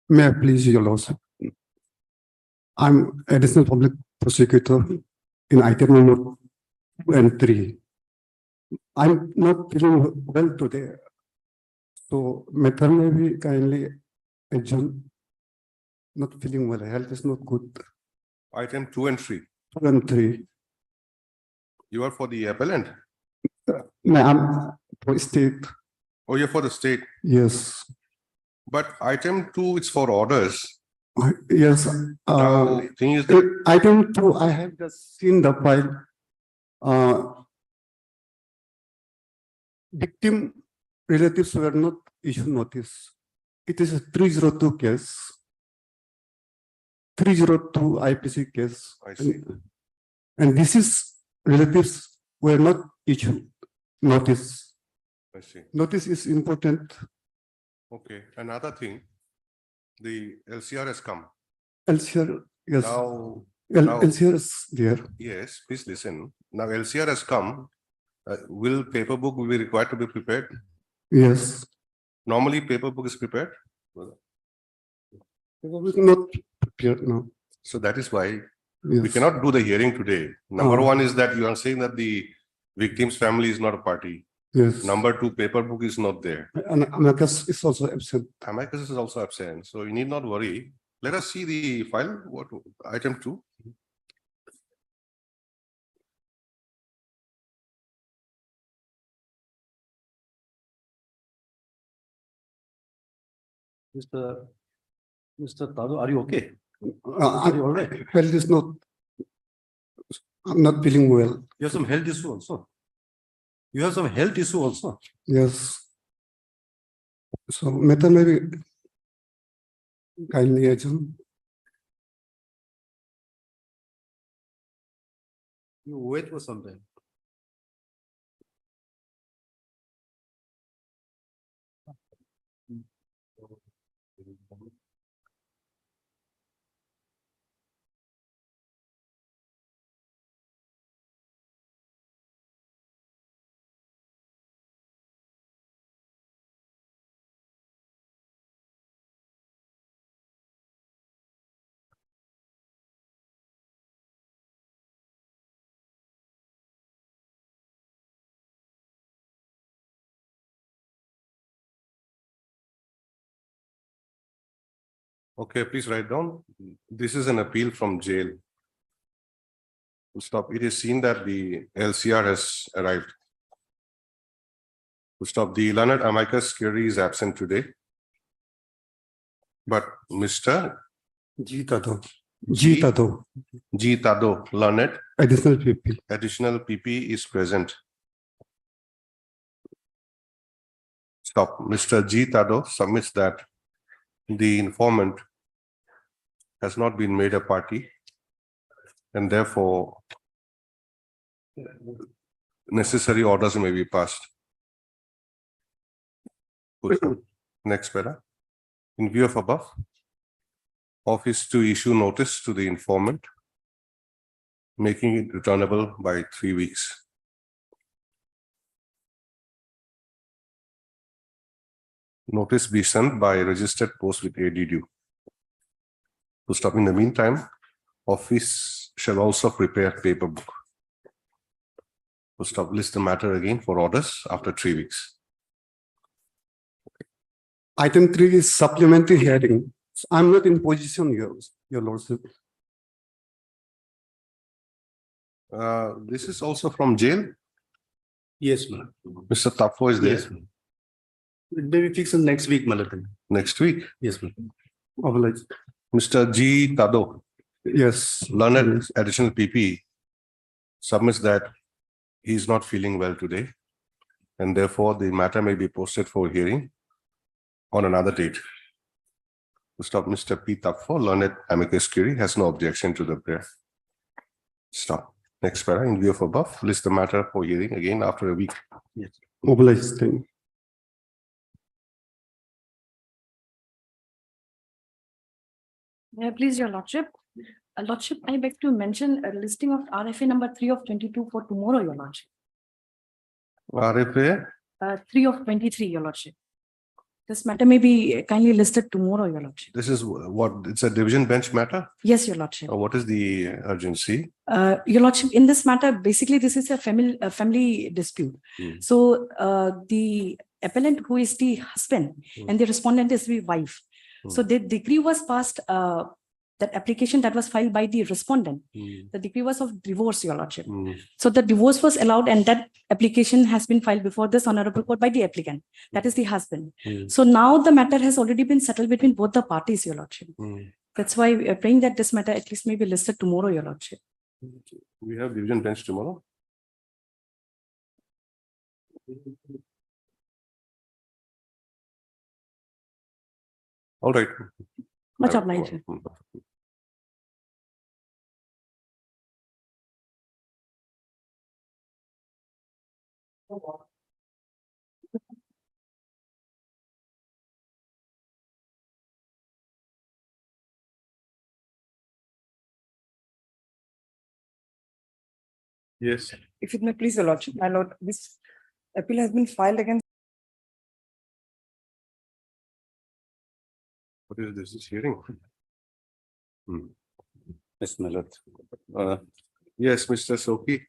May I please, Your Lordship? I'm additional public prosecutor in item number 2 and 3. I'm not feeling well today. So, matter may be kindly adjourn. Not feeling well. Health is not good. Item 2 and 3. 2 and 3. You are for the appellant. Ma'am, for state. Oh, you're for the state. Yes. But item 2 is for orders. Yes. Now, thing is that Item 2, I have just seen the file. Victim relatives were not issued notice. It is a 302 case. 302 IPC case. I see. And this is relatives were not issued notice. I see. Notice is important. Okay. Another thing, the LCR has come. LCR, yes. Now, LCR is there. yes, please listen. Now LCR has come. Will paper book be required to be prepared? Yes. Normally paper book is prepared. Not prepared now. So that is why Yes. we cannot do the hearing today. Number Oh. one is that you are saying that the victim's family is not a party. Yes. Number two, paper book is not there. And Amicus is also absent. Amicus is also absent, so you need not worry. Let us see the file. What item 2? Mr. Tado, are you okay? Are you all right? Health is not. I'm not feeling well. You have some health issue also. You have some health issue also. Yes. So, matter maybe kindly adjourn. You wait for some time. Okay, please write down. This is an appeal from jail. Stop. It is seen that the LCR has arrived. Stop. The learned amicus curiae is absent today. But Mr. G Tado. G Tado. G. Tado, learned Additional people. additional PP is present. Stop. Mr. G. Tado submits that the informant has not been made a party and therefore necessary orders may be passed. Next para. In view of above, office to issue notice to the informant, making it returnable by 3 weeks. Notice be sent by registered post with AD due. To stop in the meantime, office shall also prepare paper book. To stop, list the matter again for orders after 3 weeks. Item 3 is supplementary hearing. So I'm not in position, Your Lordship. This is also from jail. Yes, ma'am. Mr. Tafo is there. Yes, ma'am. It may be fixed next week, Malatan. Next week. Yes, ma'am. Oblige. Mr. G. Tado, Yes. learned additional PP, submits that he is not feeling well today and therefore the matter may be posted for hearing on another date. To stop, Mr. P. Tafo, learned amicus curiae, has no objection to the prayer. Stop. Next para. In view of above, list the matter for hearing again after a week. Yes. Oblige. Thank you. May I please, Your Lordship? Lordship, I beg to mention a listing of RFA number 3 of 22 for tomorrow, Your Lordship. RFA 3 of 23, Your Lordship. This matter may be kindly listed tomorrow, your lordship. This is what, it's a division bench matter? Yes, your lordship. Or what is the urgency? Your lordship, in this matter, basically, this is a family dispute. Hmm. So, the appellant, who is the husband, and the respondent is the wife. So the decree was passed, that application that was filed by the respondent, the decree was of divorce, your lordship. So the divorce was allowed, and that application has been filed before this honorable court by the applicant, that is the husband. So now the matter has already been settled between both the parties, your lordship. That's why we are praying that this matter at least may be listed tomorrow, your lordship. We have division bench tomorrow. All right. Much obliged. Yes. If it may please your lordship, my lord, this appeal has been filed against What is this hearing? Yes, my lord. Yes, Mr. Soki.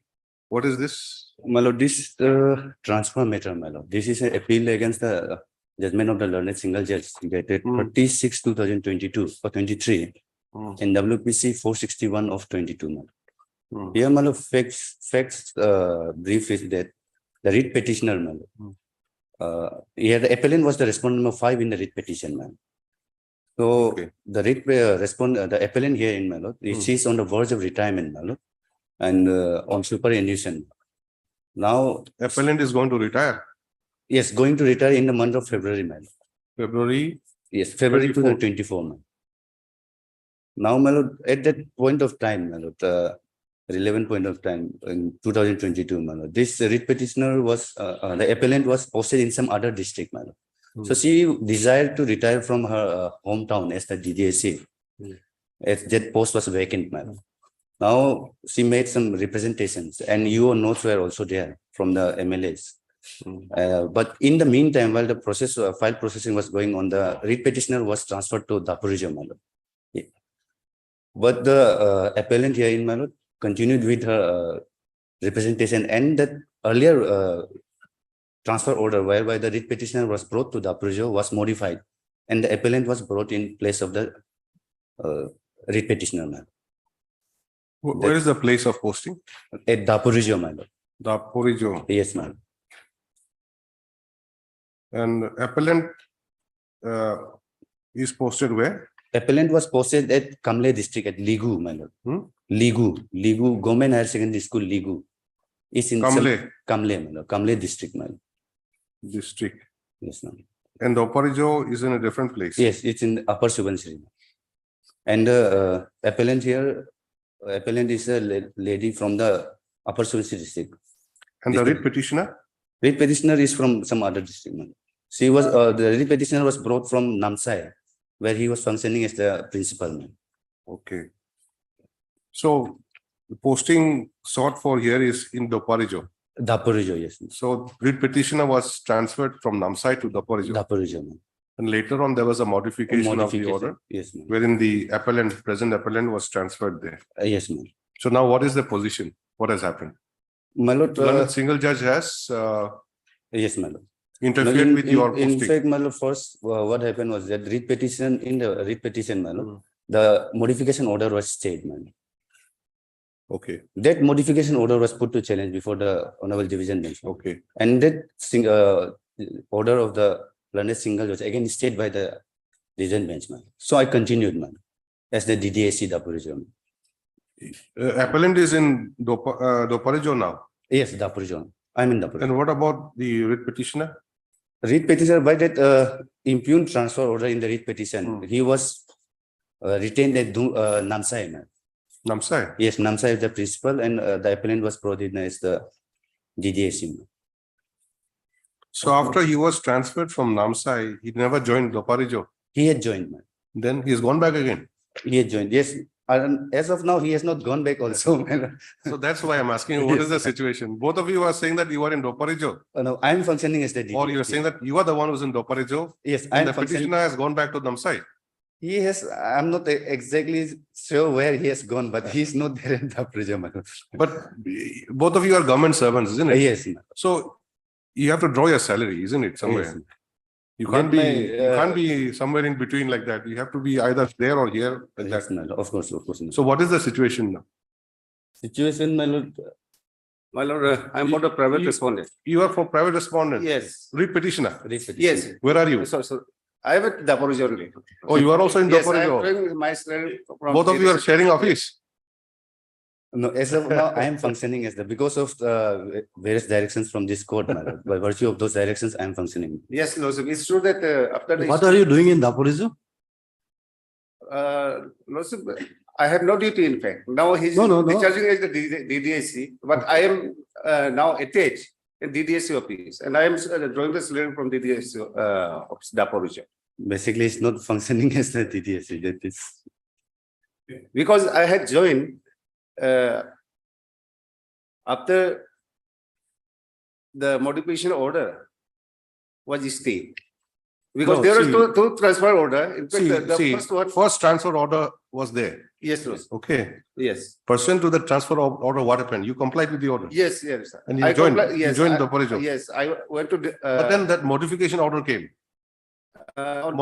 What is this? My lord, this is transfer matter, my lord. This is an appeal against the judgment of the learned single judge dated 36/2022 or 23 in WPC 461 of 22. My lord. Here, my lord, facts brief is that the writ petitioner, my lord. Here, the appellant was the respondent number 5 in the writ petition, man. So Okay. the writ the appellant here in my lord, she is on the verge of retirement, my lord, and on superannuation. Now, Appellant is going to retire yes, going to retire in the month of February, my lord. February. Yes, February 24. 2024, man. Now, my lord, at that point of time, my lord, relevant point of time in 2022, my lord, this writ petitioner was the appellant was posted in some other district, my lord. So she desired to retire from her hometown as the DDSC. As that post was vacant, my lord. Now she made some representations, and your notes were also there from the MLAs. But in the meantime, while the process file processing was going on, the writ petitioner was transferred to Dapurija, my lord. Yeah. But the appellant here in my lord continued with her representation, and that earlier transfer order whereby the writ petitioner was brought to Dapurija was modified, and the appellant was brought in place of the writ petitioner, my lord. Where is the place of posting? At Dapurija, my lord. Dapurijo. Yes, ma'am. And appellant is posted where? Appellant was posted at Kamle district at Ligu, my lord. Ligu, Government Higher Secondary School, Ligu. Is in Kamle Kamle, my lord. Kamle district, my lord. district. Yes, ma'am. And Dapurijo is in a different place. Yes, it's in Upper Subansiri. And appellant here, appellant is a lady from the Upper Subansiri district. And the writ petitioner? Writ petitioner is from some other district, my lord. She was the writ petitioner was brought from Namsai, where he was functioning as the principal, man. Okay. So the posting sought for here is in Dapurijo. Dapurija, yes. So writ petitioner was transferred from Namsai to Dapurijo. Dapurija, man. And later on, there was a modification of the order Yes, ma'am. wherein the appellant, present appellant was transferred there. Yes, ma'am. So now what is the position? What has happened? My lord, The single judge has yes, my lord. interfered In- with your in posting. fact, my lord, first, what happened was that writ petition, in the writ petition, my lord, the modification order was stayed, man. Okay, That modification order was put to challenge before the honorable division bench. okay. And that order of the learned single was again stayed by the division bench, man. So I continued, man, as the DDSC Dapurija. Appellant is in Dapurijo now. Yes, Dapurija. I'm in Dapurija. And what about the writ petitioner? Writ petitioner, by that impugned transfer order in the writ petition, he was retained at Namsai, man. Namsai. Yes, Namsai is the principal, and the appellant was brought in as the DDSC. So after he was transferred from Namsai, he never joined Dapurijo. He had joined, man. Then he's gone back again. He had joined. Yes, And as of now, he has not gone back also. my lord. So that's why I'm asking, what is the situation? Both of you are saying that you are in Doparijo, No, I am functioning as the DDSC. or you're saying that you are the one who's in Doparijo, Yes, I and am the functioning. petitioner has gone back to Damsai. He has, I'm not exactly sure where he has gone, but he's not there in the prison. But both of you are government servants, isn't it? Yes, my lord. So you have to draw your salary, isn't it, Yes, somewhere? my You can't Then be, my, you can't be somewhere in between like that. You have to be either there or here like Yes, that. my lord. Of course, of course. So what is the situation now? Situation, my lord. My lord, I'm for the private You- respondent. You are for private respondent? Yes, Read petitioner? yes. Where are you? So I am at Dapurjo only. Oh, you are also in Yes, I am Doparijo? doing my strength from. Both of you are ADC. sharing office? No, as of now, I am functioning as the, because of various directions from this court, my lord. By virtue of those directions, I am functioning. Yes, no, so it's true that after the. What are you doing in Daporizo? No, sir, I have no duty in fact. Now he's No, no. discharging as the DDSC, but I am now attached in DDSC office and I am drawing the salary from DDSC of Dapurjo. Basically, it's not functioning as the DDSC. That is, Because I had joined after the modification order was stayed. Because No, there see- was two transfer order. In fact, the See, first one, first transfer order was there. yes, no, Okay. yes, Pursuant to the transfer order, what happened? You complied with the order. yes, yes. And you I joined, comply- you yes, joined I- Doparijo. Yes, I went to. But then that modification order came.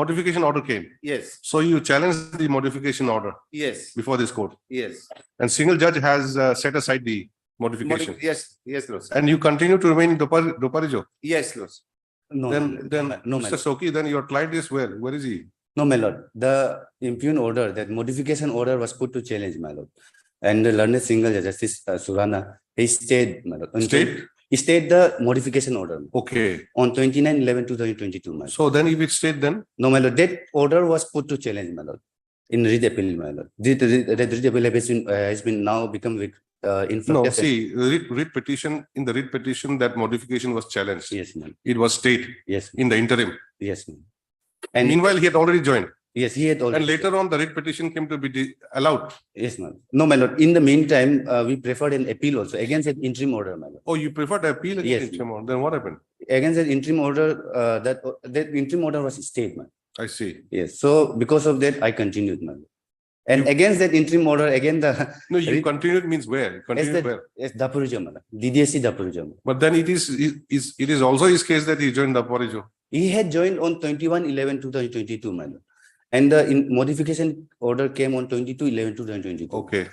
Modification order came. Yes, So you challenged the modification order yes, before this court. yes. And single judge has set aside the modification. Yes, yes, no, sir. And you continue to remain in Doparijo. Yes, no, sir. no. Then, no, my Mr. lord. Soki, then your client is where? Where is he? No, my lord. The impugn order, that modification order was put to challenge, my lord. And the learned single judge, Justice Surana, he stayed, my lord. State? He stayed the modification order Okay. on 29/11/2022, my lord. So then if it stayed then, No, my lord, that order was put to challenge, my lord. In read appeal, my lord. That read appeal has been now become in front no, of. see, writ petition, in the writ petition, that modification was challenged. Yes, ma'am. It was stayed Yes, in the interim. yes, ma'am. And Meanwhile, he had already joined. yes, he had already. And later on, the writ petition came to be allowed. Yes, ma'am. No, my lord. In the meantime, we preferred an appeal also against that interim order, my lord. Oh, you preferred to appeal Yes. against him, then what happened? Against that interim order, that interim order was stayed, ma'am. I see. Yes, so because of that, I continued, ma'am. And against that interim order, again, the, No, you Writ- continued means where? as Continued the, where? as Dapurjo, ma'am. DDSC Dapurjo, ma'am. But then it is also his case that he joined the Doparijo. He had joined on 21/11/2022, ma'am. And the modification order came on 22/11/2022. Okay.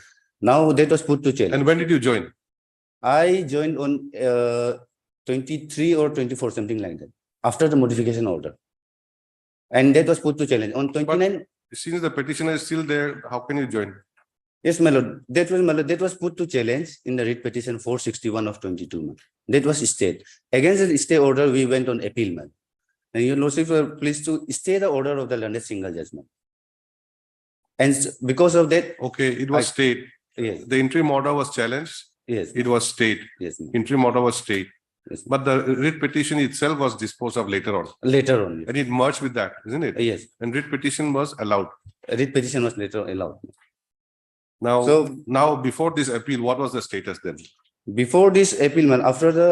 Now that was put to challenge. And when did you join? I joined on 23 or 24, something like that, after the modification order. And that was put to challenge on 29. Since the petitioner is still there, how can you join? Yes, my lord. That was put to challenge in the writ petition 461 of 22, ma'am. That was stayed. Against the stay order, we went on appeal, ma'am. And your lordship were pleased to stay the order of the learned single judgment. And because of that, Okay, it was stayed. yes, The interim order was challenged. yes, It was stayed. yes, ma'am. Interim order was stayed. Yes. But the writ petition itself was disposed of later on. Later on, And it merged with that, isn't it? yes, And writ petition was allowed. writ petition was later allowed. Now, So- now before this appeal, what was the status then? Before this appeal, man, after the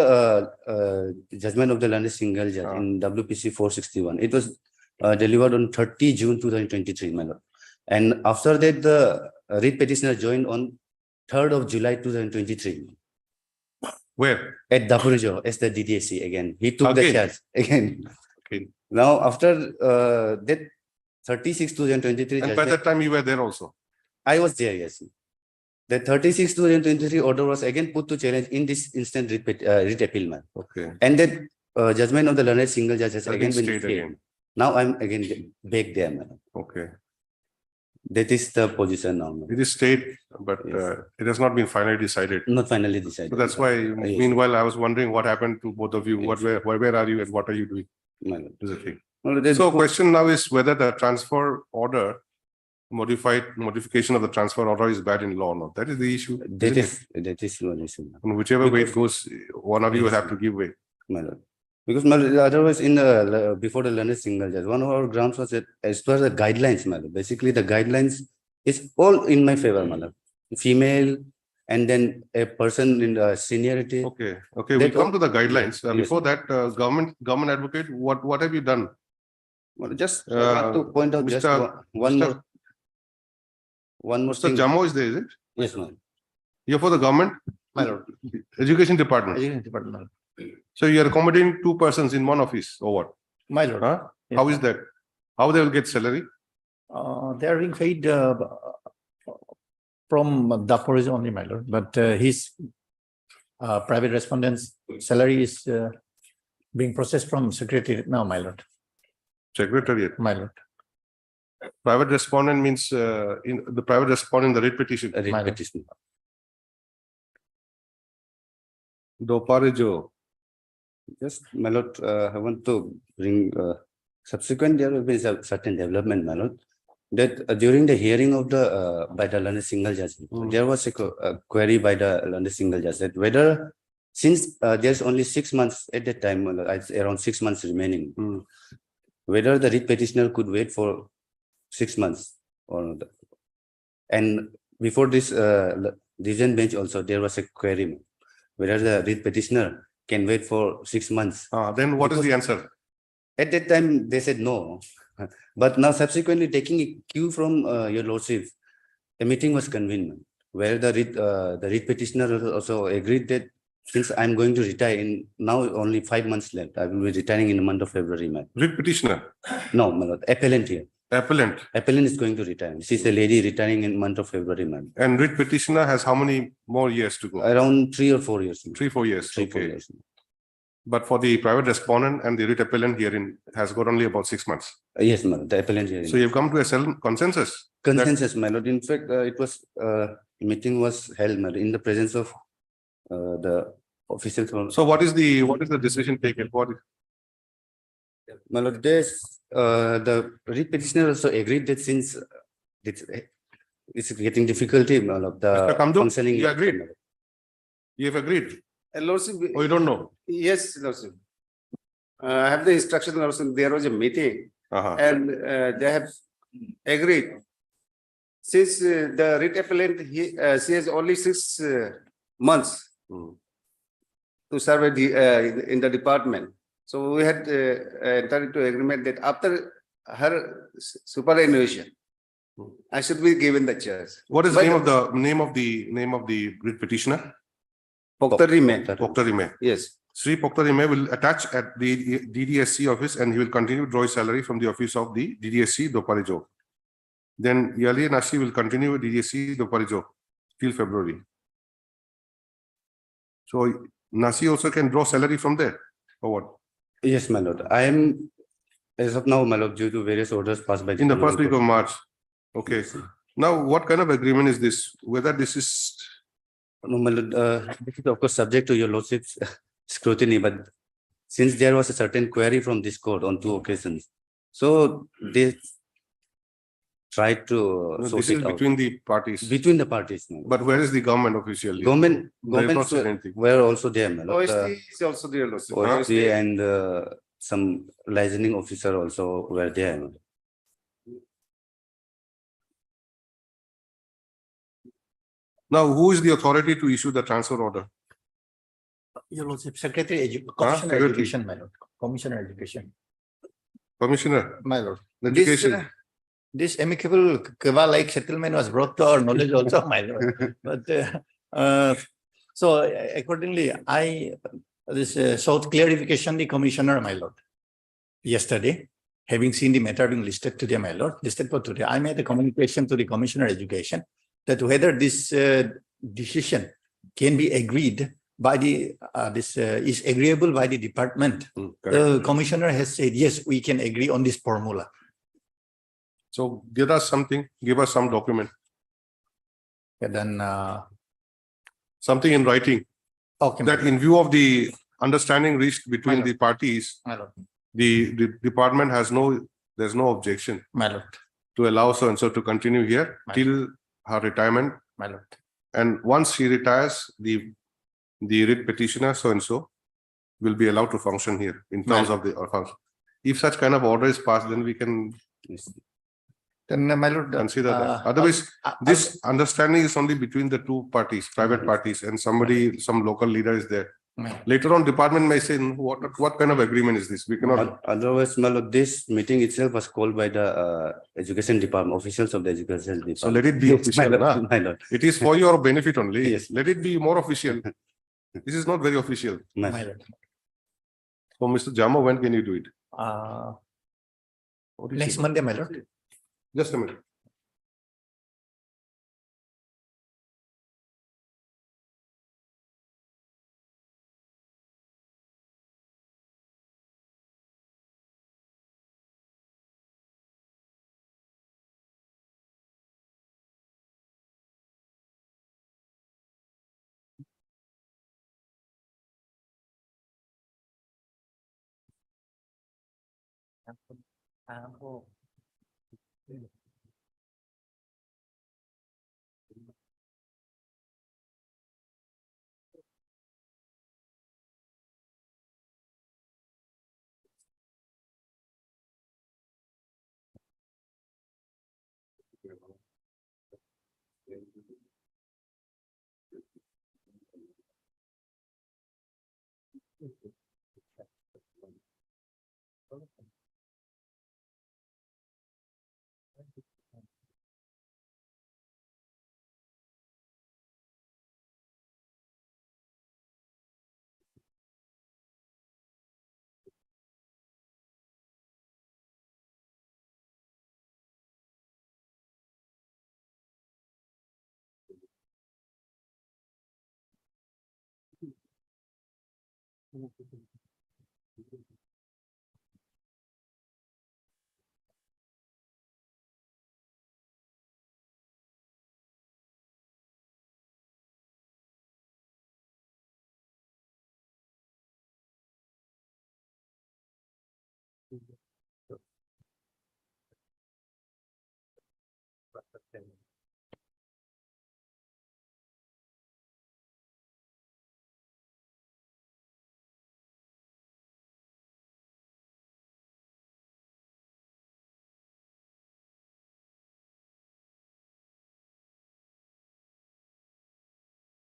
judgment of the learned single judge in WPC 461, it was delivered on 30 June 2023, my lord. And after that, the writ petitioner joined on 3rd of July 2023 Where? at Dapurjo as the DDSC again. He took the Again? charge again. Okay. Now, after that 36/2023 And by judgment, that time you were there also. I was there, yes. The 36/2023 order was again put to challenge in this instant writ appeal, man. Okay. And that judgment of the learned single judge has Has again been been stayed again. stayed. Now I'm again back there, man. Okay. That is the position now, man. It is stayed, but Yes. it has not been finally decided. Not finally decided. So that's why, Yes. meanwhile, I was wondering what happened to both of you. Yes. Where are you and what are you doing? My lord. Is the thing. Well, that- So question now is whether the transfer order, modification of the transfer order is bad in law or not. That is the issue. that isn't it? is one issue, man. And whichever way it Because- goes, one of you will have to give way. My lord. Because my lord, otherwise in before the learned single judge, one of our grounds was that as per the guidelines, my lord, basically the guidelines It's all in my favor, my lord. Female and then a person in the seniority. Okay, okay, we'll That come all- to the guidelines. Yes. Before that, government advocate, what have you done? Well, just I want to point out just Mr. one Mr. more. One more Mr. thing. Jamo is there, is it? Yes, ma'am. You're for the government? My lord. Education department. Education department. So you're accommodating two persons in one office or what? My lord. Huh? Yes, How is that? How they will get salary? They are being paid from Daporis only, my lord, but his private respondent's salary is being processed from secretariat now, my lord, Secretariat. my lord. Private respondent means in the private respondent, the writ petition. A writ My lord. petition. Dopare Just, my lord, I want to bring, subsequent, there will be certain development, my lord. That during the hearing of the, by the learned single judge, there was a query by the learned single judge that whether, since there's only 6 months at that time, it's around 6 months remaining, Hmm. whether the writ petitioner could wait for 6 months or not. And before this, decision bench also, there was a query, whether the writ petitioner can wait for 6 months. Then what is the answer? At that time, they said no. But now subsequently taking a cue from your lordship, a meeting was convened where the writ petitioner also agreed that since I'm going to retire in now only 5 months left, I will be retiring in the month of February, man. Writ petitioner, No, my lord, appellant here. appellant, Appellant is going to retire. She's a lady retiring in month of February, man. and writ petitioner has how many more years to go? Around 3 or 4 years. 3-4 years. 3-4 Okay. years. But for the private respondent and the writ appellant herein has got only about 6 months. Yes, my lord, the appellant here. So you've come to a consensus. Consensus, my lord. In fact, it was, meeting was held, my lord, in the presence of the officials. from- So what is the decision taken? What? My lord, there's, the writ petitioner also agreed that since it's getting difficulty, my lord, Mr. the Kamdul, functioning. you agreed? You have agreed? Lordship, Or you don't know? yes, Lordship. I have the instruction, Lordship, there was a meeting Uh-huh. and they have agreed. Since the writ appellant, she has only 6 months Hmm. to serve in the department. So we had entered into agreement that after her superannuation, I should be given the charge. What is the But- name of the writ petitioner? Pokhtar remain. Pokhtar Rime. Yes. Sri Pokhtar Rime will attach at the DDSC office and he will continue to draw his salary from the office of the DDSC Doparijo. Then Yali Nasi will continue with DDSC Doparijo till February. So Nasi also can draw salary from there or what? Yes, my lord. I am, as of now, my lord, due to various orders passed by. In the first week of March. Okay. Yes. Now, what kind of agreement is this? Whether this is, No, my lord, this is of course subject to your lordship's scrutiny, but since there was a certain query from this court on 2 occasions, so they tried to this sort is it out between the parties. between the parties. My lord. But where is the government officially? Government, They have not governments said anything. were also there, my lord. OST is also there, Lordship. OST and some licensing officer also were there. my lord. Now, who is the authority to issue the transfer order? Your lordship, secretary, commissioner secretary. education, my lord, commissioner education, Commissioner, my lord. education. This amicable Keva-like settlement was brought to our knowledge also, my lord. But so accordingly, sought clarification the commissioner, my lord. Yesterday, having seen the matter being listed today, my lord, listed for today, I made a communication to the commissioner education that whether this decision can be agreed by the is agreeable by the department. Correct. The commissioner has said, yes, we can agree on this formula. So give us something, give us some document, And then, something in writing okay, my that in view of the understanding reached between My the parties, lord, the department there's no objection my lord, to allow so and so to continue here Right. till her retirement. my lord. And once she retires, the writ petitioner so and so will be allowed to function here in terms Right. of the function. If such kind of order is passed, then we can Yes. Then my lord. Consider that. uh, Otherwise, uh, this understanding is only between the two parties, private Mhm. parties, and somebody, some local leader is there. my- Later on, department may say, what kind of agreement is this? We cannot. Otherwise, my lord, this meeting itself was called by the education department, officials of the education department. So let it be Yes, official, my na? lord, my lord. It is for your benefit only. Yes. Let it be more official. This is not very official. My- my lord. So Mr. Jamo, when can you do it? What is Next it? Monday, my lord. Just a minute.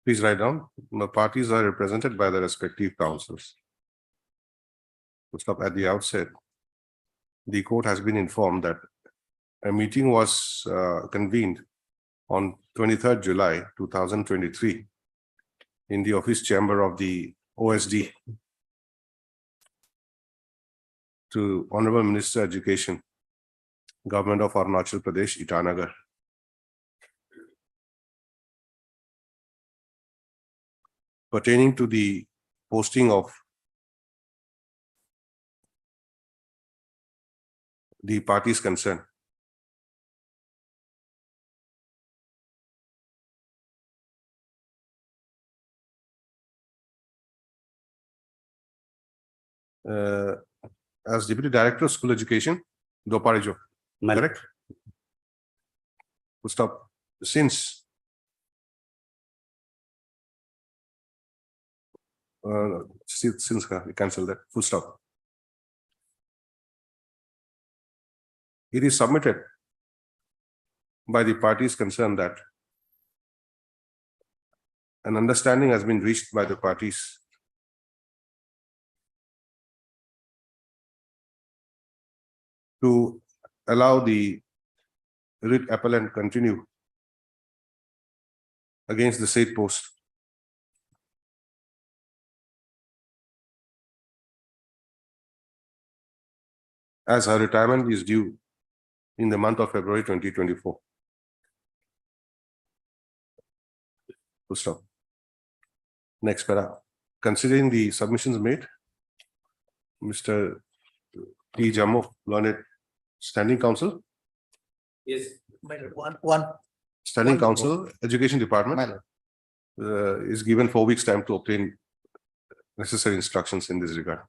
Please write down. The parties are represented by the respective councils. To stop at the outset, the court has been informed that a meeting was convened on 23rd July 2023 in the office chamber of the OSD to Honorable Minister Education, Government of Arunachal Pradesh, Itanagar. Pertaining to the posting of the parties concerned. As Deputy Director of School Education, Doparijo, my- correct? Full stop. Since we cancel that, full stop. It is submitted by the parties concerned that an understanding has been reached by the parties to allow the writ appellant continue against the said post. As her retirement is due in the month of February 2024. Full stop. Next para. Considering the submissions made, Mr. T. Jammu, learned Standing Council, Yes. My lord, one. Standing One- Council, Education Department, My lord. is given 4 weeks time to obtain necessary instructions in this regard.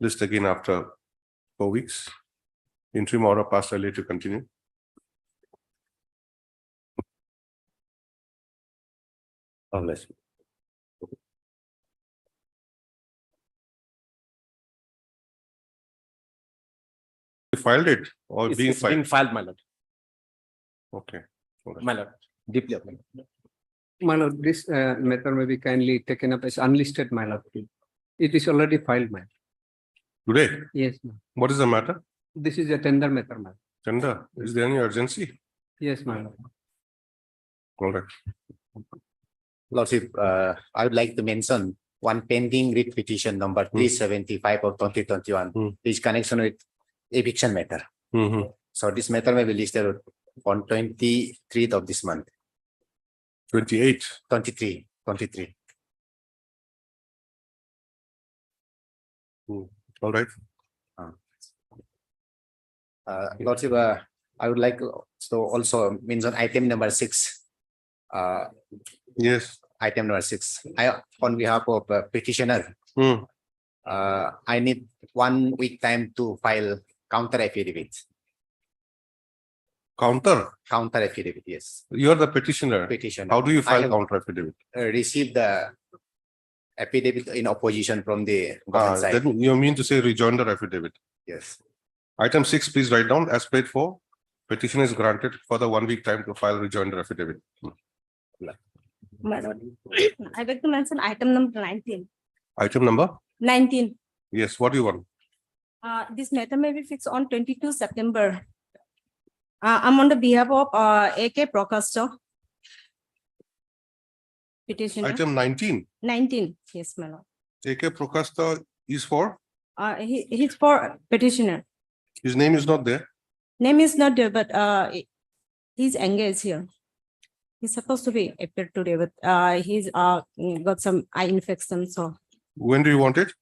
List again after 4 weeks. Interim order passed earlier to continue. God bless you. filed it or It's being it's being filed? filed, my lord. Okay. My lord, deeply. My lord. My lord, this matter may be kindly taken up as unlisted, my lord. It is already filed, my. Today, Yes, ma'am. what is the matter? This is a tender matter, ma'am. Tender, is there any urgency? Yes, my lord. All right. Lordship, I would like to mention one pending writ petition number 375 of 2021, is connection with eviction matter. Mhm. So this matter may be listed on 23rd of this month, 28. 23. All right. Lordship, I would like to also mention item number 6. Yes. Item number 6. On behalf of petitioner, Hmm. I need 1 week time to file counter affidavit. Counter, Counter affidavit, yes. you're the petitioner. Petitioner. How do you I file have counter affidavit? received the affidavit in opposition from the government side. Then you mean to say rejoinder affidavit? Yes. Item 6, please write down as paid for. Petition is granted for the 1 week time to file rejoinder affidavit. My lord, I beg to mention item number 19. Item number? 19. Yes, what do you want? This matter may be fixed on 22 September. I'm on the behalf of AK Procastor. Petitioner. Item 19, 19. Yes, my lord. AK Procasta is for, He's for petitioner. his name is not there. Name is not there, but he's engaged here. He's supposed to be appeared today, but he's got some eye infection. So When do you want it?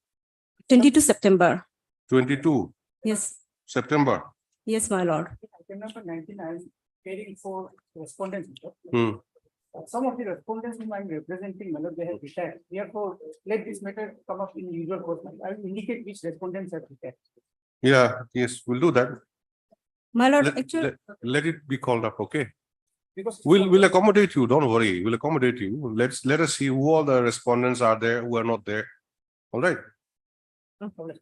22 September. 22 Yes, September. yes, my lord. Item number 19, I am caring for respondents. Hmm. Some of the respondents whom I am representing, my lord, they have retired. Therefore, let this matter come up in usual course. I will indicate which respondents have retired. Yeah, yes, we'll do that. My lord, Let, actually, let it be called up, okay? Because We'll accommodate you, don't worry, we'll accommodate you. Let us see who all the respondents are there, who are not there. All right, no problem.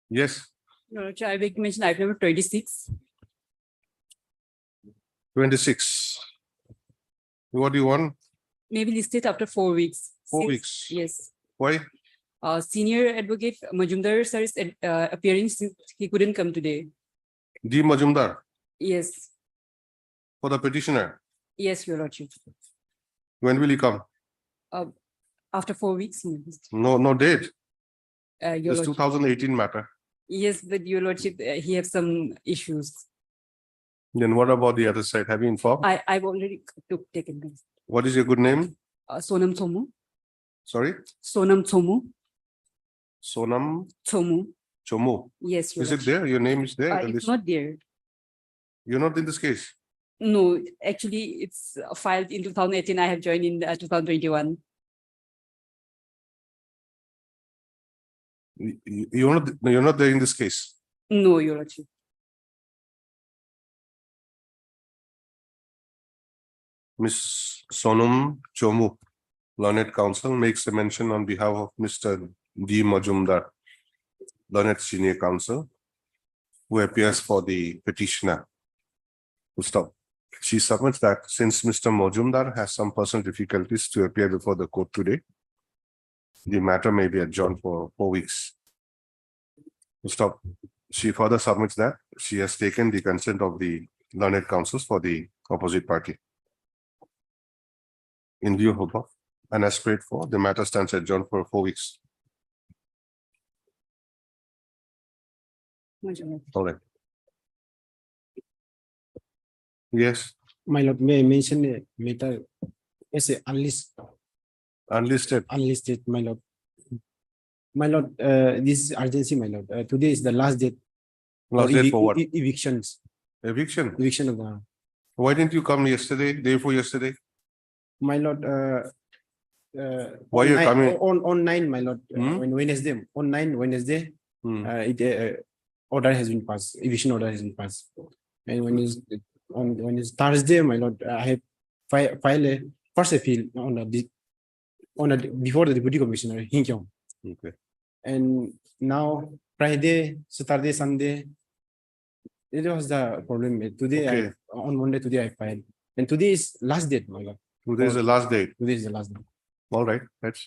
yes, I beg to mention item number 26. 26. What do you want? Maybe listed after 4 weeks. 4 Since- weeks. Yes. Why? Senior advocate Majumdar sir is appearing since he couldn't come today. D. Majumdar Yes. for the petitioner. Yes, your lordship. When will he come? After 4 weeks. Maybe. No date. Your It's lordship. 2018 matter. Yes, but your lordship, he has some issues. Then what about the other side? Have you informed? I've already taken this. What is your good name? Sonam Thomu. Sorry? Sonam Thomu. Sonam Thomu. Chomu. Yes, your Is it lordship. there? Your name is there? in It's this- not there. You're not in this case. No, actually, it's filed in 2018. I have joined in 2021. You're not there in this case. No, your lordship. Miss Sonam Chomu, Learned Counsel, makes a mention on behalf of Mr. D. Majumdar, Learned Senior Counsel, who appears for the petitioner. Full stop. She submits that since Mr. Majumdar has some personal difficulties to appear before the court today, the matter may be adjourned for 4 weeks. Full stop. She further submits that she has taken the consent of the learned counsels for the opposite party. In view of above and as prayed for, the matter stands adjourned for 4 weeks. All right. Yes, My lord, may I mention a matter as a unlisted. unlisted, my lord. My lord, this is urgency, my lord. Today is the last date. Last date for what? Evictions, Eviction. eviction of the, Why didn't you come yesterday, day before yesterday? my lord. Why on you nine- coming? On 9, my lord, Hmm? when Wednesday, on 9 Wednesday, Hmm. order has been passed, eviction order has been passed. And when it's Thursday, my lord, I have filed a first appeal before the deputy commissioner, Hin Kyong. Okay. And now Friday, Saturday, Sunday. It was the problem. Today, Okay. on Monday, today I filed. And today is last date, my lord. Today is the last date. Today is the last day. All right, that's.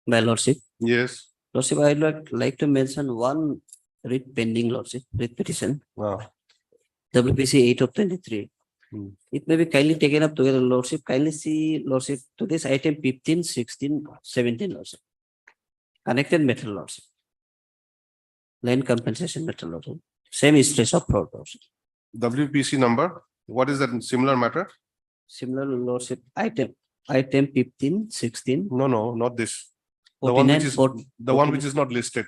My lordship, Yes. lordship, I would like to mention one writ pending, lordship, writ petition, Wow. WPC 8/23. Hmm. It may be kindly taken up together, lordship. Kindly see, lordship, to this item 15, 16, 17, lordship. Connected matter, lordship. Land compensation matter, lordship. Same stress of fraud, lordship. WPC number, what is that similar matter? Similar, lordship, item 15, 16, No, not this. The one 49, which is, 40, the one which is not listed.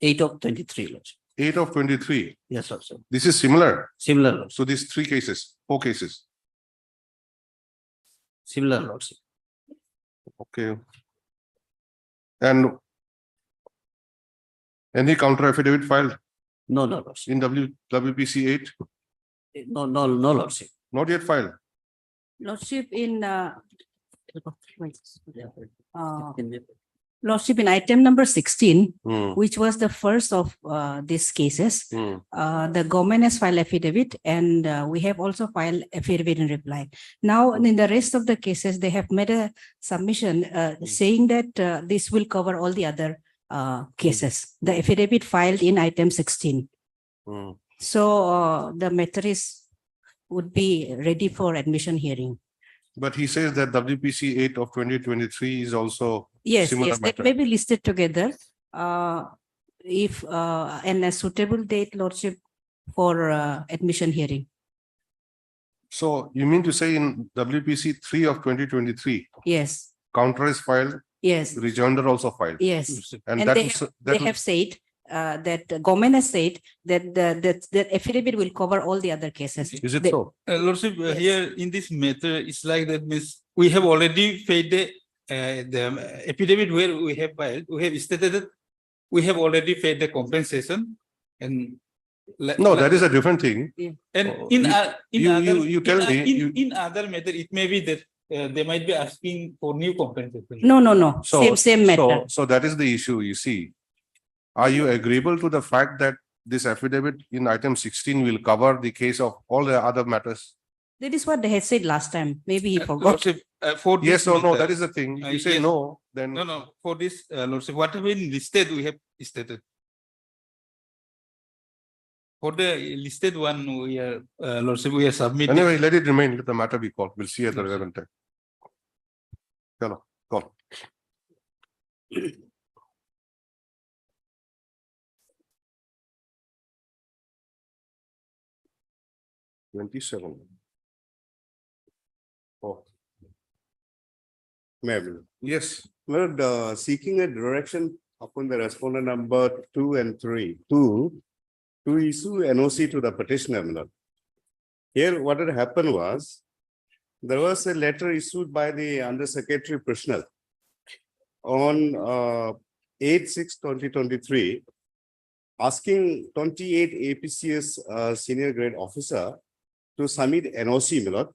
8/23, lordship. 8/23. Yes, lordship. This is similar. Similar, lordship. So these 3 cases, 4 cases. Similar, lordship. Okay. And any counter affidavit filed No, lordship. in WPC 8? No, lordship. Not yet filed. Lordship Lordship, in item number 16, Hmm, which was the first of these cases, hmm. the government has filed affidavit and we have also filed affidavit in reply. Now, in the rest of the cases, they have made a submission saying that this will cover all the other cases. The affidavit filed in item 16. Hmm. So the matter would be ready for admission hearing. But he says that WPC 8/2023 is also Yes, similar yes, that matter. may be listed together. If and a suitable date, lordship, for admission hearing. So you mean to say in WPC 3/2023, Yes, counter is filed, yes, rejoinder also filed? yes. And And that they is, have, that they will- have said that the government has said that the affidavit will cover all the other cases. is it They- so? Lordship, Yes. here in this matter, it's like that means we have already paid the affidavit where we have filed, we have stated that we have already paid the compensation and. No, that is a different thing. And Oh, in, you- in you- other. you tell me, you- In other matter, it may be that they might be asking for new compensation. No, So, same matter. so that is the issue, you see. Are you agreeable to the fact that this affidavit in item 16 will cover the case of all the other matters? That is what they had said last time. Maybe he forgot. Lordship, for this Yes or no, matter- that is the thing. If you say yes. no, then. No, for this, Lordship, whatever listed, we have stated. For the listed one, we are, Lordship, we are submitting. Anyway, let it remain, let the matter be called. We'll see at the relevant time. Hello, call. 27. Oh, Ma'am, yes, Lord, seeking a direction upon the respondent number 2 and 3, to issue NOC to the petitioner, my lord. Here, what had happened was, there was a letter issued by the Under Secretary Personnel on 8/6/2023, asking 28 APCS senior grade officer to submit NOC, my lord,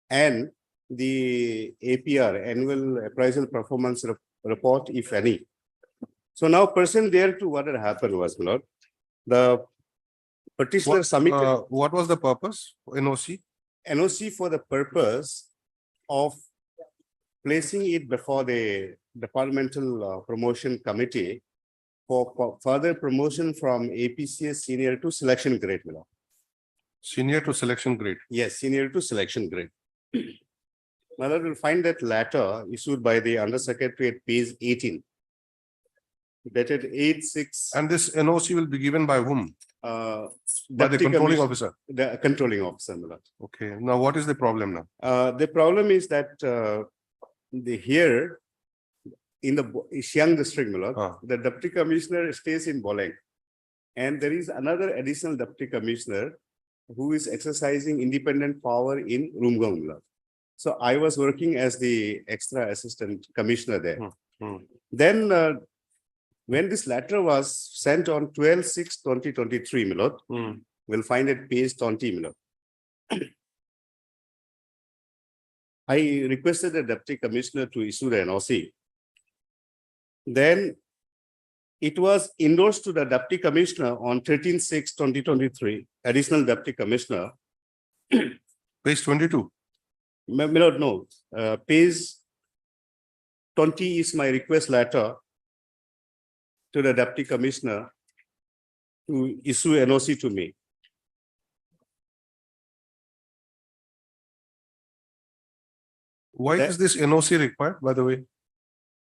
and the APR, annual appraisal performance report, if any. So now person there to what had happened was, my lord, the petitioner submitted what was the purpose, NOC? NOC for the purpose of placing it before the departmental promotion committee for further promotion from APCS senior to selection grade, my lord. Senior to selection grade. Yes, senior to selection grade. My lord, will find that letter issued by the Under Secretary at page 18. Dated 8/6. And this NOC will be given by whom? By the Deputy controlling Commissioner- officer. The controlling officer, my lord. Okay, now what is the problem now? The problem is that here in the Siang district, my lord, Ah. the deputy commissioner stays in Boleng. And there is another additional deputy commissioner who is exercising independent power in Rumgaon, my lord. So I was working as the extra assistant commissioner there. Hmm. Then when this letter was sent on 12/6/2023, my lord, Hmm. we'll find it page 20, my lord. I requested the deputy commissioner to issue the NOC. Then it was endorsed to the deputy commissioner on 13/6/2023, additional deputy commissioner. Page 22. My lord, no, page 20 is my request letter to the deputy commissioner to issue NOC to me. Why That- is this NOC required, by the way?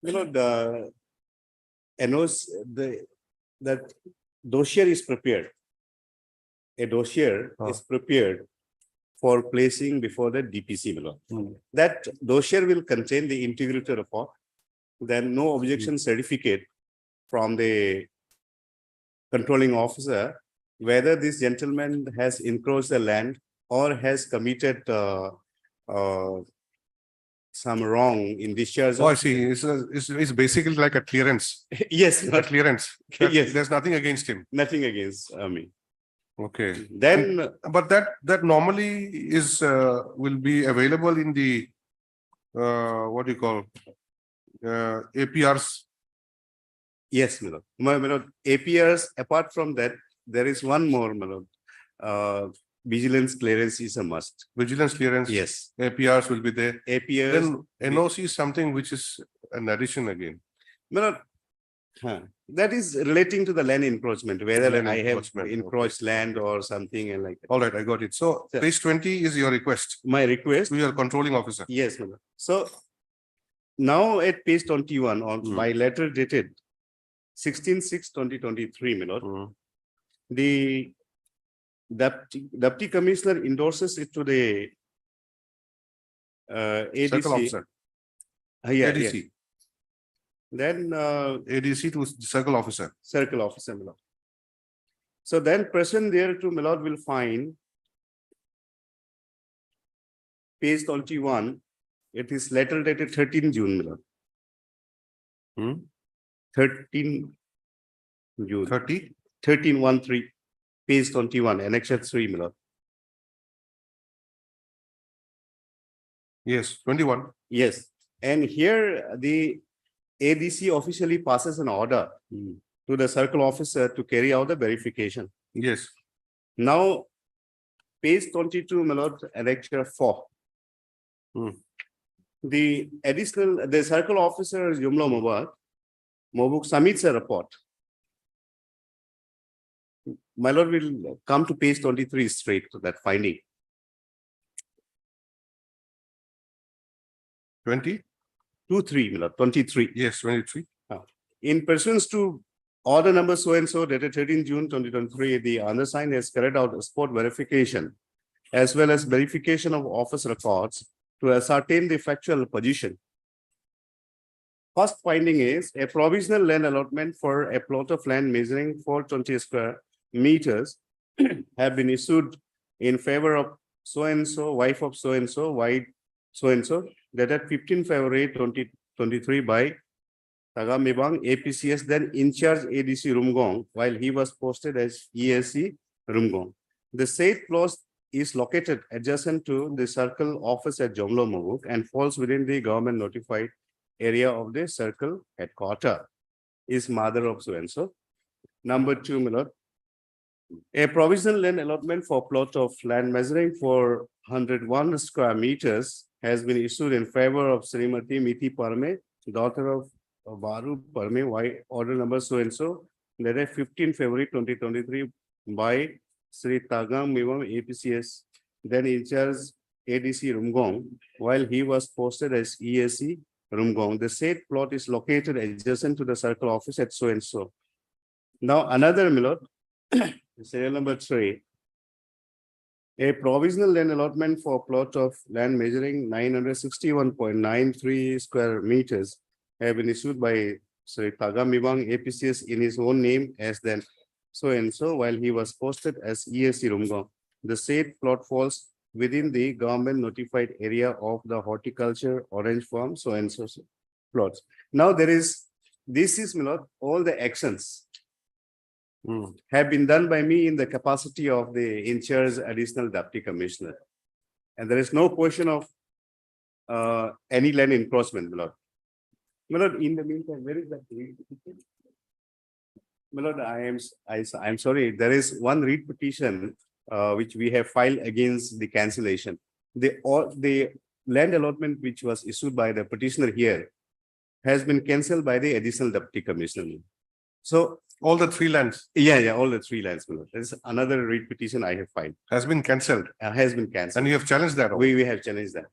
The NOC, that dossier is prepared. A dossier Ah. is prepared for placing before the DPC, my lord. That dossier will contain the integrity report, then no objection certificate from the controlling officer, whether this gentleman has encroached the land or has committed some wrong in discharge. Oh, I of- see. It's basically like a clearance, Yes, a clearance. Yes. There's nothing against him. nothing against me. Okay. Then, But that normally is, will be available in the, what do you call? APRs. yes, my lord. My lord, APRs, apart from that, there is one more, my lord. Vigilance clearance is a must. Vigilance clearance. Yes, APRs will be there. APRs. Then NOC is something which is an addition again. My lord, that is relating to the land encroachment, whether Land I have encroachment, okay. encroached land or something and like that. All right, I got it. So Sir. page 20 is your request My request, to your controlling officer. yes, my lord. So now at page 21 on by letter dated 16/6/2023, my lord, Mm. the deputy commissioner endorses it to the ADC. Circle officer, Yeah, yeah. ADC, Then ADC to circle officer. circle officer, my lord. So then present there to my lord will find page 21, it is letter dated 13 June, my lord. Hmm? 13 June, 30. 13/1/3, page 21, annexure 3, my lord. Yes, 21. Yes, and here the ADC officially passes an order to the circle officer to carry out the verification. Yes. Now, page 22, my lord, annexure 4. Hmm. The circle officer Jumla Mobuk submits a report. My lord will come to page 23 straight to that finding. 20. 23, my lord, 23. Yes, 23. In pursuance to order number so and so dated 13 June 2023, the undersigned has carried out a spot verification as well as verification of office records to ascertain the factual position. First finding is a provisional land allotment for a plot of land measuring 420 square meters have been issued in favor of so and so, wife of so and so, dated 15 February 2023 by Tagam Mibang, APCS, then in charge ADC Rumgong, while he was posted as ESC Rumgong. The said plot is located adjacent to the circle office at Jomlo Mobuk and falls within the government notified area of the circle headquarter. Is mother of so and so. Number 2, my lord. A provisional land allotment for plot of land measuring for 101 square meters has been issued in favor of Srimati Miti Parme, daughter of Varu Parme, order number so and so, dated 15 February 2023 by Sri Tagam Mivam APCS, then in charge ADC Rumgong, while he was posted as ESC Rumgong. The said plot is located adjacent to the circle office at so and so. Now another, my lord, serial number 3. A provisional land allotment for plot of land measuring 961.93 square meters have been issued by Sri Tagam Mibang APCS in his own name as then so and so, while he was posted as ESC Rumgong. The said plot falls within the government notified area of the horticulture orange farm so and so plots. Now this is, my lord, all the actions have been done by me in the capacity of the in charge additional deputy commissioner. And there is no question of any land encroachment, my lord. My lord, in the meantime, where is that read petition? My lord, I am sorry, there is one read petition which we have filed against the cancellation. The land allotment which was issued by the petitioner here has been cancelled by the additional deputy commissioner. So, All the three lands yeah, all the three lands, my lord. There's another read petition I have filed, has been cancelled has been cancelled. and you have challenged that. also. We have challenged that.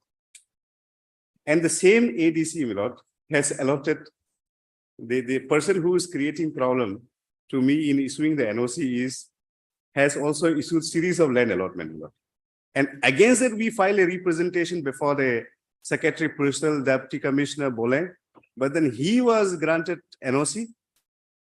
And the same ADC, my lord, has allotted the person who is creating problem to me in issuing the NOC has also issued series of land allotment, my lord. And against it, we file a representation before the Secretary Personal Deputy Commissioner Boleng, but then he was granted NOC.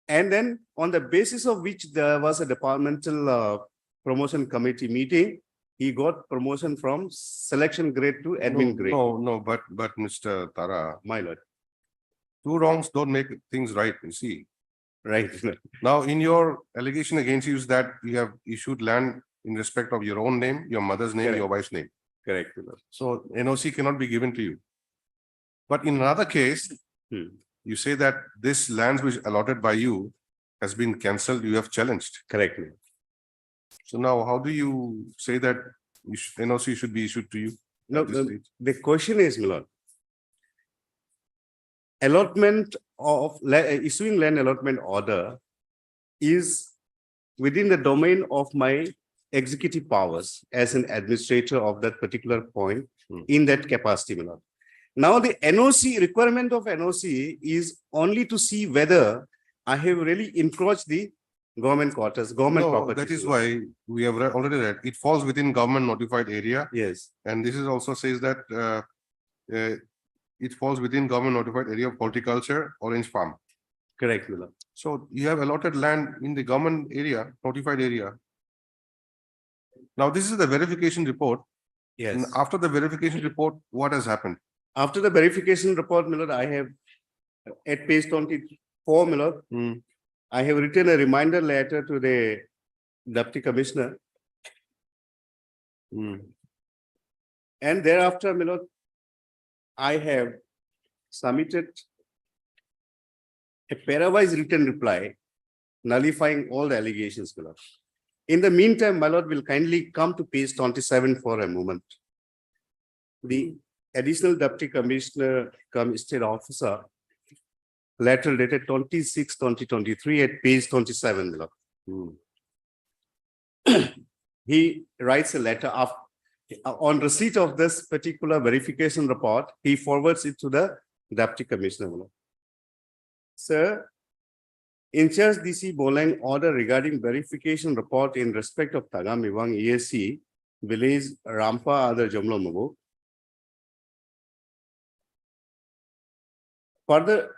And then on the basis of which there was a departmental promotion committee meeting, he got promotion from selection grade to admin grade. No, but Mr. Tara, My lord, two wrongs don't make things right, you see. right. Now, in your allegation against you is that you have issued land in respect of your own name, your mother's name, Correct. your wife's name. Correct. my lord. So NOC cannot be given to you. But in another case, you say that this lands which allotted by you has been cancelled, you have challenged. Correct. my lord. So now how do you say that NOC should be issued to you? No, at this stage? the question is, my lord. Allotment of issuing land allotment order is within the domain of my executive powers as an administrator of that particular point in that capacity, my lord. Now, the NOC requirement of NOC is only to see whether I have really encroached the government quarters, government No, property. that is why we have already read, it falls within government notified area. Yes, And this is also says that it falls within government notified area of horticulture, orange farm. correct, my lord. So you have allotted land in the government area, notified area. Now, this is the verification report. And Yes. after the verification report, what has happened? After the verification report, my lord, I have at page 24, my lord, Hmm. I have written a reminder letter to the deputy commissioner. Hmm. And thereafter, my lord, I have submitted a pair-wise written reply nullifying all the allegations, my lord. In the meantime, my lord will kindly come to page 27 for a moment. The additional deputy commissioner cum state officer letter dated 26/2023 at page 27, my lord. He writes a letter on receipt of this particular verification report, he forwards it to the deputy commissioner, my lord. Sir, in charge DC Boleng order regarding verification report in respect of Tagamiwang ESC, village Rampa, other Jomlo Mabu. Further,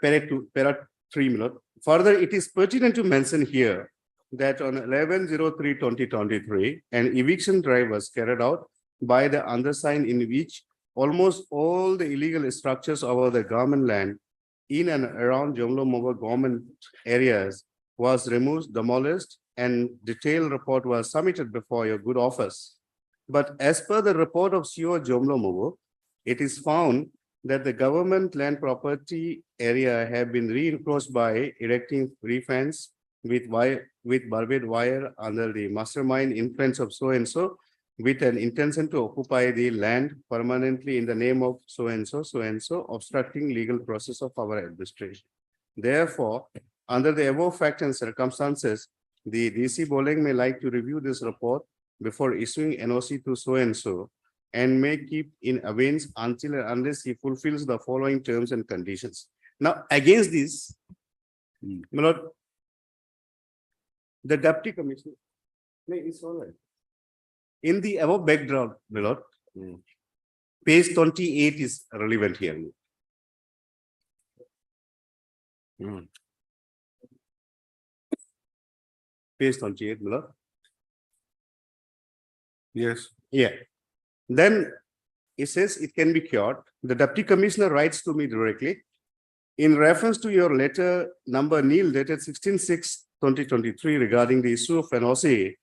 para 3 minute. Further, it is pertinent to mention here that on 11/03/2023, an eviction drive was carried out by the undersigned in which almost all the illegal structures over the government land in and around Jomlo Moba government areas was removed, demolished, and detailed report was submitted before your good office. But as per the report of CO Jomlo Mobo, it is found that the government land property area have been reinforced by erecting free fence with barbed wire under the mastermind influence of so and so, with an intention to occupy the land permanently in the name of so and so, obstructing legal process of our administration. Therefore, under the above fact and circumstances, the DC Boleng may like to review this report before issuing NOC to so and may keep in abeyance until and unless he fulfills the following terms and conditions. Now, against this, my lord, the deputy commissioner, no, it's all right. In the above background, my lord, page 28 is relevant here. Page 28, my lord. Yes. Yeah. Then it says it can be cured. The deputy commissioner writes to me directly. In reference to your letter number Neil dated 16/6/2023 regarding the issue of NOC,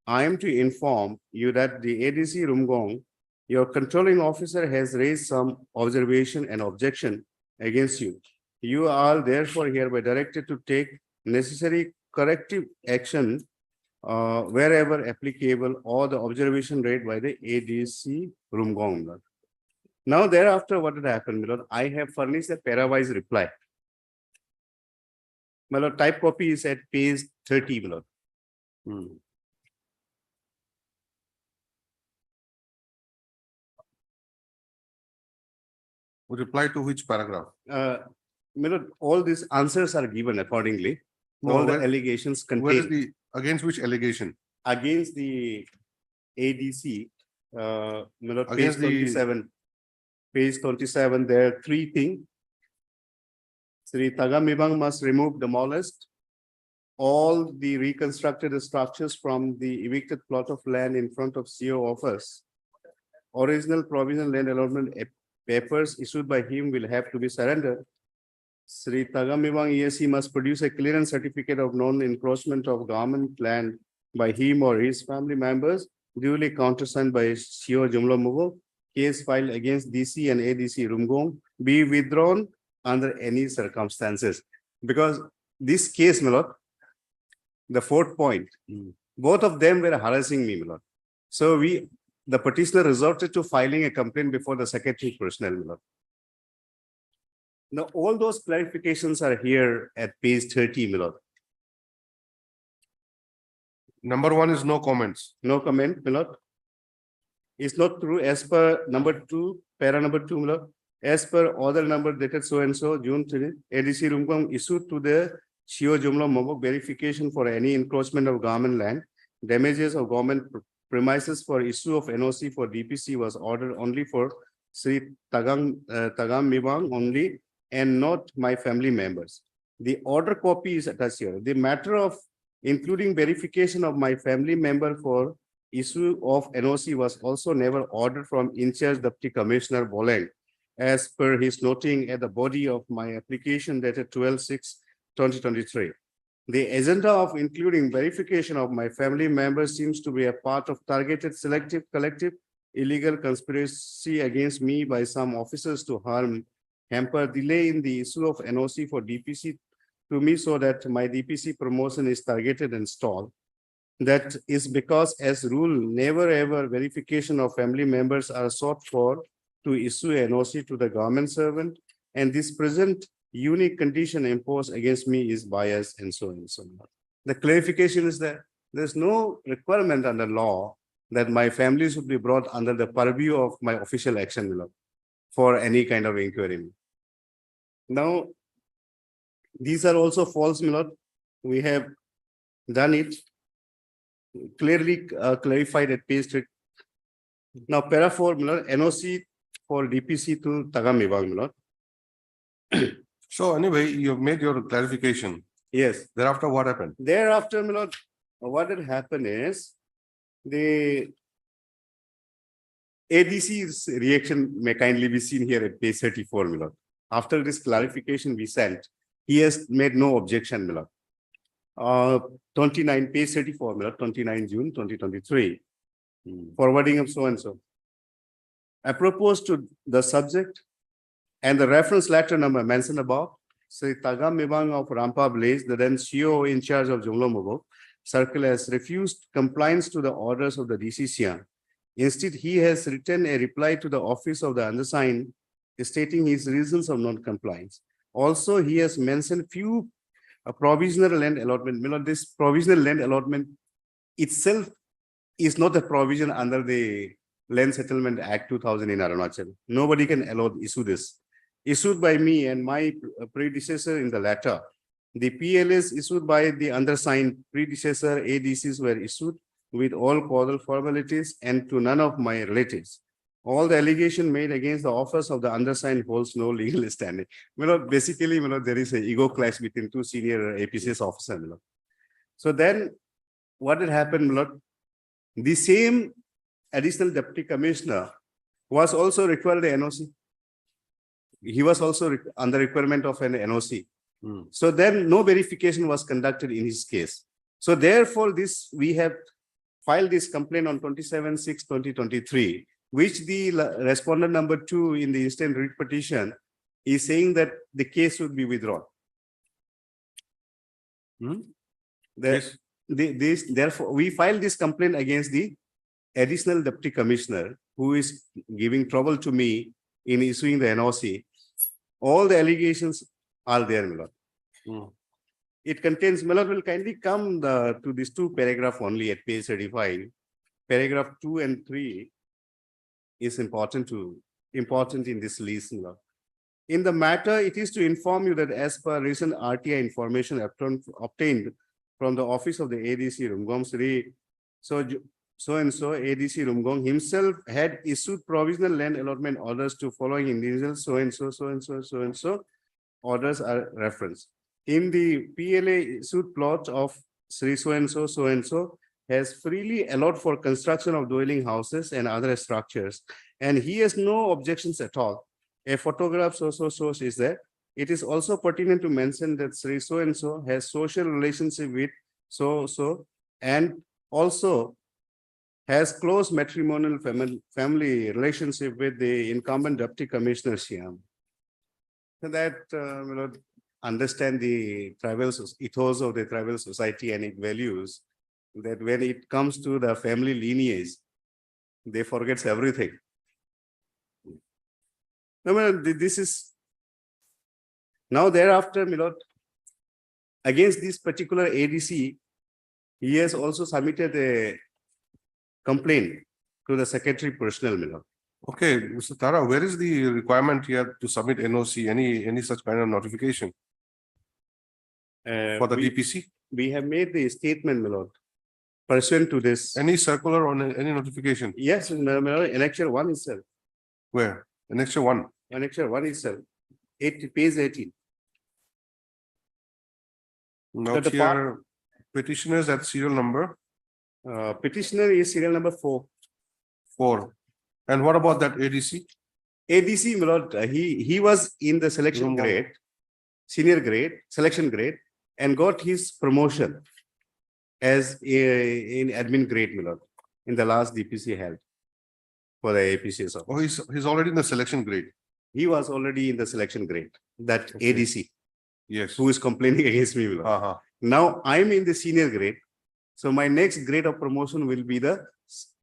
I am to inform you that the ADC Rumgong Your controlling officer has raised some observation and objection against you. You are therefore hereby directed to take necessary corrective action wherever applicable or the observation read by the ADC Rumgong. Milord. Now thereafter, what had happened, Milord? I have furnished a pair-wise reply. My lord, type copy is at page 30, my lord. Would reply to which paragraph? My lord, all these answers are given accordingly. No, All the where- allegations Where is contained the, against which allegation? against the ADC, my lord, page Against the- 27. Page 27, there are three things. Sri Tagamibang must remove, demolished all the reconstructed structures from the evicted plot of land in front of CO office. Original provisional land allotment papers issued by him will have to be surrendered. Sri Tagamibang ESC must produce a clearance certificate of non-encroachment of government land by him or his family members duly countersigned by CO Jumlo Mugo. Case filed against DC and ADC Rumgong be withdrawn under any circumstances. Because this case, my lord, the fourth point, both of them were harassing me, my lord. So the petitioner resorted to filing a complaint before the secretary personnel, my lord. Now, all those clarifications are here at page 30, my lord. Number one is no comments. No comment, my lord. It's not true as per number 2, para number 2, my lord. As per order number dated so and so, June 3, ADC Rumgong issued to the CO Jumlo Mobok verification for any encroachment of government land, damages of government premises for issue of NOC for DPC was ordered only for Sri Tagamibang only and not my family members. The order copy is attached here. The matter of including verification of my family member for issue of NOC was also never ordered from in-charge Deputy Commissioner Boleng, as per his noting at the body of my application dated 12/6/2023. The agenda of including verification of my family members seems to be a part of targeted, selective, collective, illegal conspiracy against me by some officers to harm, hamper, delay in the issue of NOC for DPC to me so that my DPC promotion is targeted and stalled. That is because as rule, never ever verification of family members are sought for to issue NOC to the government servant. And this present unique condition imposed against me is bias and so on and so on. The clarification is that there's no requirement under law that my family should be brought under the purview of my official action for any kind of inquiry. Now, these are also false, my lord. We have done it clearly clarified at page 3. Now, para 4, my lord, NOC for DPC to Tagamibang, my lord. So anyway, you've made your clarification. Yes. Thereafter, what happened? Thereafter, my lord, what had happened is the ADC's reaction may kindly be seen here at page 34, my lord. After this clarification we sent, he has made no objection, my lord. 29, page 34, my lord, 29 June 2023. Forwarding of so and so. I propose to the subject and the reference letter number mentioned above, Sri Tagamibang of Rampa Blaze, the then CO in charge of Jumlo Mugo, circle has refused compliance to the orders of the DCCR. Instead, he has written a reply to the office of the undersigned stating his reasons of non-compliance. Also, he has mentioned few provisional land allotment. You know, this provisional land allotment itself is not a provision under the Land Settlement Act 2000 in Arunachal. Nobody can issue this. Issued by me and my predecessor in the letter. The PLS issued by the undersigned predecessor ADCs were issued with all causal formalities and to none of my relatives. All the allegation made against the office of the undersigned holds no legal standing. You know, basically, you know, there is an ego clash between two senior APCS officers. You know. So then what had happened, you know, the same additional deputy commissioner was also required an NOC. He was also under requirement of an NOC. So then no verification was conducted in his case. So therefore, we have filed this complaint on 27/6/2023. which the respondent number 2 in the instant writ petition is saying that the case would be withdrawn. Yes. Therefore, we filed this complaint against the additional deputy commissioner who is giving trouble to me in issuing the NOC. All the allegations are there, my lord. Hmm. It contains, my lord will kindly come to these 2 paragraphs only at page 35. Paragraph 2 and 3 is important in this list, my lord. In the matter, it is to inform you that as per recent RTI information obtained from the office of the ADC Rumgong Sri, so and so ADC Rumgong himself had issued provisional land allotment orders to following individuals, so and so orders are referenced. In the PLA issued plot of Sri so and so has freely allowed for construction of dwelling houses and other structures, and he has no objections at all. A photograph so is there. It is also pertinent to mention that Sri so and so has social relationship with so and also has close matrimonial family relationship with the incumbent deputy commissioner Shyam. So that you know, understand the tribal ethos of the tribal society and its values, that when it comes to the family lineage, they forgets everything. No, this is now thereafter, my lord, against this particular ADC, he has also submitted a complaint to the secretary personnel, my lord. Okay, Mr. Tara, where is the requirement here to submit NOC, any such kind of notification for the DPC? We have made the statement, my lord, pursuant to this. Any circular or any notification? Yes, my lord, annexure 1 itself. Where? Annexure 1. Annexure 1 itself. Page 18. Now the here, petitioners at serial number Petitioner is serial number 4. 4. And what about that ADC? ADC, my lord, he was in the selection Rumgong. grade, senior grade, selection grade, and got his promotion as in admin grade, my lord, in the last DPC held for the APCS. Oh, he's already in the selection grade. He was already in the selection grade, that Okay. ADC, Yes. who is complaining against me, my lord. Uh-huh. Now I'm in the senior grade. So my next grade of promotion will be the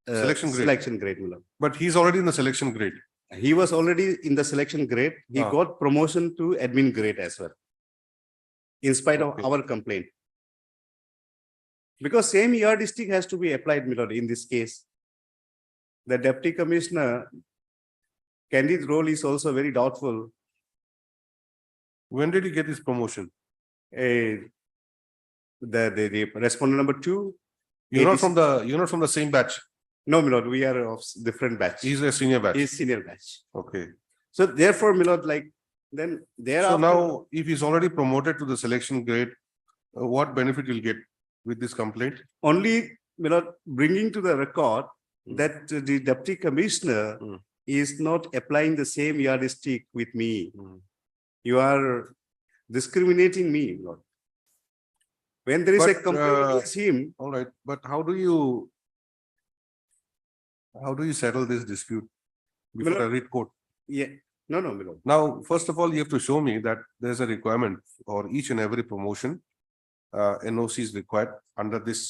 Selection grade. Selection grade, my lord. But he's already in the selection grade. He was already in the selection grade. He Ah. got promotion to admin grade as well. In spite Okay. of our complaint. Because same yardstick has to be applied, my lord, in this case. The deputy commissioner, candidate role is also very doubtful. When did he get his promotion? The respondent number 2. You're not ADC from the same batch. No, my lord, we are of different batch. He's a senior batch. He's senior batch. Okay. So therefore, my lord, like, then there So are. now, if he's already promoted to the selection grade, what benefit you'll get with this complaint? Only, my lord, bringing to the record Hmm. that the deputy commissioner Hmm. is not applying the same yardstick with me. Hmm. You are discriminating me, my lord. When there is a But, complaint against him, All right, but how do you settle this dispute before Well, a writ court? yeah, no, my lord. Now, first of all, you have to show me that there's a requirement for each and every promotion. NOC is required under this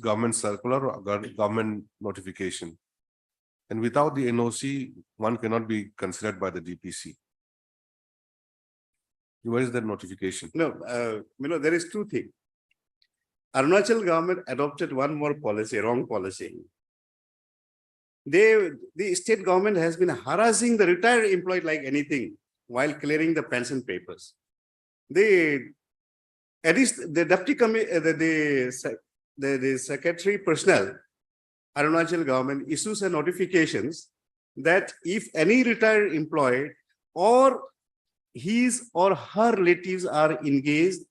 government circular or government notification. And without the NOC, one cannot be considered by the DPC. Where is that notification? No, you know, there is 2 things. Arunachal government adopted one more policy, wrong policy. The state government has been harassing the retired employee like anything while clearing the pension papers. The deputy the secretary personnel, Arunachal government issues a notifications that if any retired employee or his or her relatives are engaged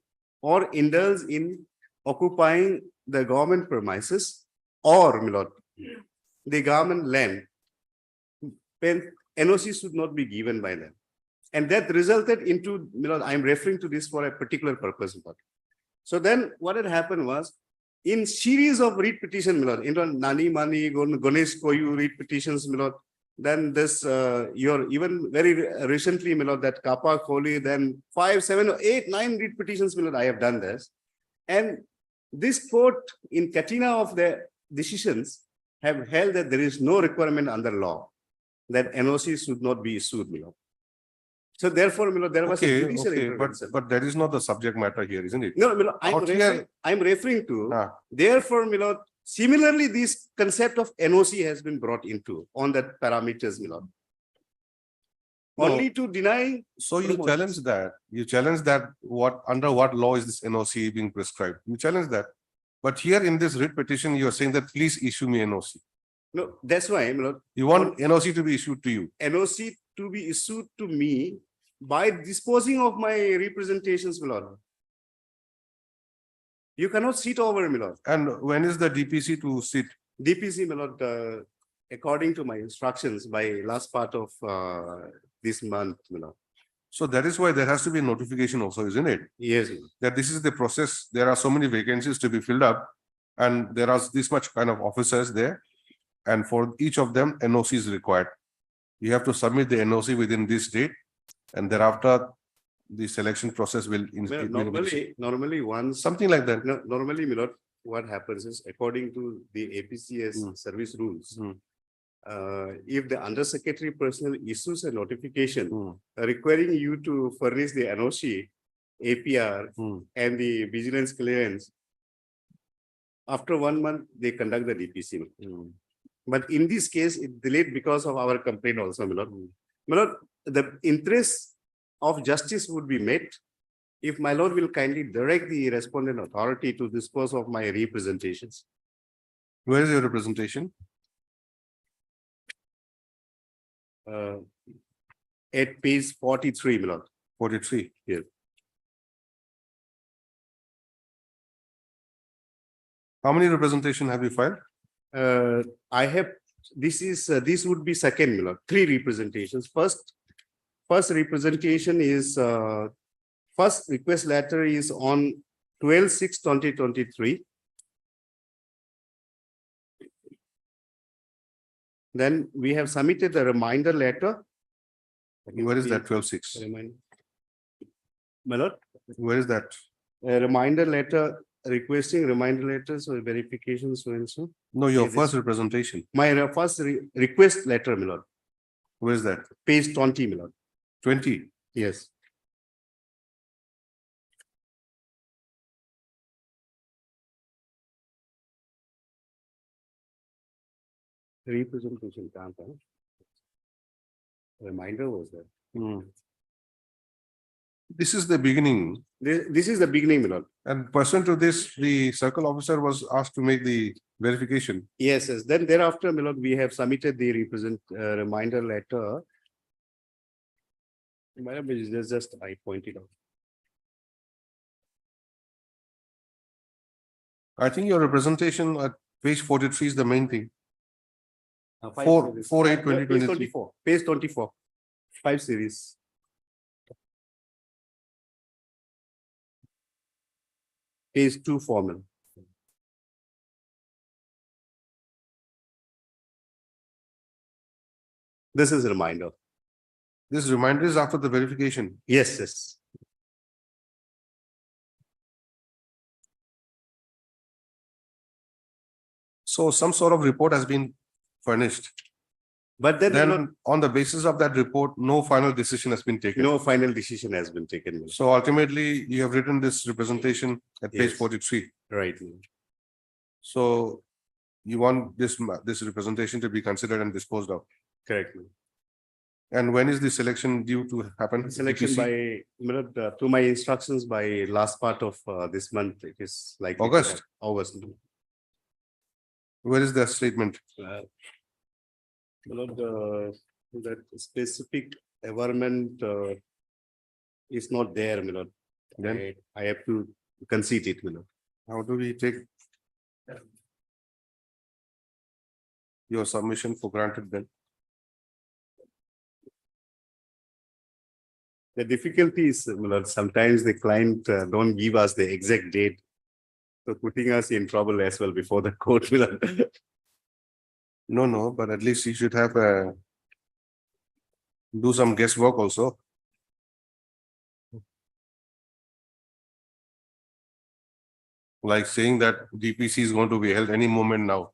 or indulge in occupying the government premises or, my lord, the government land, then NOC should not be given by them. And that resulted into, my lord, I'm referring to this for a particular purpose. My lord. So then what had happened was, in series of writ petition, my lord, Nani Mani, Ganesh Koyu writ petitions, my lord, then this, you're even very recently, my lord, that Kappa Kohli, then 5, 7, 8, 9 read petitions, my lord, I have done this. And this court in Katina of the decisions have held that there is no requirement under law that NOC should not be issued, my lord. So therefore, my lord, there was a Okay, judicial okay, intervention. but that is not the subject matter here, isn't it? No, my lord, Out here- I'm referring to, Ah. therefore, my lord, similarly, this concept of NOC has been brought into on that parameters, my lord. No. Only to deny, So you promotions. challenge that what, under what law is this NOC being prescribed? You challenge that. But here in this writ petition, you are saying that please issue me NOC. no, that's why, my lord, You want NOC to be issued to you. NOC to be issued to me by disposing of my representations, my lord. You cannot sit over, my lord. And when is the DPC to sit? DPC, my lord, according to my instructions by last part of this month, my lord. So that is why there has to be a notification also, isn't it? Yes, my lord. That this is the process. There are so many vacancies to be filled up. And there are this much kind of officers there. And for each of them, NOC is required. You have to submit the NOC within this date. And thereafter, the selection process will. Well, normally once, Something like that. no, normally, my lord, what happens is according to the APCS Hmm. service rules, Hmm. if the undersecretary personnel issues a notification Hmm. requiring you to furnish the NOC, APR, Hmm. and the vigilance clearance, after 1 month, they conduct the DPC. Hmm. But in this case, it delayed because of our complaint also, my lord. My lord, the interest of justice would be met if my lord will kindly direct the respondent authority to dispose of my representations. Where is your representation? At page 43, my lord. 43. Yes. How many representation have you filed? I have, this would be second, my lord, 3 representations. First representation is, first request letter is on 12/6/2023. Then we have submitted a reminder letter. Where is that 12/6? Remind- My lord, Where is that? a reminder letter requesting reminder letters or verifications, so and so. No, your Okay, this- first representation. My first request letter, my lord, Where is that? page 20, my lord. 20. Yes. Representation, can't, huh? Reminder was there. Hmm. This is the beginning. This is the beginning, my lord. And pursuant to this, the circle officer was asked to make the verification. Yes, yes. Then thereafter, my lord, we have submitted the reminder letter. Madam, it's just I pointed out. I think your representation at page 43 is the main thing. Five 4, series. 4/8/2023. Page 24, page 24, 5 series. Page 2 formal. This is a reminder. This reminder is after the verification. Yes, yes. So some sort of report has been furnished. But then Then on the basis of that report, no final decision has been taken. no final decision has been taken. my lord. So ultimately, you have written this representation at page Yes. 43. Right. my lord. So you want this representation to be considered and disposed of. Correct. my lord. And when is the selection due to happen? Selection DPC? by, my lord, to my instructions by last part of this month, it is like. August? August. Where is the statement? My lord, that specific environment is not there, my lord. Then I have to concede it, my lord. how do we take your submission for granted then? The difficulty is, my lord, sometimes the client don't give us the exact date. So putting us in trouble as well before the court, my lord. No, but at least you should have a do some guesswork also. Like saying that DPC is going to be held any moment now.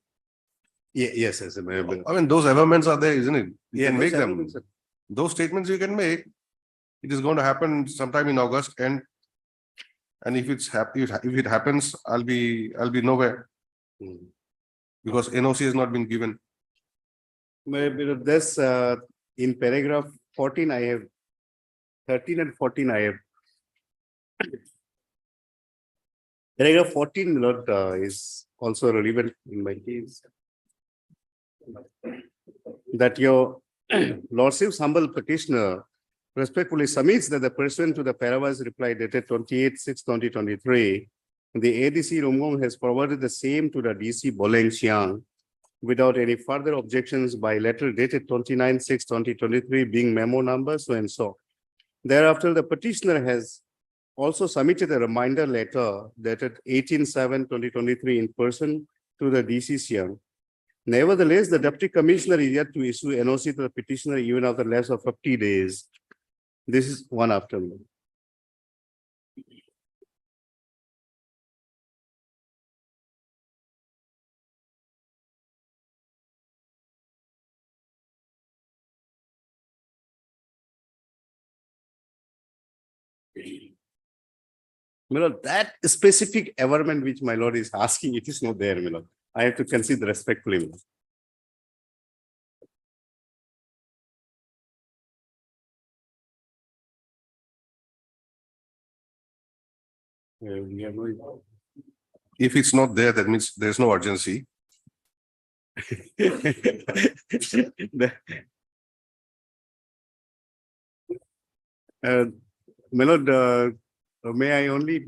Yes, yes. I mean, those amendments are there, isn't it? You can those make them. amendments are- Those statements you can make. It is going to happen sometime in August and if it's happy, if it happens, I'll be nowhere Hmm. because NOC has not been given. Maybe this, in paragraph 14, I have 13 and 14, I have. Paragraph 14, my lord, is also relevant in my case. That your lordship's humble petitioner respectfully submits that the pursuant to the Paravas reply dated 28/6/2023, the ADC Rumgong has forwarded the same to the DC Boleng Chiang without any further objections by letter dated 29/6/2023 being memo number so and so. Thereafter, the petitioner has also submitted a reminder letter dated 18/7/2023 in person to the DC Chiang. Nevertheless, the deputy commissioner is yet to issue NOC to the petitioner even after less of 50 days. This is one after another. My lord, that specific averment which my lord is asking, it is not there, my lord. I have to consider respectfully. My lord. We have no. If it's not there, that means there's no urgency. The- My lord, may I only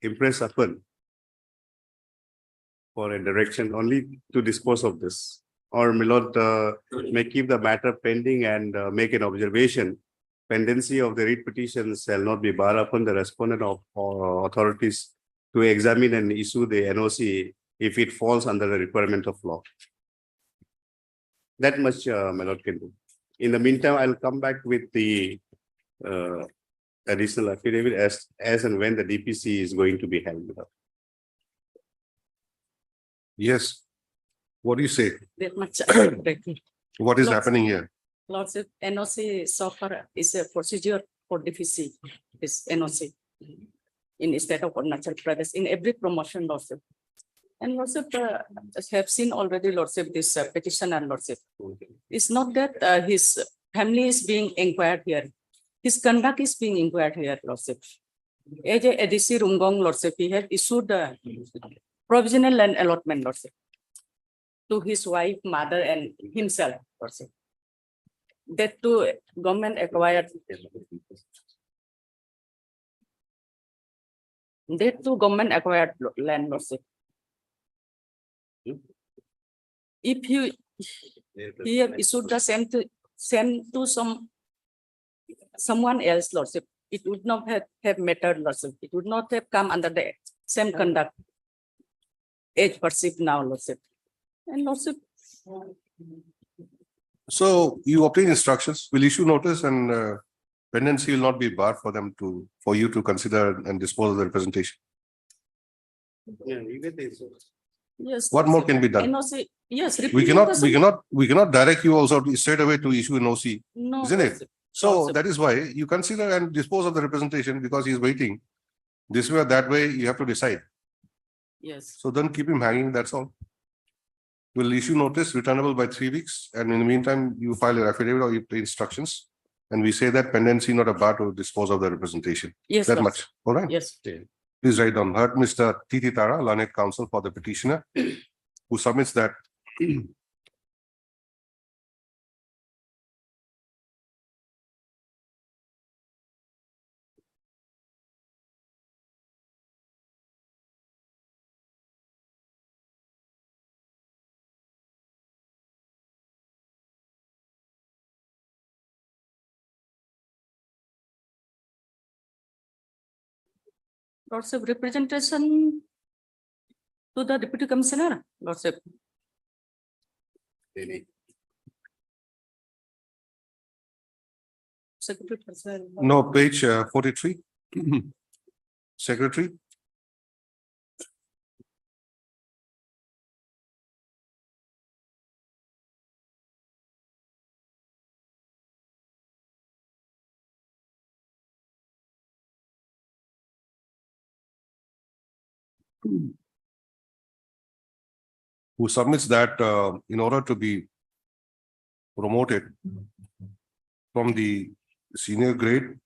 impress upon for a direction only to dispose of this? Or my lord may keep the matter pending and make an observation. Pendency of the writ petition shall not be barred upon the respondent of authorities to examine and issue the NOC if it falls under the requirement of law. That much my lord can do. In the meantime, I'll come back with the additional affidavit as and when the DPC is going to be held. Yes. What do you say? That much. What is Lots. happening here? Lordship, NOC so far is a procedure for DPC, is NOC. In the state of Arunachal Pradesh, in every promotion, Lordship. And Lordship, have seen already, Lordship, this petition and Lordship. It's not that his family is being inquired here. His conduct is being inquired here, Lordship. As a ADC Rumgong, Lordship, he had issued the provisional land allotment, Lordship, to his wife, mother, and himself, Lordship. That too, government acquired. That too, government acquired land, Lordship. If he have issued the same to someone else, Lordship, it would not have mattered, Lordship. It would not have come under the same conduct as perceived now, Lordship. And Lordship, So you obtain instructions, will issue notice and pendency will not be barred for you to consider and dispose of the representation. Yeah, you get this. yes. What more Lordship. can be done? NOC, yes. We cannot direct you also to straight away to issue an OC, No, isn't it? Lordship. So Lordship. that is why you consider and dispose of the representation because he's waiting. This way or that way, you have to decide. Yes. So don't keep him hanging, that's all. We'll issue notice returnable by 3 weeks, and in the meantime, you file your affidavit or you play instructions. And we say that pendency not a bar to dispose of the representation. Yes. That Lordship. much, all right? Yes. Please write down. Heard Mr. Titi Tara, learned counsel for the petitioner, who submits that Lordship, representation to the deputy commissioner, Lordship. Any. Secretary Personnel. No, page 43. Secretary. Who submits that in order to be promoted from the senior grade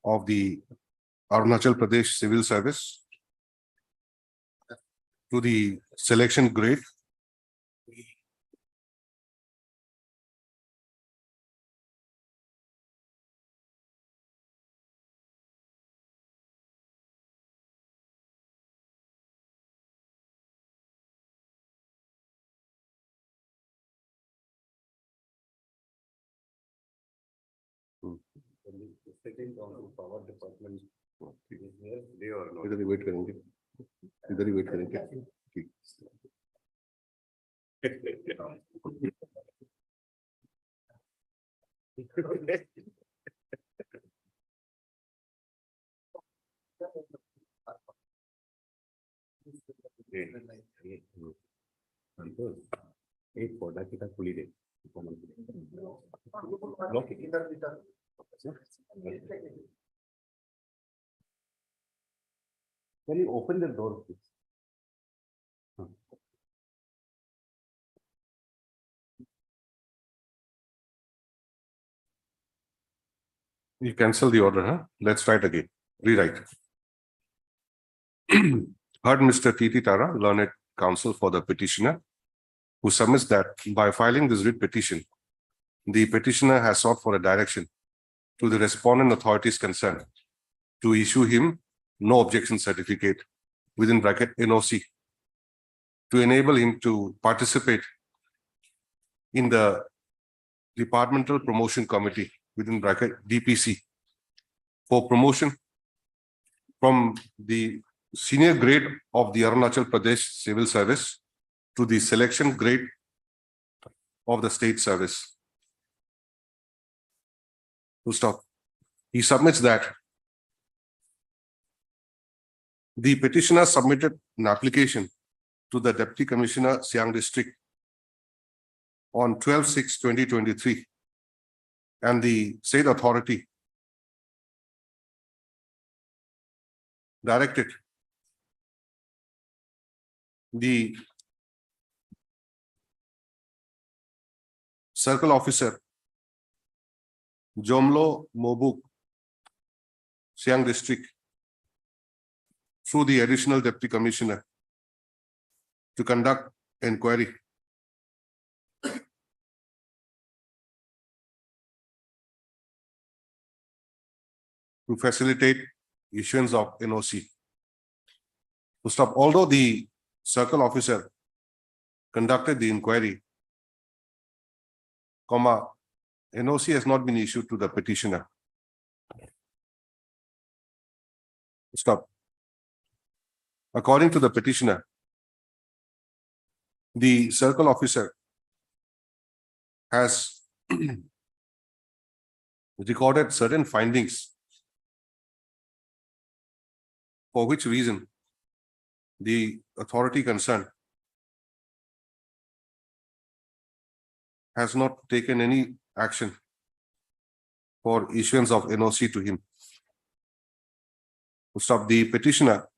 of the Arunachal Pradesh Civil Service to the selection grade इधर ही wait करेंगे इधर ही wait करेंगे ठीक एक पौधा कितना खुली दे Can you open the door, please? You cancel the order, huh? Let's try it again. Rewrite. Heard Mr. T.T. Tara, learned counsel for the petitioner, who submits that by filing this writ petition, the petitioner has sought for a direction to the respondent authorities concerned to issue him no objection certificate within bracket NOC to enable him to participate in the Departmental Promotion Committee within bracket DPC for promotion from the senior grade of the Arunachal Pradesh Civil Service to the selection grade of the state service. To stop. He submits that the petitioner submitted an application to the Deputy Commissioner, Siang District on 12/6/2023, and the state authority directed the circle officer Jomlo Mobuk, Siang District, through the additional deputy commissioner to conduct inquiry to facilitate issuance of NOC. To stop, although the circle officer conducted the inquiry, NOC has not been issued to the petitioner. Stop. According to the petitioner, the circle officer has recorded certain findings, for which reason the authority concerned has not taken any action for issuance of NOC to him. To stop, the petitioner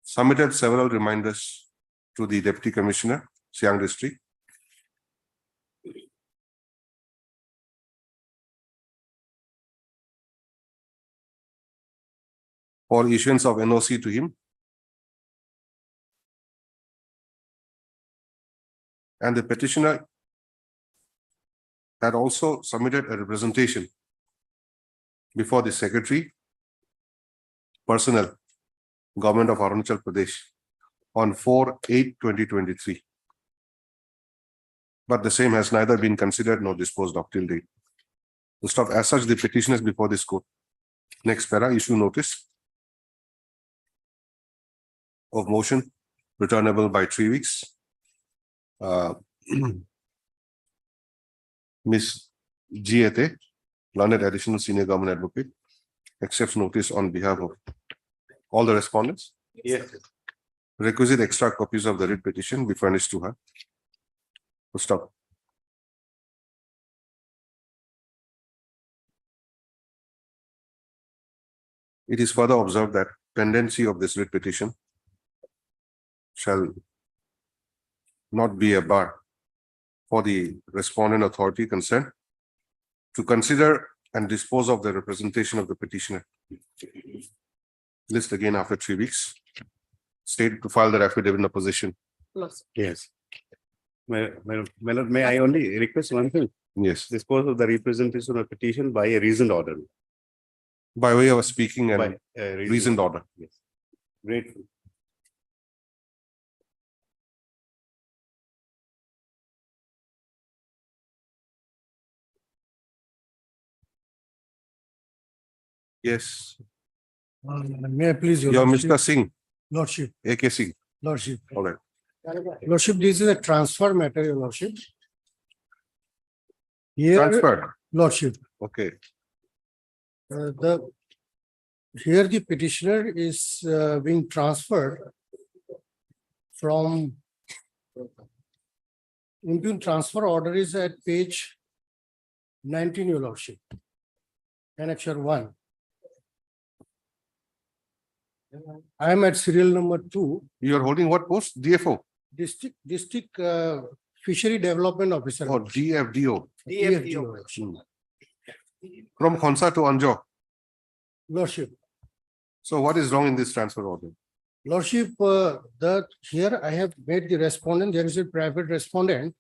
submitted several reminders to the Deputy Commissioner, Siang District, for issuance of NOC to him, and the petitioner had also submitted a representation before the Secretary, Personnel, Government of Arunachal Pradesh on 4/8/2023. But the same has neither been considered nor disposed of till date. To stop, as such, the petition is before this court. Next para, issue notice of motion returnable by 3 weeks. Ms. Giete, learned additional senior government advocate, accepts notice on behalf of all the respondents. Yes. Requisite extra copies of the writ petition be furnished to her. Stop. It is further observed that pendency of this writ petition shall not be a bar for the respondent authority concerned to consider and dispose of the representation of the petitioner. List again after 3 weeks. State to file the affidavit in opposition. Lordship. Yes. My lord, may I only request one thing? Yes, Dispose of the representation of petition by a reasoned order. by way of speaking By and a reasoned order. Yes. Grateful. Yes, May I please, you're Mr. Singh, Lordship, AK Singh. Lordship. All right. Lordship, this is a transfer matter, your Lordship. Here, Transfer. Lordship, Okay. here the petitioner is being transferred from Indian transfer order is at page 19, your Lordship. Annexure 1. I am at serial number 2, You are holding what post? DFO district fishery development officer. or DFDO? DFDO, Lordship. From Khonsa to Anjo. Lordship. So what is wrong in this transfer order? Lordship, here I have made the respondent, there is a private respondent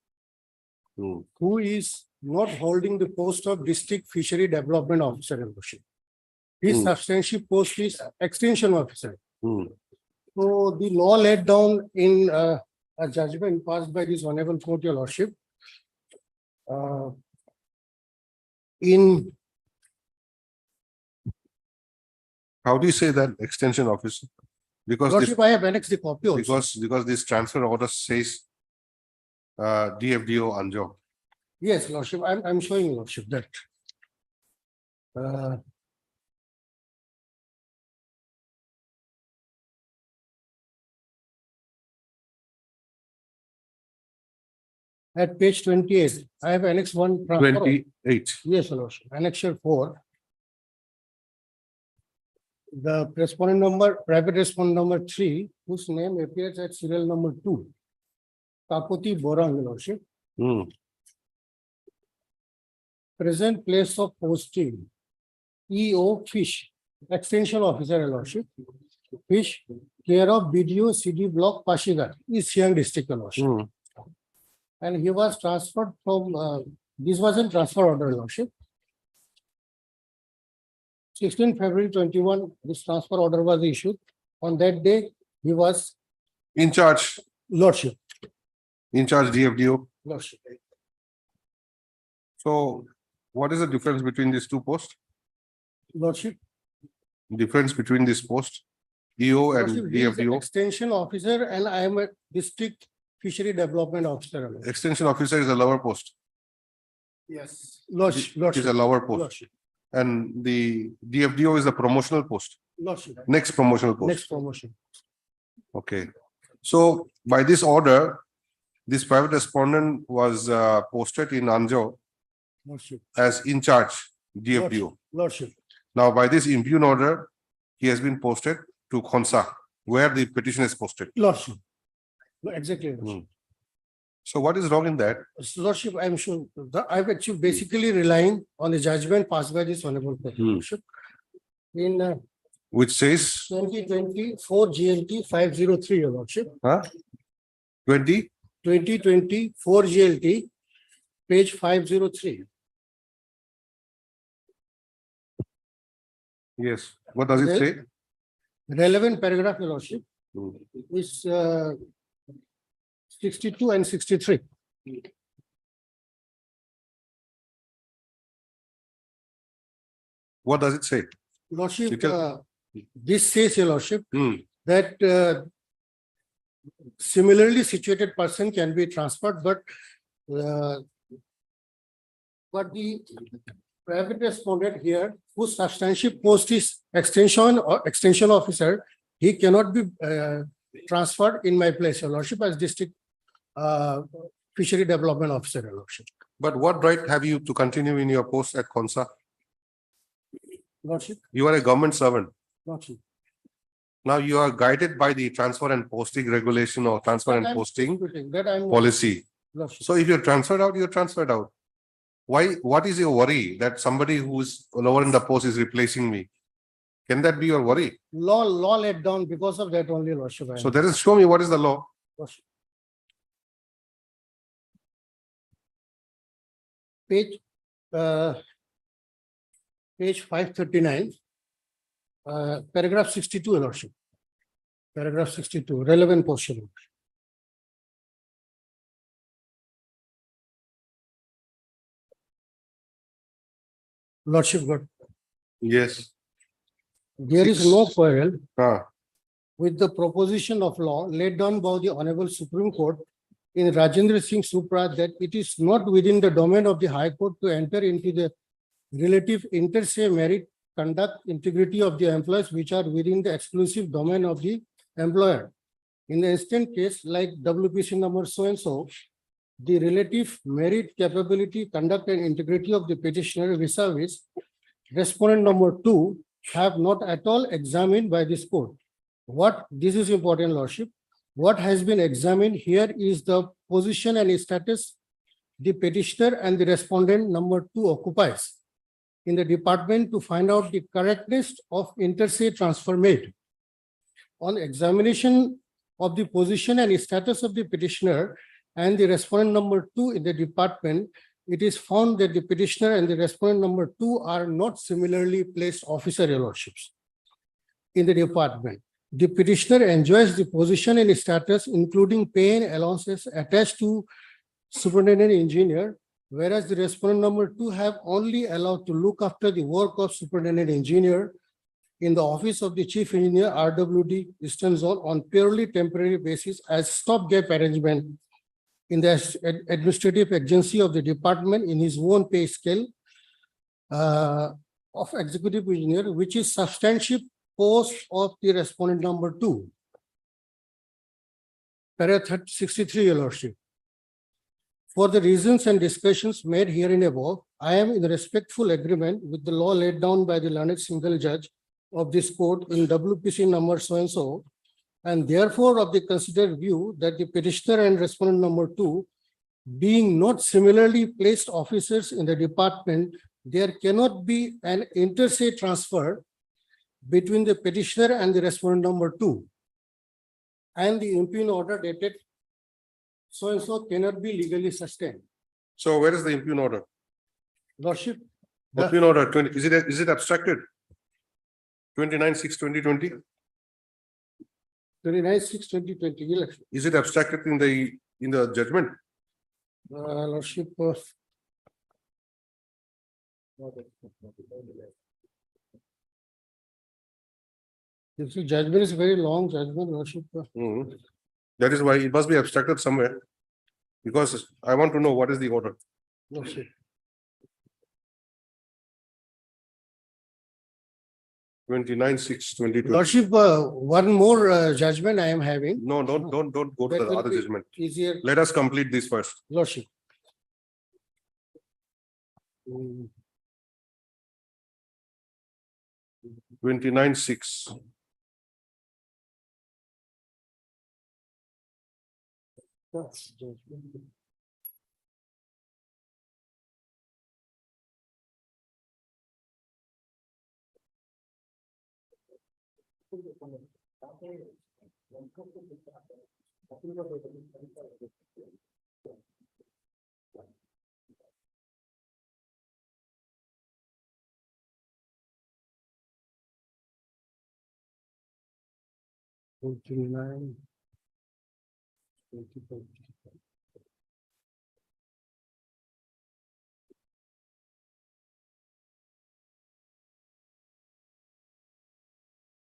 Hmm. who is not holding the post of district fishery development officer, your Lordship. His Hmm. substantive post is extension officer. Hmm. So the law laid down in a judgment passed by this honorable court, your Lordship. In How do you say that extension officer? Because this, Lordship, I have annexed the copy also. because this transfer order says DFDO Anjo. Yes, Lordship, I'm showing you, Lordship, that. At page 28, I have annexed one. transfer- 28. Yes, your Lordship, annexure 4. The respondent number, private respondent number 3, whose name appears at serial number 2. Kapoti Borang, your Lordship. Hmm. Present place of posting. EO Fish, extension officer, your Lordship. Fish, care of BDO CD block Pashigar, East Siang district, your Lordship. Hmm. And he was transferred from, this was in transfer order, your Lordship. 16 February 21, this transfer order was issued. On that day, he was In charge, Lordship, DFDO. Lordship. So what is the difference between these two posts? Lordship. Difference between this post, EO and Lordship, he is an DFDO? extension officer and I am a district fishery development officer. Lordship. Extension officer is a lower post. Yes. It is Lordship. a lower post. Lordship. And the DFDO is a promotional post, Lordship. next promotional post. Next promotion. Okay. So by this order, this private respondent was posted in Anjo Lordship. as in charge, DFDO. Lordship. Now, by this impugn order, he has been posted to Khonsa, where the petition is posted. Lordship. Exactly. Lordship. So what is wrong in that? Lordship, I'm sure, I'm actually basically relying on the judgment passed by this honorable court. Lordship. In Which says, 2024 GLT 503, your Lordship. 20? 2024 GLT, page 503. Yes. What does it say? Relevant paragraph, your Lordship, Hmm. is 62 and 63. What does it say? Lordship, Detail. this says, your Lordship, Hmm. that similarly situated person can be transferred, but But the private respondent here, whose substantive post is extension officer, he cannot be transferred in my place, Your Lordship, as district fishery development officer, Your Lordship. But what right have you to continue in your post at Konsa? Lordship, You are a government servant. Lordship. Now you are guided by the transfer and posting regulation or transfer and That I'm posting disputing, that I'm. policy. Lordship. So if you're transferred out, you're transferred out. Why, what is your worry that somebody who is lower in the post is replacing me? Can that be your worry? Law laid down because of that only, Lordship. So there is, show me what is the law. Lordship. Page 539, paragraph 62, Your Lordship. Paragraph 62, relevant portion. Lordship, but Yes. there is no quarrel Ah, with the proposition of law laid down by the Honorable Supreme Court in Rajendra Singh Supra that it is not within the domain of the High Court to enter into the relative inter se merit, conduct, integrity of the employees which are within the exclusive domain of the employer. In the instant case, like WPC number so and so, the relative merit, capability, conduct and integrity of the petitioner vis-a-vis respondent number 2 have not at all examined by this court. What, this is important, Lordship. What has been examined here is the position and status the petitioner and the respondent number 2 occupies in the department to find out the correctness of inter se transfer made. On examination of the position and status of the petitioner and the respondent number 2 in the department, it is found that the petitioner and the respondent number 2 are not similarly placed officer, Your Lordships, in the department. The petitioner enjoys the position and status, including pay and allowances attached to superintendent engineer, whereas the respondent number 2 have only allowed to look after the work of superintendent engineer in the office of the chief engineer RWD Eastern Zone on purely temporary basis as stopgap arrangement in the administrative agency of the department in his own pay scale of executive engineer, which is substantive post of the respondent number 2. Paragraph 63, Your Lordship. For the reasons and discussions made herein above, I am in respectful agreement with the law laid down by the learned single judge of this court in WPC number so and so, and therefore of the considered view that the petitioner and respondent number 2 being not similarly placed officers in the department, there cannot be an inter se transfer between the petitioner and the respondent number 2, and the impugn order dated so and so cannot be legally sustained. so where is the impugn order? Lordship, Impugn order 20, is it abstracted? 29/6/2020? 29/6/2020 election. Is it abstracted in the judgment? Lordship. This judgment is very long judgment, Lordship. Mhm. That is why it must be abstracted somewhere. Because I want to know what is the order. Lordship. 29/6/2020. Lordship, one more judgment I am having. No, don't go to That the will other be judgment. Easier, Let us complete this first. Lordship. 29/6. That's judgment. Nine.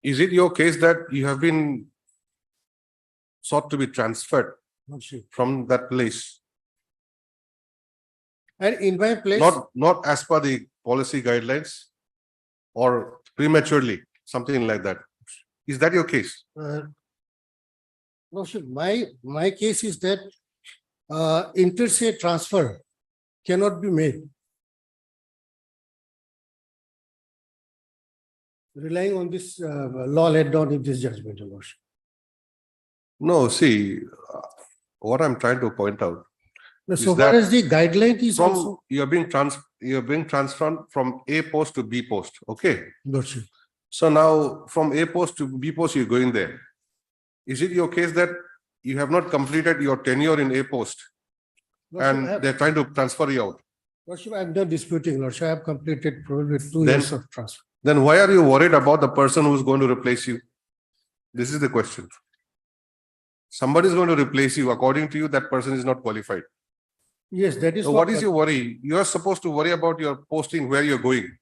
Is it your case that you have been sought to be transferred Lordship. from that place? And in my place. not as per the policy guidelines or prematurely, something like that. Is that your case? Lordship, my case is that interstate transfer cannot be made. Relying on this law laid down in this judgment, Your Lordship. No, see, what I'm trying to point out, So Is far that as the guideline is from, also, you're being transferred from A post to B post, okay? Lordship. So now from A post to B post, you're going there. Is it your case that you have not completed your tenure in A post Lordship, and they're trying to transfer you out? Lordship, I'm not disputing, Lordship. I have completed probably 2 Then- years of transfer. Then why are you worried about the person who's going to replace you? This is the question. Somebody is going to replace you. According to you, that person is not qualified. Yes, that is So what is your worry? You are supposed to worry about your posting, where you're going.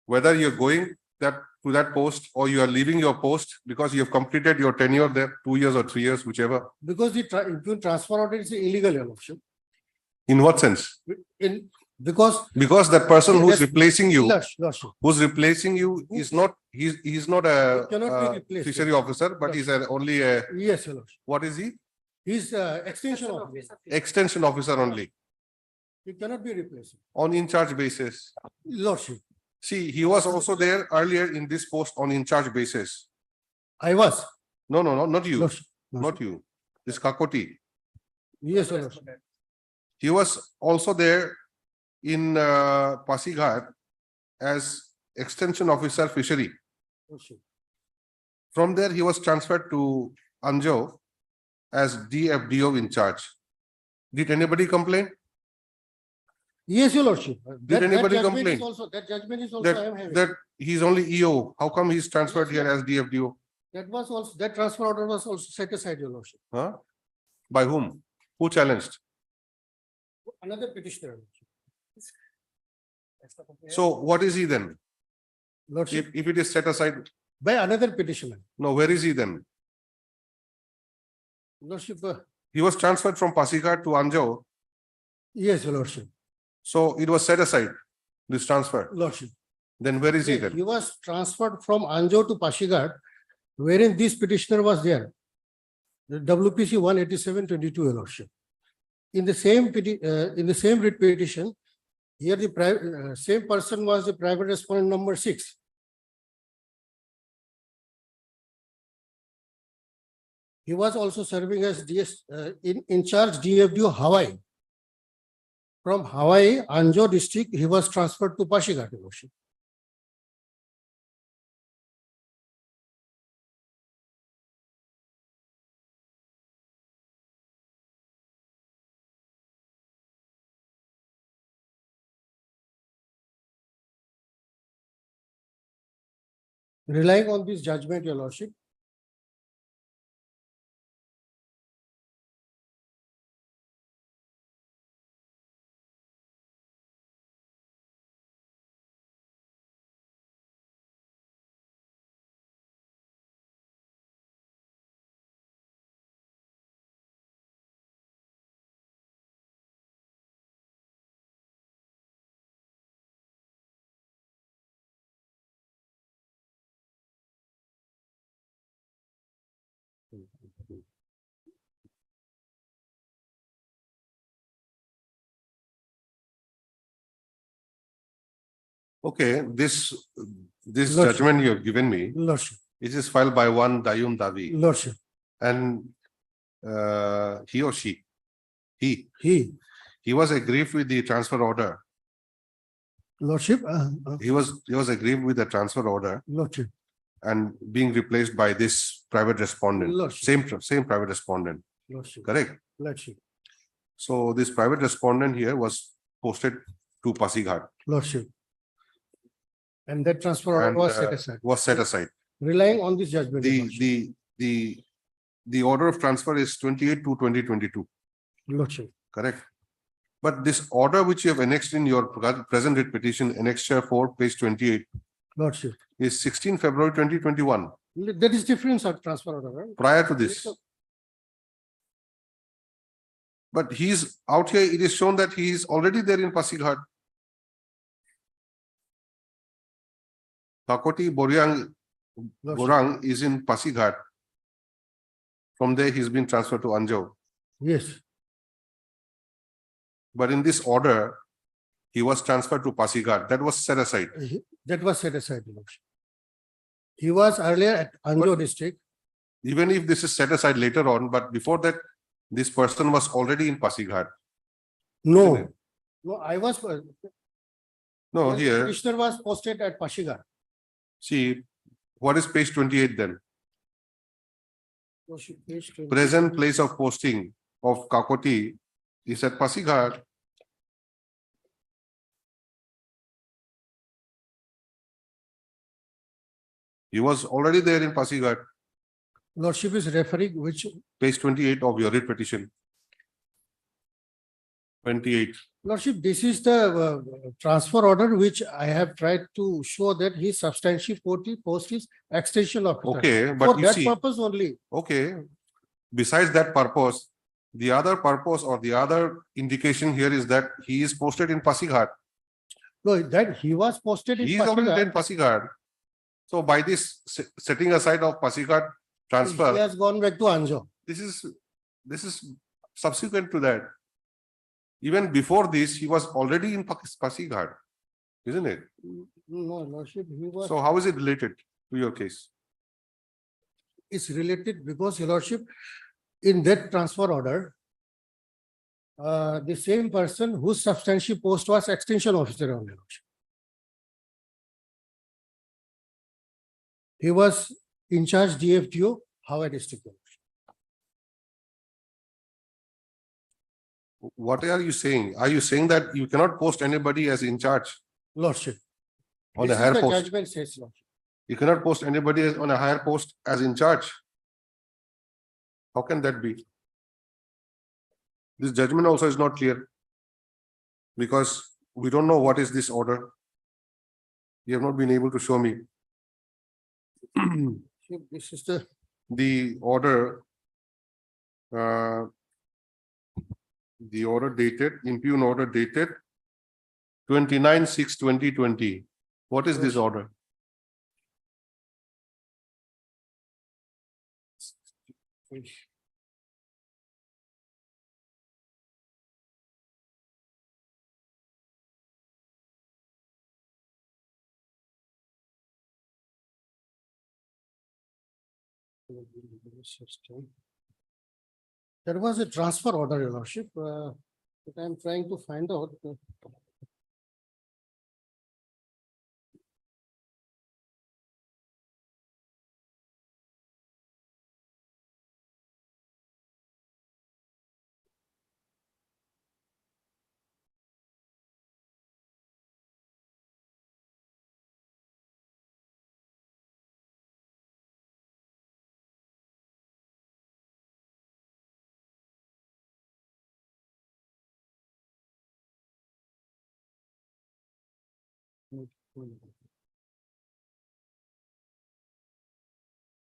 Whether you're going to that post or you are leaving your post because you have completed your tenure there, 2 years or 3 years, whichever. Because the transfer order is illegal, Your Lordship. In what sense? Because. Because that person who's Yes, replacing you, Lordship. who's replacing you is not, he's not a He cannot be replaced. fishery officer, but he's only a, Yes, Your Lordship. what is he? He's extension officer. Extension officer only, He cannot be replaced. on in charge basis. Lordship, See, he was also there earlier in this post on in charge basis. I was. No, not you, Lordship. not you. This Kakoti. Yes, Your Lordship. He was also there in Pasighat as extension officer fishery. Lordship. From there, he was transferred to Anjo as DFDO in charge. Did anybody complain? Yes, Your Lordship. That anybody judgment complain? is also, that judgment is also I am having. That he's only EO. How come he's transferred here as DFDO? That was also, that transfer order was also set aside, Your Lordship. Huh? By whom? Who challenged? Another petitioner. So what is he then? Lordship, If it is set aside, by another petitioner. no, where is he then? Lordship, He was transferred from Pasighat to Anjo. yes, Your Lordship. So it was set aside, this transfer. Lordship. Then where is he Yes, then? he was transferred from Anjo to Pasighat, wherein this petitioner was there. The WPC 187/22, Your Lordship. In the same writ petition, here the same person was the private respondent number 6. He was also serving as in charge DFDO Hawaii. From Hawaii, Anjo district, he was transferred to Pasighat, Your Lordship. Relying on this judgment, Your Lordship. Okay, this Lordship. judgment you have given me, Lordship, it is filed by one Dayum Davi Lordship, and he or she, he was aggrieved with the transfer order. Lordship, He was aggrieved with the transfer order Lordship, and being replaced by this private respondent, Lordship. same private respondent, Lordship, correct? Lordship, So this private respondent here was posted to Pasighat Lordship. And that transfer order and was set aside. was set aside. Relying on this judgment. Your Lordship. The order of transfer is 28/2/2022, Lordship, correct? But this order which you have annexed in your present writ petition, annexure 4, page 28, Lordship. is 16 February 2021, That is difference of transfer order, right? prior to this. But he's out here, it is shown that he is already there in Pasighat. Kakoti Borang is in Pasighat. From there, he's been transferred to Anjou. Yes, But in this order, he was transferred to Pasighat. That was set aside. that was set aside, Your Lordship. He was earlier at Anjo district. Even if this is set aside later on, but before that, this person was already in Pasighat. Isn't it? No, I was. No, the here, Petitioner was posted at Pashigar. see, what is page 28 then? Lordship, page 20. Present place of posting of Kakoti is at Pasighat. He was already there in Pasighat, Lordship is referring which, page 28 of your writ petition. 28. Lordship, this is the transfer order which I have tried to show that his substantial post is extension officer. Okay, For but you that see, purpose only. okay, besides that purpose, the other purpose or the other indication here is that he is posted in Pasighat. No, that he was posted in He is already there in Pashigar. Pasighat. So by this setting aside of Pasighat He transfer, has gone back to Anjo. this is subsequent to that. Even before this, he was already in Pasighat, isn't it? No, Lordship, he was. So how is it related to your case? Is related because, Your Lordship, in that transfer order, the same person whose substantial post was extension officer on, Your Lordship. He was in charge DFDO, Howrah district. Your Lordship. What are you saying? Are you saying that you cannot post anybody as in charge Lordship. on This a is higher the post? judgment says, Lordship. You cannot post anybody on a higher post as in charge. How can that be? This judgment also is not clear. Because we don't know what is this order. You have not been able to show me. This is the, The order. The order dated, impugn order dated 29/6/2020. What is this order? there was a transfer order, Your Lordship, that I'm trying to find out.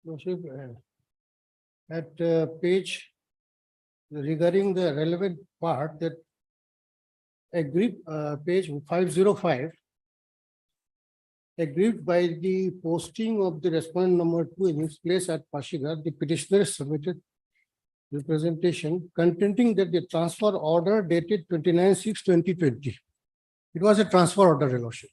Lordship, at page regarding the relevant part that agreed, page 505, aggrieved by the posting of the respondent number 2 in his place at Pashigar, the petitioner submitted representation contending that the transfer order dated 29/6/2020. It was a transfer order, Your Lordship.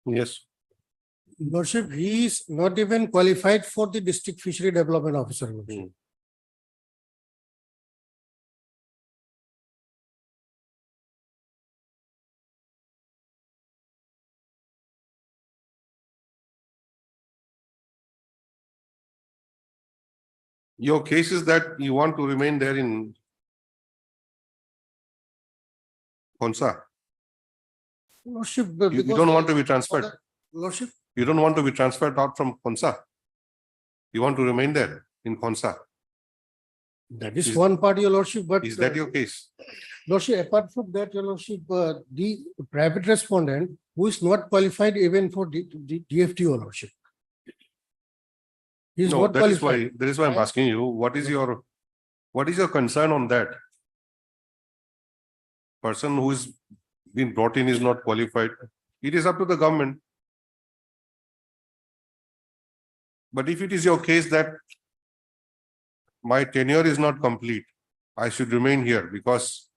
Yes. Lordship, he is not even qualified for the district fishery development officer. Lordship. Your case is that you want to remain there in Konsa. Lordship. You don't want to be transferred. Lordship, You don't want to be transferred out from Konsa. You want to remain there in Konsa. that is Is- one part, your Lordship, but. Is that your case? Lordship, apart from that, your Lordship, the private respondent who is not qualified even for the DFTO, Lordship. He is No, not that is qualified. why, that is why I'm asking you, what is your concern on that? Person who is been brought in is not qualified. It is up to the government. But if it is your case that my tenure is not complete, I should remain here because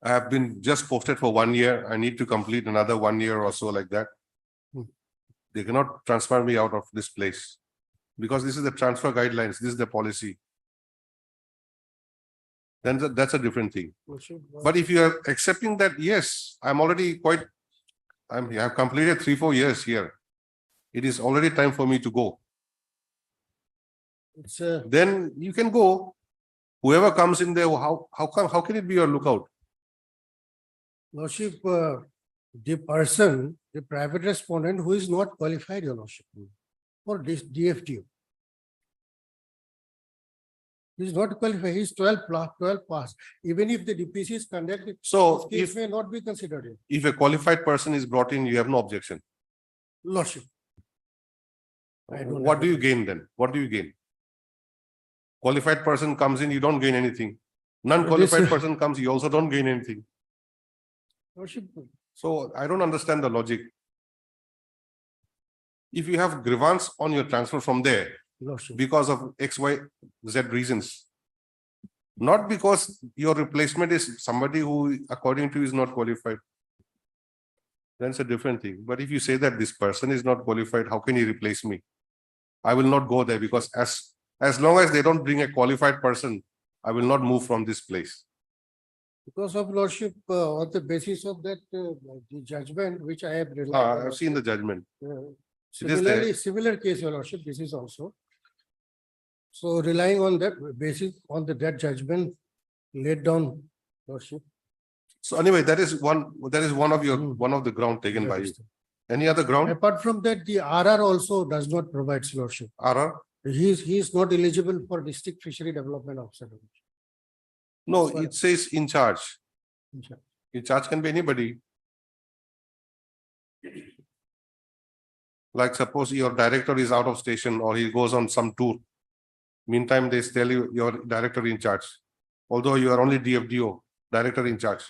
I have been just posted for 1 year. I need to complete another 1 year or so like that. They cannot transfer me out of this place because this is the transfer guidelines. This is the policy. Then that's a different thing. Lordship, But if you are accepting that, yes, I have completed 3-4 years here. It is already time for me to go. it's Then you can go. Whoever comes in there, how can it be your lookout? Lordship, the person, the private respondent who is not qualified, your Lordship, for this DFTO. He is not qualified, he is 12 pass. Even if the DPC is conducted, So his case if may not be considered here. if a qualified person is brought in, you have no objection. Lordship. I don't What have do you a- gain then? What do you gain? Qualified person comes in, you don't gain anything. Non-qualified This- person comes, you also don't gain anything. Lordship, So I don't understand the logic. If you have grievance on your transfer from there Lordship. because of X, Y, Z reasons, not because your replacement is somebody who according to you is not qualified, then it's a different thing. But if you say that this person is not qualified, how can he replace me? I will not go there because as long as they don't bring a qualified person, I will not move from this place. Because of Lordship, on the basis of that, the judgment which I have. relied I've seen the judgment. on, It is there. Similarly, similar case, your Lordship, this is also. So relying on that basis, on that judgment laid down, Lordship. So anyway, that is one of your, one of the ground taken by you. Any other ground? Apart from that, the RR also does not provide Lordship. RR? He is not eligible for district fishery development officer. No, Sorry. it says in charge. In charge can be anybody. Like suppose your director is out of station or he goes on some tour. Meantime, they tell you your director in charge. Although you are only DFDO, director in charge.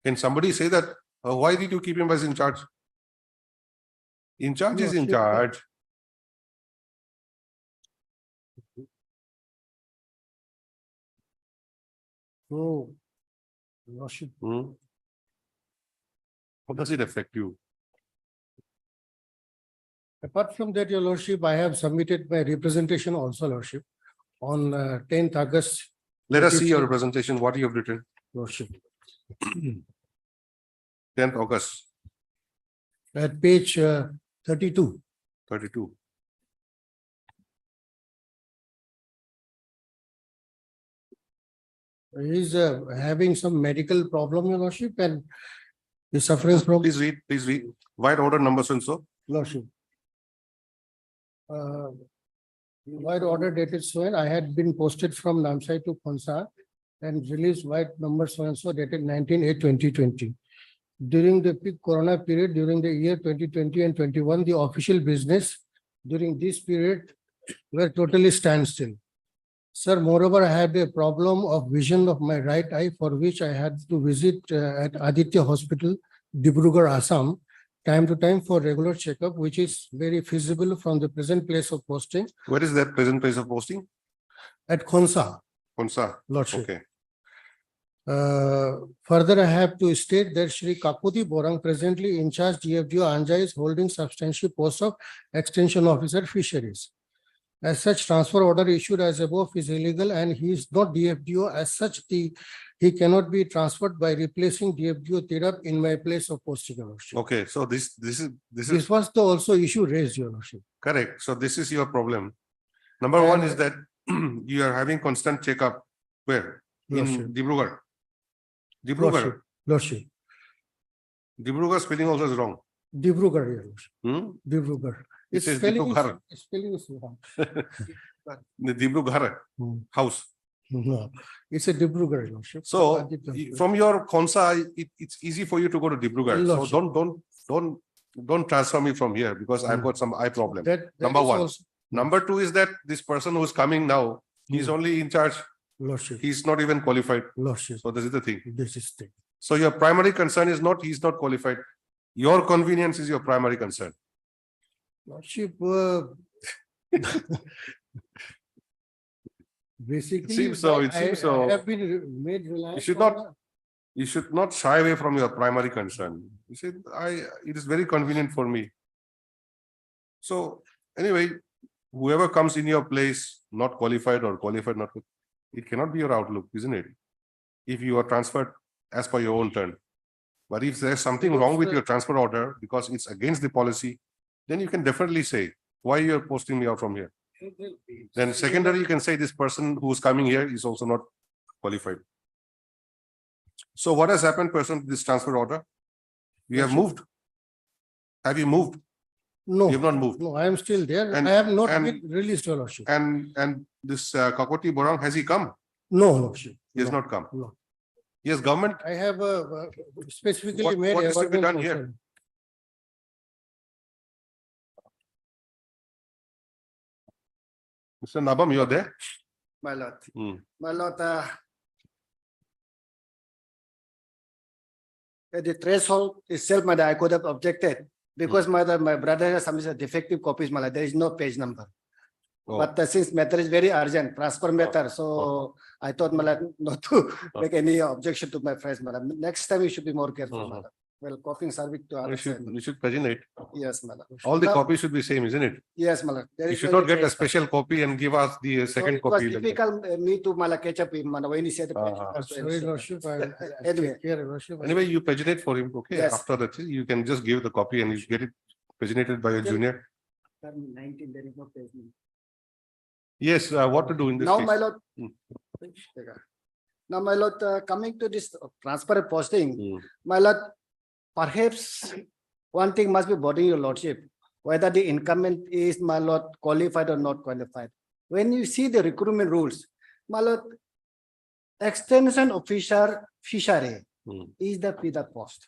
Can somebody say that, why did you keep him as in charge? In charge is in No, charge. So, Lordship, Hmm? How does it affect you? apart from that, your Lordship, I have submitted my representation also, Lordship, on 10th August, Let us see your 26. representation, what you have written, Lordship, 10th August at page 32. 32. He's having some medical problem, your Lordship, and he's suffering from Please read. Wide order number so and so. Lordship. Wide order dated so and I had been posted from Namsai to Khonsa and released wide number so and so dated 19/8/2020. During the peak corona period, during the year 2020 and 21, the official business during this period were totally standstill. Sir, moreover, I had a problem of vision of my right eye for which I had to visit at Aditya Hospital, Dibrugarh, Assam, time to time for regular checkup, which is very feasible from the present place of posting Where is that present place of posting? at Khonsa, Konsa. Lordship. Okay. Further, I have to state that Shri Kakuti Borang, presently in charge DFDO Anja, is holding substantial post of Extension Officer Fisheries. As such, transfer order issued as above is illegal and he is not DFDO. As such, he cannot be transferred by replacing DFDO Tirap in my place of posting, Your Lordship. Okay, so this is This was the also issue raised, Your Lordship. correct. So this is your problem. Number one And- is that you are having constant checkup. Where? Lordship. In Dibrugarh. Dibrugarh. Lordship. Dibrugarh spelling also is wrong. Dibrugarh, Your Lordship. Hmm? Dibrugarh. It Its says spelling Dibrugarh. is- spelling is wrong. The Dibrugarh Hmm. house. No, it's a Dibrugarh, Your Lordship. So Aditya. from your Konsa, it's easy for you to go to Dibrugarh. So Lordship. don't transfer me from here because I've Hmm. got some eye problem. That Number is one. also- Number two is that this person who's coming now, he's Hmm. only in charge. Lordship, He's not even qualified. Lordship, So this is the thing. this is thing. So your primary concern is not, he's not qualified. Your convenience is your primary concern. Lordship, basically. seems so, it seems so. I have been made reliant. You should on not- You should not shy away from your primary concern. You said, it is very convenient for me. So anyway, whoever comes in your place, not qualified or qualified, not, it cannot be your outlook, isn't it? If you are transferred as per your own turn. But if there's something wrong with your transfer order because it's against the policy, then you can definitely say, why you're posting me out from here? Then secondary, you can say this person who's coming here is also not qualified. So what has happened, person, this transfer order? You have moved? Have you moved? No, You have not moved. no, I am still there. And- I have not and- been released, Your Lordship. And this Kakoti Borang, has he come? No, Lordship. He has No, not come. no. Yes, government, I have specifically What- made. what is to be advertisement done here? concern. Mr. Nabam, you are there? My lord, Hmm. my lord, at the threshold itself, my lord, I could have objected because my brother has some defective copies, my lord, there is no page number. Oh. But since matter is very urgent, transfer matter, so I thought my lord not to make any objection to my friends, my lord. Next time you should be more careful, my Mhm. lord. Well, copying service to You others. should paginate. Yes, my lord. All the No, copies should be same, isn't it? Yes, my lord. There You is should no not get a case, sir. special copy and give us the So second it was copy. difficult me to catch up him, when he said. Sorry, Lordship, I. Anyway. Here, Lordship. Anyway, you paginate for him, okay? Yes. After that, you can just give the copy and you get it paginated by your Yes. junior. 19, there is no page. Yes, what to do in this Now, case? my lord. Hmm. Now, my lord, coming to this transfer posting, Hmm. my lord, perhaps one thing must be bothering your lordship, whether the incumbent is, my lord, qualified or not qualified. When you see the recruitment rules, my lord, extension officer fishery Hmm. is the feeder post.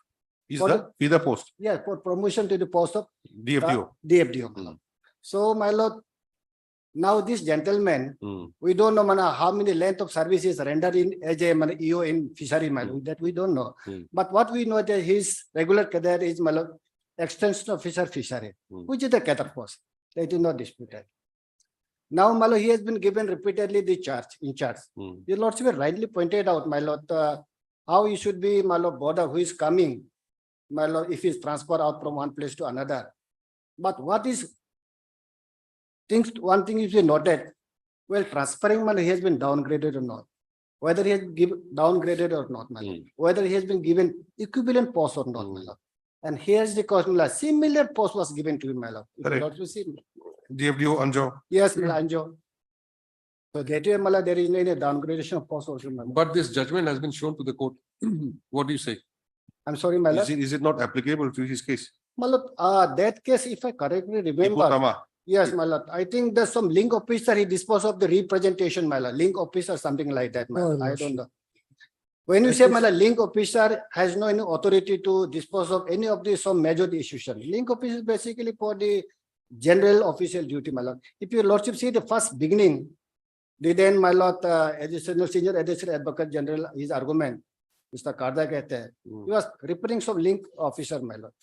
Is for the feeder post, Yeah, for promotion to the post of DFDO. DFDO. my lord. So, my lord, now this gentleman, Hmm. we don't know how many length of service is rendered in as a EO in fishery, my lord, that we don't know. Hmm. But what we know that his regular cadet is, my lord, extension officer fishery, Hmm. which is the cadet post. That is not disputed. Now, my lord, he has been given repeatedly the in charge. Hmm. Your lordship rightly pointed out, my lord, how he should be, my lord, border who is coming, my lord, if he is transferred out from one place to another. But what is one thing is noted, well, transferring money, he has been downgraded or not. Whether he has given downgraded or not, my lord. Whether he has been given equivalent post or not, my lord. And here's the cost, my lord. Similar post was given to him, my lord. If you Correct. not see, DFDO Anjo. yes, my lord, Anjo. So that way, my lord, there is no any downgradation of post also, my lord. But this judgment has been shown to the court. What do you say? I'm sorry, my lord. Is it not applicable to his case? My lord, that case, if I correctly remember, Iputama. yes, my lord, I think there's some link officer, he disposed of the representation, my lord, link officer, something like that, my lord. I don't know. When you say, my lord, link officer has no any authority to dispose of any of the some major issues. Link officer is basically for the general official duty, my lord. If your lordship see the first beginning, then my lord, additional senior additional advocate general, his argument, Mr. Karda kehte, he was referring some link officer, my lord,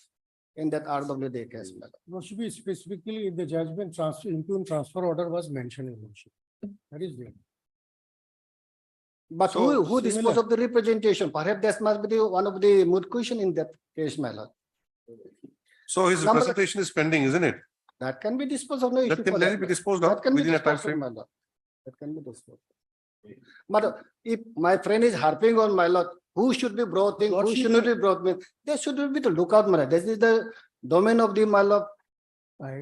in that RWD case, my lord. No, should be specifically in the judgment transfer, into transfer order was mentioned in motion. That is there. But So, who disposed of the representation? Perhaps that must be the one of the moot question in that case, my lord. So his Number- representation is pending, isn't it? That can be disposed of, no issue. That can for let that, it be my lord. disposed That of can be within a time disposed of, frame. my lord. That can be disposed. But if my friend is harping on my lord, who should be brought in, who Lordship, should not be brought in, there should be the lookout, my lord. This is the domain of the, my lord,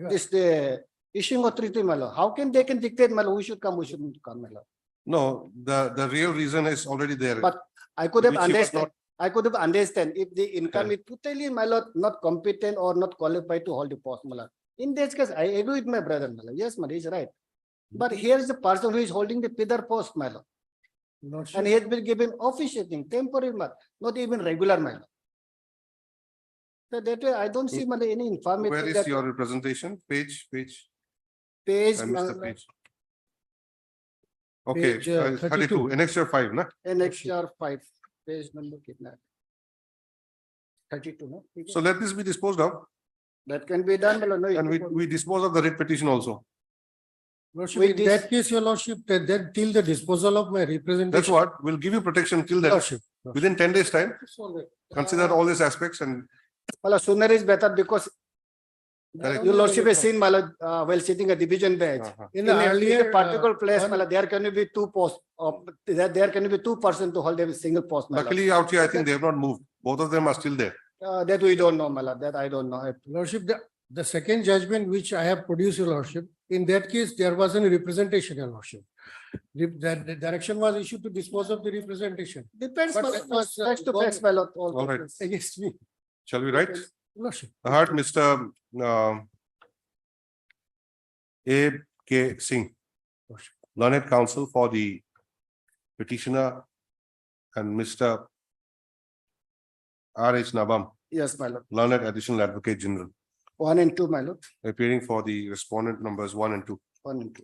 this the issuing authority, my lord. How can they can dictate, my lord, who should come, who shouldn't come, my lord? No, the real reason is already there. But I could have Which he was understand, I could have understand if the income is totally, my lord, not competent or not qualified to hold the post, my lord. In this case, I agree with my brother, my lord. Yes, my lord, he's right. But here is the person who is holding the Pidar post, my lord. And he has been given officiating, temporary, my lord, not even regular, my lord. So that way, I don't see, my lord, any information. Where is that your representation? Page. Page, I my missed the lord, page. Okay, Page, 32, annexure 5, na? annexure 5, page number kitna? 32, no? So let this be disposed of That can be done, my lord, no and issue for me. we dispose of the writ petition also. With In this- that case, your lordship, that till the disposal of my representation. That's what, we'll give you protection till then. Lordship. Within 10 days time, consider all these aspects and Well, sooner is better because Correct. your lordship has seen, Mala, while sitting a division bench. In In the a earlier. particular place, one- Mala, there can be two posts, there can be two person to hold a single post, Mala. luckily out here, I think they have not moved. Both of them are still there. That we don't know, Mala, that I don't know. Lordship, the second judgment which I have produced, your lordship, in that case, there was a representation, your lordship. The direction was issued to dispose of the representation Depends, But Mala, that was, facts to gone- facts, Mala. All right. against me, Shall we write? lordship. I heard Mr. A. K. Singh, learned counsel for the petitioner, and Mr. R. H. Nabam, Yes, Mala. learned additional advocate general, 1 and 2, Mala. appearing for the respondent numbers 1 and 2. 1 and 2.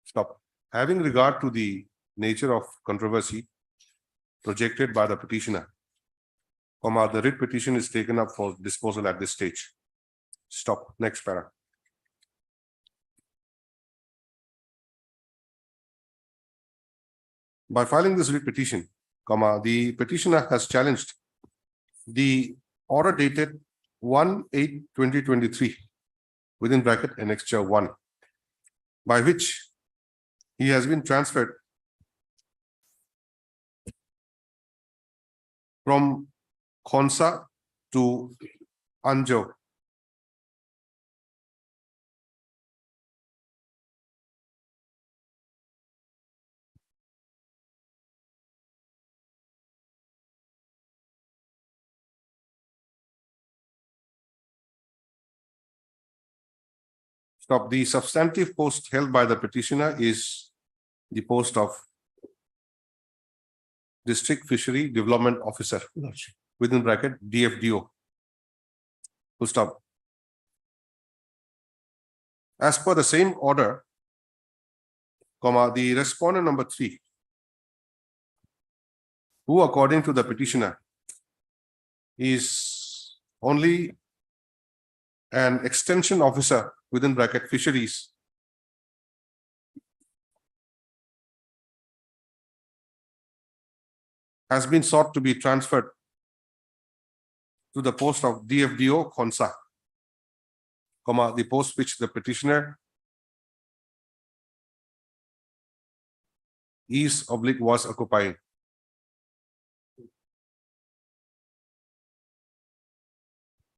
Stop. Having regard to the nature of controversy projected by the petitioner, the writ petition is taken up for disposal at this stage. Stop. Next para. By filing this writ petition, the petitioner has challenged the order dated 1/8/2023 within bracket annexure 1, by which he has been transferred from Khonsa to Anjo. Stop. The substantive post held by the petitioner is the post of District Fishery Development Officer Lordship. within bracket DFDO. Full stop. As per the same order, the respondent number 3, who according to the petitioner is only an extension officer within bracket fisheries, has been sought to be transferred to the post of DFDO Khonsa, the post which the petitioner was occupying.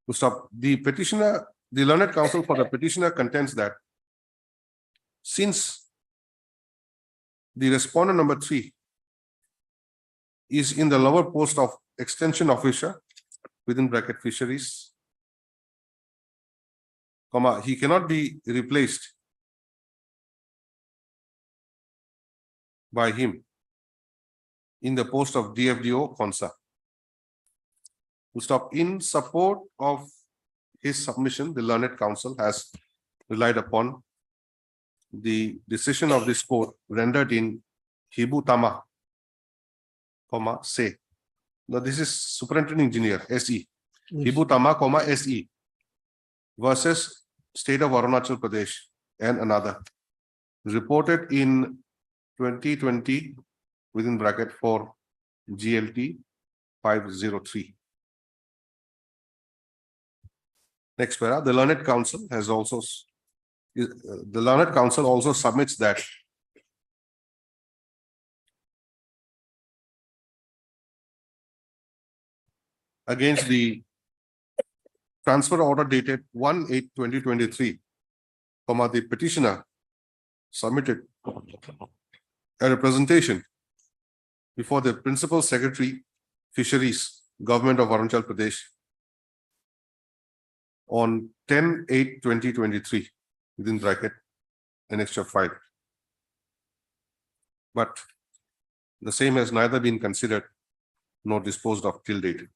To stop, the petitioner, the learned counsel for the petitioner contends that since the respondent number 3 is in the lower post of extension officer within bracket fisheries, he cannot be replaced by him in the post of DFDO Khonsa. To stop, in support of his submission, the learned counsel has relied upon the decision of this court rendered in Hibu Tama, say. Now this is Superintendent Engineer, SE. Hibu Tama, SE versus State of Arunachal Pradesh and another. Reported in 2020 within bracket for GLT 503. Next para, the learned counsel has also the learned counsel also submits that against the transfer order dated 1/8/2023, the petitioner submitted a representation before the Principal Secretary, Fisheries, Government of Arunachal Pradesh on 10/8/2023 within bracket annexure 5. But the same has neither been considered nor disposed of till date.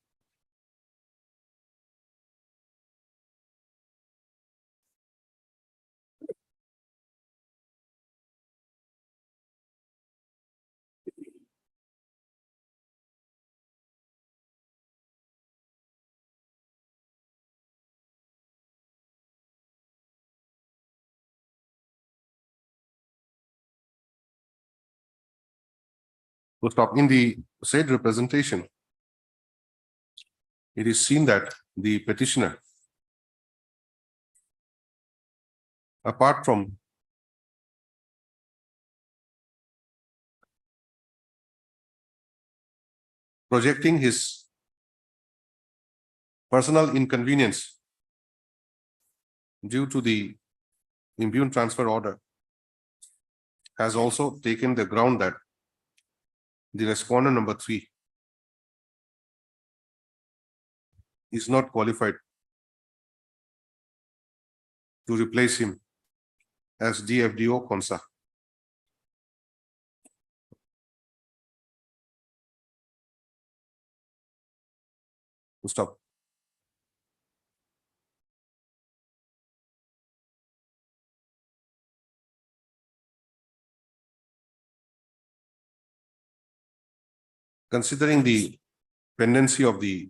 To stop in the said representation, it is seen that the petitioner, apart from projecting his personal inconvenience due to the impugned transfer order, has also taken the ground that the respondent number 3 is not qualified to replace him as DFDO Consa. Stop. Considering the pendency of the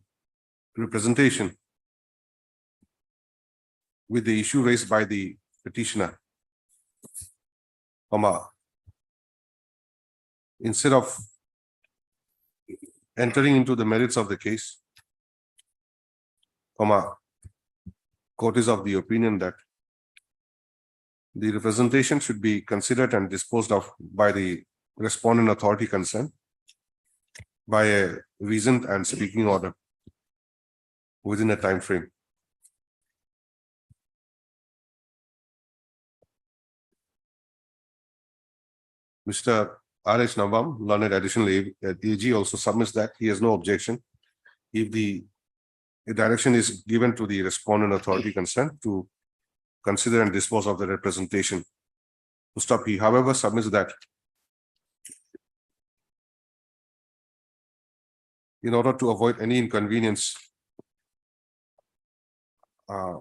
representation with the issue raised by the petitioner, instead of entering into the merits of the case, court is of the opinion that the representation should be considered and disposed of by the respondent authority concerned by a reasoned and speaking order within a time frame. Mr. R.H. Nawam, learned additional AG, also submits that he has no objection if the direction is given to the respondent authority concerned to consider and dispose of the representation. To stop, he however submits that in order to avoid any inconvenience, a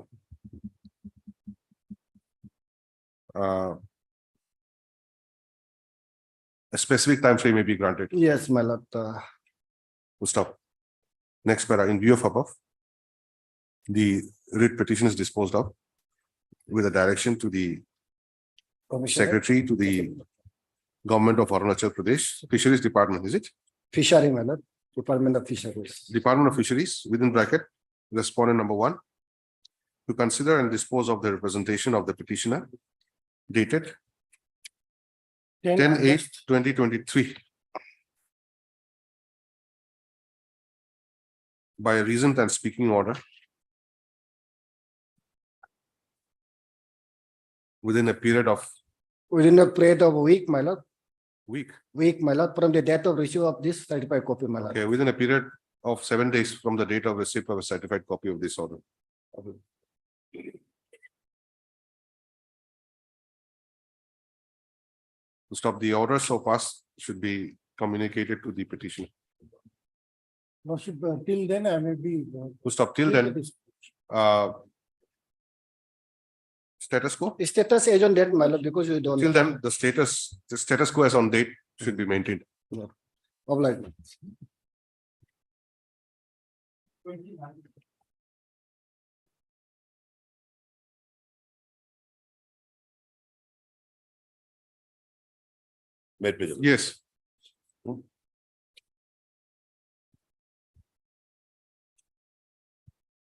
specific time frame may be granted. Yes, my lord. To stop. Next para, in view of above, the writ petition is disposed of with a direction to the Commissioner. Secretary to the Government of Arunachal Pradesh, Fisheries Department, is it? Fishery, my lord. Department of Fisheries. Department of Fisheries, within bracket, respondent number 1, to consider and dispose of the representation of the petitioner dated 10/8/2023 by a reasoned and speaking order within a period of Within a period of a week, my lord. week, Week, my lord, from the date of issue of this certified copy, my lord. okay, within a period of 7 days from the date of receipt of a certified copy of this order. To stop, the order so passed should be communicated to the petitioner. Lordship, till then I may be. To stop, till then, status quo, Status age on that, my lord, because you don't. till then, the status quo as on date should be maintained. Oblige. Made present. Yes.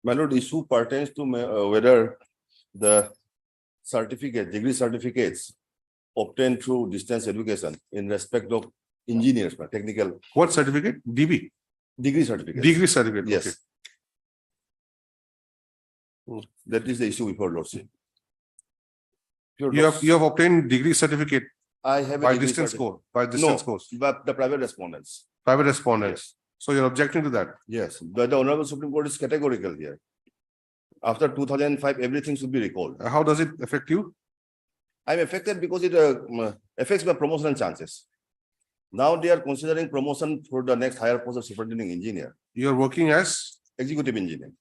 My lord, issue pertains to whether the certificate, degree certificates obtained through distance education in respect of engineers, technical What certificate? DB, degree certificates. degree certificate. Yes. Okay. That is the issue before lordship. Your You lords- have obtained degree certificate I have a by degree distance certificate. course, by distance No, course, but the private respondents. private respondents. So you're objecting to that? Yes, but the Honorable Supreme Court is categorical here. After 2005, everything should be recalled. How does it affect you? I'm affected because it affects my promotion chances. Now they are considering promotion for the next higher post of superintending engineer, You're working as, executive engineer,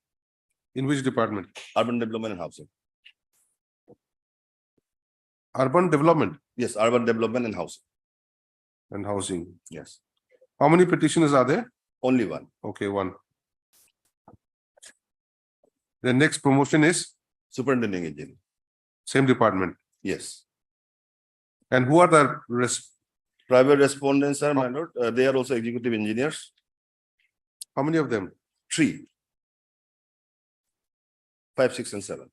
in which department? urban development and housing. Urban development Yes, urban development and housing. and housing. Yes, How many petitioners are there? only one. Okay, one. The next promotion is Superintending engineer. same department. Yes. And who are the rest? Private respondents are, my lord, they are also executive engineers, How many of them? 3. 5, 6, and 7.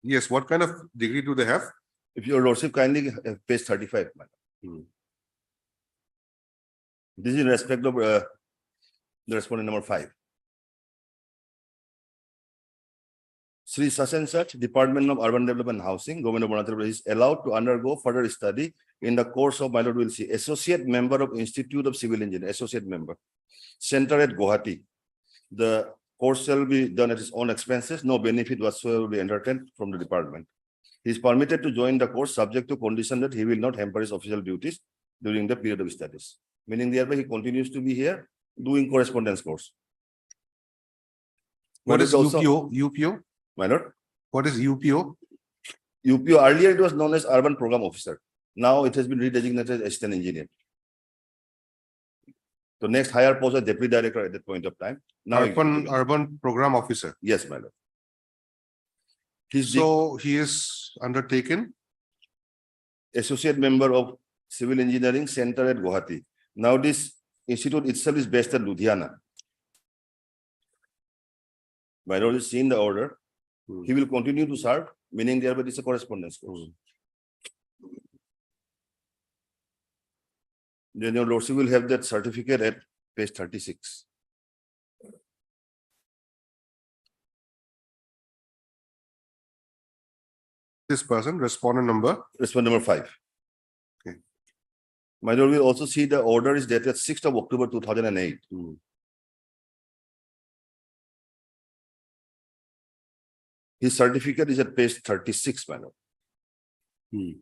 Yes, what kind of degree do they have? If your lordship kindly page 35. madam. This is in respect of the respondent number 5. Sri such and such Department of Urban Development and Housing, Government of Arunachal Pradesh is allowed to undergo further study in the course of, my lord will see, Associate Member of Institute of Civil Engineering, Associate Member, Center at Guwahati. The course shall be done at his own expenses, no benefit whatsoever will be entertained from the department. He is permitted to join the course subject to condition that he will not hamper his official duties during the period of studies. Meaning thereby he continues to be here doing correspondence course. What But is it also- UPO? UPO? My lord, What is UPO? UPO, earlier it was known as Urban Program Officer. Now it has been redesignated as Assistant Engineer. The next higher post was Deputy Director at that point of time. Now, Urban Program Officer. yes, my lord. He's the So he is undertaken. Associate Member of Civil Engineering Center at Guwahati. Now this institute itself is based at Ludhiana. My lord is seen the order. He will continue to serve, meaning thereby it is a correspondence course. Then your lordship will have that certificate at page 36. This person, respondent number. Respondent number 5. Okay. My lord will also see the order is dated 6th of October 2008. His certificate is at page 36, my lord.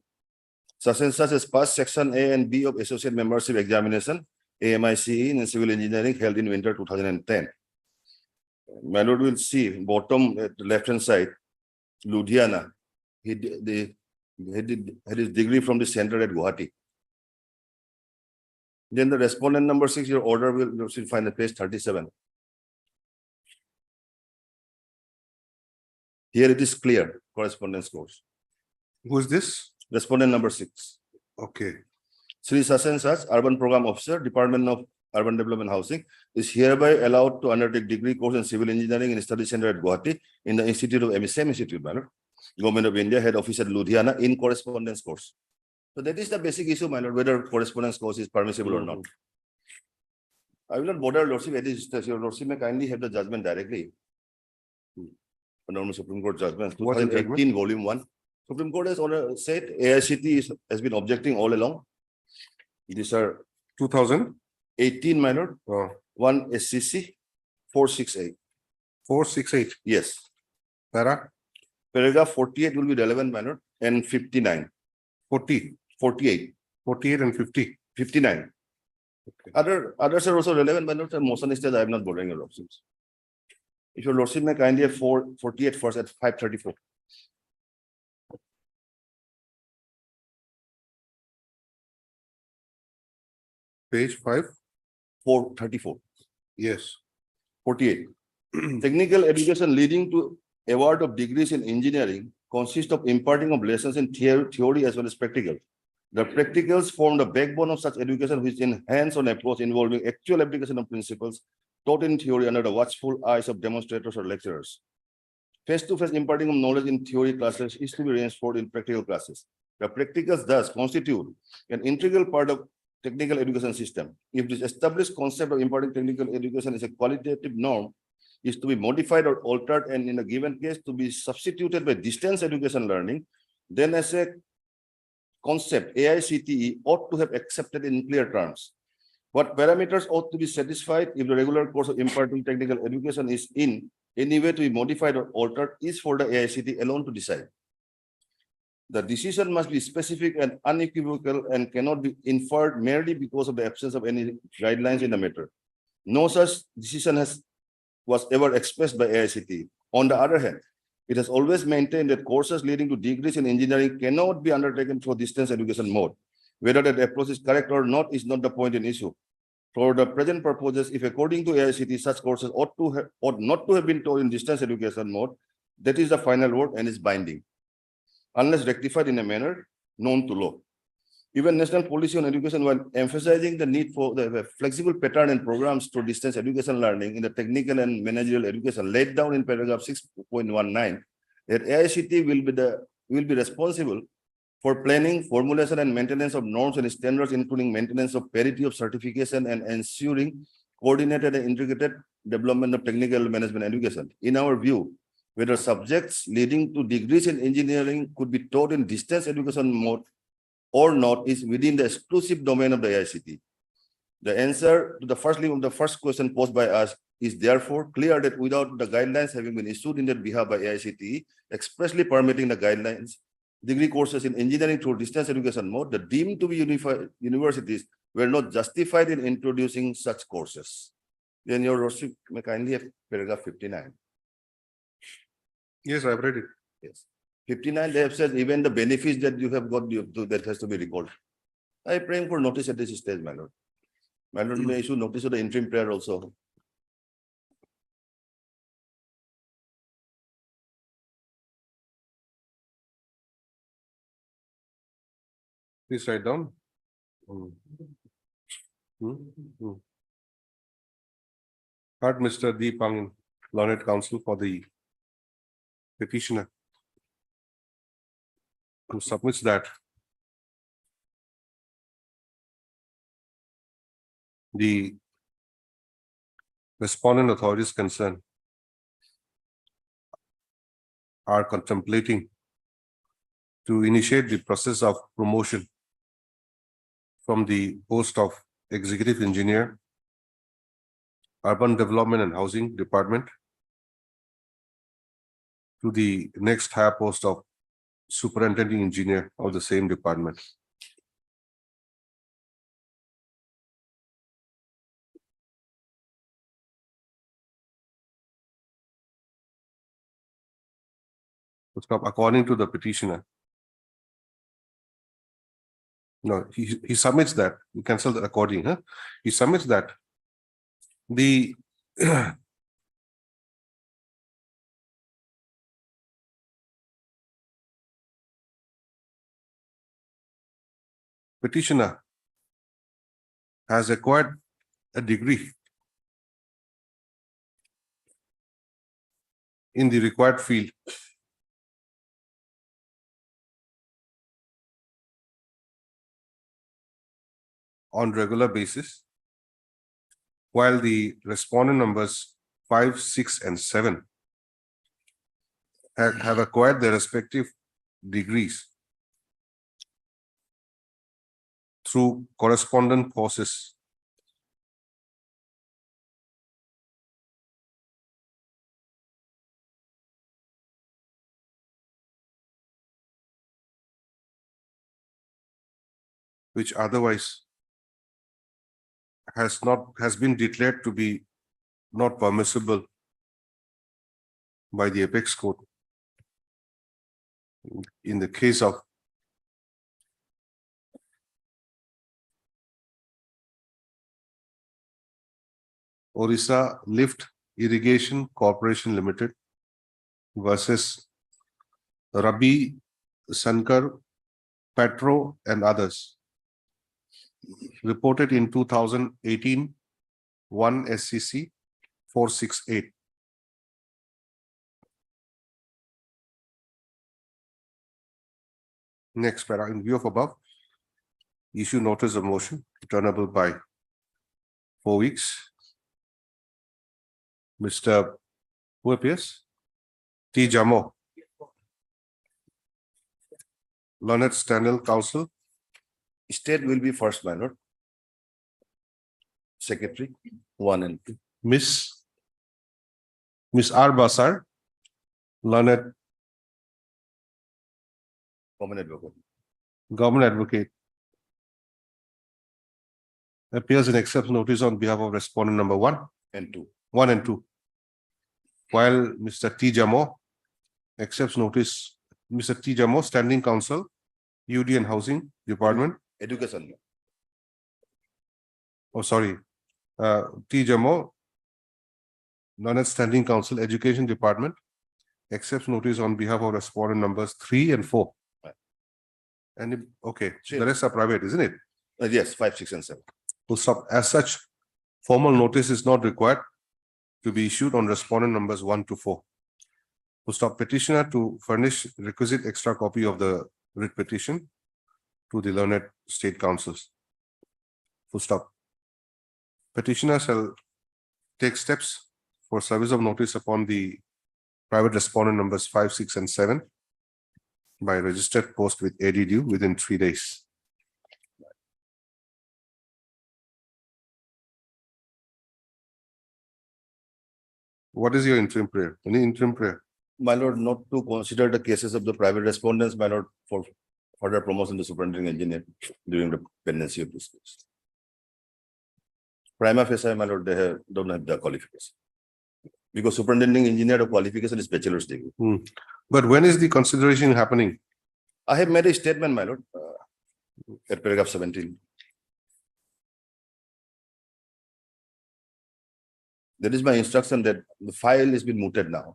Such and such as passed section A and B of associate membership examination, AMICE in civil engineering held in winter 2010. My lord will see bottom at the left-hand side, Ludhiana. He had his degree from the center at Guwahati. Then the respondent number 6, your order will find at page 37. Here it is clear, correspondence course. Who is this? Respondent number 6. Okay. Sri such and such Urban Program Officer, Department of Urban Development Housing, is hereby allowed to undertake degree course in civil engineering in study center at Guwahati in the Institute of same institute, Manor. Government of India, head office at Ludhiana in correspondence course. So that is the basic issue, my lord, whether correspondence course is permissible or not. I will not bother lordship, it is, your lordship may kindly have the judgment directly. Normal Supreme Court judgment, What is judgment? 2018, volume 1. Supreme Court has said AICT has been objecting all along. These are 2018. my lord, 1 SCC 468. 468. Yes. Para Paragraph 48 will be relevant, my lord, and 59, 40, 48, 48 and 50. 59. Okay. Others are also relevant, my lord, and motion is that I am not bothering your lordships. If your lordship may kindly have 448 first at 534. Page 5. 434. Yes. 48. Technical education leading to award of degrees in engineering consists of imparting of lessons in theory as well as practical. The practicals form the backbone of such education, which in hands-on approach involving actual application of principles taught in theory under the watchful eyes of demonstrators or lecturers. Face-to-face imparting of knowledge in theory classes is to be reinforced in practical classes. The practicals thus constitute an integral part of technical education system. If this established concept of imparting technical education is a qualitative norm, is to be modified or altered and in a given case to be substituted by distance education learning, then as a concept, AICTE ought to have accepted in clear terms. What parameters ought to be satisfied if the regular course of imparting technical education is in any way to be modified or altered is for the AICTE alone to decide. The decision must be specific and unequivocal and cannot be inferred merely because of the absence of any guidelines in the matter. No such decision was ever expressed by AICTE. On the other hand, it has always maintained that courses leading to degrees in engineering cannot be undertaken through distance education mode. Whether that approach is correct or not is not the point in issue. For the present purposes, if according to AICTE, such courses ought not to have been taught in distance education mode, that is the final word and is binding, unless rectified in a manner known to law. Even national policy on education, while emphasizing the need for the flexible pattern and programs to distance education learning in the technical and managerial education laid down in paragraph 6.19, that AICTE will be responsible for planning, formulation, and maintenance of norms and standards, including maintenance of parity of certification and ensuring coordinated and integrated development of technical management education. In our view, whether subjects leading to degrees in engineering could be taught in distance education mode or not is within the exclusive domain of the AICTE. The answer to the first question posed by us is therefore clear that without the guidelines having been issued in their behalf by AICTE, expressly permitting the guidelines, degree courses in engineering through distance education mode, the deemed to be universities were not justified in introducing such courses. Then your lordship may kindly have paragraph 59. Yes, I've read it. Yes. 59, they have said even the benefits that you have got, that has to be recalled. I pray for notice at this stage, my lord. My lord, you may issue notice of the interim prayer also. Please write down. Heard Mr. D. Pang, learned counsel for the petitioner, who submits that the respondent authorities concerned are contemplating to initiate the process of promotion from the post of Executive Engineer, Urban Development and Housing Department, to the next higher post of Superintending Engineer of the same department. According to the petitioner. No, he submits that. You cancel the according, huh? He submits that the petitioner has acquired a degree in the required field on regular basis, while the respondent numbers 5, 6, and 7 have acquired their respective degrees through correspondent courses which otherwise has been declared to be not permissible by the Apex Court in the case of Orissa Lift Irrigation Corporation Limited versus Rabi Sankar Petro and others. Reported in 2018, 1 SCC 468. Next para, in view of above, issue notice of motion returnable by 4 weeks. Mr. Who appears? T. Jamo. Learned Standing Counsel. State will be first, my lord. Secretary, 1 and 2. Miss R. Basar, learned Common advocate. government advocate, appears and accepts notice on behalf of respondent number 1 And 2. and 2. While Mr. T. Jamo accepts notice, Mr. T. Jamo, Standing Counsel, UD and Housing Department. Education. Oh, sorry. T. Jamo, Learned Standing Counsel, Education Department, accepts notice on behalf of respondent numbers 3 and 4. Right. And okay, Sure. the rest are private, isn't it? Yes, 5, 6 and 7. Full stop. As such, formal notice is not required to be issued on respondent numbers 1 to 4. Full stop. Petitioner to furnish requisite extra copy of the writ petition to the learned state councils. Full stop. Petitioner shall take steps for service of notice upon the private respondent numbers 5, 6, and 7 by registered post with AD due within 3 days. What is your interim prayer? Any interim prayer? My lord, not to consider the cases of the private respondents, my lord, for further promotion to superintending engineer during the pendency of this case. Prima facie, my lord, don't have the qualification. Because superintending engineer of qualification is bachelor's degree. But when is the consideration happening? I have made a statement, my lord, at paragraph 17. That is my instruction that the file has been mooted now.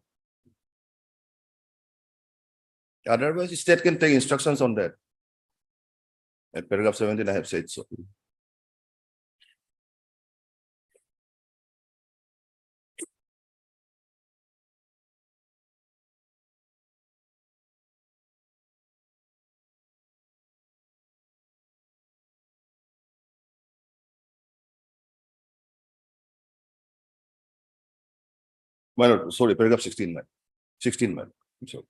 Otherwise, the state can take instructions on that. At paragraph 17, I have said so. My lord, sorry, paragraph 16, man. 16, man. I'm sorry.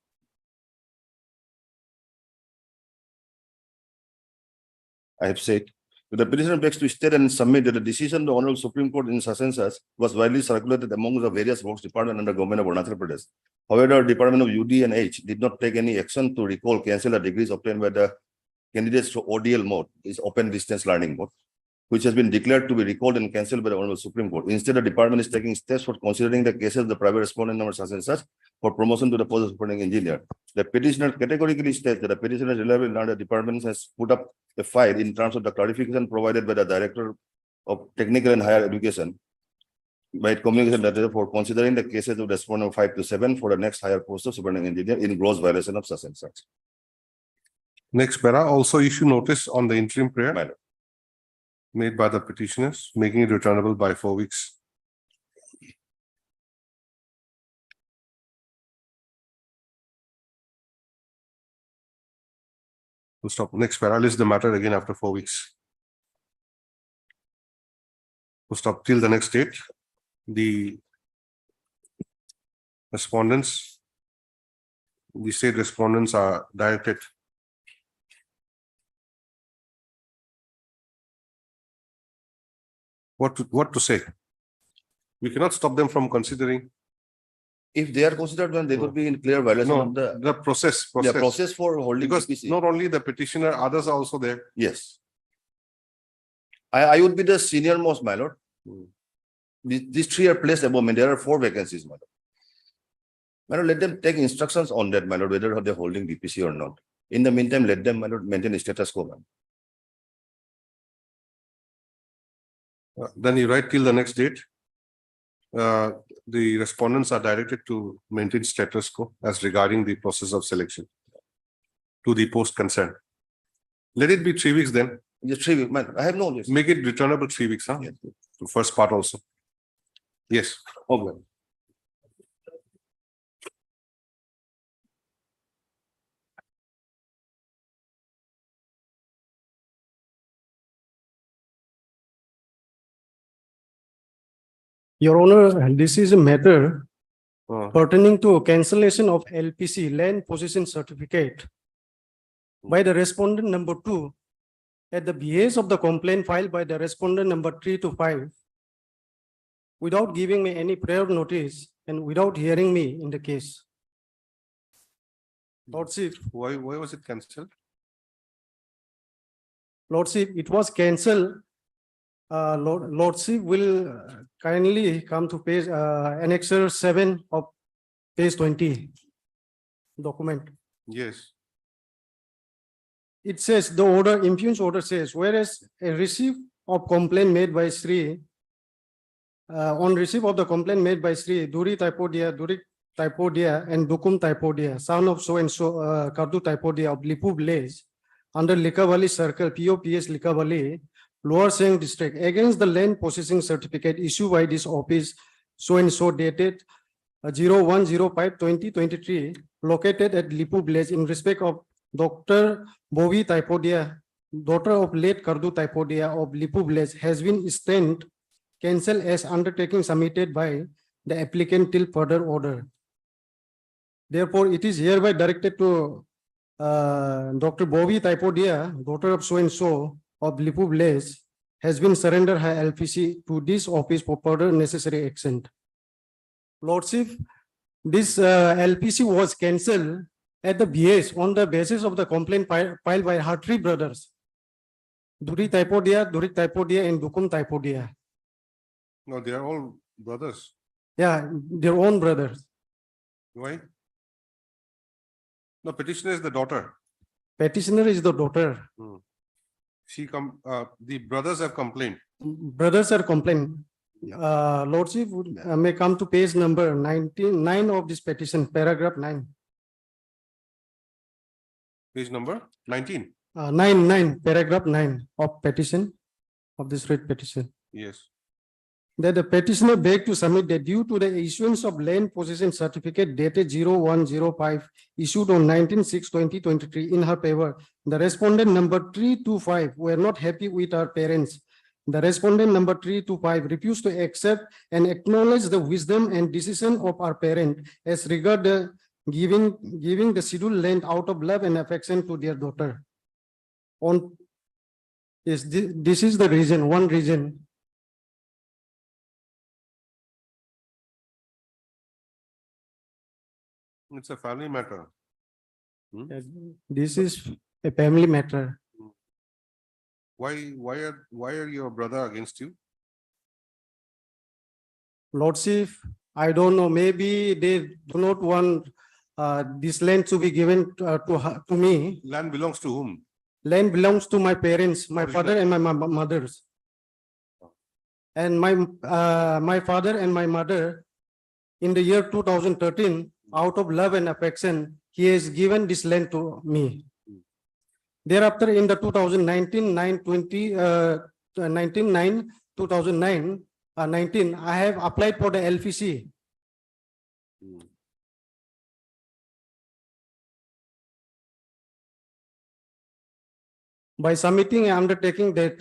I have said, the petitioner begs to state and submit that the decision of the Honorable Supreme Court in such and such was widely circulated among the various works department under government of Arunachal Pradesh. However, Department of UD and H did not take any action to recall, cancel the degrees obtained by the candidates to ODL mode, is open distance learning mode, which has been declared to be recalled and cancelled by the Honorable Supreme Court. Instead, the department is taking steps for considering the cases of the private respondent number such and such for promotion to the post of superintending engineer. The petitioner categorically states that the petitioner reliably learned the department has put up the file in terms of the clarification provided by the Director of Technical and Higher Education by communication that for considering the cases of respondent 5 to 7 for the next higher post of superintending engineer in gross violation of such and such. Next para, also issue notice on the interim prayer My lord. made by the petitioners, making it returnable by 4 weeks. We'll stop. Next para, list the matter again after 4 weeks. We'll stop till the next date. The respondents, the state respondents are directed what to say. We cannot stop them from considering. If they are considered, then they would be in clear violation No, of the the process. process for holding. Because PPC. not only the petitioner, others are also there. Yes. I would be the senior most, my lord. These 3 are placed above me. There are 4 vacancies, my lord. My lord, let them take instructions on that, my lord, whether they're holding BPC or not. In the meantime, let them, my lord, maintain status quo, man. Then you write till the next date. The respondents are directed to maintain status quo as regarding the process of selection to the post consent. Let it be 3 weeks then. Just 3 weeks, man. I have no. Yes. Make it returnable 3 weeks, huh? Yes. The first part also. Yes. Okay. Your Honor, this is a matter Uh, pertaining to cancellation of LPC land possession certificate by the respondent number 2 at the behest of the complaint filed by the respondent number 3 to 5 without giving me any prior notice and without hearing me in the case. Lordship, why was it cancelled? Lordship, it was cancelled. Lordship will kindly come to page annexure 7 of page 20 document. Yes. It says the order, impugned order says, whereas a receipt of complaint made by Sri, on receipt of the complaint made by Sri Duri Taipodia, and Dukum Taipodia, son of so and so Kardu Taipodia of Lipu village, under Likavali Circle, POPS Likavali, Lower Siang District, against the land possessing certificate issued by this office so and so dated 01/05/2023, located at Lipu village in respect of Dr. Bovi Taipodia, daughter of late Kardu Taipodia of Lipu village, has been stamped cancelled as undertaking submitted by the applicant till further order. Therefore, it is hereby directed to Dr. Bovi Taipodia, daughter of so and so of Lipu village, has been surrendered her LPC to this office for further necessary action. Lordship, this LPC was cancelled at the behest on the basis of the complaint filed by her 3 brothers, Duri Taipodia, and Dukum Taipodia. No, they are all brothers. Yeah, their own brothers. Why? No, petitioner is the daughter. Petitioner is the daughter. The brothers have complained. Brothers are complaining. Lordship may come to page number 99 of this petition, paragraph 9. Page number 19. 9, paragraph 9 of petition, of this writ petition. Yes. That the petitioner begged to submit that due to the issuance of land possession certificate dated 01/05 issued on 19/6/2023 in her favor, the respondent number 3 to 5 were not happy with her parents. The respondent number 3 to 5 refused to accept and acknowledge the wisdom and decision of our parent as regard the giving the scheduled land out of love and affection to their daughter. This is the reason, one reason. It's a family matter. This is a family matter. Why are your brother against you? Lordship, I don't know, maybe they do not want this land to be given to me. Land belongs to whom? Land belongs to my parents, my What is father that? and my mothers. And my father and my mother, in the year 2013, out of love and affection, he has given this land to me. Thereafter, in the 2019, 19, I have applied for the LPC. By submitting and undertaking that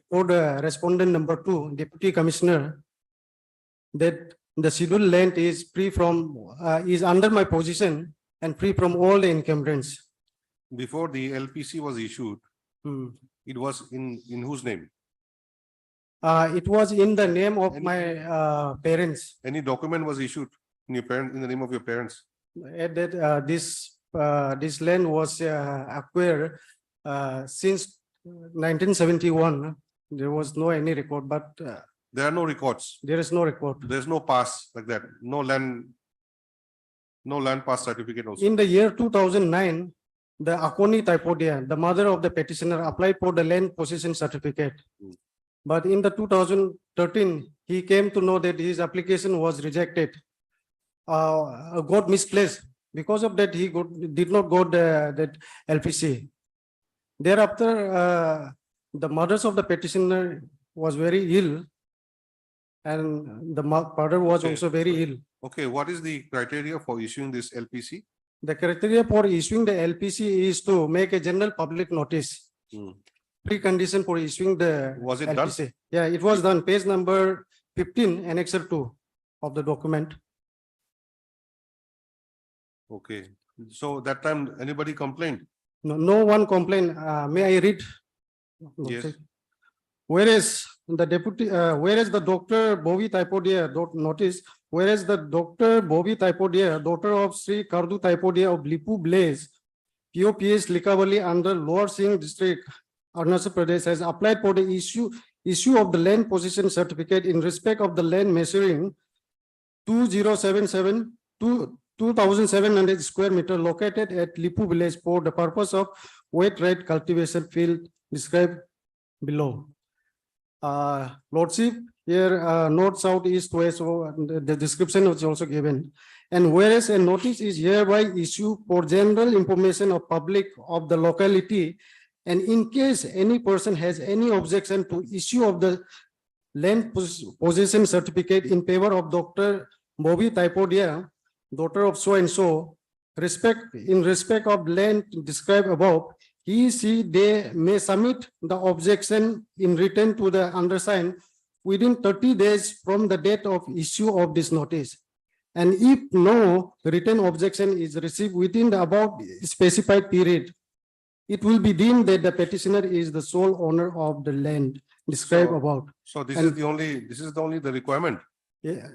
for the respondent number 2, Deputy Commissioner, that the scheduled land is free from, is under my position and free from all the encumbrance. Before the LPC was issued, Hmm. it was in whose name? It was in the name of my parents. Any document was issued in the name of your parents? At that, this land was acquired since 1971. There was no any record, but There are no records. there is no record. There's no pass like that. No land No land pass certificate also. In the year 2009, the Akoni Taipodia, the mother of the petitioner, applied for the land possession certificate. Hmm. But in the 2013, he came to know that his application was rejected. Got misplaced. Because of that, did not go that LPC. Thereafter, the mothers of the petitioner was very ill, and the father was Okay. also very ill. Okay, what is the criteria for issuing this LPC? The criteria for issuing the LPC is to make a general public notice. Hmm. Precondition for issuing the Was it done? LPC. Yeah, it was done. Page number 15, annexure 2 of the document. Okay, so that time anybody complained? No one complained. May I read? Yes. Whereas the deputy, whereas the Dr. Bobby Taipodia notice, whereas the Dr. Bobby Taipodia, daughter of Sri Kardu Taipodia of Lipu Blaze, POPS Likavali under Lower Singh district, Arunachal Pradesh, has applied for the issue of the land possession certificate in respect of the land measuring 2,700 square meter located at Lipu village for the purpose of wet red cultivation field described below. Lordship, here north, south, east, west, so the description was also given. And whereas a notice is hereby issued for general information of public of the locality, and in case any person has any objection to issue of the land possession certificate in favor of Dr. Bobby Taipodia, daughter of so and so, in respect of land described above, they may submit the objection in written to the undersigned within 30 days from the date of issue of this notice. And if no written objection is received within the above specified period, it will be deemed that the petitioner is the sole owner of the land described So- about. So this And- is the only the requirement. Yeah. A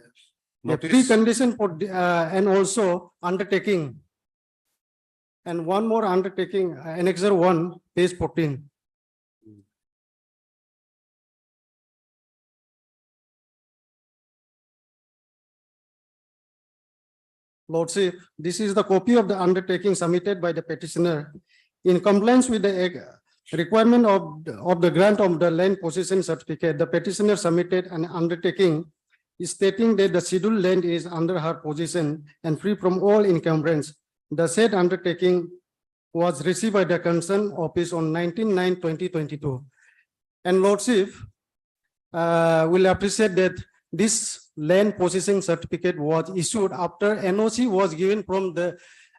Notice, precondition for, and also undertaking. And one more undertaking, annexure 1, page 14. Lordship, this is the copy of the undertaking submitted by the petitioner in compliance with the requirement of the grant of the land possession certificate. The petitioner submitted an undertaking stating that the scheduled land is under her possession and free from all encumbrance. The said undertaking was received by the concerned office on 19/9/2022. And Lordship will appreciate that this land possession certificate was issued after NOC was given from the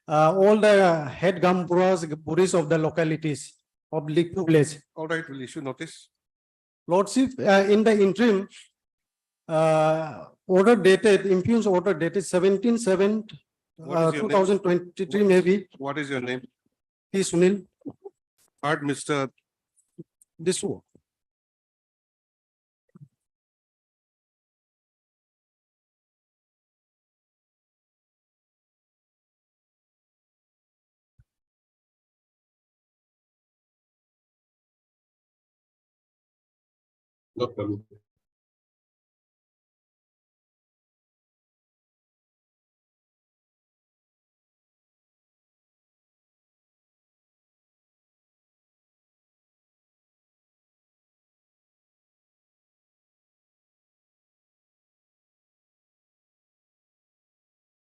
all the head Gamburas of the localities of Lipu village. all right, we'll issue notice. Lordship, in the interim, order dated, impugned order dated 17/7, What is your name? 2023 maybe, What is your name? P. Sunil, Heard Mr. this one.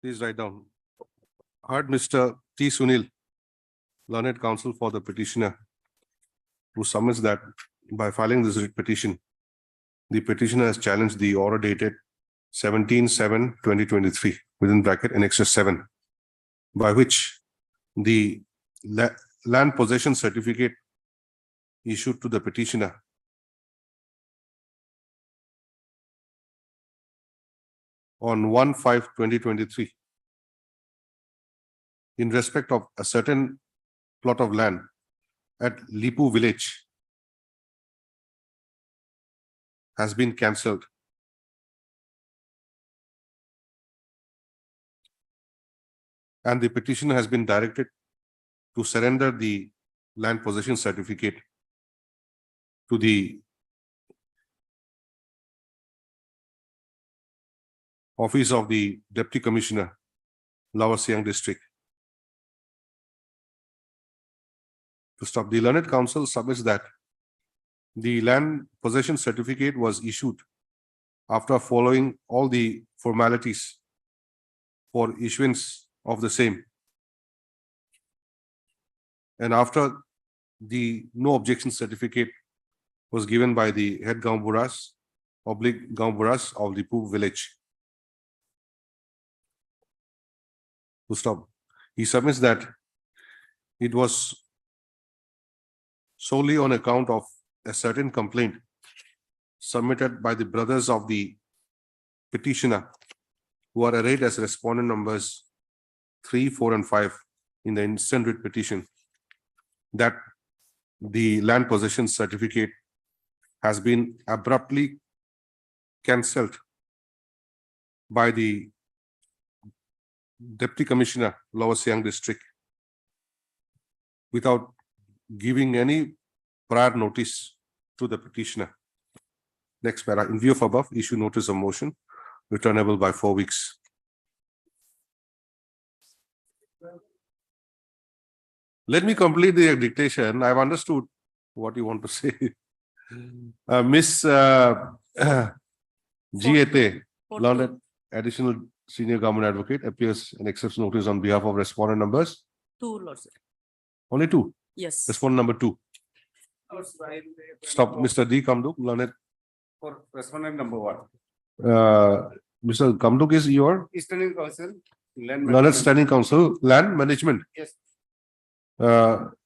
Please write down. Heard Mr. T. Sunil, learned counsel for the petitioner, who submits that by filing this writ petition, the petitioner has challenged the order dated 17/7/2023 within bracket annexure 7, by which the land possession certificate issued to the petitioner on 1/5/2023 in respect of a certain plot of land at Lipu village has been cancelled. And the petitioner has been directed to surrender the land possession certificate to the office of the Deputy Commissioner Lower Siang District. To stop, the Learned Council submits that the land possession certificate was issued after following all the formalities for issuance of the same. And after the no objection certificate was given by the head Gaon Buras of the Poop village. To stop, he submits that it was solely on account of a certain complaint submitted by the brothers of the petitioner, who are arrayed as respondent numbers 3, 4, and 5 in the instant writ petition, that the land possession certificate has been abruptly cancelled by the Deputy Commissioner, Lower Siang District, without giving any prior notice to the petitioner. Next para, in view of above, issue notice of motion returnable by 4 weeks. Let me complete the dictation. I've understood what you want to say. Miss G.A.T. Learned Additional Senior Government Advocate appears and accepts notice on behalf of respondent numbers. 2, Lordship. Only 2. Yes. Respondent number 2. Stop, Mr. D. Kamduk, Learned. For respondent number 1. Mr. Kamduk is your Eastern Council. Learned Standing Council, Land Management. Yes.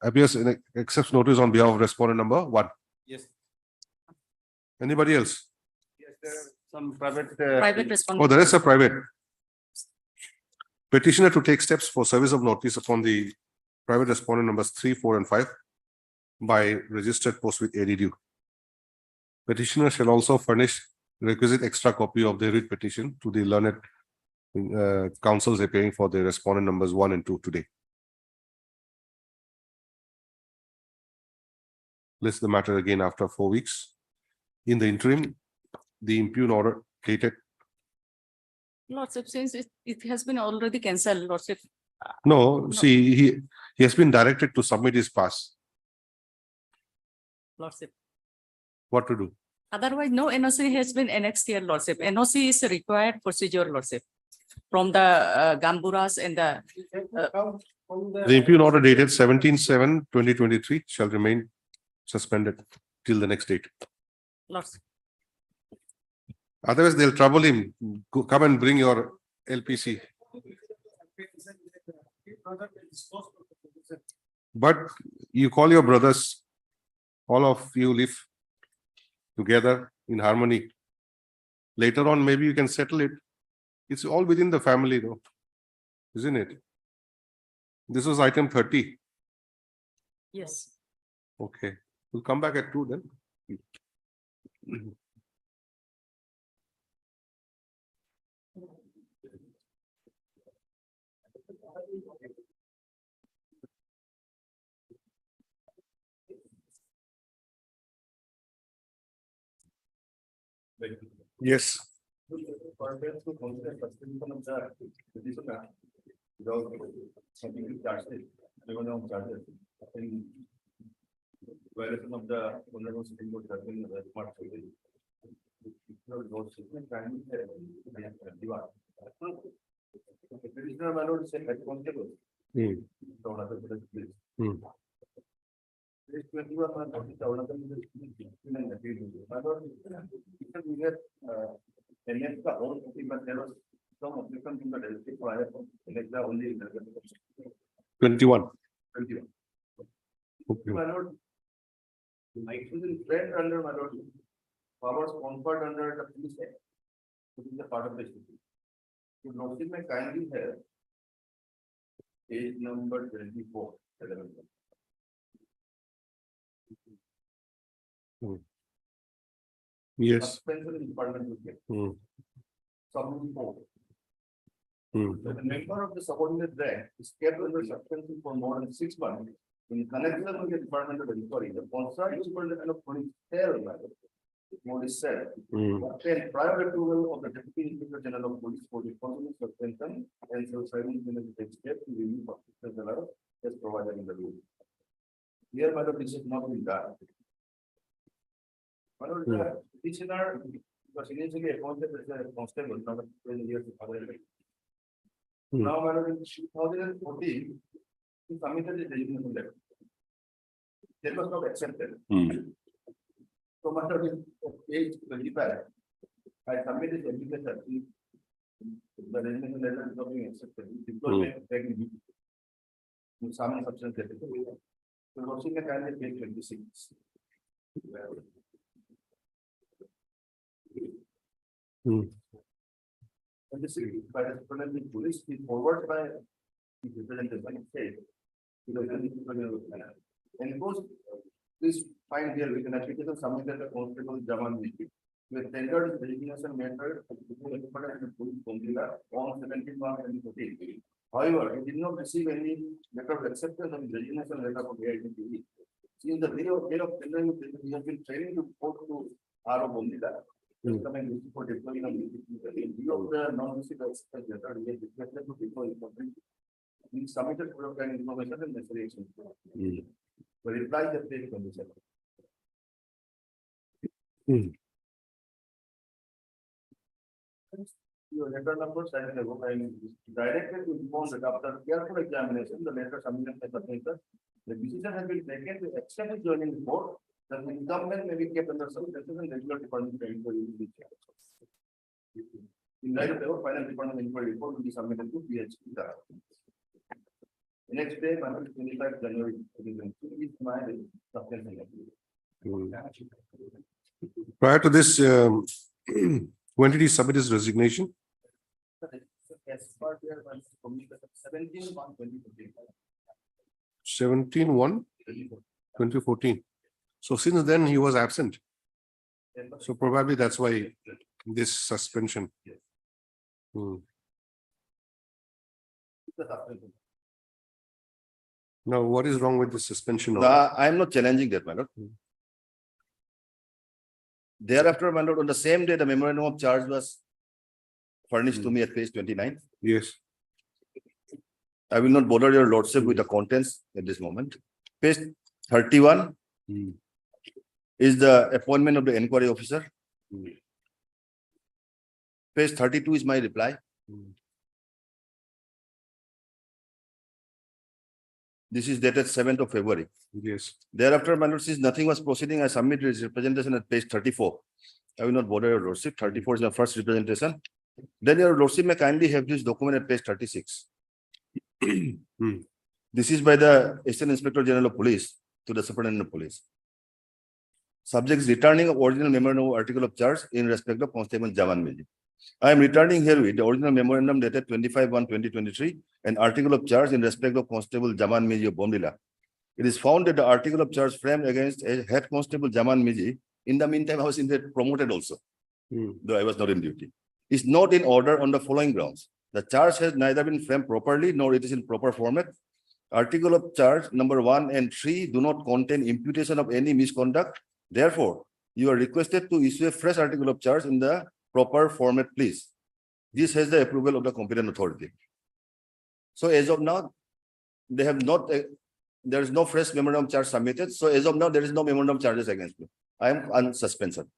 Appears and accepts notice on behalf of respondent number 1. Yes. Anybody else? Yes, there are some private. Private Oh, respondent. the rest are private. Petitioner to take steps for service of notice upon the private respondent numbers 3, 4, and 5 by registered post with ADDU. Petitioner shall also furnish requisite extra copy of the writ petition to the learned councils appearing for the respondent numbers 1 and 2 today. List the matter again after 4 weeks. In the interim, the impugn order dated. Lordship, since it has been already cancelled, Lordship. No, see, he has been directed to submit his pass. Lordship. What to do? Otherwise, no NOC has been annexed here, Lordship. NOC is a required procedure, Lordship. From the Gamburas and the The impugn order dated 17/7/2023 shall remain suspended till the next date. Lordship. Otherwise, they'll trouble him. Come and bring your LPC. But you call your brothers, all of you live together in harmony. Later on, maybe you can settle it. It's all within the family, though, isn't it? This was item 30. Yes. Okay, we'll come back at 2 then. Yes. Violation of the Honorable Supreme Court judgment of the Smart City. Petitioner my lord said head constable. From Arunachal Pradesh police. This 21 months of the Arunachal Pradesh police and appeal. My lord, because we get elect the whole city, but there was some objection from the district prior to elect the only. 21. 21. Okay. My lord, my children friend under my lord, powers conferred under the police act, which is a part of the city. You notice my kindly here, page number 24. Yes. Suspension department will get. Summary 4. That the member of the subordinate rank is kept under suspension for more than 6 months in connection with the department of inquiry. The concerned superintendent of police shall What is said. Hmm. Then prior approval of the Deputy Inspector General of Police for the possible suspension and subsiding in the next step to review of the general as provided in the rule. Here, my lord, this is not been done. My lord, the petitioner was initially appointed as a constable, not a 20 years of other elected. Hmm. Now, my lord, in 2014, he submitted the resignation letter. That was not accepted. So much of it, page 25, I submitted the application. The resignation letter is not being accepted. Deployment taking some substance. So watching the kind of page 26. Hmm. And this is by the superintendent police, be forwarded by the representative state. And of course, please find here with an application submitted to Constable Jaman Vijay. With tendered resignation matter on 17 March 2014. However, he did not receive any letter of acceptance of resignation letter from AITTE. Since the day of tendering, he has been training to report to R.O. Bondila. Coming for deploying in view of the non-receipt acceptance letter, he has requested to deploy information. We submitted for kind information and necessary action. But reply the page 27. Your letter number 7 and directed to inform that after careful examination, the letter submitted by the paper, the decision has been taken to accept the joining report. That the incumbent may be kept under some and regular department inquiry. In light of the final department inquiry report will be submitted to PHP. Next day, 25 January, is my suspension. Prior to this, when did he submit his resignation? As per their 17/1/2014. 17/1/2014. So since then, he was absent. So probably that's why this suspension. Hmm. Now, what is wrong with the suspension? I am not challenging that, my lord. Thereafter, my lord, on the same day, the memorandum of charge was furnished to me at page 29. Yes. I will not bother your lordship with the contents at this moment. Page 31 is the appointment of the inquiry officer. Page 32 is my reply. This is dated 7th of February. Yes. Thereafter, my lord, since nothing was proceeding, I submitted his representation at page 34. I will not bother your lordship. 34 is the first representation. Then your lordship may kindly have this document at page 36. This is by the Assistant Inspector General of Police to the Superintendent of Police. Subjects returning of original memorandum of article of charge in respect of Constable Jaman Vijay. I am returning here with the original memorandum dated 25/1/2023 and article of charge in respect of Constable Jaman Vijay of Bomdila. It is found that the article of charge framed against a head constable Jaman Vijay, in the meantime, I was promoted also, though I was not in duty, is not in order on the following grounds. The charge has neither been framed properly nor it is in proper format. Article of charge number 1 and 3 do not contain imputation of any misconduct. Therefore, you are requested to issue a fresh article of charge in the proper format, please. This has the approval of the competent authority. So as of now, they have not, there is no fresh memorandum of charge submitted. So as of now, there is no memorandum of charges against me. I am on suspension.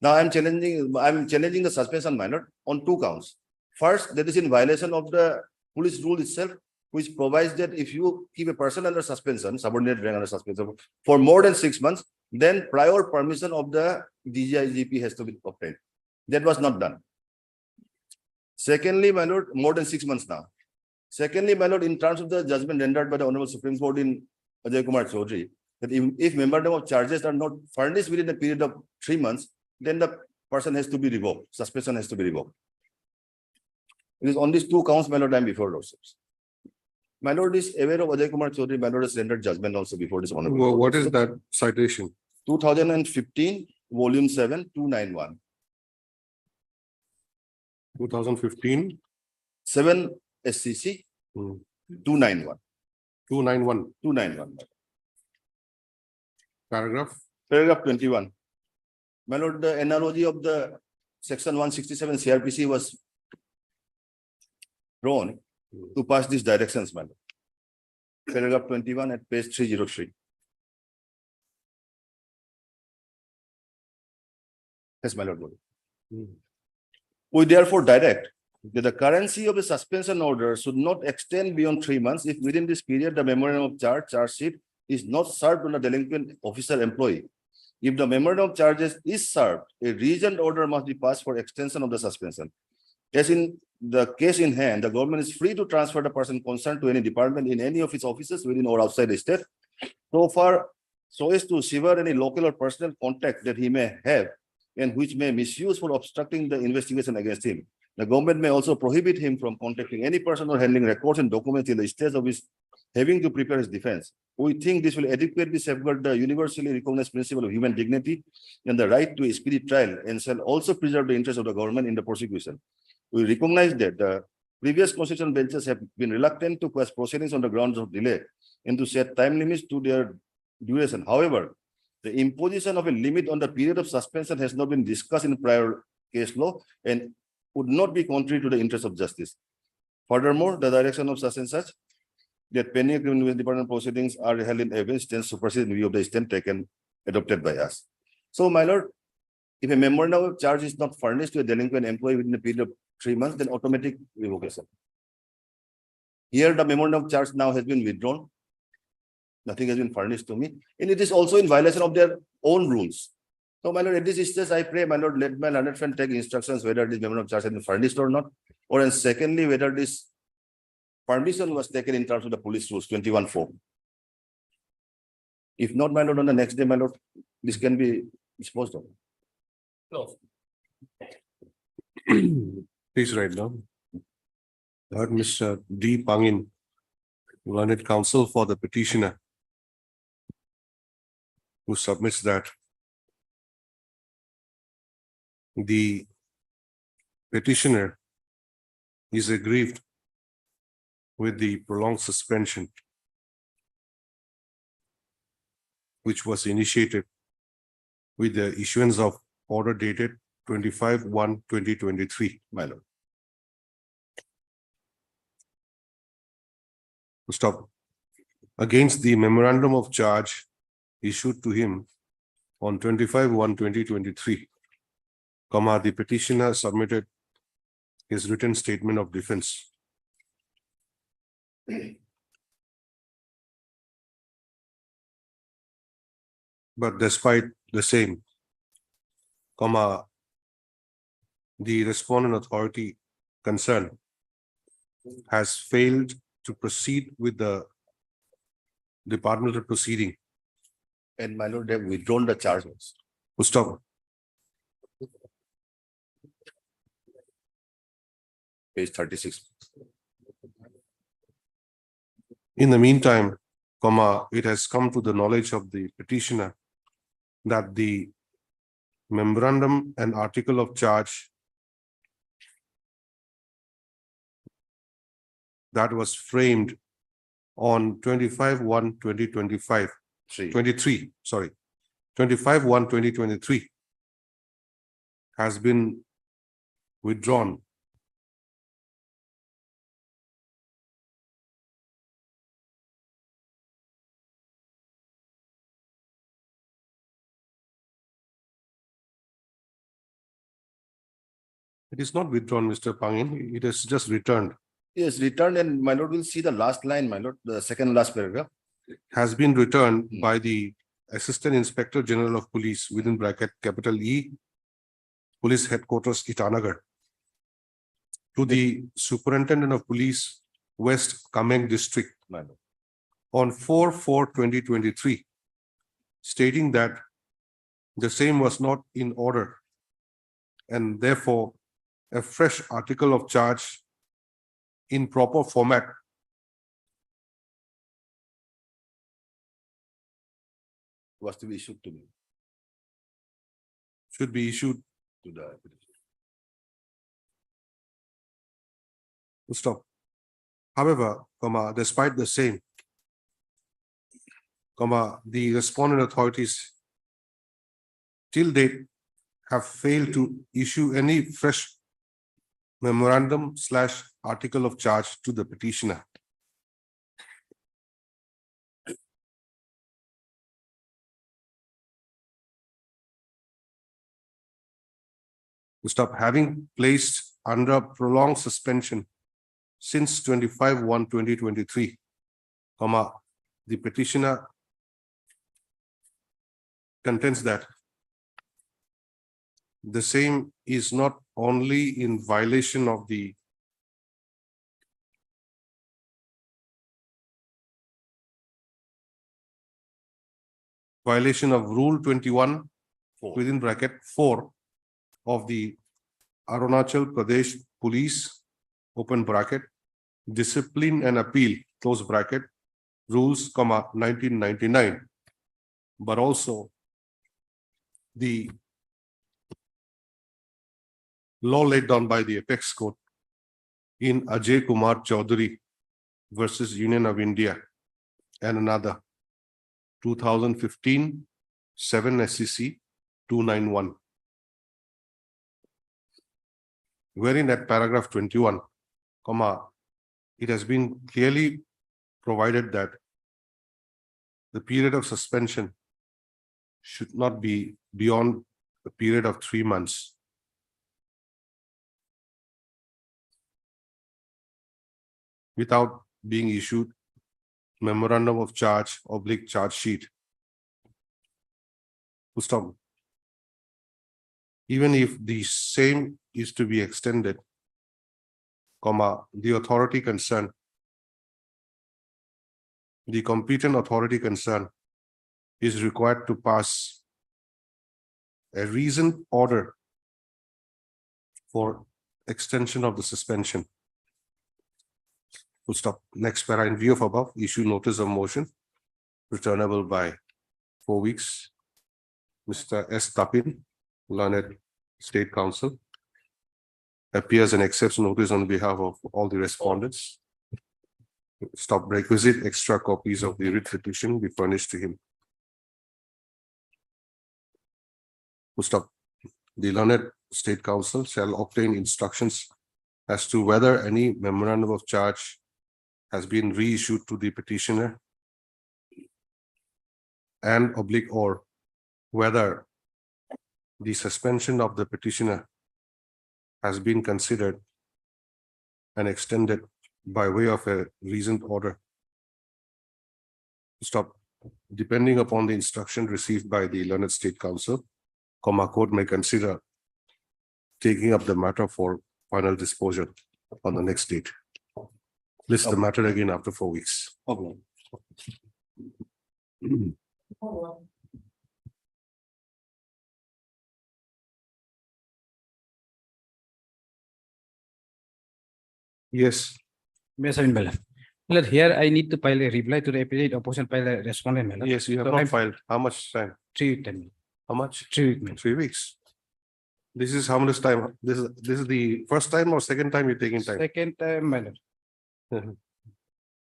Now I am challenging the suspension minor on 2 counts. First, that is in violation of the police rule itself, which provides that if you keep a person under suspension, subordinate rank under suspension for more than 6 months, then prior permission of the DGIGP has to be obtained. That was not done. Secondly, my lord, more than 6 months now. Secondly, my lord, in terms of the judgment rendered by the Honorable Supreme Court in Ajay Kumar Chaudhary, that if memorandum of charges are not furnished within a period of 3 months, then the person has to be revoked. Suspension has to be revoked. It is on these 2 counts, my lord, I am before lordships. My lord is aware of Ajay Kumar Chaudhary, my lord has rendered judgment also before this honorable. What is that citation? 2015, volume 7, 291. 2015, 7 SCC 291. 291, 291. paragraph. Paragraph 21. My lord, the analogy of the section 167 CRPC was drawn to pass these directions, my lord. Paragraph 21 at page 303. Yes, my lord. We therefore direct that the currency of the suspension order should not extend beyond 3 months if within this period the memorandum of charge sheet is not served on a delinquent officer employee. If the memorandum of charges is served, a reasoned order must be passed for extension of the suspension. As in the case in hand, the government is free to transfer the person concerned to any department in any of its offices within or outside the state, so far so as to sever any local or personal contact that he may have and which may misuse for obstructing the investigation against him. The government may also prohibit him from contacting any person or handling records and documents in the stage of his having to prepare his defense. We think this will adequately safeguard the universally recognized principle of human dignity and the right to a speedy trial, and shall also preserve the interest of the government in the prosecution. We recognize that the previous constitutional benches have been reluctant to quash proceedings on the grounds of delay and to set time limits to their duration. However, the imposition of a limit on the period of suspension has not been discussed in prior case law and would not be contrary to the interest of justice. Furthermore, the direction of such and such that pending criminal department proceedings are held in abeyance stands superseded in view of the stand taken adopted by us. So, my lord, if a memorandum of charge is not furnished to a delinquent employee within a period of 3 months, then automatic revocation. Here, the memorandum of charge now has been withdrawn. Nothing has been furnished to me, and it is also in violation of their own rules. So, my lord, at this stage, I pray, my lord, let my learned friend take instructions whether this memorandum of charge has been furnished or not, or and secondly, whether this permission was taken in terms of the police rules 21(4). If not, my lord, on the next day, my lord, this can be disposed of. No. Please write down. Heard Mr. D. Pangin, learned counsel for the petitioner, who submits that the petitioner is aggrieved with the prolonged suspension which was initiated with the issuance of order dated 25/1/2023, my lord. Stop. Against the memorandum of charge issued to him on 25/1/2023, the petitioner submitted his written statement of defense. But despite the same, the respondent authority concerned has failed to proceed with the departmental proceeding. And my lord, they have withdrawn the charges. Stop. Page 36. In the meantime, it has come to the knowledge of the petitioner that the memorandum and article of charge that was framed on 25/1/2025, 25/1/2023 has been withdrawn. It is not withdrawn, Mr. Pangin. It is just returned. Yes, returned, and my lord will see the last line, my lord, the second last paragraph. Has been returned by the Assistant Inspector General of Police within bracket capital E, Police Headquarters, Itanagar, to the Superintendent of Police, West Kameng District, My lord. on 4/4/2023, stating that the same was not in order, and therefore a fresh article of charge in proper format Was to be issued to me, should be issued. to the. Stop. However, despite the same, the respondent authorities till date have failed to issue any fresh memorandum / article of charge to the petitioner. To stop having placed under prolonged suspension since 25/1/2023, the petitioner contends that the same is not only in violation of the Rule 21 within bracket 4 of the Arunachal Pradesh Police open bracket Discipline and Appeal close bracket rules 1999, but also the law laid down by the Apex Court in Ajay Kumar Chaudhary versus Union of India and another 2015 7 SCC 291. Wherein at paragraph 21, it has been clearly provided that the period of suspension should not be beyond a period of 3 months. Without being issued memorandum of charge / charge sheet. Full stop. Even if the same is to be extended, the authority concerned, the competent authority concerned is required to pass a reasoned order for extension of the suspension. Full stop. Next para, in view of above, issue notice of motion returnable by 4 weeks. Mr. S. Tapin, learned State Counsel, appears and accepts notice on behalf of all the respondents. Stop. Requisite extra copies of the writ petition be furnished to him. Full stop. The learned State Counsel shall obtain instructions as to whether any memorandum of charge has been reissued to the petitioner and / or whether the suspension of the petitioner has been considered and extended by way of a reasoned order. Stop. Depending upon the instruction received by the learned State Counsel, court may consider taking up the matter for final disposal on the next date. List the matter again after 4 weeks. Okay. Yes, Yes, my lord. My lord, here I need to file a reply to the affidavit opposition file a respondent, my lord. yes, you have So not I'm- filed. How much time? 3 week time. How much? 3 week, my lord. 3 weeks. This is how much time? This is the first time or second time you're taking time? Second time, my lord.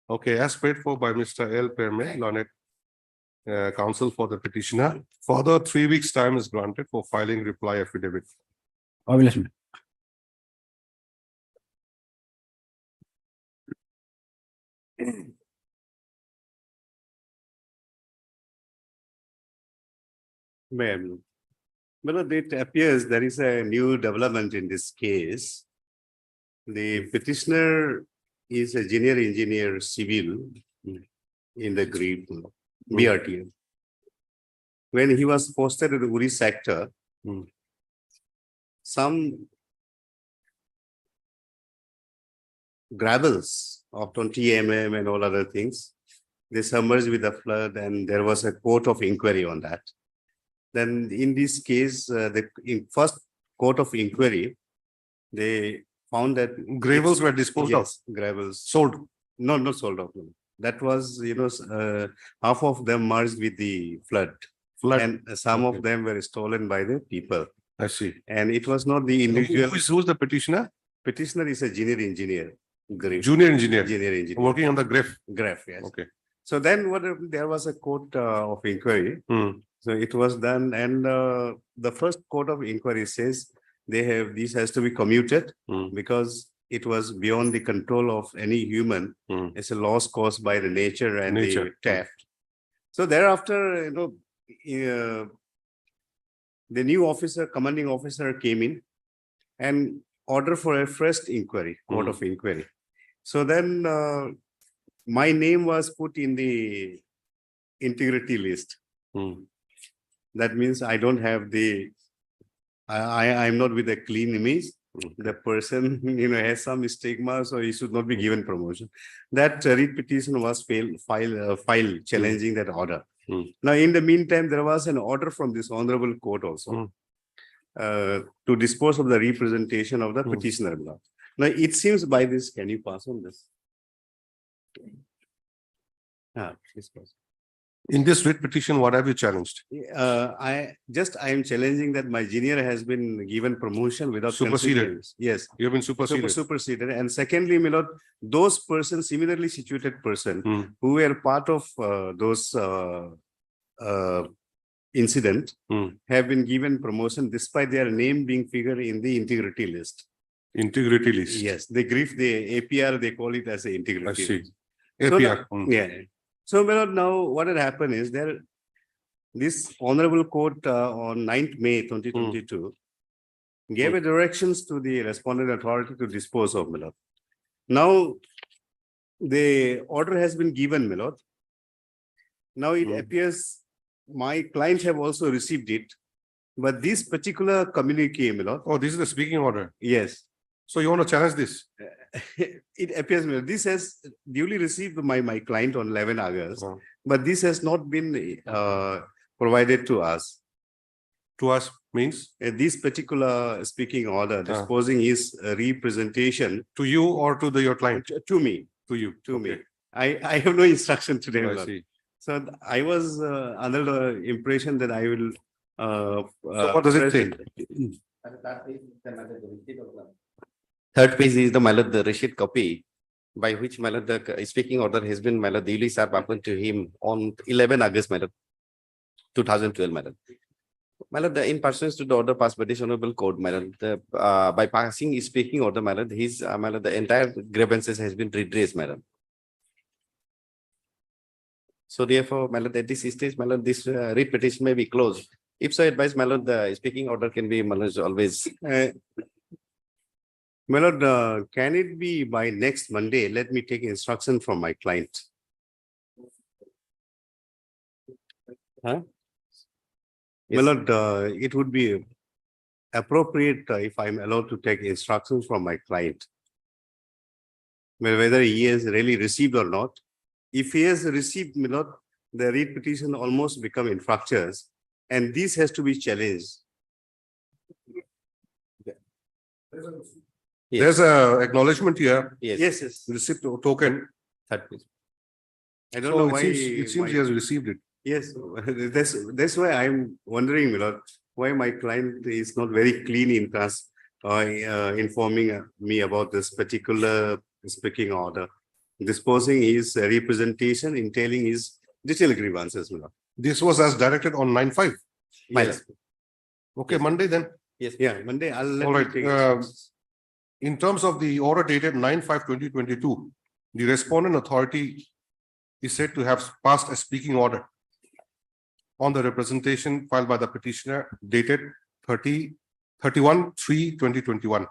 Okay, as paid for by Mr. L. Perme, learned counsel for the petitioner. Further 3 weeks' time is granted for filing reply affidavit. Obvious, my lord. Ma'am, well, it appears there is a new development in this case. The petitioner is a junior engineer civil in the grid BRTM. When he was posted in the Uri sector, some gravels of 20 mm and all other things, they submerged with the flood, and there was a court of inquiry on that. Then in this case, in first court of inquiry, they found that Gravels were disposed of, yes, gravels. sold. No, not sold off. No. That was, half of them merged with the flood, Flood. and some Okay. of them were stolen by the people. I see. And it was not the individual. Who's the petitioner? Petitioner is a junior engineer. Grave. Junior engineer, Engineer. working on the graph. Graph, yes. Okay. So then what, there was a court of inquiry. Hmm. So it was done and the first court of inquiry says this has to be commuted Hmm. because it was beyond the control of any human. Hmm. It's a loss caused by the nature and Nature. the theft. So thereafter, the new officer, commanding officer came in and order for a first inquiry, court of inquiry. So then my name was put in the integrity list. Hmm. That means I don't have I'm not with a clean image. The person, has some stigma, so he should not be given promotion. That writ petition was filed challenging that order. Hmm. Now, in the meantime, there was an order from this honorable court also to dispose of the representation of the petitioner. Now, it seems by this, can you pass on this? Please pass. In this writ petition, what have you challenged? I am challenging that my junior has been given promotion without Superseded. consideration. Yes. You have been superseded. Superseded. And secondly, my lord, those persons, similarly situated person Hmm. who were part of those incident Hmm. have been given promotion despite their name being figured in the integrity list. Integrity list. Yes, the APR, they call it as the I integrity. see. list. So APR. Hmm. Yeah. So, my lord, now what had happened is this honorable court on 9th May 2022 gave a directions to the respondent authority to dispose of, my lord. Now, the order has been given, my lord. Now it appears my clients have also received it, but this particular communique, my lord, Oh, this is the speaking order. yes. So you want to challenge this? It appears, my lord, this has duly received by my client on 11 August, Oh. but this has not been provided to us. To us means This particular speaking order disposing his representation to you or to your client? to me, To you. to me. Okay. I have no instruction today. my I lord. see. So I was under the impression that I will. So what does it say? Third page is the receipt copy by which the speaking order has been duly served upon to him on 11 August 2012. In pursuance to the order passed by this honorable court, by passing his speaking order, his the entire grievances has been redressed, madam. So therefore, at this stage, this writ petition may be closed. If so advised, the speaking order can be always. My lord, can it be by next Monday? Let me take instruction from my client. Huh? My lord, it would be appropriate if I'm allowed to take instructions from my client. Well, whether he has really received or not. If he has received, my lord, the writ petition almost become infractures, and this has to be challenged. There's a acknowledgement here, Yes, yes. receipt token. Third page. I don't So know it why. seems he has received it. Yes, that's why I'm wondering, my lord, why my client is not very clean in class, informing me about this particular speaking order, disposing his representation, entailing his detailed grievances, my lord. This was as directed on 9/5. Yes, Okay, Monday then. yeah, Monday, I'll let All you right, take. In terms of the order dated 9/5/2022, the respondent authority is said to have passed a speaking order on the representation filed by the petitioner dated 31/3/2021.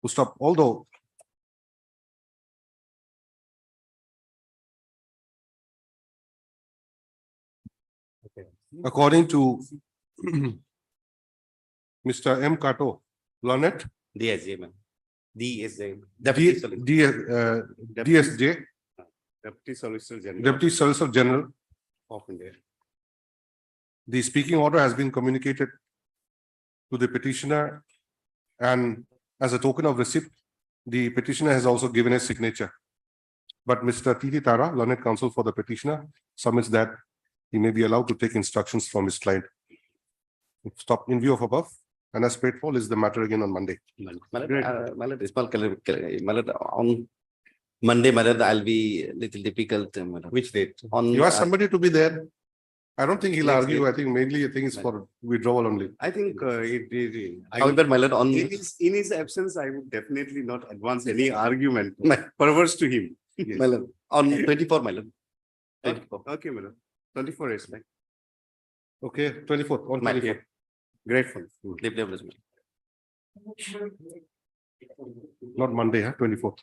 To stop, although according to Mr. M. Kato, Lanet, DSJ, ma'am. DSJ. DSJ, Deputy Solicitor General Deputy Solicitor General, of India. the speaking order has been communicated to the petitioner, and as a token of receipt, the petitioner has also given a signature. But Mr. T.T. Tara, learned counsel for the petitioner, submits that he may be allowed to take instructions from his client. Stop in view of above, and as paid for is the matter again on Monday. On Monday, my lord, I'll be a little difficult, my lord. Which date? On, You ask somebody to be there. I don't think he'll Next argue. date. I think mainly I think it's for withdrawal only. I think However, my lord, on, in his absence, I would definitely not advance any argument my, perverse to him. my lord, on 24, my lord. 24. Okay, madam. 24 is like Okay, 24th, on My 24th. grateful. Leave the blessing. Not Monday, huh? 24th.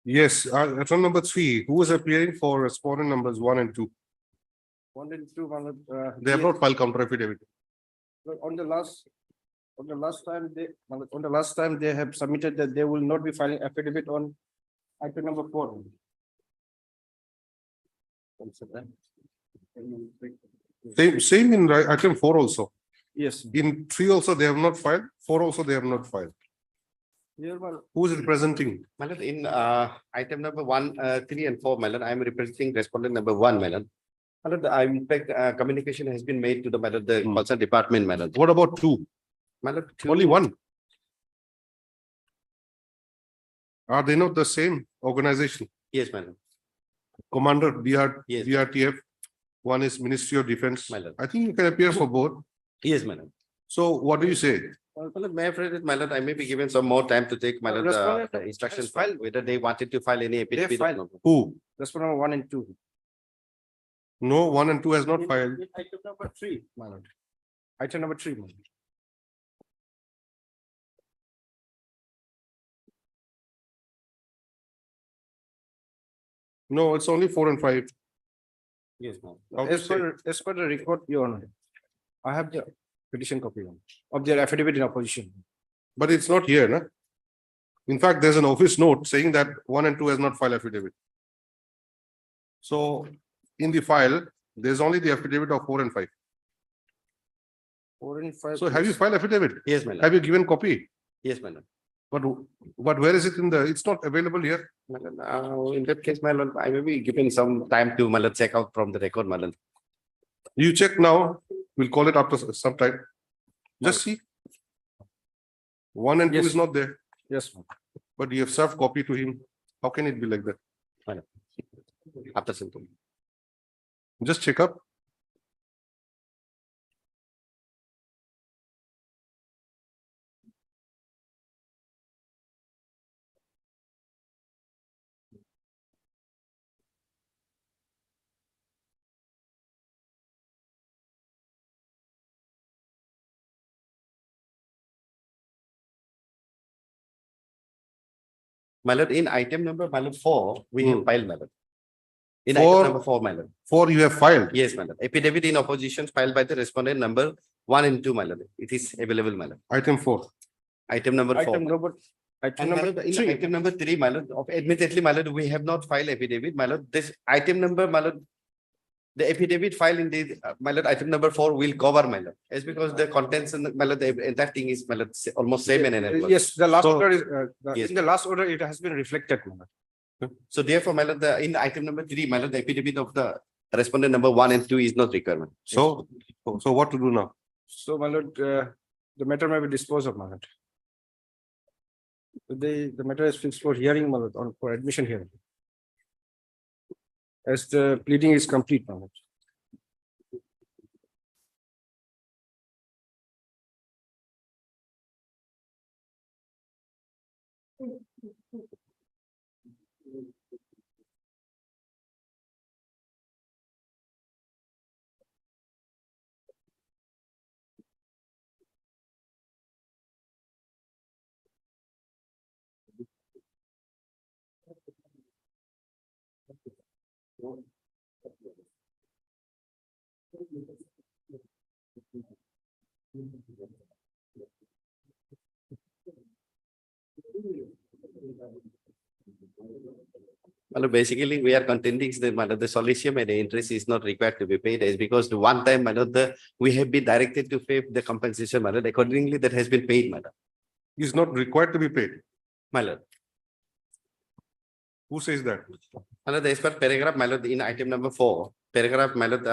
Yes, item number 3, who is appearing for respondent numbers 1 and 2? 1 and 2, my lord, They have not filed counter affidavit. on the last time they have submitted that they will not be filing affidavit on item number 4. Same in item 4 also. Yes. In 3 also they have not filed, 4 also they have not filed. Here, my lord. Who is representing? My lord, in item number 1, 3 and 4, my lord, I am representing respondent number 1, my lord. My lord, in fact, communication has been made to the, my lord, the concerned department, my lord. What about 2? My lord, Only 1. Are they not the same organization? Yes, my lord. Commander BR, Yes. BRTF, one is Ministry of Defense. My lord. I think you can appear for both. Yes, my lord. So what do you say? My lord, may I pray that, my lord, I may be given some more time to take, my lord, Respondent the instruction has file, whether they wanted to file any affidavit. or filed. not. Who? Respondent number 1 and 2. No, 1 and 2 has not filed. Item number 3, my lord. Item number 3, my lord. No, it's only 4 and 5. Yes, my lord. How to say? As per the record, your honor, I have the petition copy of their affidavit in opposition. But it's not here, na? In fact, there's an office note saying that 1 and 2 has not filed affidavit. So in the file, there's only the affidavit of 4 and 5. 4 and 5. So have you filed affidavit? Yes, my lord. Have you given copy? Yes, my lord. But where is it in the, it's not available here. My lord, in that case, my lord, I may be given some time to, my lord, check out from the record, my lord. You check now, we'll call it after some time. Just see. 1 and 2 Yes. is not there, Yes, my lord. but you have served copy to him. How can it be like that? After some time. Just check up. My lord, in item number, my lord, 4, we have filed, my lord. In Four- item number 4, my lord. 4 you have filed. Yes, my lord. Affidavit in opposition filed by the respondent number 1 and 2, my lord. It is available, my lord. Item 4. Item number 4. Item number, item And my number lord, in 3. item number 3, my lord, admittedly, my lord, we have not filed affidavit, my lord. This item number, my lord, the affidavit filed in the, my lord, item number 4 will cover, my lord. It's because the contents and my lord, the entire thing is, my lord, almost same and another. Yes, the last So- order is, Yes. in the last order, it has been reflected, my lord. So therefore, my lord, in item number 3, my lord, the affidavit of the respondent number 1 and 2 is not required. my lord. So what to do now? So, my lord, the matter may be disposed of, my lord. The matter is fixed for hearing, my lord, for admission hearing. As the pleading is complete, my lord. Well, basically, we are contending that the solicium and the interest is not required to be paid is because the one time, we have been directed to pay the compensation, accordingly, that has been paid, madam. Is not required to be paid. My lord. Who says that? Under the as per paragraph, my lord, in item number 4, paragraph, my lord,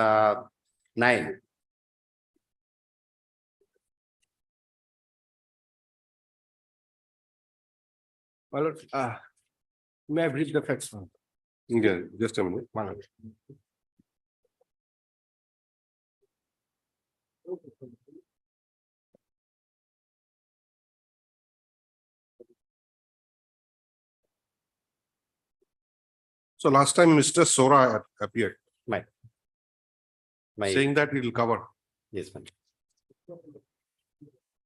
9. My lord, may I brief the facts, my lord? Yeah, just a minute. My lord. So last time Mr. Sora appeared, My, saying that he will cover, yes, my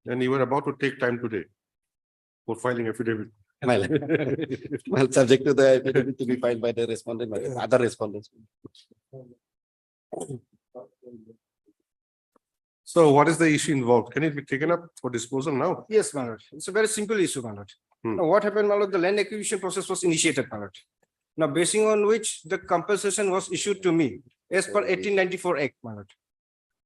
and you were about to take time today for filing affidavit. lord. Well, subject to the affidavit to be filed by the respondent, my lord, other respondents. So what is the issue involved? Can it be taken up for disposal now? Yes, my lord. It's a very simple issue, my lord. Hmm. Now, what happened, my lord? The land acquisition process was initiated, my lord. Now, basing on which the compensation was issued to me as per 1894 Act, my lord.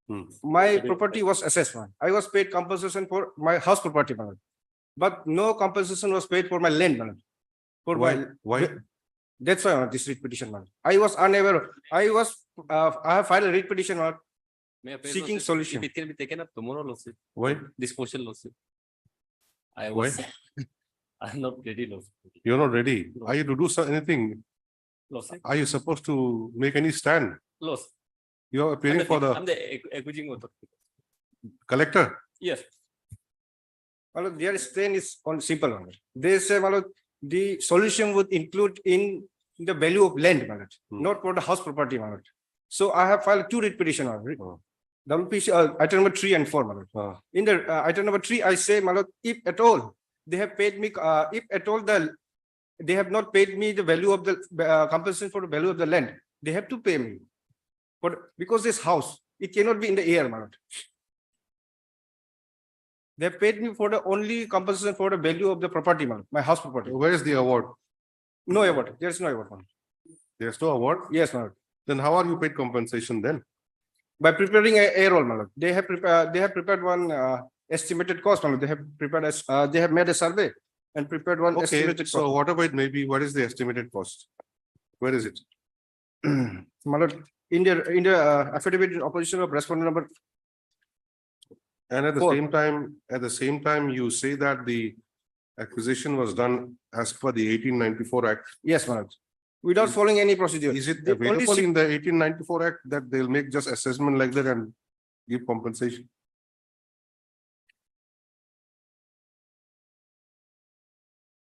Hmm. My property was assessed, man. I was paid compensation for my house property, my lord. But no compensation was paid for my land, my lord. For my, Why? that's why this writ petition, man. I was unaware. I have filed a writ petition, my lord, seeking solution. It can be taken up tomorrow, lawsuit, Why? disposal lawsuit. I Why? was, I'm not ready, lawsuit. You're not ready. Are you to do anything? Lawsuit, Are you supposed to make any stand? loss. You're appearing for I'm the the accusing authority. collector. Yes, My lord, their stand is on simple, my lord. They say, my lord, the solution would include in the value of land, my lord, Hmm. not for the house property, my lord. So I have filed 2 writ petition, my lord. Oh. WPC, item number 3 and 4, my lord. Ah. In the item number 3, I say, my lord, if at all they have paid me, if at all they have not paid me the value of the compensation for the value of the land, they have to pay me. But because this house, it cannot be in the air, my lord. They have paid me for the only compensation for the value of the property, my lord, my house property. Where is the award? No award. There is no award, my lord. There's no award. Yes, my lord. Then how are you paid compensation then? By preparing a roll, my lord. They have prepared one estimated cost, my lord. They have prepared as they have made a survey and prepared one Okay, estimated so cost. whatever it may be, what is the estimated cost? Where is it? My lord, in the affidavit in opposition of respondent number, And at the Four. same time, you say that the acquisition was done as per the 1894 Act. yes, my lord, without following any procedure. Is it The only available si- in the 1894 Act that they'll make just assessment like that and give compensation?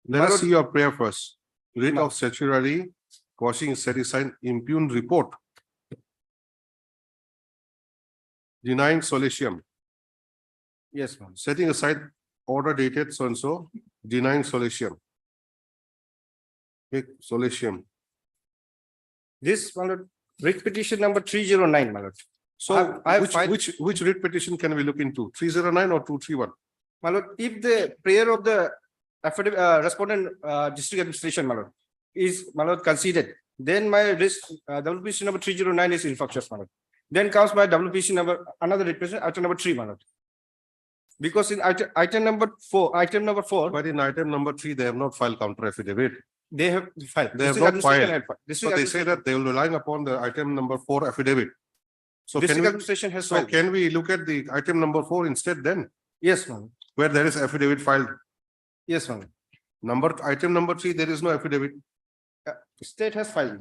Let My us lord- see your prayer first. Writ of certiorari, quashing satisfied impugned report. Denying solicium, Yes, my lord. setting aside order dated so and so, denying solicium. Take solicium. This, my lord, writ petition number 309, my lord. So I have which, filed- which writ petition can we look into? 309 or 231? My lord, if the prayer of the affidavit, respondent, district administration, my lord, is, my lord, conceded, then my risk, WPC number 309 is infructuous, my lord. Then comes my WPC number, another represent, item number 3, my lord. Because in item number 4, But in item number 3, they have not filed counter affidavit. they have filed. They have District not administration filed. had filed. So District they say that they will relying upon the item number 4 affidavit. So can District we, administration has so filed. can we look at the item number 4 instead then, Yes, ma'am. where there is affidavit filed? Yes, ma'am. Item number 3, there is no affidavit. State has filed.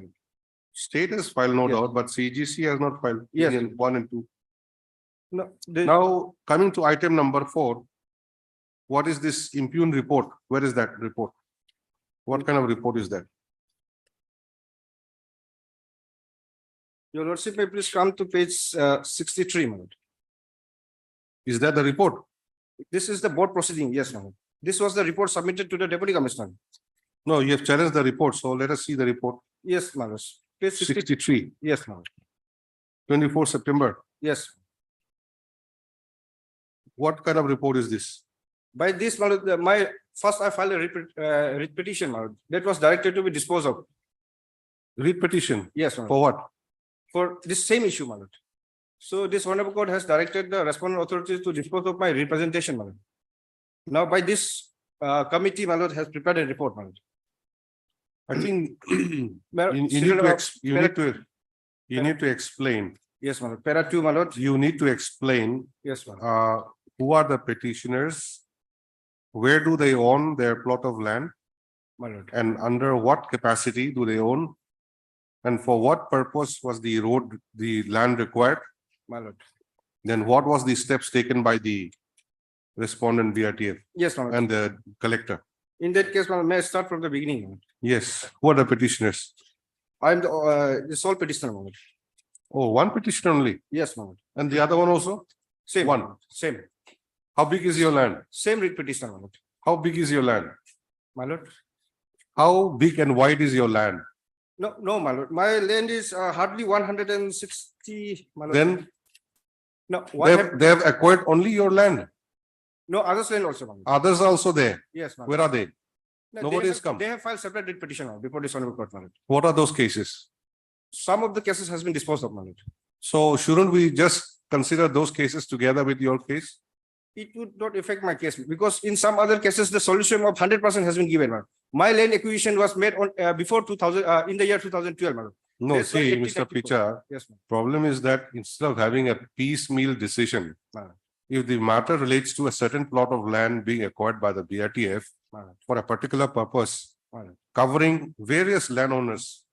State has filed, no Yes. doubt, but CGC has not filed. Yes. Union 1 and 2. No, Now, coming to item number 4, what is this impugned report? Where is that report? What kind of report is that? your lordship, may please come to page 63, my lord. Is that the report? This is the board proceeding. Yes, ma'am. This was the report submitted to the deputy commissioner. No, you have challenged the report, so let us see the report. Yes, my lord. Page 60. 63, Yes, ma'am. 24 September. Yes. What kind of report is this? By this, my lord, first I filed a writ petition, my lord. That was directed to be disposed of. Read petition. Yes, ma'am. For what? For this same issue, my lord. So this honorable court has directed the respondent authorities to dispose of my representation, my lord. Now by this committee, my lord, has prepared a report, my lord. I think Madam, you need serial to, number- you need to explain, Yes, my lord. Para two, my lord. you need to explain, Yes, my lord. who are the petitioners? Where do they own their plot of land? My lord. And under what capacity do they own? And for what purpose was the road, the land required? My lord. Then what was the steps taken by the respondent BRTF Yes, my lord. and the collector? In that case, my lord, may I start from the beginning? My lord? Yes, who are the petitioners? I'm the sole petitioner, my lord. Oh, one petitioner only, Yes, my lord. and the other one also? Same. One. my lord. Same. How big is your land? Same read petitioner, my lord. How big is your land? My lord. How big and wide is your land? No, no, my lord. My land is hardly 160, my lord. Then No, they have acquired only your land. no, others land also, my lord. Others are also there. Yes, my lord. Where are they? No, Nobody they has have- come. They have filed separate read petition now before this honorable court, my lord. What are those cases? Some of the cases has been disposed of, my lord. So shouldn't we just consider those cases together with your case? It would not affect my case because in some other cases, the solution of 100% has been given, my lord. My land acquisition was made on before 2000, in the year 2012, my lord. No, That's why see, 80, Mr. 30%. Picha, Yes, ma'am. problem is that instead of having a piecemeal decision, Ma'am. if the matter relates to a certain plot of land being acquired by the BRTF Ma'am. for a particular purpose, Ma'am. covering various landowners,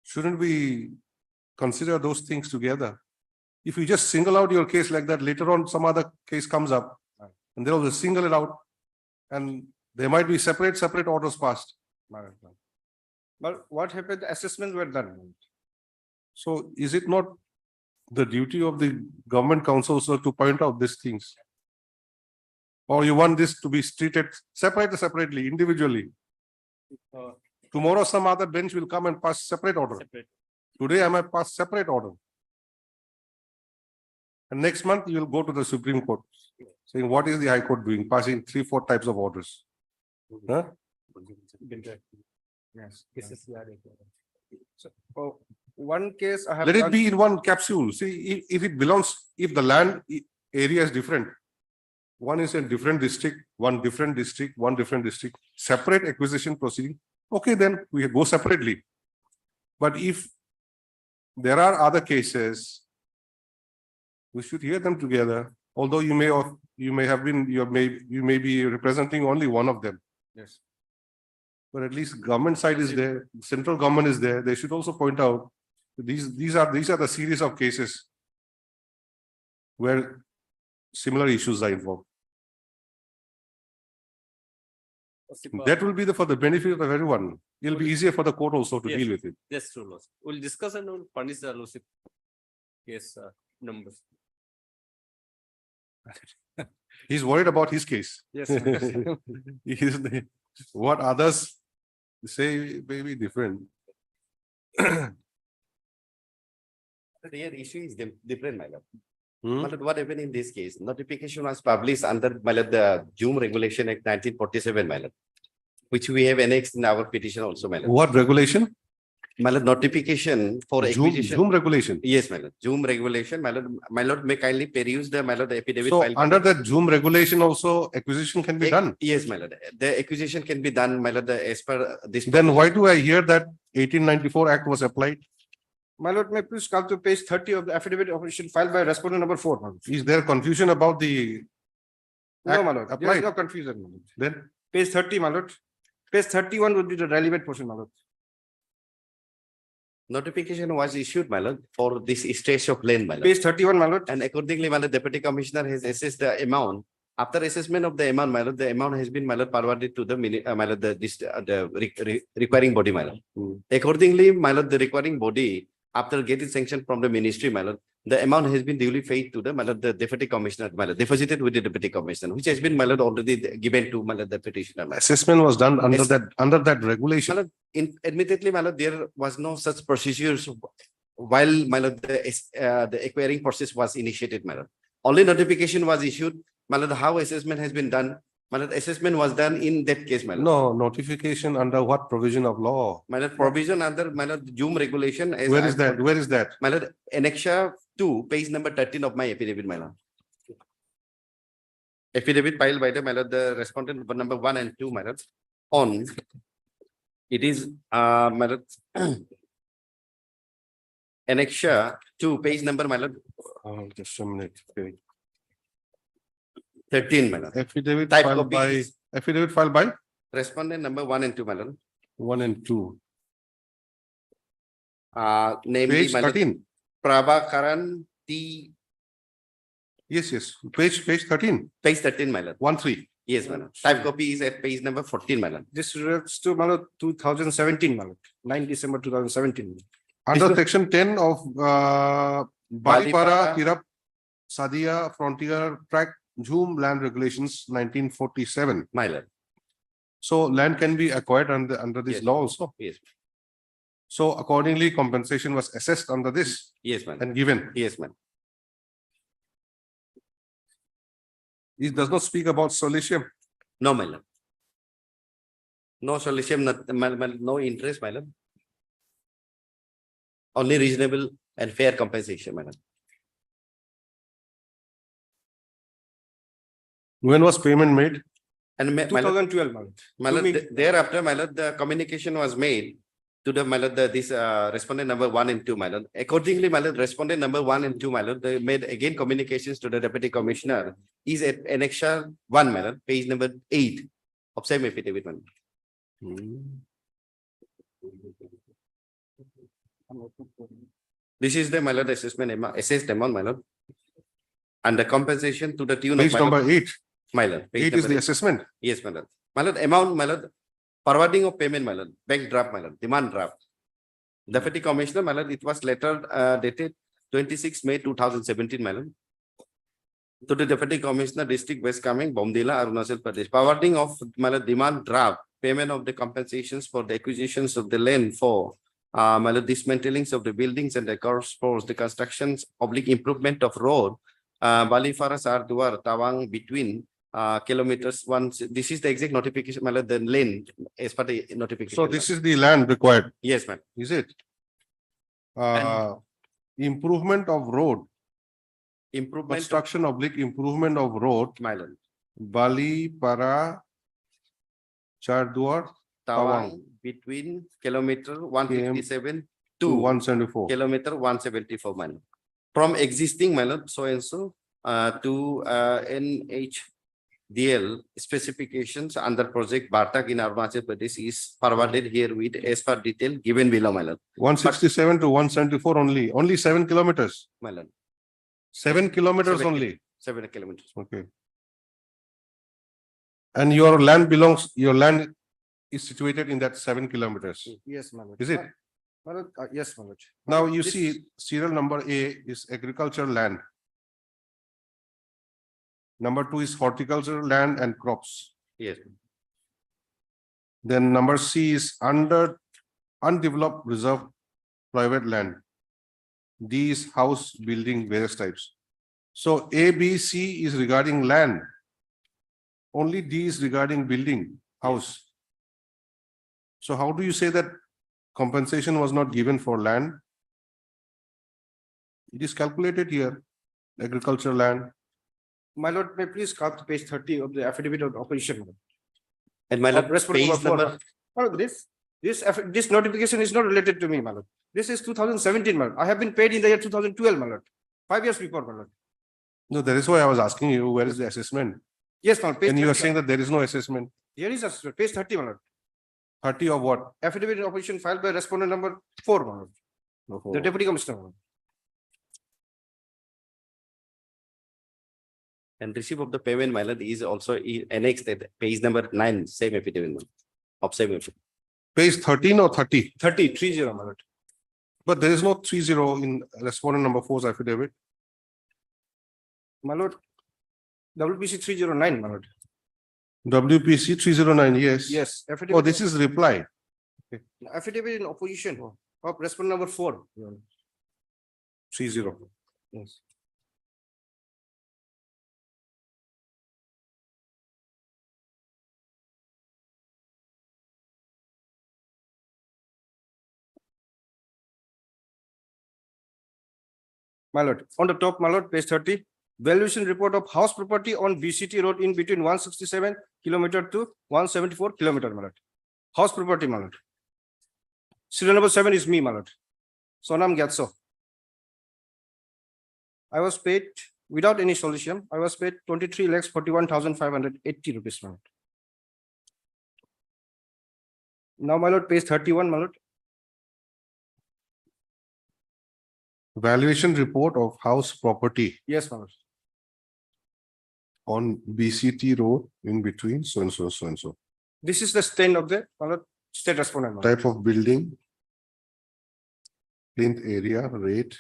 shouldn't we consider those things together? If you just single out your case like that, later on some other case comes up Ma'am. and they'll just single it out and there might be separate orders passed. Ma'am. But what happened? The assessments were done. ma'am. So is it not the duty of the government council also to point out these things? Or you want this to be treated separately, individually? Tomorrow, some other bench will come and pass separate order. Today, I might pass separate order. And next month, you will go to the Supreme Court, saying, what is the High Court doing? Passing 3-4 types of orders. Huh? Yes. So, oh, one case I have. Let it done- be in one capsule. See, if it belongs, if the land area is different, one is in different district, one different district, separate acquisition proceeding, okay, then we go separately. But if there are other cases, we should hear them together, although you may be representing only one of them. Yes. But at least government side is there, central government is there, they should also point out these are the series of cases where similar issues are involved. That will be for the benefit of everyone. It'll be easier for the court also to Yes. deal with it. That's true, Lordship. We'll discuss and we'll furnish the Lordship. Yes, numbers. He's worried about his case. Yes. What others say may be different. The real issue is different, my lord. Hmm? My lord, what happened in this case? Notification was published under, my lord, the Zoom Regulation Act 1947, my lord, which we have annexed in our petition also, my lord. What regulation? My lord, notification for acquisition. Zoom regulation. Yes, my lord. Zoom regulation, my lord, may kindly peruse the, my lord, the affidavit. So filed by under the- that Zoom regulation also acquisition can be done. Yes, my lord. The acquisition can be done, my lord, as per this. Then why do I hear that 1894 Act was applied? My lord, may I please come to page 30 of the affidavit of petition filed by respondent number 4. my lord. Is there confusion about the No, Act my lord. There applied? is no confusion, my lord. Then? Page 30, my lord. Page 31 would be the relevant portion, my lord. Notification was issued, my lord, for this stretch of land, my lord. Page 31, my lord. And accordingly, my lord, deputy commissioner has assessed the amount. After assessment of the amount, my lord, the amount has been, my lord, forwarded to the my lord, the requiring body, my lord. Accordingly, my lord, the requiring body, after getting sanction from the ministry, my lord, the amount has been duly paid to the, my lord, the deputy commissioner, my lord, deposited with the deputy commissioner, which has been, my lord, already given to, my lord, the petitioner. my lord. Assessment was done under Yes. that regulation. My lord, admittedly, my lord, there was no such procedures while, my lord, the acquiring process was initiated, my lord. Only notification was issued, my lord, how assessment has been done. My lord, assessment was done in that case, my lord. No, notification under what provision of law? My lord, provision under, my lord, Zoom regulation. as Where I- is that? Where is that? My lord, Annexure 2, page number 13 of my affidavit, my lord. Affidavit filed by the, my lord, the respondent number 1 and 2, my lord, on It is, my lord, annexure to page number, my lord, Just a minute. Okay. 13, my lord. Affidavit Type filed copy by, is- affidavit filed by Respondent number 1 and 2, my lord. 1 and 2. Namely, Page my lord, 13. Prabhakaran T, Yes, page 13, page 13, my lord. 1-3. Yes, my lord. Type copy is at page number 14, my lord. This relates to my lord 2017, my lord, 9 December 2017. Under This- section 10 of Balipara, Balipara- Tirap, Sadia Frontier Tract, Jhum Land Regulations 1947. My lord. So land can be acquired under this Yes. law also. Yes, So accordingly, compensation was assessed under this yes, my lord. and given. Yes, man. It does not speak about solicium. No, my lord. No solution, no interest, my lord. Only reasonable and fair compensation, my lord. When was payment made? And my lord, 2012, my lord. my To lord, me- thereafter, my lord, the communication was made to the, my lord, this respondent number 1 and 2, my lord. Accordingly, my lord, respondent number 1 and 2, my lord, they made again communications to the deputy commissioner. Is at annexure 1, my lord, page number 8 of same affidavit, my lord. This is the, my lord, assessment assessed amount, my lord. And the compensation to the tune of, Page my lord, number 8. my lord. page 8 is number the eight. assessment. Yes, my lord. My lord, amount, my lord, forwarding of payment, my lord, bank draft, my lord, demand draft. Deputy Commissioner, my lord, it was letter dated 26 May 2017, my lord. To the Deputy Commissioner, District West Kameng, Bomdila, Arunachal Pradesh. Forwarding of, my lord, demand draft, payment of the compensations for the acquisitions of the land for my lord, dismantlings of the buildings and the course for the constructions, public improvement of road, Balipara Sarduar, Tawang between kilometers one. This is the exact notification, my lord, the lane as per the notification. So this is the land required, Yes, ma'am. is it? Improvement of road, Improvement, construction oblique improvement of road, my lord. Balipara, Charduar Tawang between kilometer 157 to to 174. kilometer 174, my lord. From existing, my lord, so and so to NHDL specifications under project Bartak in Arunachal Pradesh is forwarded here with as per detail given below, my lord. 167 to 174 only 7 kilometers. My lord, 7 kilometers 7 only. 7 kilometers. Okay. And your land is situated in that 7 kilometers. Yes, my lord. Is it? My lord, yes, my lord. Now you This- see serial number A is agricultural land. Number 2 is horticultural land and crops. Yes, Then number C is under undeveloped reserve private land. D is house building various types. So A, B, C is regarding land. Only D is regarding building, house. So how do you say that compensation was not given for land? It is calculated here, agricultural land. My lord, may please come to page 30 of the affidavit of opposition. my lord. and my lord, Respondent page number 4. number, My lord, this notification is not related to me, my lord. This is 2017, my lord. I have been paid in the year 2012, my lord. 5 years before, my lord. No, that is why I was asking you, where is the assessment? Yes, my lord. Page And you are 30. saying that there is no assessment. Here is a page 30, my lord. 30 of what? Affidavit of opposition filed by respondent number 4, my lord. The deputy commissioner. my lord. and receipt of the payment, my lord, is also annexed at page number 9, same affidavit, my lord, of same affidavit. Page 13 or 30? 30, my lord. But there is no 30 in respondent number 4's affidavit. My lord, WPC 309, my lord. WPC 309, yes. Yes. Oh, Affidavit this is reply. affidavit in opposition of respondent number 4. 30. Yes. My lord, on the top, my lord, page 30, valuation report of house property on BCT road in between 167 kilometer to 174 kilometer, my lord. House property, my lord. Serial number 7 is me, my lord. Sonam Gyatso. I was paid without any solution. I was paid 23,41,580 rupees, my lord. Now, my lord, page 31, my lord. Valuation report of house property Yes, my lord. on BCT road in between so and so, so and so. This is the stand of the, my lord, state respondent, my lord. Type of building. Plinth area, rate.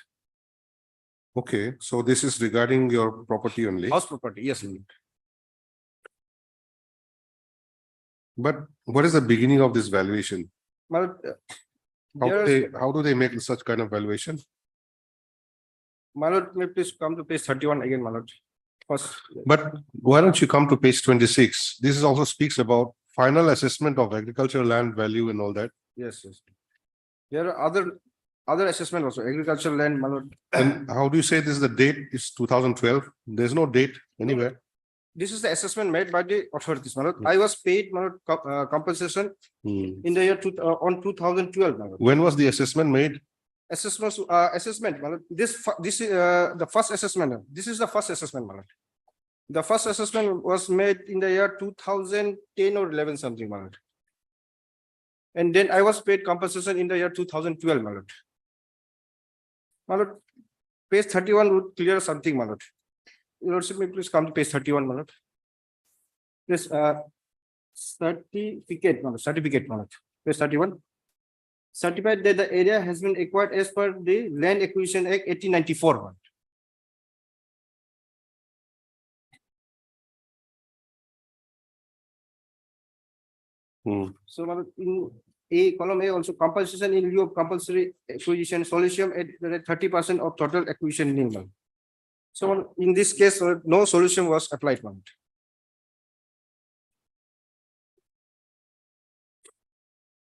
Okay, so this is regarding your property only. House property, yes, my lord. But what is the beginning of this valuation? My lord, How do they make such kind of valuation? my lord, may please come to page 31 again, my lord. First, But why don't you come to page 26? This is also speaks about final assessment of agricultural land value and all that. yes, yes. There are other assessment also, agricultural land, my lord. And how do you say this, the date is 2012? There's no date anywhere. This is the assessment made by the authorities, my lord. I was paid, my lord, compensation Hmm. in the year on 2012, my lord. When was the assessment made? Assessment, my lord. This is the first assessment. This is the first assessment, my lord. The first assessment was made in the year 2010 or 11 something, my lord. And then I was paid compensation in the year 2012, my lord. My lord, page 31 would clear something, my lord. Your lordship, may please come to page 31, my lord. This certificate, my lord. Page 31. Certified that the area has been acquired as per the Land Acquisition Act 1894. my lord. Hmm. So, my lord, in A, column A, also compensation in lieu of compulsory acquisition solution at 30% of total acquisition nil, my lord. So, my lord, in this case, my lord, no solution was applied, my lord.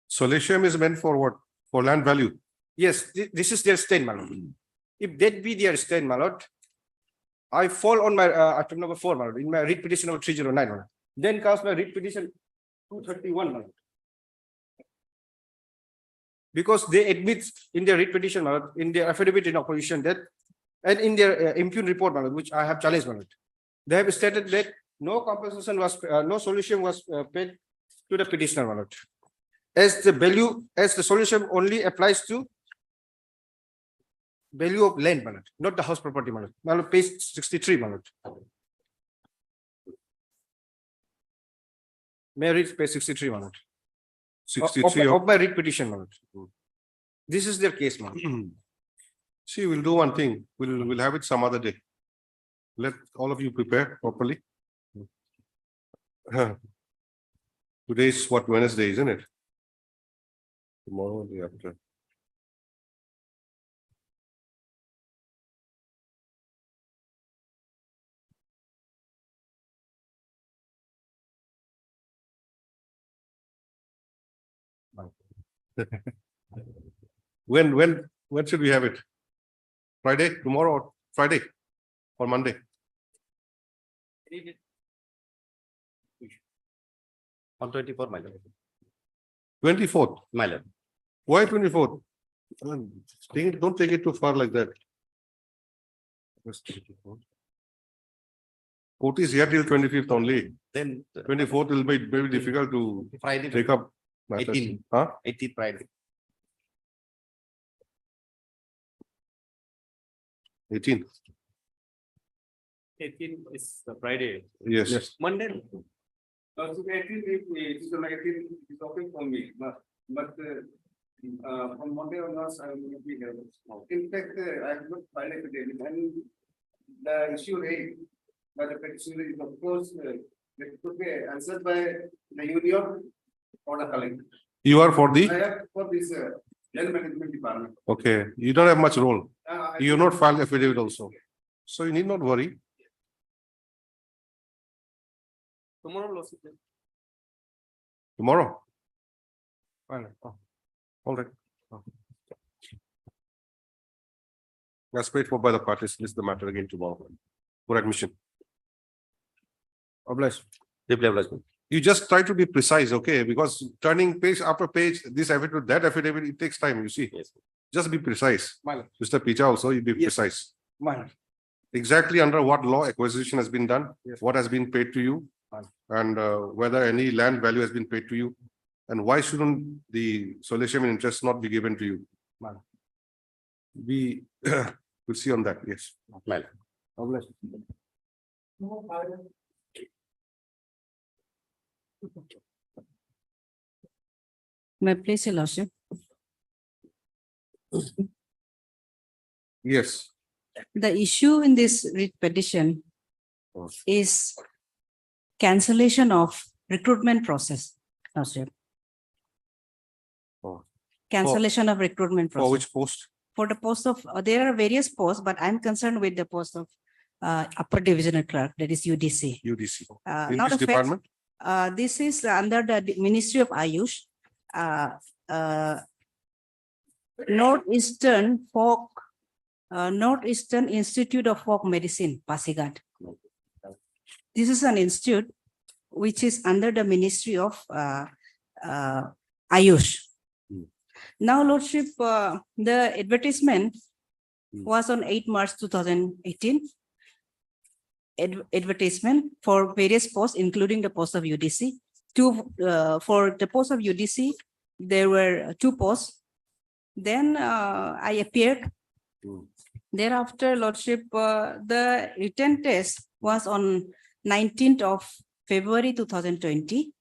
Solatium is meant for what? For land value. Yes, this is their stand, my lord. If that be their stand, my lord, I fall on my item number 4, my lord, in my writ petition number 309, my lord. Then comes my writ petition 231, my lord. Because they admit in their writ petition, my lord, in their affidavit in opposition that, and in their impugn report, my lord, which I have challenged, my lord, they have stated that no compensation was, no solution was paid to the petitioner, my lord. As the solution only applies to value of land, my lord, not the house property, my lord. My lord, page 63, my lord. May I read page 63, my lord? 63 Of my writ petition, my lord. This is their case, my lord. See, we'll do one thing. We'll have it some other day. Let all of you prepare properly. Today is what, Wednesday, isn't it? Tomorrow, the after. When should we have it? Friday, tomorrow, or Friday, or Monday? On 24, my lord. 24th. My lord. Why 24th? Don't take it too far like that. Court is here till 25th only. Then 24th will be very difficult to Friday. take up matters. 18. Huh? 18th Friday. 18th. 18 is the Friday. Yes. Monday. So 18 is okay for me, but on Monday or not, I will be here. In fact, I have not filed a petition, and the issue raised by the petitioner is of course, it could be answered by the union or the collector. You are for I the, have for this land management department. okay, you don't have much role. I- You have not filed affidavit also. So you need not worry. Tomorrow, lawsuit. Tomorrow. Fine. Oh, All right. Let's wait for by the parties, list the matter again tomorrow for admission. obliged. Deeply obliged. You just try to be precise, okay? Because turning page after page, this affidavit, that affidavit, it takes time, you see. Yes. Just be precise. My lord. Mr. Picha also, you be Yes. precise. My lord. Exactly under what law acquisition has been done, Yes. what has been paid to you, Fine. and whether any land value has been paid to you, and why shouldn't the solicitation in interest not be given to you? Fine. We will see on that, yes. My lord. May I please, your lordship? Yes, The issue in this writ petition is cancellation of recruitment process, lordship. Oh. Cancellation of recruitment for process. which post? For the post of, there are various posts, but I'm concerned with the post of upper divisional clerk, that is UDC. UDC. Uh, In now which the fact- department? This is under the Ministry of Ayush. Northeastern Institute of Folk Medicine, Pasigat. This is an institute which is under the Ministry of Ayush. Now, lordship, the advertisement was on 8 March 2018. Advertisement for various posts, including the post of UDC. For the post of UDC, there were 2 posts. Then I appeared. Thereafter, lordship, the written test was on 19th of February 2020.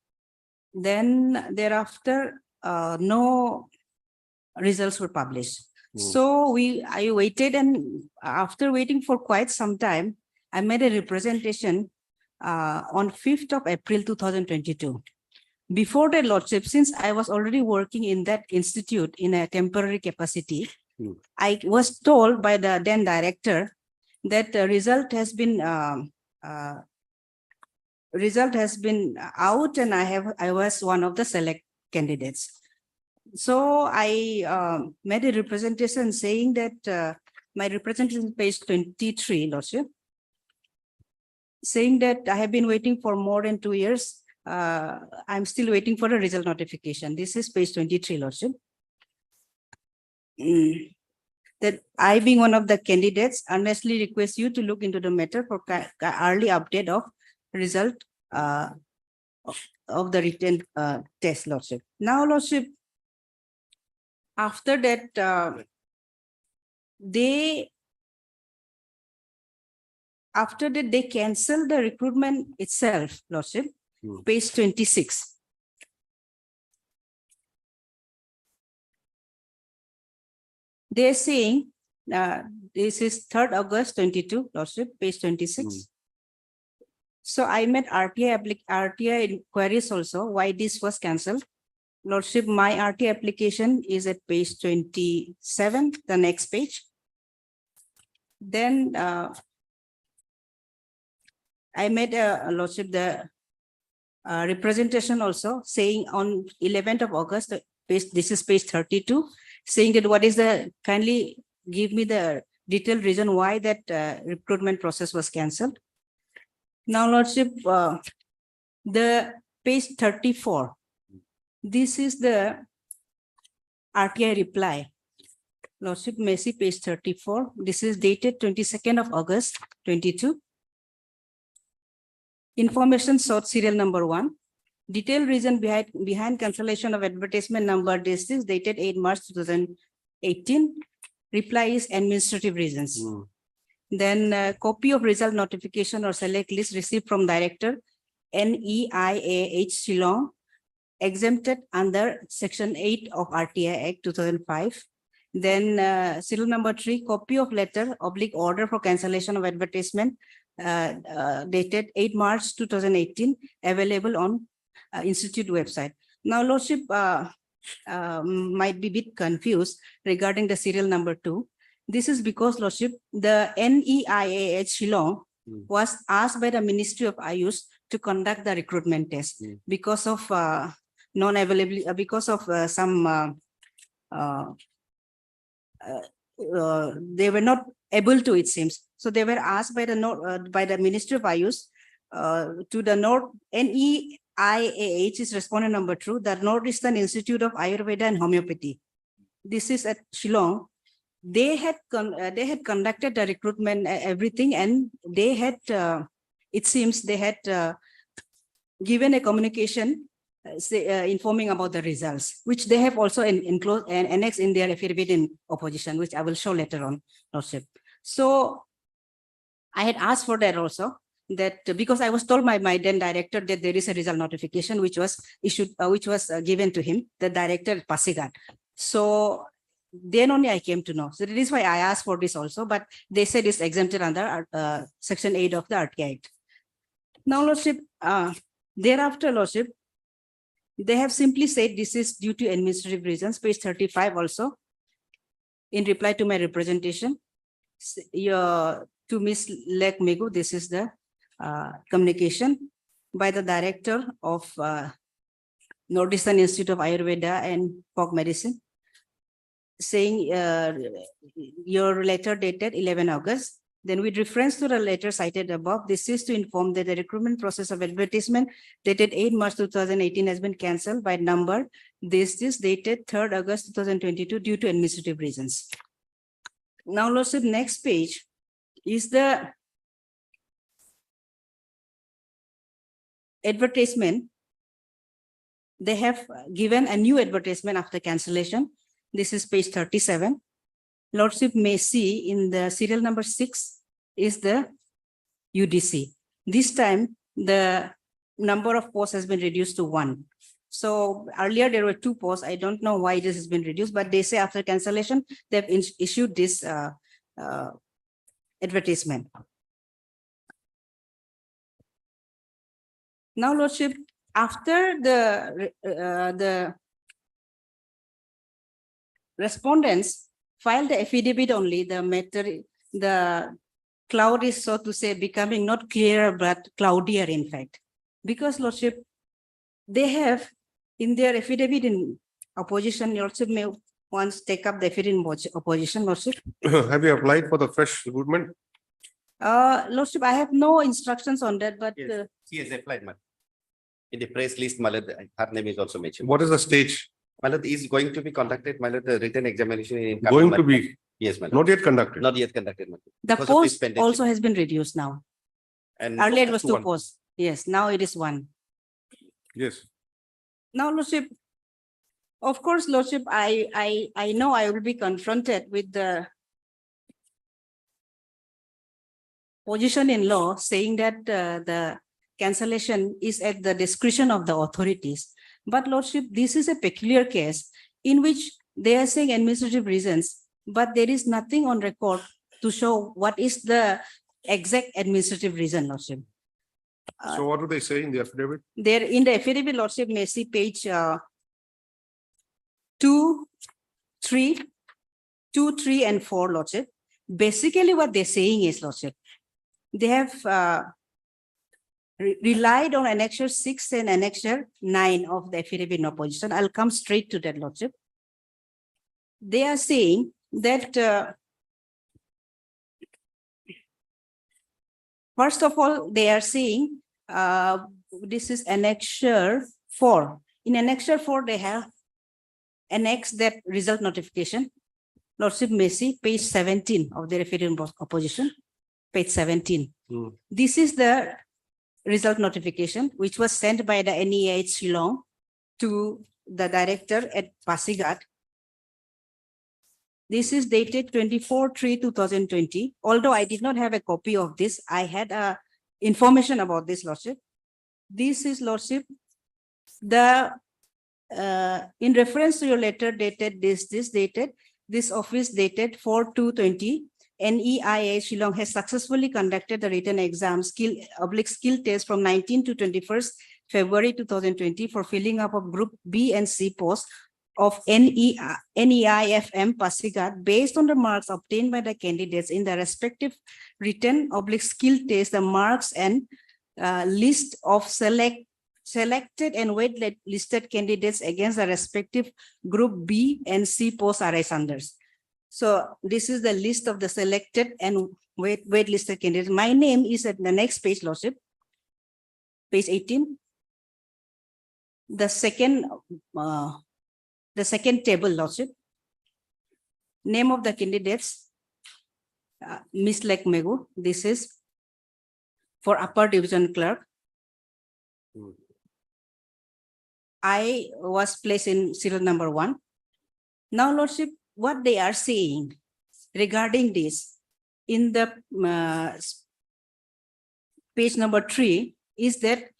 Then thereafter, no results were published. So I waited, and after waiting for quite some time, I made a representation on 5th of April 2022. Before that, lordship, since I was already working in that institute in a temporary capacity, I was told by the then director that the result has been out, and I was one of the select candidates. So I made a representation saying that my representation page 23, lordship, saying that I have been waiting for more than 2 years. I'm still waiting for a result notification. This is page 23, lordship. That I, being one of the candidates, earnestly request you to look into the matter for early update of result of the written test, lordship. Now, lordship, after that, they cancelled the recruitment itself, lordship, page 26. They're saying, this is 3rd August 22, lordship, page 26. So I made RTI inquiries also, why this was cancelled. Lordship, my RTI application is at page 27, the next page. Then I made a lordship the representation also, saying on 11th of August, this is page 32, saying that what is the, kindly give me the detailed reason why that recruitment process was cancelled. Now, lordship, the page 34, this is the RTI reply. Lordship, may see page 34. This is dated 22nd of August 22. Information sought, serial number 1. Detailed reason behind cancellation of advertisement number. This is dated 8 March 2018. Reply is administrative reasons. Then copy of result notification or select list received from director NEIAH Shillong, exempted under section 8 of RTI Act 2005. Then serial number 3, copy of letter / order for cancellation of advertisement dated 8 March 2018, available on institute website. Now, lordship might be a bit confused regarding the serial number 2. This is because, lordship, the NEIAH Shillong was asked by the Ministry of Ayush to conduct the recruitment test because of non-availability, because of some they were not able to, it seems. So they were asked by the Ministry of Ayush to the NEIAH NEIAH is respondent number 2, the Northeastern Institute of Ayurveda and Homeopathy. This is at Shillong. They had conducted the recruitment, everything, and they had, it seems they had given a communication informing about the results, which they have also enclosed and annexed in their affidavit in opposition, which I will show later on, Lordship. So I had asked for that also, that because I was told by my then director that there is a result notification which was issued, which was given to him, the director at Pasigat. So then only I came to know. So that is why I asked for this also, but they said it's exempted under Section 8 of the RTI Act. Now, Lordship, thereafter, Lordship, they have simply said this is due to administrative reasons, page 35 also, in reply to my representation. To Ms. Lek Megu, this is the communication by the director of Northeastern Institute of Ayurveda and Folk Medicine, saying your letter dated 11 August. Then with reference to the letter cited above, this is to inform that the recruitment process of advertisement dated 8 March 2018 has been cancelled by number. This is dated 3rd August 2022 due to administrative reasons. Now, Lordship, next page is the advertisement. They have given a new advertisement after cancellation. This is page 37. Lordship may see in the serial number 6 is the UDC. This time, the number of posts has been reduced to 1. So earlier there were 2 posts. I don't know why this has been reduced, but they say after cancellation, they've issued this advertisement. Now, Lordship, after the respondents filed the affidavit only, the cloud is, so to say, becoming not clearer but cloudier, in fact, because, Lordship, they have in their affidavit in opposition. Lordship may once take up the affidavit in opposition, Lordship. Have you applied for the fresh recruitment? Lordship, I have no instructions on that, but Yes, she has applied, madam. In the press list, my lord, her name is also mentioned. What is the stage? My lord, is going to be conducted, my lord, the written examination in. Going to be? Yes, madam. Not yet conducted. Not yet conducted, madam. the Because of this post pandemic. also has been reduced now. And Earlier it was 2 1. posts. Yes, now it is 1. Yes. Now, Lordship, of course, Lordship, I know I will be confronted with the position in law saying that the cancellation is at the discretion of the authorities. But, Lordship, this is a peculiar case in which they are saying administrative reasons, but there is nothing on record to show what is the exact administrative reason, Lordship. So what do they say in the affidavit? There in the affidavit, Lordship, may see page 2, 3, and 4, Lordship. Basically, what they're saying is, Lordship, they have relied on Annexure 6 and Annexure 9 of the affidavit in opposition. I'll come straight to that, Lordship. They are saying that first of all, they are saying this is Annexure 4. In Annexure 4, they have annexed that result notification. Lordship may see page 17 of the affidavit in opposition, page 17. This is the result notification, which was sent by the NEIH Shillong to the director at Pasigat. This is dated 24/3/2020. Although I did not have a copy of this, I had information about this, Lordship. This is, Lordship, the in reference to your letter dated this office dated 4/2/20. NEIH Shillong has successfully conducted the written exam skill test from 19 to 21st February 2020 for filling up of group B and C posts of NEIFM Pasigat based on the marks obtained by the candidates in the respective written skill test. The marks and list of selected and wait-listed candidates against the respective group B and C posts are as under. So this is the list of the selected and wait-listed candidates. My name is at the next page, Lordship, page 18. the second, the second table, Lordship. Name of the candidates, Miss Lek Megu, this is for upper division clerk. I was placed in serial number 1. Now, Lordship, what they are saying regarding this in the page number 3 is that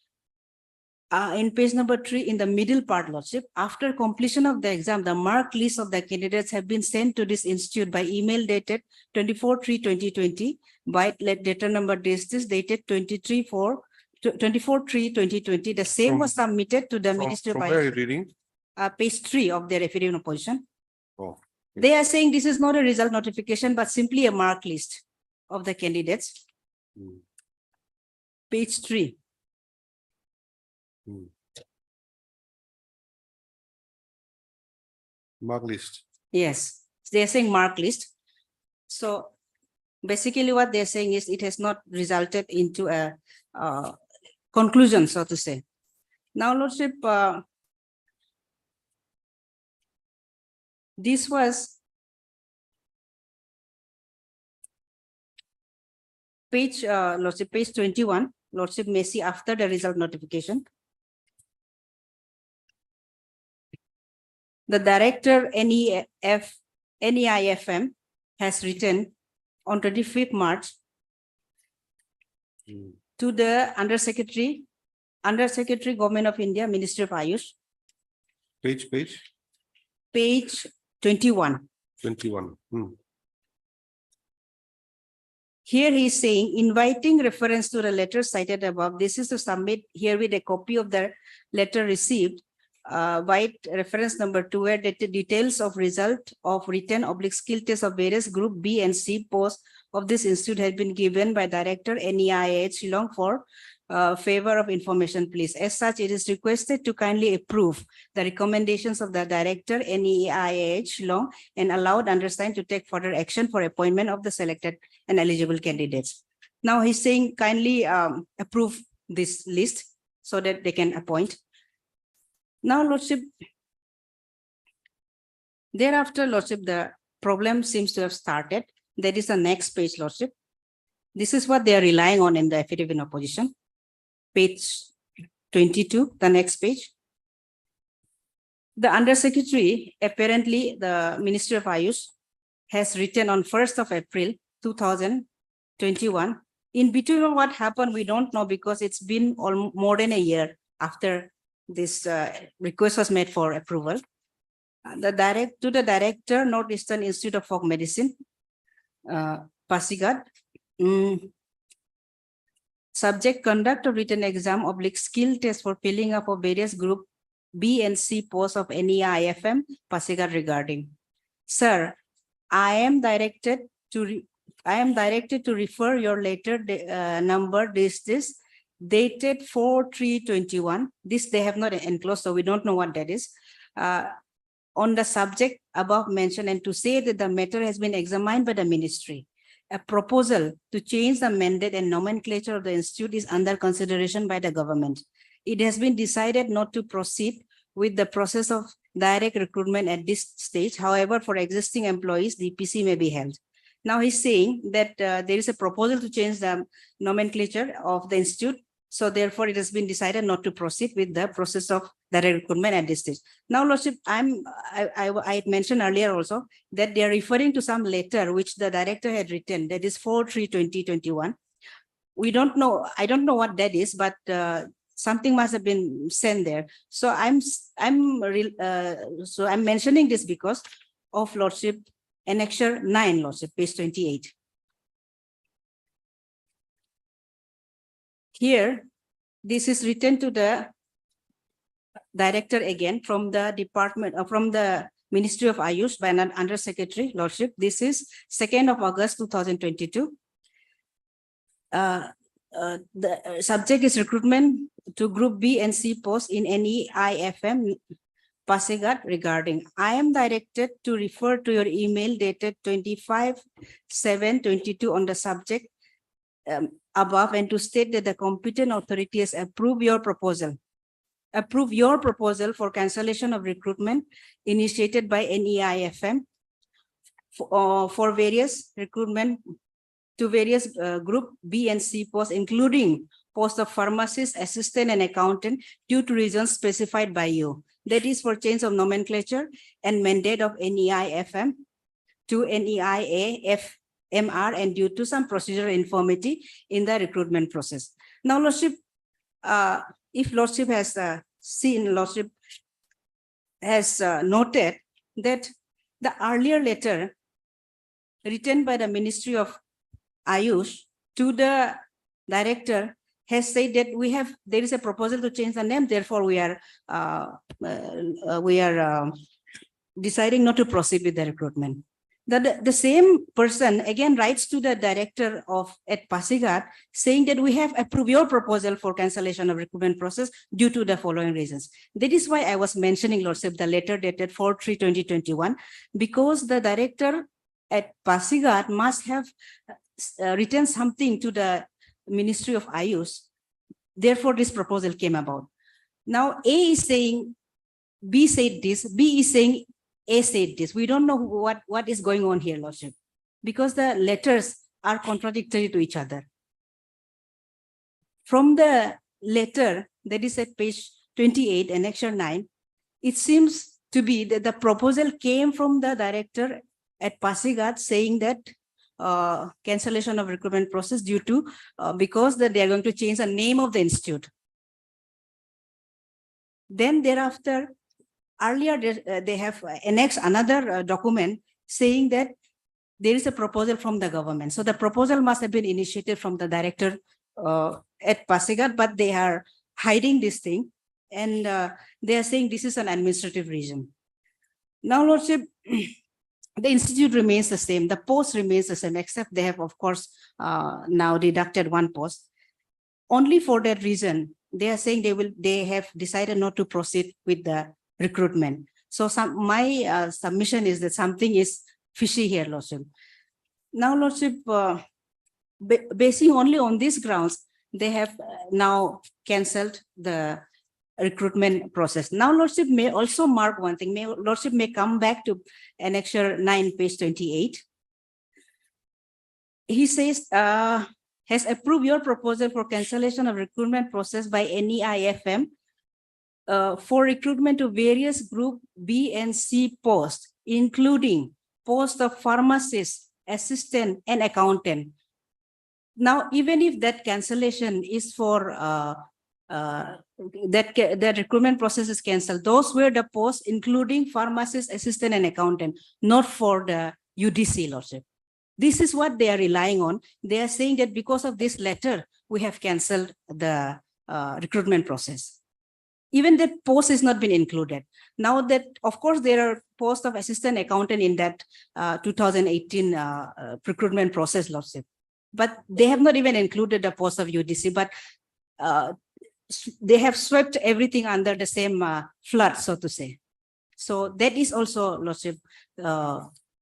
in page number 3 in the middle part, Lordship, after completion of the exam, the marked list of the candidates have been sent to this institute by email dated 24/3/2020 by data number this dated 24/3/2020. The same From- was submitted to the Ministry From by where are you reading? page 3 of their affidavit of opposition. Oh, They are saying this is not a result notification, but simply a mark list of the candidates. Hmm. Page 3. Mark list. Yes, they are saying mark list. So basically what they're saying is it has not resulted into a conclusion, so to say. Now, Lordship, this was page, Lordship, page 21, Lordship may see after the result notification. The director NEIFM has written on 25th March to the Undersecretary, Government of India, Ministry of Ayush, Page page 21. 21. Here he is saying, inviting reference to the letter cited above, this is to submit here with a copy of the letter received by reference number 2, where the details of result of written / skill test of various group B and C posts of this institute had been given by Director NEIH Shillong for favor of information, please. As such, it is requested to kindly approve the recommendations of the Director NEIH Shillong and allowed undersigned to take further action for appointment of the selected and eligible candidates. Now he's saying kindly approve this list so that they can appoint. Now, Lordship, thereafter, Lordship, the problem seems to have started. That is the next page, Lordship. This is what they are relying on in the affidavit in opposition. Page 22, the next page. The Undersecretary, apparently the Ministry of Ayush, has written on 1st of April 2021. In between what happened, we don't know because it's been more than a year after this request was made for approval. To the Director, Northeastern Institute of Folk Medicine, Pasigat, subject conduct of written exam / skill test for filling up of various group B and C posts of NEIFM, Pasigat regarding. Sir, I am directed to refer your letter number this dated 4/3/21. This they have not enclosed, so we don't know what that is. On the subject above mentioned, and to say that the matter has been examined by the ministry. A proposal to change the mandate and nomenclature of the institute is under consideration by the government. It has been decided not to proceed with the process of direct recruitment at this stage. However, for existing employees, the PC may be held. Now he's saying that there is a proposal to change the nomenclature of the institute. So therefore, it has been decided not to proceed with the process of direct recruitment at this stage. Now, Lordship, I mentioned earlier also that they are referring to some letter which the director had written, that is 4/3/2021. We don't know, I don't know what that is, but something must have been sent there. So I'm mentioning this because of Lordship, Annexure 9, Lordship, page 28. Here, this is written to the director again from the department, from the Ministry of Ayush by an Undersecretary, Lordship. This is 2nd of August 2022. The subject is recruitment to Group B and C posts in NEIFM, Pasigat regarding. I am directed to refer to your email dated 25/7/22 on the subject above and to state that the competent authority has approved your proposal approve your proposal for cancellation of recruitment initiated by NEIFM for various recruitment to various group B and C posts, including post of pharmacist, assistant, and accountant due to reasons specified by you. That is for change of nomenclature and mandate of NEIFM to NEIA-FMR and due to some procedural infirmity in the recruitment process. Now, Lordship, if Lordship has seen, Lordship has noted that the earlier letter written by the Ministry of Ayush to the director has said that there is a proposal to change the name. Therefore, we are deciding not to proceed with the recruitment. The same person again writes to the director at Pasighat saying that we have approved your proposal for cancellation of recruitment process due to the following reasons. That is why I was mentioning, Lordship, the letter dated 4/3/2021, because the director at Pasighat must have written something to the Ministry of Ayush. Therefore, this proposal came about. Now, A is saying B said this, B is saying A said this. We don't know what is going on here, Lordship, because the letters are contradictory to each other. From the letter that is at page 28, annexure 9, it seems to be that the proposal came from the director at Pasighat saying that cancellation of recruitment process due to because that they are going to change the name of the institute. Then thereafter, earlier they have annexed another document saying that there is a proposal from the government. So the proposal must have been initiated from the director at Pasighat, but they are hiding this thing and they are saying this is an administrative reason. Now, Lordship, the institute remains the same, the post remains the same, except they have, of course, now deducted one post. Only for that reason, they are saying they have decided not to proceed with the recruitment. So my submission is that something is fishy here, Lordship. Now, Lordship, basing only on these grounds, they have now cancelled the recruitment process. Now, Lordship may also mark one thing. Lordship may come back to annexure 9, page 28. He says, has approved your proposal for cancellation of recruitment process by NEIFM for recruitment to various group B and C posts, including post of pharmacist, assistant, and accountant. Now, even if that cancellation is for that recruitment process is cancelled, those were the posts including pharmacist, assistant, and accountant, not for the UDC, Lordship. This is what they are relying on. They are saying that because of this letter, we have cancelled the recruitment process. Even that post has not been included. Now that, of course, there are posts of assistant accountant in that 2018 recruitment process, Lordship. But they have not even included the post of UDC, but they have swept everything under the same flood, so to say. So that is also, Lordship,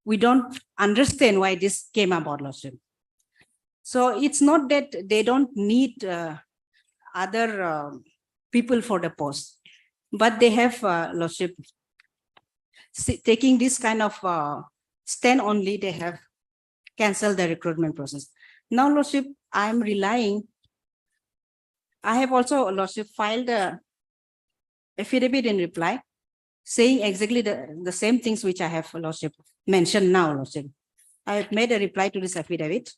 we don't understand why this came about, Lordship. So it's not that they don't need other people for the post, but they have, Lordship, taking this kind of stand only, they have cancelled the recruitment process. Now, Lordship, I have also, Lordship, filed a affidavit in reply saying exactly the same things which I have, Lordship, mentioned now, Lordship. I have made a reply to this affidavit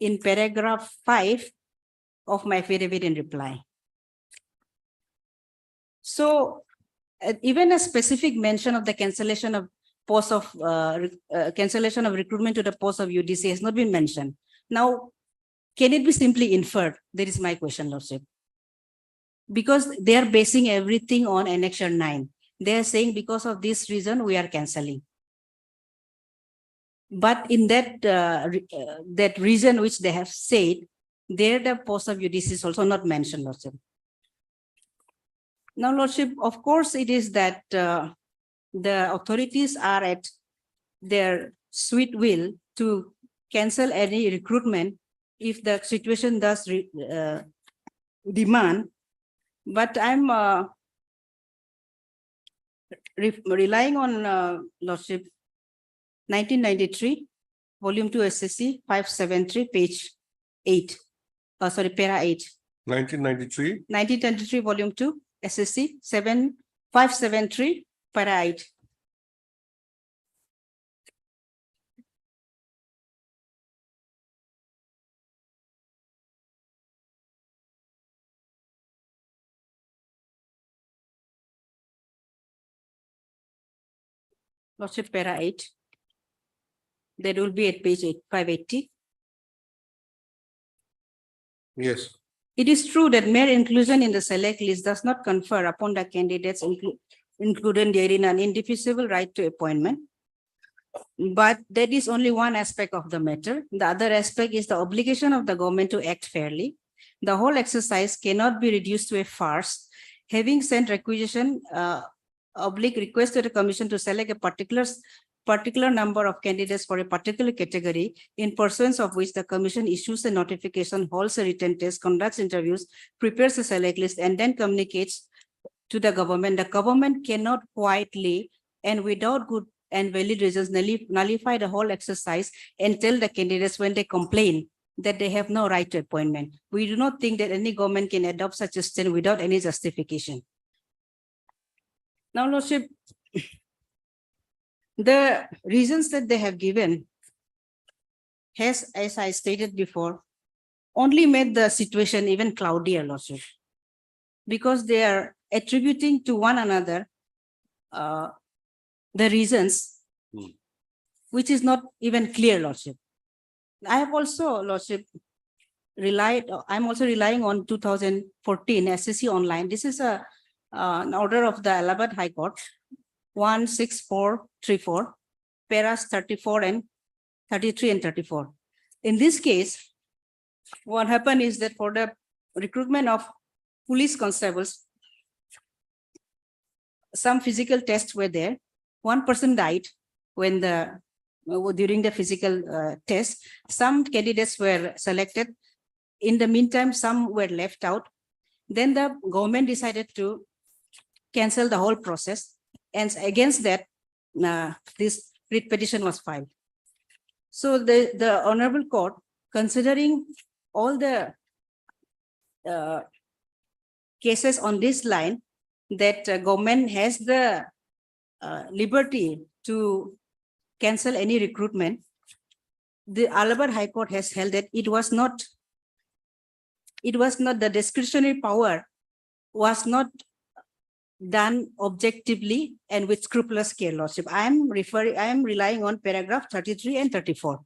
in paragraph 5 of my affidavit in reply. So even a specific mention of the cancellation of post of cancellation of recruitment to the post of UDC has not been mentioned. Now, can it be simply inferred? That is my question, Lordship. Because they are basing everything on annexure 9. They are saying because of this reason, we are cancelling. But in that that reason which they have said, there the post of UDC is also not mentioned, Lordship. Now, Lordship, of course, it is that the authorities are at their sweet will to cancel any recruitment if the situation does demand. But I'm relying on Lordship 1993, Volume 2 SSC 573, page 8. Sorry, para 8. 1993, 1923, Volume 2, SSC 573, para 8. Lordship, para 8. That will be at page 580. yes. It is true that mere inclusion in the select list does not confer upon the candidates included therein an indefeasible right to appointment. But that is only one aspect of the matter. The other aspect is the obligation of the government to act fairly. The whole exercise cannot be reduced to a farce. Having sent requisition request to the commission to select a particular number of candidates for a particular category, in pursuance of which the commission issues a notification, holds a written test, conducts interviews, prepares a select list, and then communicates to the government. The government cannot quietly and without good and valid reasons nullify the whole exercise and tell the candidates when they complain that they have no right to appointment. We do not think that any government can adopt such a stand without any justification. Now, Lordship, the reasons that they have given has, as I stated before, only made the situation even cloudier, Lordship, because they are attributing to one another the reasons, which is not even clear, Lordship. I have also, Lordship, I'm also relying on 2014 SSC online. This is an order of the Allahabad High Court, 16434, paras 34 and 33 and 34. In this case, what happened is that for the recruitment of police constables, some physical tests were there. One person died when during the physical test. Some candidates were selected. In the meantime, some were left out. Then the government decided to cancel the whole process. And against that, this writ petition was filed. So the Honorable Court, considering all the cases on this line, that government has the liberty to cancel any recruitment, the Allahabad High Court has held that it was not the discretionary power was not done objectively and with scrupulous care, Lordship. I am relying on paragraph 33 and 34.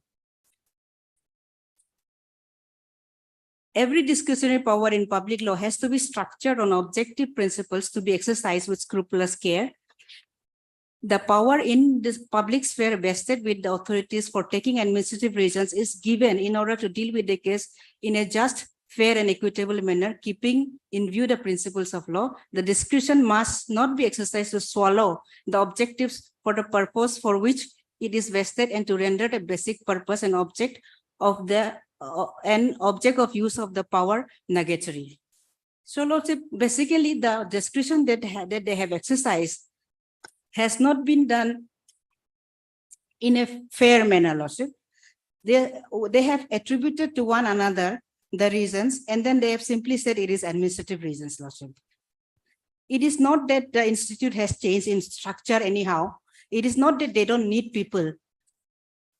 Every discretionary power in public law has to be structured on objective principles to be exercised with scrupulous care. The power in this public sphere vested with the authorities for taking administrative reasons is given in order to deal with the case in a just, fair, and equitable manner, keeping in view the principles of law. The discretion must not be exercised to swallow the objectives for the purpose for which it is vested and to render the basic purpose and object of the object of use of the power nugatory. So, Lordship, basically the discretion that they have exercised has not been done in a fair manner, Lordship. They have attributed to one another the reasons, and then they have simply said it is administrative reasons, Lordship. It is not that the institute has changed in structure anyhow. It is not that they don't need people.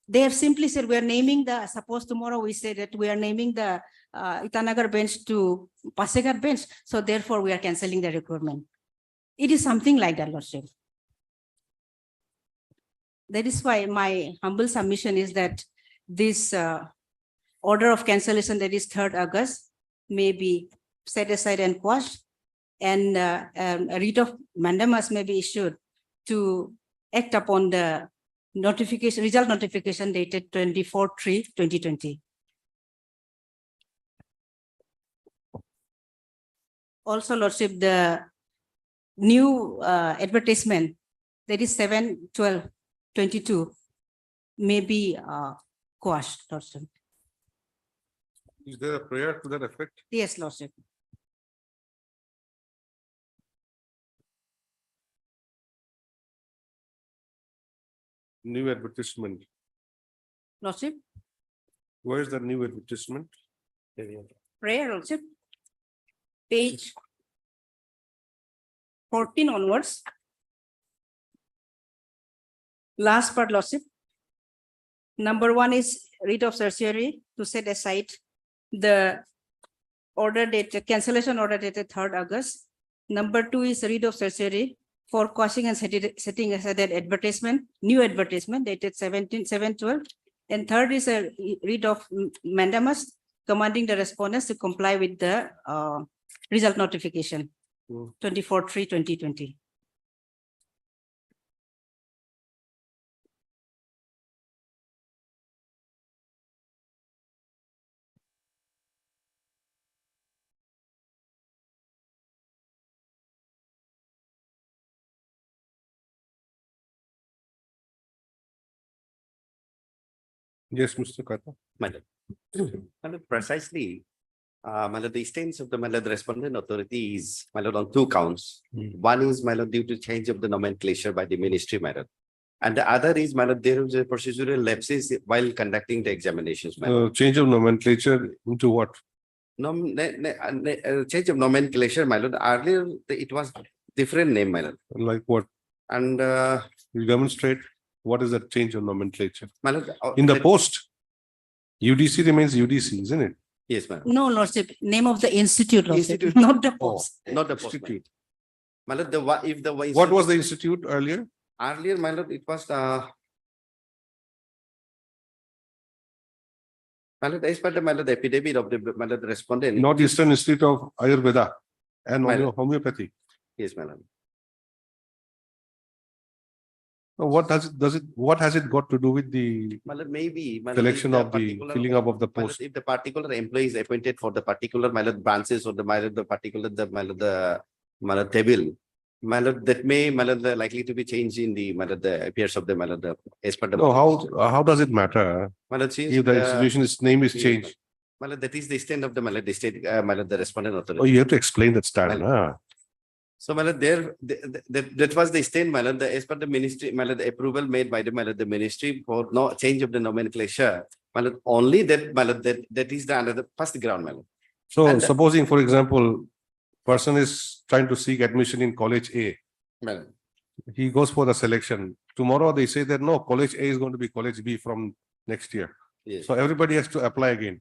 They have simply said, we are naming suppose tomorrow we say that we are naming the Itanagar bench to Pasighat bench, so therefore we are cancelling the recruitment. It is something like that, Lordship. That is why my humble submission is that this order of cancellation, that is 3rd August, may be set aside and quashed, and a writ of mandamus may be issued to act upon the result notification dated 24/3/2020. Also, Lordship, the new advertisement, that is 7/12/22, may be quashed, Lordship. Is there a prayer to that effect? Yes, Lordship. New advertisement. Lordship, Where is the new advertisement? prayer, Lordship. Page 14 onwards. Last part, Lordship. Number one is writ of certiorari to set aside the order date, cancellation order dated 3rd August. Number two is writ of certiorari for causing and setting aside an advertisement, new advertisement dated 17/7/12. And third is a writ of mandamus commanding the respondents to comply with the result notification 24/3/2020. Yes, Mr. Kata. Madam. Madam, precisely, Madam, the stance of the Madam, the respondent authority is, Madam, on two counts. One is, Madam, due to change of the nomenclature by the ministry, Madam. And the other is, Madam, there was a procedural lapses while conducting the examinations, Madam. Change of nomenclature into what? Change of nomenclature, Madam. Earlier, it was different name, Madam. Like what? And You demonstrate what is the change of nomenclature? Madam, In the post, UDC remains UDC, isn't it? yes, Madam. No, Lordship, name of the institute, Lordship, Institute. not the Oh, post. not the post. Institute. Madam, if the. What was the institute earlier? Earlier, Madam, it was Madam, as per the Madam, the epidemic of the Madam, the respondent. Northeastern Institute of Ayurveda and Madam. homeopathy. Yes, Madam. What has it got to do with the Madam, maybe. Madam, selection if of the particular- filling up of the Madam, post? if the particular employee is appointed for the particular Madam, branches or the Madam, the particular, the Madam, the Madam, table. Madam, that may, Madam, the likely to be changed in the Madam, the appears of the Madam, the as per the. No, how does it matter Madam, since if the institution's name is yes, changed? Madam, that is the extent of the Madam, the state, Madam, the respondent Oh, authority. you have to explain that style. Madam. Huh? So, Madam, that was the extent, Madam, the as per the ministry, Madam, the approval made by the Madam, the ministry for no change of the nomenclature. Madam, only that, Madam, that is the under the first ground, Madam. So And- supposing, for example, person is trying to seek admission in college A. Madam. He goes for the selection. Tomorrow they say that no, college A is going to be college B from next year. Yes. So everybody has to apply again.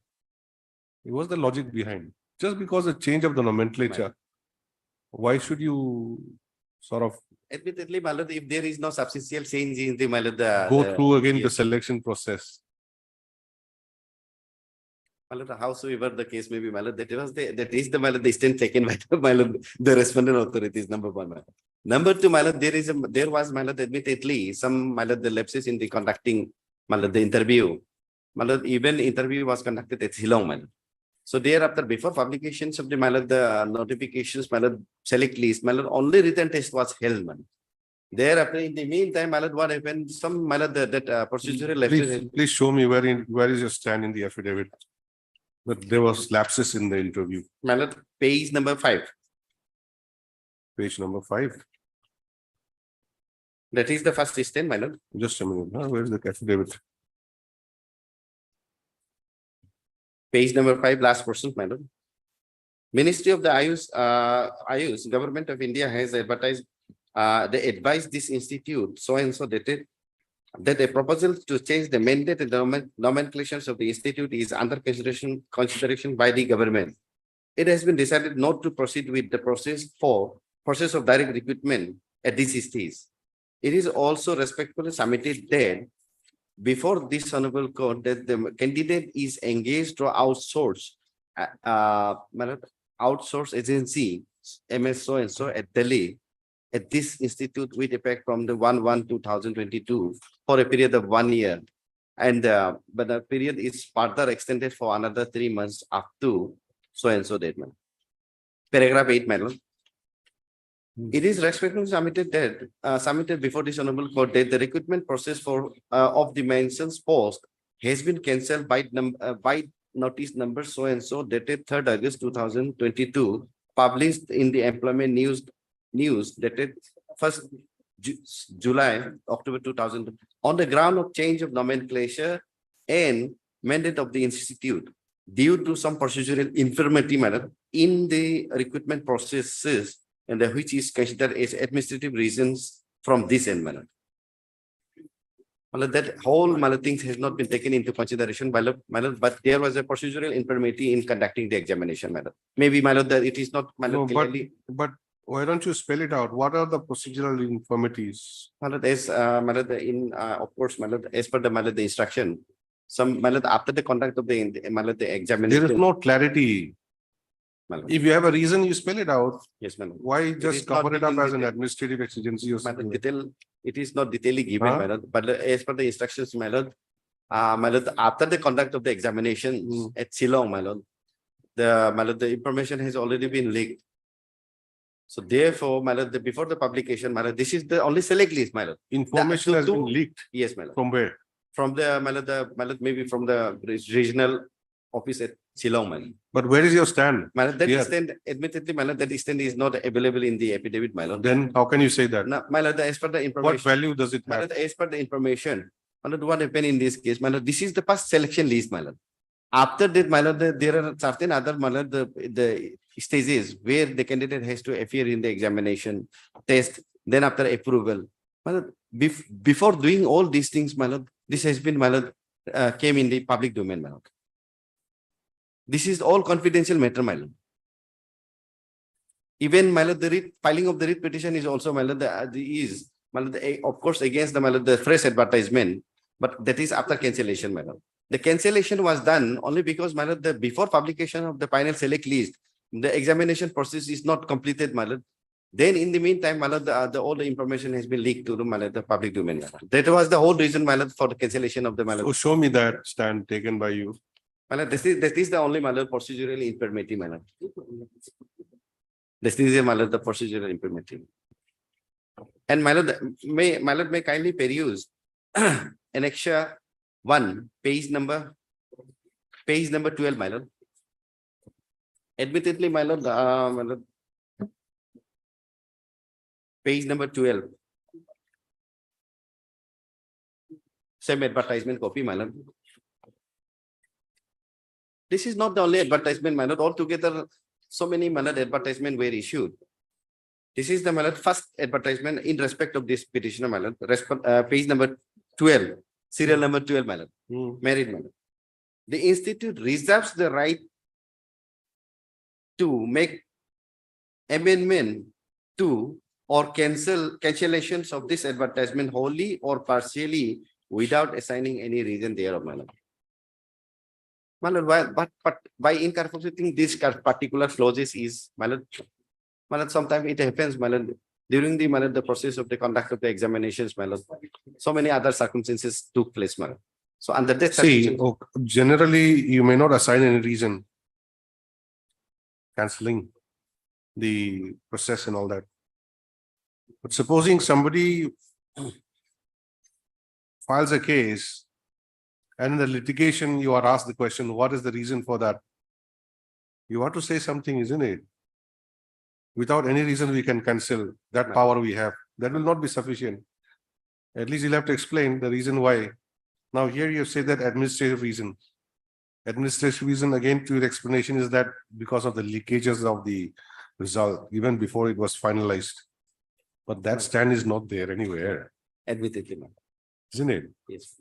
What's the logic behind? Just because the change of the nomenclature, why should you sort of Admittedly, Madam, if there is no substantial change in the Madam, go through again the yes. selection process? Madam, howsoever the case may be, Madam, that is the Madam, the stand taken by the Madam, the respondent authorities, number one, Madam. Number two, Madam, there was, Madam, admittedly, some, Madam, the lapses in the conducting, Madam, the interview. Madam, even interview was conducted at Shillong, Madam. So thereafter, before publications of the, Madam, the notifications, Madam, select list, Madam, only written test was held, Madam. Thereafter, in the meantime, Madam, what happened, some, Madam, that procedural lapses. Please show me where is your stand in the affidavit? That there was lapses in the interview. Madam, page number 5. Page number 5. That is the first stand, Madam. Just a minute. Where is the affidavit? Page number 5, last portion, Madam. Ministry of the Ayush, Government of India has advertised, they advised this institute, so and so dated, that a proposal to change the mandate and nomenclatures of the institute is under consideration by the government. It has been decided not to proceed with the process of direct recruitment at this stage. It is also respectfully submitted that before this honorable court that the candidate is engaged to outsource agency MS so and so at Delhi at this institute with effect from the 1/1/2022 for a period of 1 year. And but the period is further extended for another 3 months up to so and so date. Paragraph 8, Madam. It is respectfully submitted that submitted before this honorable court that the recruitment process for of the mentioned post has been cancelled by notice number so and so dated 3rd August 2022, published in the employment news dated 1st July, October 2000, on the ground of change of nomenclature and mandate of the institute due to some procedural infirmity, madam, in the recruitment processes, and which is considered as administrative reasons from this end, madam. That whole things has not been taken into consideration, madam, but there was a procedural infirmity in conducting the examination, madam. Maybe, madam, that it is not, madam, No, clearly. but why don't you spell it out? What are the procedural infirmities? Madam, as, madam, of course, madam, as per the, madam, the instruction, some, madam, after the conduct of the, madam, the examination. There is no clarity. Madam. If you have a reason, you spell it out. Yes, madam. Why just is not cover it up given as an detail. administrative exigency or Madam, something? detail, it is not detailedly given, Huh? madam, but as per the instructions, madam, madam, after the conduct of the examination at Shillong, madam, the information has already been leaked. So therefore, madam, before the publication, madam, this is the only select list, madam. Information has been leaked. Yes, madam. From where? From the, madam, maybe from the regional office at Shillong, madam. But where is your stand? Madam, that Here. stand, admittedly, madam, that stand is not available in the affidavit, madam. Then how can you say that? No, madam, as per the What information. value does it have? Madam, as per the information, madam, what happened in this case, madam, this is the first selection list, madam. After that, madam, there are certain other, madam, the stages where the candidate has to appear in the examination, test, then after approval. Madam, before doing all these things, madam, this has been, madam, came in the public domain, madam. This is all confidential matter, madam. Even, madam, the filing of the writ petition is also, madam, of course, against the, madam, the fresh advertisement, but that is after cancellation, madam. The cancellation was done only because, madam, before publication of the final select list, the examination process is not completed, madam. Then in the meantime, madam, all the information has been leaked to the, madam, the public domain, madam. That was the whole reason, madam, for the cancellation of the, madam. So show me that stand taken by you. Madam, that is the only, madam, procedural infirmity, madam. This is, madam, the procedural infirmity. And, madam, may kindly peruse annexure 1, page number 12, madam. Admittedly, madam, page number 12. Same advertisement copy, madam. This is not the only advertisement, madam. Altogether, so many, madam, advertisement were issued. This is the, madam, first advertisement in respect of this petitioner, madam. Page number 12, serial number 12, madam. Married, madam. The institute reserves the right to make amendment to or cancellations of this advertisement wholly or partially without assigning any reason thereof, madam. Madam, but by incorporating this particular clauses is, madam, sometimes it happens, madam, during the, madam, the process of the conduct of the examinations, madam, so many other circumstances took place, madam. So under that, See, generally, you may not assign any reason. Cancelling the process and all that. But supposing somebody files a case and in the litigation, you are asked the question, what is the reason for that? You have to say something, isn't it? Without any reason, we can cancel that power we have. That will not be sufficient. At least you'll have to explain the reason why. Now here you say that administrative reason. Administrative reason, again, to your explanation is that because of the leakages of the result, even before it was finalized. But that stand is not there anywhere, admittedly, madam. isn't it? Yes.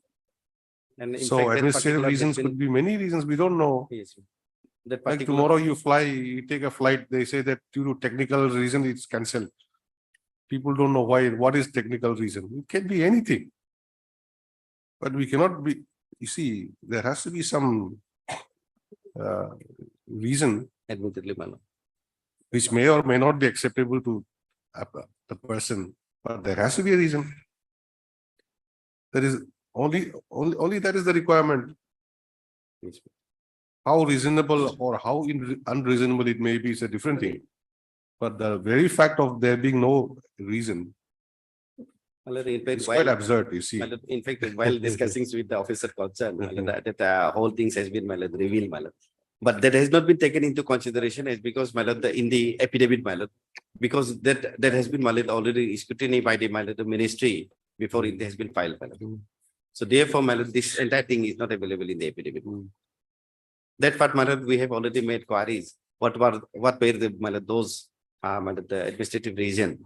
And in So fact, that administrative particular reasons has been- could be many reasons, we don't know. Yes. That Like particular- tomorrow you fly, you take a flight, they say that due to technical reason it's cancelled. People don't know why, what is technical reason? It can be anything. But we cannot be, you see, there has to be some reason Admittedly, madam. which may or may not be acceptable to the person, but there has to be a reason. There is only that is the requirement. Yes. How reasonable or how unreasonable it may be is a different thing. But the very fact of there being no reason, Madam, in fact, it's quite absurd, you see. madam, in fact, while discussing with the officer concerned, madam, that whole things has been, madam, revealed, madam. But that has not been taken into consideration is because, madam, in the affidavit, madam, because that has been, my lord, already scrutiny by the, my lord, the ministry before it has been filed, my lord. So therefore, my lord, this entire thing is not available in the affidavit. That part, my lord, we have already made queries. What were the, my lord, those, my lord, the administrative reason.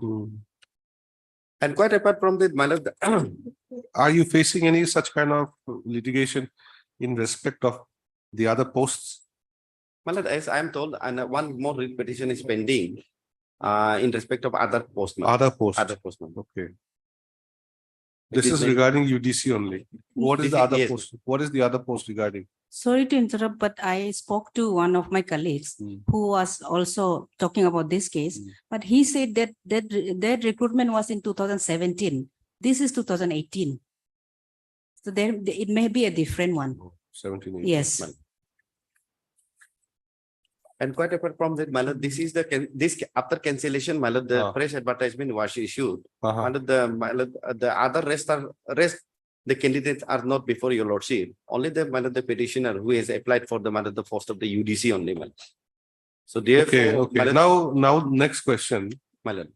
And quite apart from that, my lord, Are you facing any such kind of litigation in respect of the other posts? my lord, as I am told, and one more writ petition is pending in respect of other posts. my lord. Other posts? Other posts. my lord. Okay. This is is like- regarding UDC only. What is This the is- other yes. post? What is the other post regarding? Sorry to interrupt, but I spoke to one of my colleagues who was also talking about this case, but he said that recruitment was in 2017. This is 2018. So there, it may be a different one. 17. Yes. And quite apart from that, my lord, this is the, this after cancellation, my lord, the Ah. fresh advertisement was issued. Uh-huh. My lord, my lord, the other rest, the candidates are not before your lordship. Only the, my lord, the petitioner who has applied for the, my lord, the post of the UDC only, my lord. So therefore. Okay, my okay. lord- Now, next question. My lord,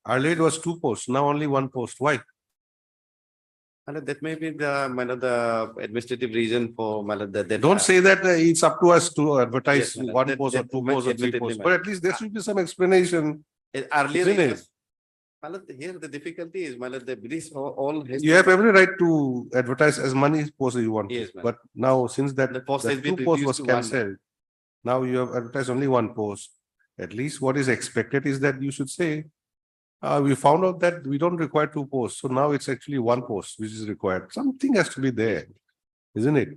Earlier it was 2 posts, now only 1 post. Why? my lord, that may be the, my lord, the administrative reason for, my lord, that. Don't say that it's up to us to advertise Yes, madam. 1 That- post or that 2 might posts or 3 admittedly, posts, madam. but at least there should be some explanation. Earlier, Isn't it it? was- my lord, here the difficulty is, my lord, the this all has. You have every right to advertise as many posts as you want. Yes, to. ma'am. But now, since that The post the has been 2 posts reduced was to 1, ma'am. cancelled, now you have advertised only 1 post. At least what is expected is that you should say, we found out that we don't require 2 posts. So now it's actually 1 post which is required. Something has to be there, isn't it?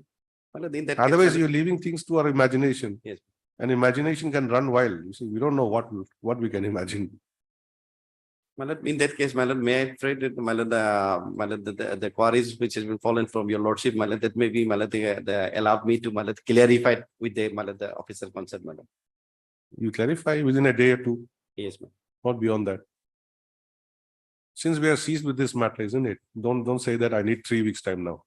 My lord, in that case, Otherwise, my you're lord- leaving things to our imagination. Yes. And imagination can run wild. You see, we don't know what we can imagine. My lord, in that case, my lord, may I pray that, my lord, the queries which has been fallen from your lordship, my lord, that may be, my lord, the allowed me to, my lord, clarify with the, my lord, the officer concerned, my lord. You clarify within a day or 2, Yes, ma'am. not beyond that. Since we are seized with this matter, isn't it? Don't say that I need 3 weeks time now.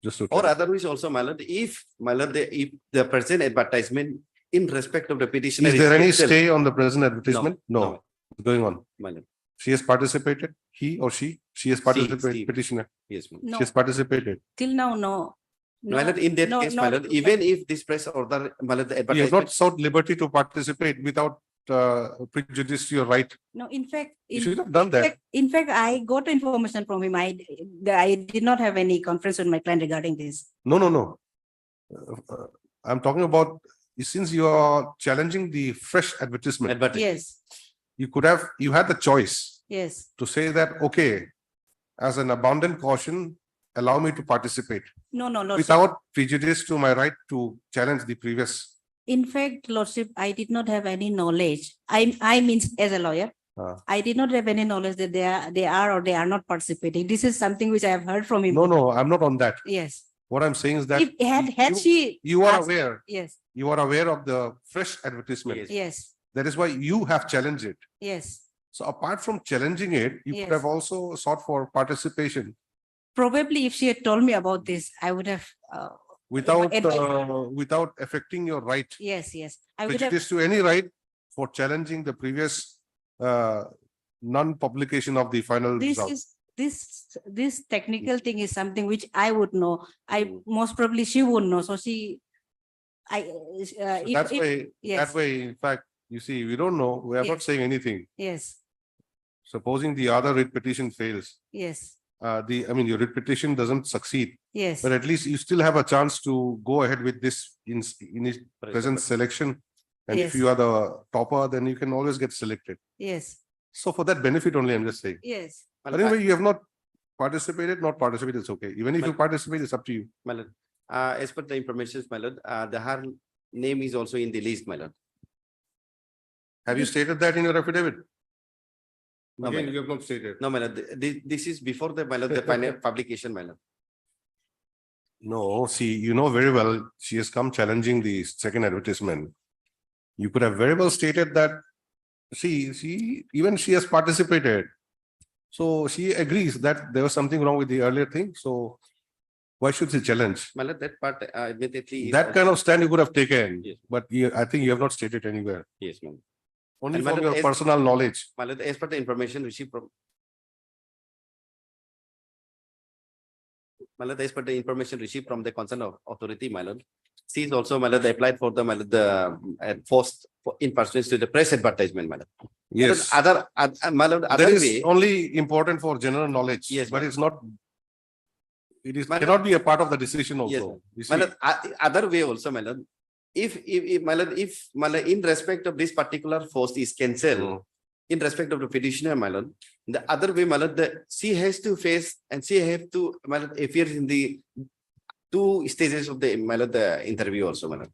Just to Or clarify. otherwise also, my lord, if, my lord, if the present advertisement in respect of the petitioner. Is there any cancelled- stay on the present advertisement? no, No. It's going on. My lord, She has participated, he or she has participated, Steve. petitioner. yes, ma'am. She No, has participated. till now, no. My lord, in that no, case, no, my lord, even if this press order, my lord, the You have advertisement. not sought liberty to participate without prejudice to your right. No, in fact. You should have done that. In fact, I got information from him. I did not have any conference with my client regarding this. No. I'm talking about, since you are challenging the fresh advertisement, Yes, you had the choice yes. to say that, okay, as an abundant caution, allow me to participate No, Lordship. without prejudice to my right to challenge the previous. In fact, Lordship, I did not have any knowledge. I means as a lawyer, I did not have any knowledge that they are or they are not participating. This is something which I have heard from him. No, I'm not on that. Yes. What I'm saying is that If had she. you are asked- aware, Yes, you are aware of the fresh advertisement. yes, That is why you have challenged it. yes. So apart from challenging it, you could Yes. have also sought for participation Probably if she had told me about this, I would have. without and- without affecting your right, Yes, I would have. prejudice to any right for challenging the previous non-publication of the final This result. is, this technical thing is something which I would know. I most probably she would know. So she, So that's why, yes. that way, in fact, you see, we don't know, we are not Yes. saying anything. Yes, Supposing the other writ petition fails, yes, your writ petition doesn't succeed, yes, but at least you still have a chance to go ahead with this in its present selection. And if Yes. you are the topper, then you can always get selected. yes, So for that benefit only, I'm just saying. yes. My But lord, anyway, you have not participated, it's okay. Even if you participate, it's up to you. my lord, as per the information, my lord, her name is also in the list, my lord. Have you stated that in your affidavit? No, Again, my you have not stated. No, my lord, this is before the, my lord, the final publication, my lord. No, see, you know very well, she has come challenging the second advertisement. You could have very well stated that, even she has participated. So she agrees that there was something wrong with the earlier thing, so why should she challenge? My lord, that part immediately. That kind of stand you could have taken, Yes. but I think you have not stated anywhere. Yes, ma'am. Only And from Madam, your as- personal knowledge. my lord, as per the information received from. My lord, as per the information received from the concerned authority, my lord. She is also, my lord, applied for the, my lord, post in pursuance to the press advertisement, my lord. Yes. My lord, That other is way, only important for general knowledge. Yes, But ma'am. it's not. It is Madam- cannot be a part of the decision Yes, also. You my see. lord, other way also, my lord. If, my lord, in respect of this particular post is cancelled, Mm. in respect of the petitioner, my lord, the other way, my lord, she has to face and she have to, my lord, appear in the two stages of the, my lord, the interview also, my lord.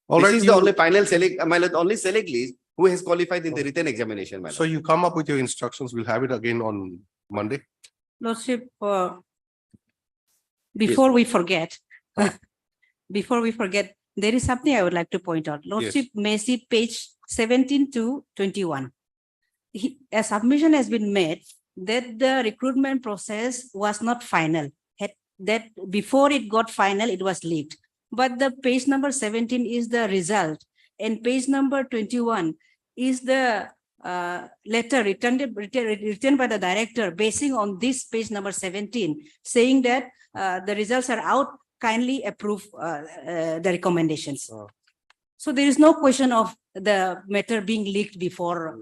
All This right, is the you- only final select, my lord, only select list who has qualified in the written examination, my lord. So you come up with your instructions. We'll have it again on Monday. Lordship, before we forget, before we forget, there is something I would like to point out. Lordship may see page 17 to 21. A submission has been made that the recruitment process was not final. That before it got final, it was leaked. But the page number 17 is the result, and page number 21 is the letter written by the director basing on this page number 17, saying that the results are out, kindly approve the recommendations. So there is no question of the matter being leaked before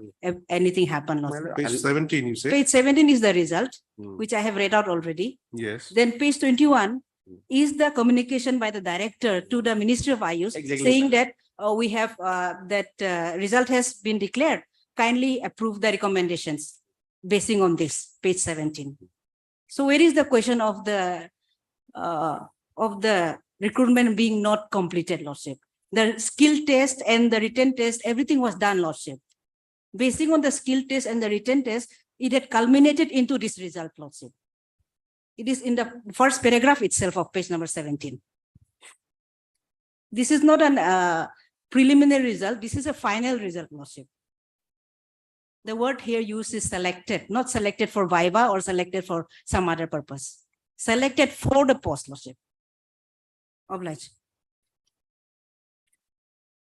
anything happened. Lordship. Page 17, you say? Page 17 is the result, Hmm. which I have read out already. Yes. Then page 21 is the communication by the director to the Ministry of Ayush, Exactly. saying that we have result has been declared. Kindly approve the recommendations basing on this, page 17. So where is the question of the recruitment being not completed, Lordship? The skill test and the written test, everything was done, Lordship. Basing on the skill test and the written test, it had culminated into this result, Lordship. It is in the first paragraph itself of page number 17. This is not an preliminary result. This is a final result, Lordship. The word here used is selected, not selected for viva or selected for some other purpose. Selected for the post, Lordship. Oblige.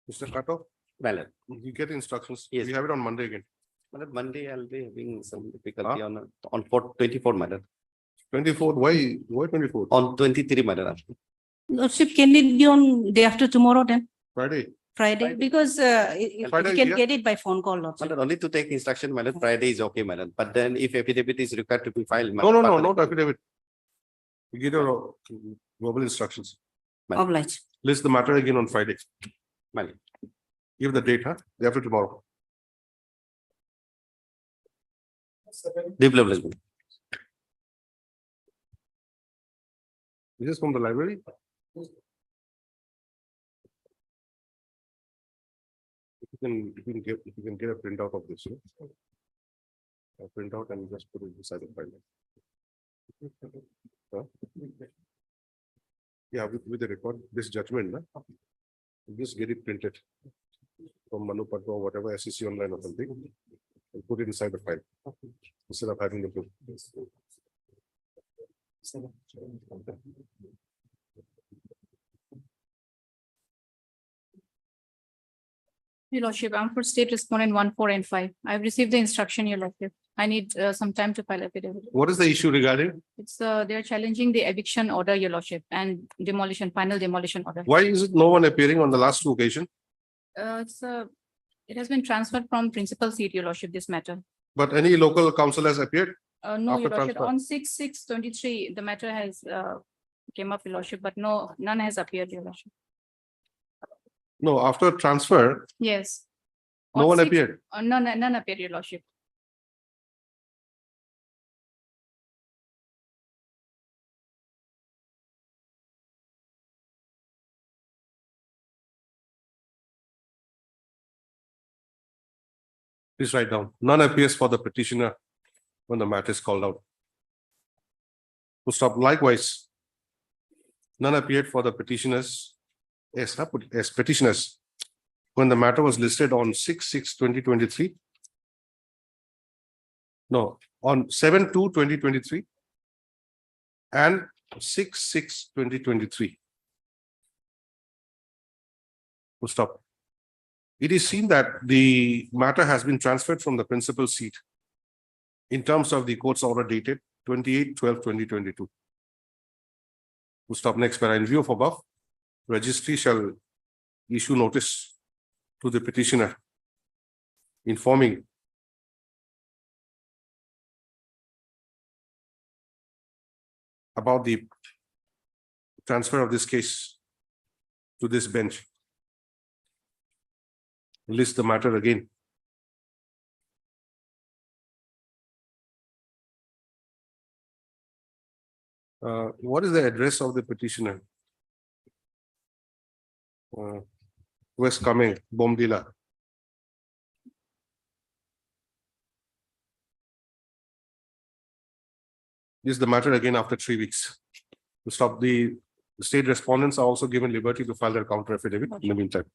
Mr. Kato, My lord. you get instructions. Yes. We have it on Monday again. My lord, Monday I'll be having some difficulty on 24, my lord. 24th, why 24th? On 23, my lord. Lordship, can it be on day after tomorrow then? Friday. Friday? Because you Friday, can yeah. get it by phone call, My Lordship. lord, only to take instruction, my lord, Friday is okay, my lord. But then if affidavit is required to be filed. my No, lord, not affidavit. You get your verbal instructions. Oblige. List the matter again on Friday. My lord. Give the date, huh? Day after tomorrow. Deep level. Is this from the library? If you can get a printout of this. A printout and just put it inside the file. Huh? Yeah, with the record, this judgment, na? Just get it printed from Manu Patwa or whatever SEC online or something, and put it inside the file instead of having the book. Your Lordship, I'm for state respondent 1, 4, and 5. I've received the instruction, Your Lordship. I need some time to file affidavit. What is the issue regarding? It's they're challenging the eviction order, Your Lordship, and demolition, final demolition order. Why is it no one appearing on the last two occasions? It has been transferred from principal seat, Your Lordship, this matter. But any local council has appeared? No, After Your Lordship, transfer. on 6/6/23, the matter has came up, Your Lordship, but none has appeared, Your Lordship. No, after transfer, Yes. no On one 6 appeared. None appeared, Your Lordship. Please write down. None appears for the petitioner when the matter is called out. To stop likewise. None appeared for the petitioners. Yes, I put as petitioners. When the matter was listed on 6/6/2023. No, on 7/2/2023. And 6/6/2023. To stop. it is seen that the matter has been transferred from the principal seat in terms of the court's order dated 28/12/2022. We'll stop next para. In view of above, registry shall issue notice to the petitioner informing about the transfer of this case to this bench. List the matter again. What is the address of the petitioner? West Kameng, Bomdila. This is the matter again after 3 weeks. To stop, the state respondents are also given liberty to file their counter affidavit in the meantime.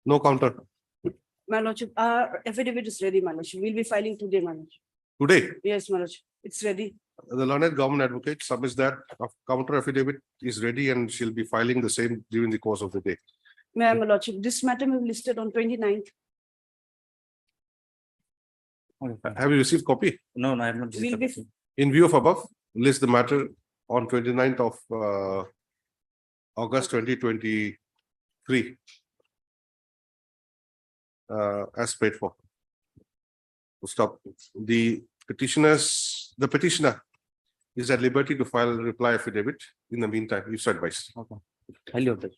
No counter. My lordship, our affidavit is ready, my lordship. We'll be filing today, my lordship. Today, Yes, my lordship. It's ready. the learned government advocate submits that a counter affidavit is ready and she'll be filing the same during the course of the day. My lordship, this matter will be listed on 29th. Have you received copy? No, I have not. Will be, In view of above, list the matter on 29th of August 2023. As paid for. To stop, the petitioner is at liberty to file a reply affidavit in the meantime, if so advised. Highly object.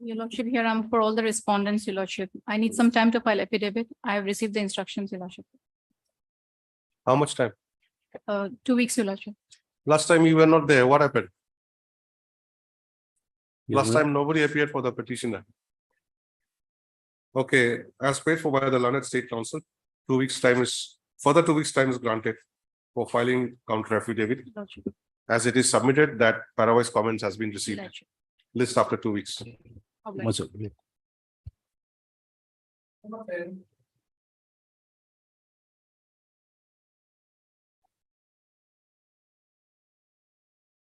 Your lordship, here I'm for all the respondents, your lordship. I need some time to file affidavit. I have received the instructions, your lordship. How much time? 2 weeks, your lordship. Last time you were not there, what happened? Last time nobody appeared for the petitioner. Okay, as paid for by the learned state council, 2 weeks time is, further 2 weeks time is granted for filing counter affidavit. Lordship. As it is submitted that parawise comments has been received. Lordship. List after 2 weeks. Obliged.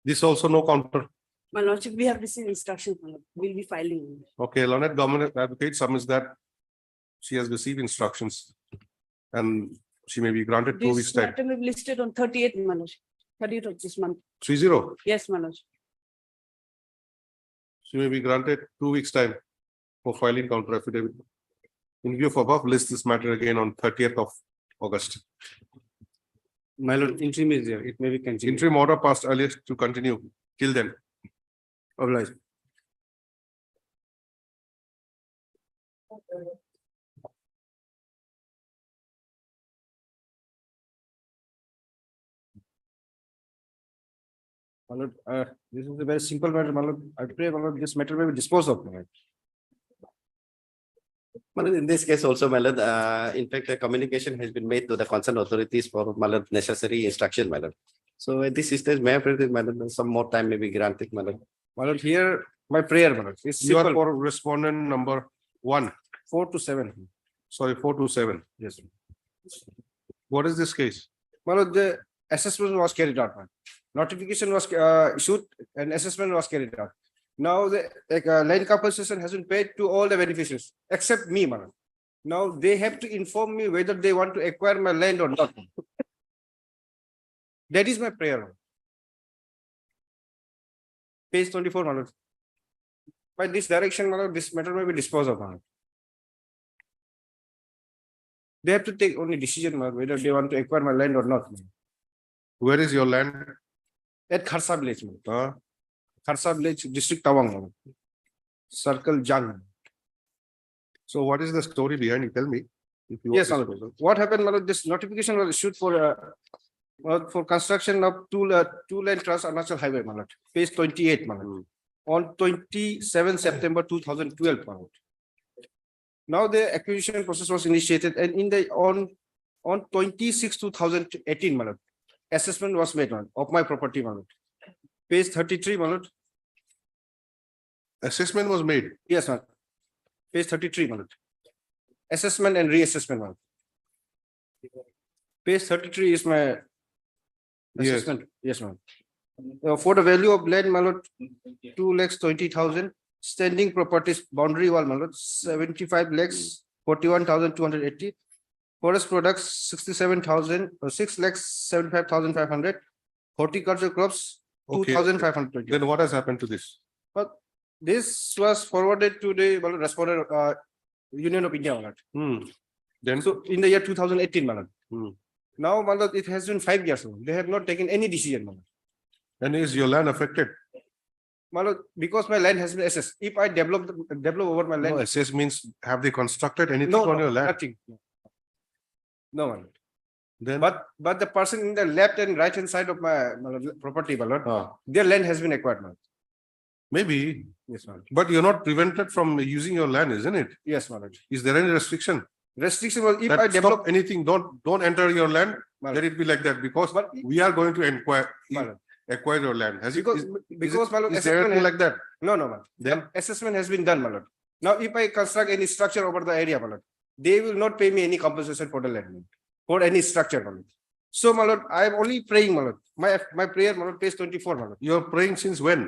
This also no counter. my lordship, we have received instructions. My lord. We'll be filing. Okay, learned government advocate submits that she has received instructions and she may be granted 2 weeks This time. matter will be listed on 38th, my lordship. 30th of this month. 30. Yes, my lordship. She may be granted 2 weeks time for filing counter affidavit. In view of above, list this matter again on 30th of August. My lord, interim is there. It may be continued. Interim order passed earlier to continue till then. Obliged. My lord, this is a very simple matter, my lord. I pray, my lord, this matter may be disposed of. My lord. My lord, in this case also, my lord, in fact, a communication has been made to the concerned authorities for, my lord, necessary instruction, my lord. So at this stage, may I pray that, my lord, some more time may be granted, my lord. My lord, here, my prayer, my lord, is You are simple, for respondent number 1, 4 to 7. sorry, 427. Yes. What is this case? My lord, the assessment was carried out. Man. Notification was issued and assessment was carried out. Now the land compensation has been paid to all the beneficiaries except me, man. Now they have to inform me whether they want to acquire my land or not. That is my prayer. Man. Page 24, my lord. By this direction, my lord, this matter may be disposed of. Man. They have to take only decision, man, whether they want to acquire my land or not. Man. Where is your land? At Kharsa village, man. Kharsa village, district Tawang, man. Circle Jang. So what is the story behind it? Tell me. If you Yes, want my to- lord. What happened, my lord, this notification was issued for construction of two lane trans Arunachal highway, my lord. Page 28, my lord. On 27 September 2012, my lord. Now the acquisition process was initiated and on 26 2018, my lord, assessment was made, my lord, of my property, my lord. Page 33, my lord. Assessment was made. Yes, ma'am. Page 33, my lord. Assessment and reassessment, ma'am. Page 33 is my Yes. assessment. Yes, ma'am. For the value of land, my lord, 2,20,000. Standing properties, boundary wall, my lord, 75 lakhs, 41,280. Forest products, 67,000, or 6,75,500. Horticulture crops, Okay. 2,520. Then what has happened to this? But this was forwarded to the well, respondent Union of India. my lord. Then So in the year 2018, my lord. Hmm. Now, my lord, it has been 5 years. They have not taken any decision, my lord. And is your land affected? My lord, because my land has been assessed. If I develop over my No, land, assess means have they constructed anything no, on your land? nothing. No, my lord. Then But the person in the left and right hand side of my lord, property, my lord, Ah, their land has been acquired, my lord. maybe, Yes, my lord. but you're not prevented from using your land, isn't it? Yes, my lord. Is there any restriction? Restriction was if That I develop, stop anything, don't enter your land, my let lord, it be like that, because But- we are going to my lord. acquire your land. Has it, Because my lord, is there assessment anything has- like that? No, my lord. Then Assessment has been done, my lord. Now, if I construct any structure over the area, my lord, they will not pay me any compensation for the land, for any structure, my lord. So, my lord, I am only praying, my lord. My prayer, my lord, page 24, my lord. you're praying since when?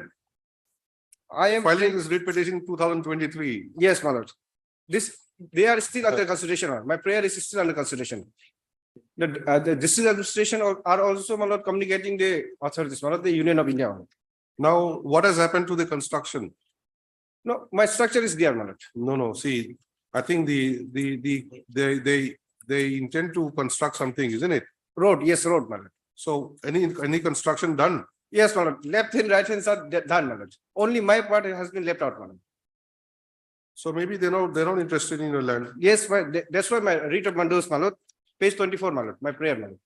I am Filing praying- this writ petition 2023. Yes, my lord. They are still under consideration. My lord. My prayer is still under consideration. The district administration are also, my lord, communicating the authorities, my lord, the Union of India. my lord. Now, what has happened to the construction? No, my structure is there, my lord. No, see, I think they intend to construct something, isn't it? Road, yes, road, my lord. So any construction done? Yes, my lord. Left and right hands are done, my lord. Only my part has been left out, my lord. So maybe they're not interested in your land. Yes, that's why my writ of mandamus, my lord, page 24, my lord, my prayer, my lord.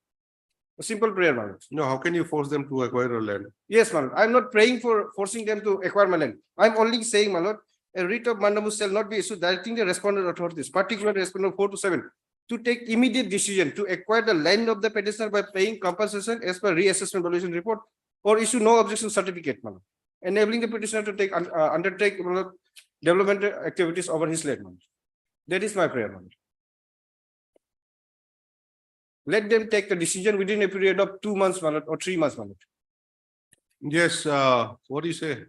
A simple prayer, my lord. No, how can you force them to acquire your land? Yes, my lord. I'm not praying for forcing them to acquire my land. I'm only saying, my lord, a writ of mandamus shall not be issued directing the respondent authorities, particularly respondent 4 to 7, to take immediate decision to acquire the land of the petitioner by paying compensation as per reassessment valuation report or issue no objection certificate, my lord, enabling the petitioner to take undertake, my lord, development activities over his land, my lord. That is my prayer, my lord. Let them take a decision within a period of 2 months, my lord, or 3 months, my lord. Yes, what do you say?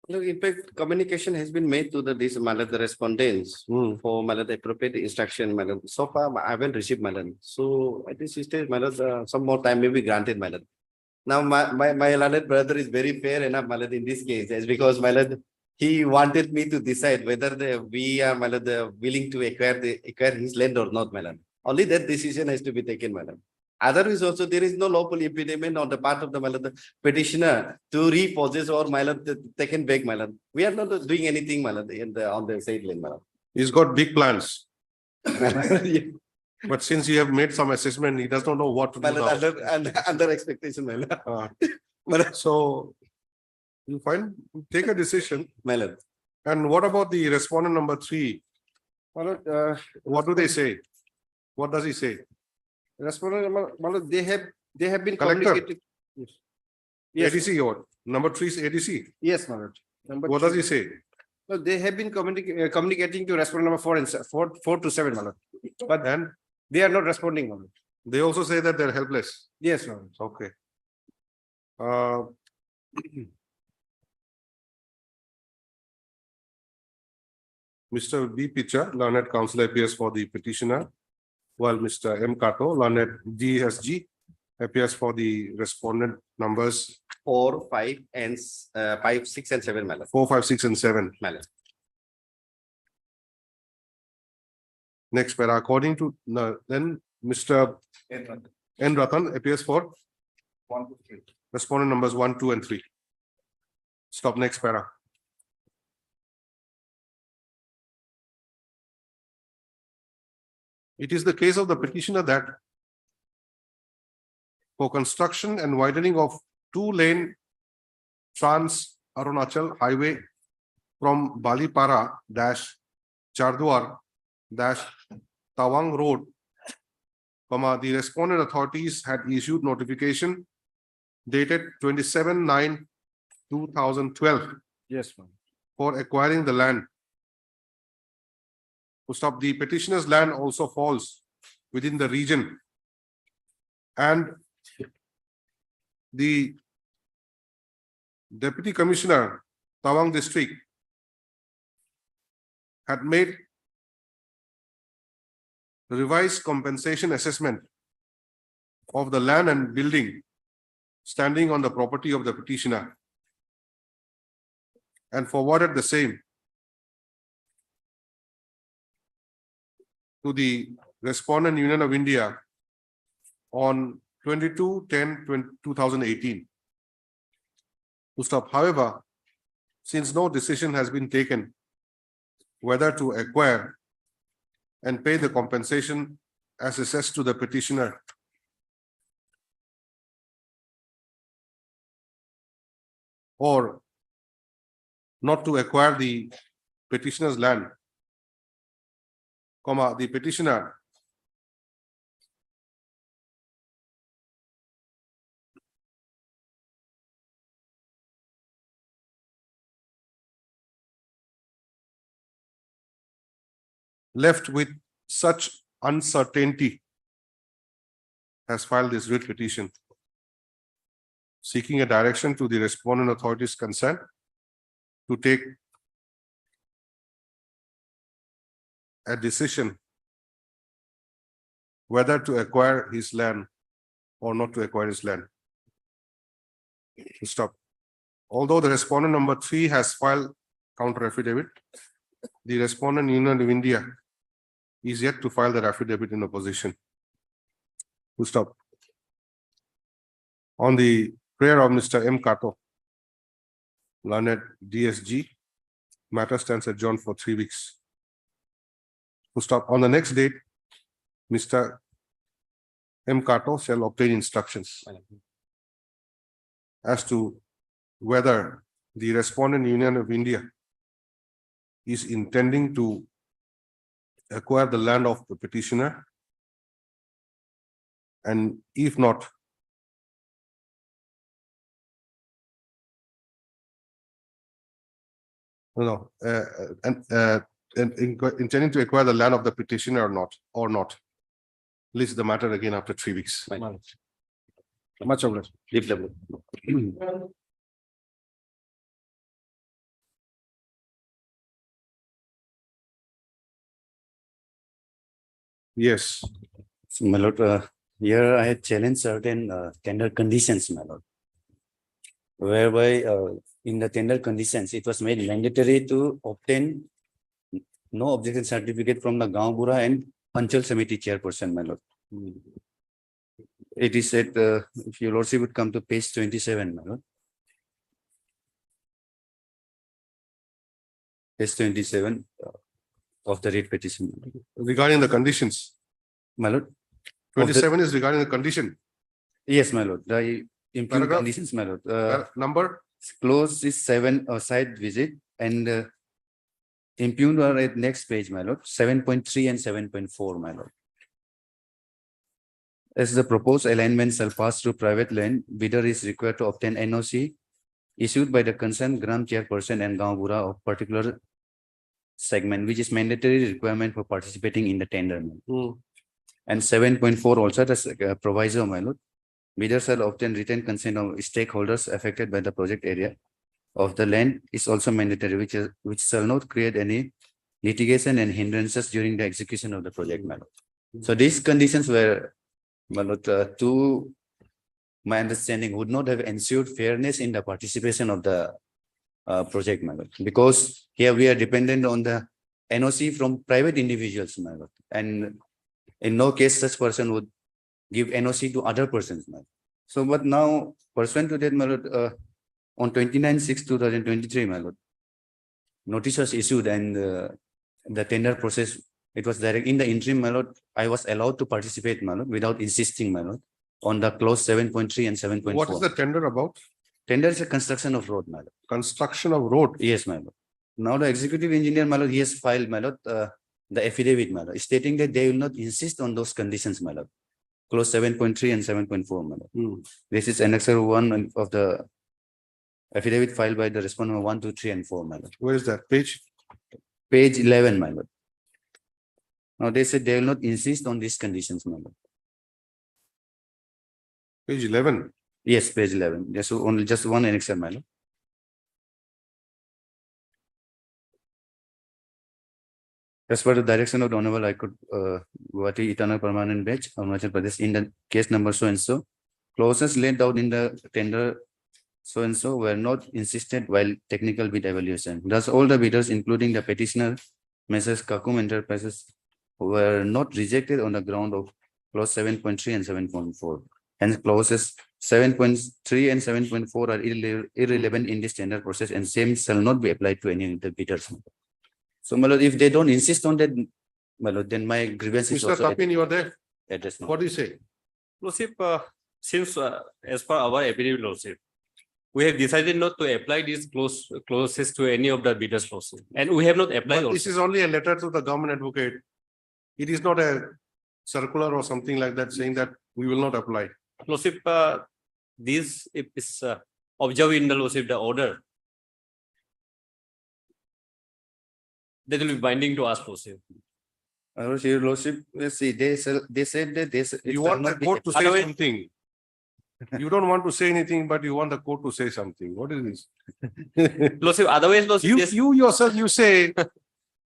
Look, in fact, communication has been made to this Malad, the respondents for Malad appropriate instruction, Malad. So far, I haven't received Malad. So at this stage, Malad, some more time may be granted, Malad. Now, my Malad brother is very fair enough, Malad, in this case, as because Malad, he wanted me to decide whether we are Malad willing to acquire his land or not, Malad. Only that decision has to be taken, Malad. Otherwise, also there is no lawful impediment on the part of the petitioner to repossess or taken back. We are not doing anything on the said land. He's got big plans. But since you have made some assessment, he does not know what to do now. Under expectation. So you take a decision. Malad. And what about the respondent number 3? What do they say? What does he say? Respondent, my lord, they have been Collector. communicated. Yes. ADC or number 3 is ADC. Yes, my lord. What does he say? No, they have been communicating to respondent number 4 and 4 to 7, my lord. But then they are not responding, my lord. They also say that they're helpless. Yes, my lord. Okay. Mr. B. Picha, learned counsel appears for the petitioner, while Mr. M. Kato, learned GSG, appears for the respondent numbers 4, 5, and 5, 6, and 7, Malad. 4, 5, 6, and 7. Malad. Next para, according to then Mr. N. Ratan appears for 1 to 3. respondent numbers 1, 2, and 3. Stop next para. It is the case of the petitioner that for construction and widening of 2-lane Trans Arunachal Highway from Balipara Chardwar Tawang Road, the respondent authorities had issued notification dated 27/9/2012 Yes, ma'am. for acquiring the land. Full stop. The petitioner's land also falls within the region. And the Deputy Commissioner, Tawang District, had made revised compensation assessment of the land and building standing on the property of the petitioner and forwarded the same to the Respondent Union of India on 22/10/2018. To stop. However, since no decision has been taken whether to acquire and pay the compensation as assessed to the petitioner, or not to acquire the petitioner's land, the petitioner left with such uncertainty has filed this writ petition seeking a direction to the respondent authorities concerned to take a decision whether to acquire his land or not to acquire his land. To stop. Although the respondent number 3 has filed counter affidavit, the Respondent Union of India is yet to file the affidavit in opposition. To stop. On the prayer of Mr. M. Kato, learned DSG, matter stands adjourned for 3 weeks. To stop. On the next date, Mr. M. Kato shall obtain instructions as to whether the Respondent Union of India is intending to acquire the land of the petitioner, and if not, intending to acquire the land of the petitioner or not. List the matter again after 3 weeks. Much obliged. Leave the book. Yes. So, my lord, here I had challenged certain tender conditions, my lord. Whereby in the tender conditions, it was made mandatory to obtain no objection certificate from the Gaon Bura and Panchal Samiti chairperson, my lord. It is said, if your lordship would come to page 27, my lord. Page 27 of the writ petition. Regarding the conditions. My lord. 27 is regarding the condition. Yes, my lord. The improved Paragraph? conditions, my lord. Number? Clause is 7 site visit and impugned are at next page, my lord. 7.3 and 7.4, my lord. As the proposed alignment shall pass through private land, bidder is required to obtain NOC issued by the concerned Gram chairperson and Gaon Bura of particular segment, which is mandatory requirement for participating in the tender. And 7.4 also the proviso, my lord. Bidder shall obtain written consent of stakeholders affected by the project area of the land is also mandatory, which shall not create any litigation and hindrances during the execution of the project, my lord. So these conditions were, my lord, to my understanding, would not have ensured fairness in the participation of the project, my lord, because here we are dependent on the NOC from private individuals, my lord, and in no case such person would give NOC to other persons, my lord. So, but now pursuant to that, my lord, on 29/6/2023, my lord, notice was issued and the tender process, it was direct. In the interim, my lord, I was allowed to participate, my lord, without insisting, my lord, on the clause 7.3 and 7.4. What is the tender about? Tender is a construction of road, my lord. Construction of road? Yes, my lord. Now the executive engineer, my lord, he has filed, my lord, the affidavit, my lord, stating that they will not insist on those conditions, my lord. clause 7.3 and 7.4, my lord. This is annexure 1 of the affidavit filed by the respondent 1, 2, 3, and 4, my lord. Where is that page? Page 11, my lord. Now they said they will not insist on these conditions, my lord. Page 11. Yes, page 11. There's only just one annexure, my lord. As per the direction of the Honorable High Court, Guwahati Eternal Permanent Bench, Arunachal Pradesh, in the case number so and so, clauses laid out in the tender so and so were not insisted while technical bid evaluation. Thus, all the bidders, including the petitioner, Messrs. Kakum Enterprises, were not rejected on the ground of clause 7.3 and 7.4. Hence, clauses 7.3 and 7.4 are irrelevant in this tender process, and same shall not be applied to any of the bidders. So, my lord, if they don't insist on that, my lord, then my grievance is Mr. also Tapin, you are there. addressed. What do you say? Lordship, since as per our affidavit, Lordship, we have decided not to apply these clauses to any of the bidders clauses, and we have not applied But this also. is only a letter to the government advocate. It is not a circular or something like that saying that we will not apply. Lordship, this is observed in the Lordship, the order. That will be binding to us, Lordship. Your lordship, let's see, they said that they said. You want the court to say Otherwise- something. You don't want to say anything, but you want the court to say something. What is this? Lordship, otherwise, Lordship, You, yes, you yourself, you say,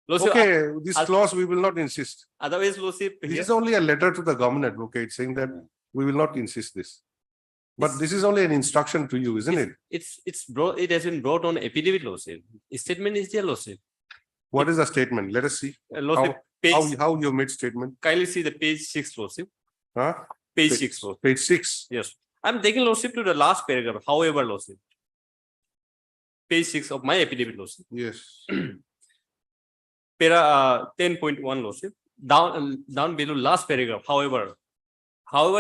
Lordship, okay, this oth- clause, we will not insist. otherwise, Lordship, This yes, is only a letter to the government advocate saying that we will not insist this. But this is only an instruction to you, isn't it? it's brought, it has been brought on affidavit, Lordship. Statement is there, Lordship. What is the statement? Let us see. Lordship, How you made statement? kindly see the page 6, Lordship. Huh? Page 6, Lordship. Page 6. Yes, I'm taking Lordship to the last paragraph, however, Lordship. Page 6 of my affidavit, Lordship. Yes. Para 10.1, Lordship. Down below last paragraph, however,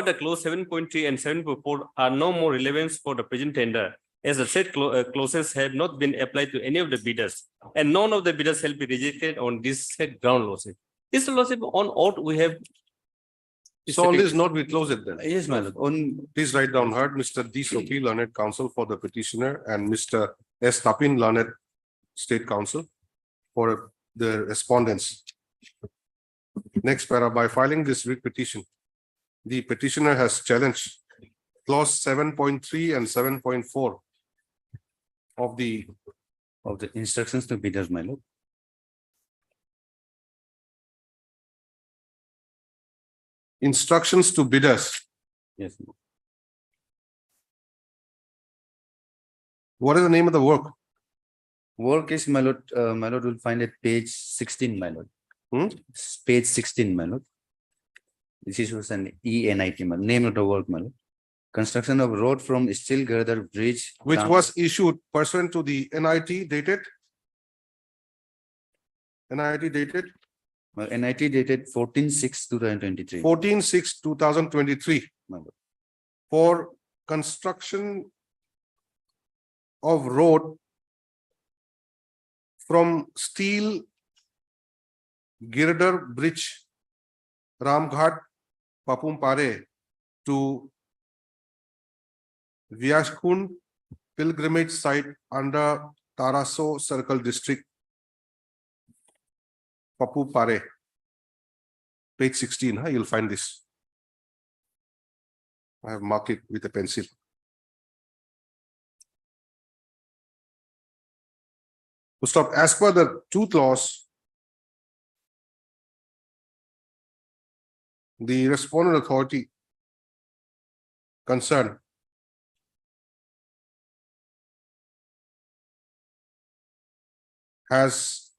the clause 7.3 and 7.4 are no more relevant for the present tender, as the said clauses have not been applied to any of the bidders, and none of the bidders shall be rejected on this said ground, Lordship. This Lordship, on oath we have. So on this note, we close it then. Yes, my lord. On Please write down heard Mr. D. Sopi, learned counsel for the petitioner, and Mr. S. Tapin, learned state counsel for the respondents. Next para, by filing this writ petition, the petitioner has challenged clause 7.3 and 7.4 of the instructions to bidders, my lord. instructions to bidders. Yes. What is the name of the work? Work is, my lord, will find at page 16, my lord. Page 16, my lord. This is an ENIT, my lord. Name of the work, my lord. Construction of road from Steel Girder Bridge. Which down- was issued pursuant to the NIT dated? NIT dated Well, NIT dated 14/6/2023. 14/6/2023 My lord. for construction of road from Steel Girder Bridge, Ramghat, Papumpare to Vyashkund pilgrimage site under Taraso Circle District, Papupare. Page 16, huh? You'll find this. I have marked it with a pencil. To stop, as per the truth laws, the respondent authority concerned has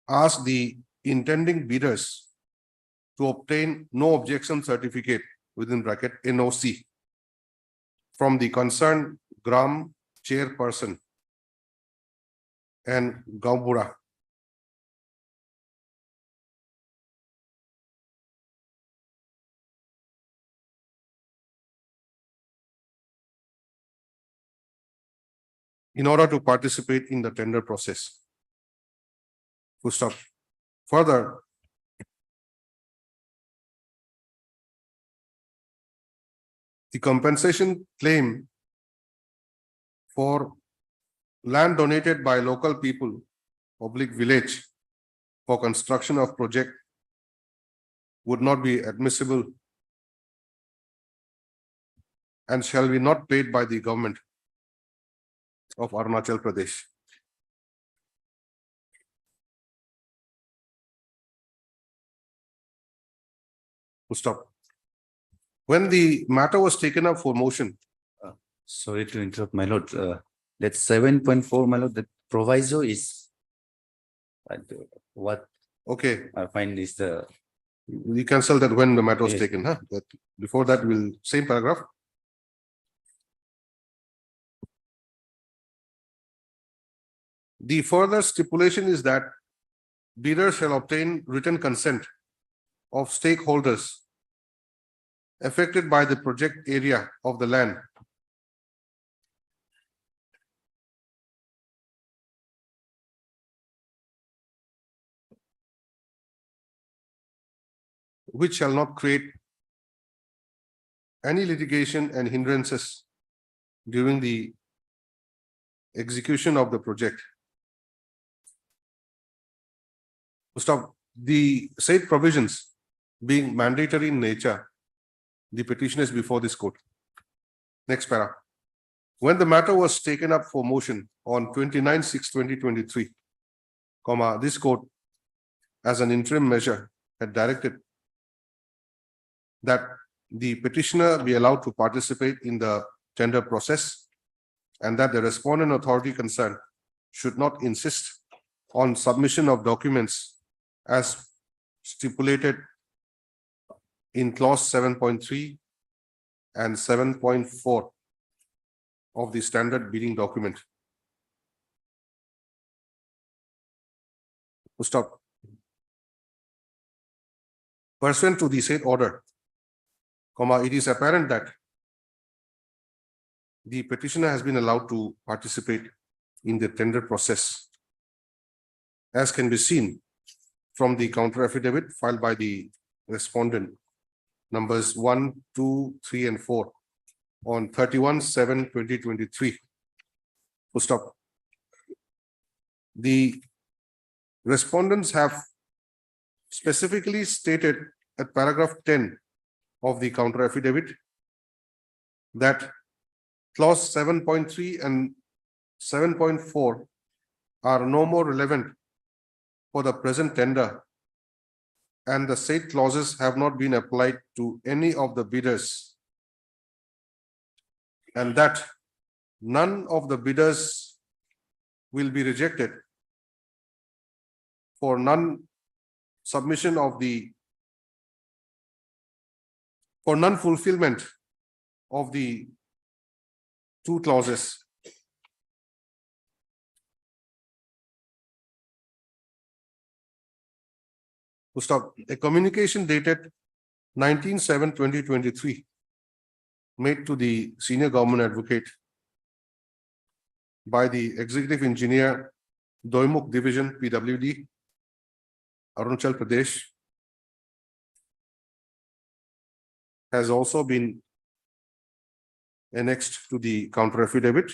asked the intending bidders to obtain no objection certificate within bracket NOC from the concerned Gram chairperson and Gaumbura. In order to participate in the tender process. Full stop. Further, the compensation claim for land donated by local people, public village, for construction of project would not be admissible and shall be not paid by the government of Arunachal Pradesh. Full stop. When the matter was taken up for motion, Sorry to interrupt, my lord. That 7.4, my lord, the proviso is what okay, I find is the we cancel that when the matter was Yes. taken, huh? That before that, we'll same paragraph. The further stipulation is that bidder shall obtain written consent of stakeholders affected by the project area of the land which shall not create any litigation and hindrances during the execution of the project. Stop. The said provisions being mandatory in nature, the petition is before this court. Next para. When the matter was taken up for motion on 29/6/2023, this court, as an interim measure, had directed that the petitioner be allowed to participate in the tender process and that the respondent authority concerned should not insist on submission of documents as stipulated in clause 7.3 and 7.4 of the standard bidding document. Stop. Pursuant to the said order, it is apparent that the petitioner has been allowed to participate in the tender process, as can be seen from the counter affidavit filed by the respondent numbers 1, 2, 3, and 4 on 31/7/2023. Full stop. The respondents have specifically stated at paragraph 10 of the counter affidavit that clause 7.3 and 7.4 are no more relevant for the present tender, and the said clauses have not been applied to any of the bidders, and that none of the bidders will be rejected for non-submission of the for non-fulfillment of the two clauses. To stop, a communication dated 19/7/2023 made to the senior government advocate by the executive engineer, Doimuk Division, PWD, Arunachal Pradesh, has also been annexed to the counter affidavit.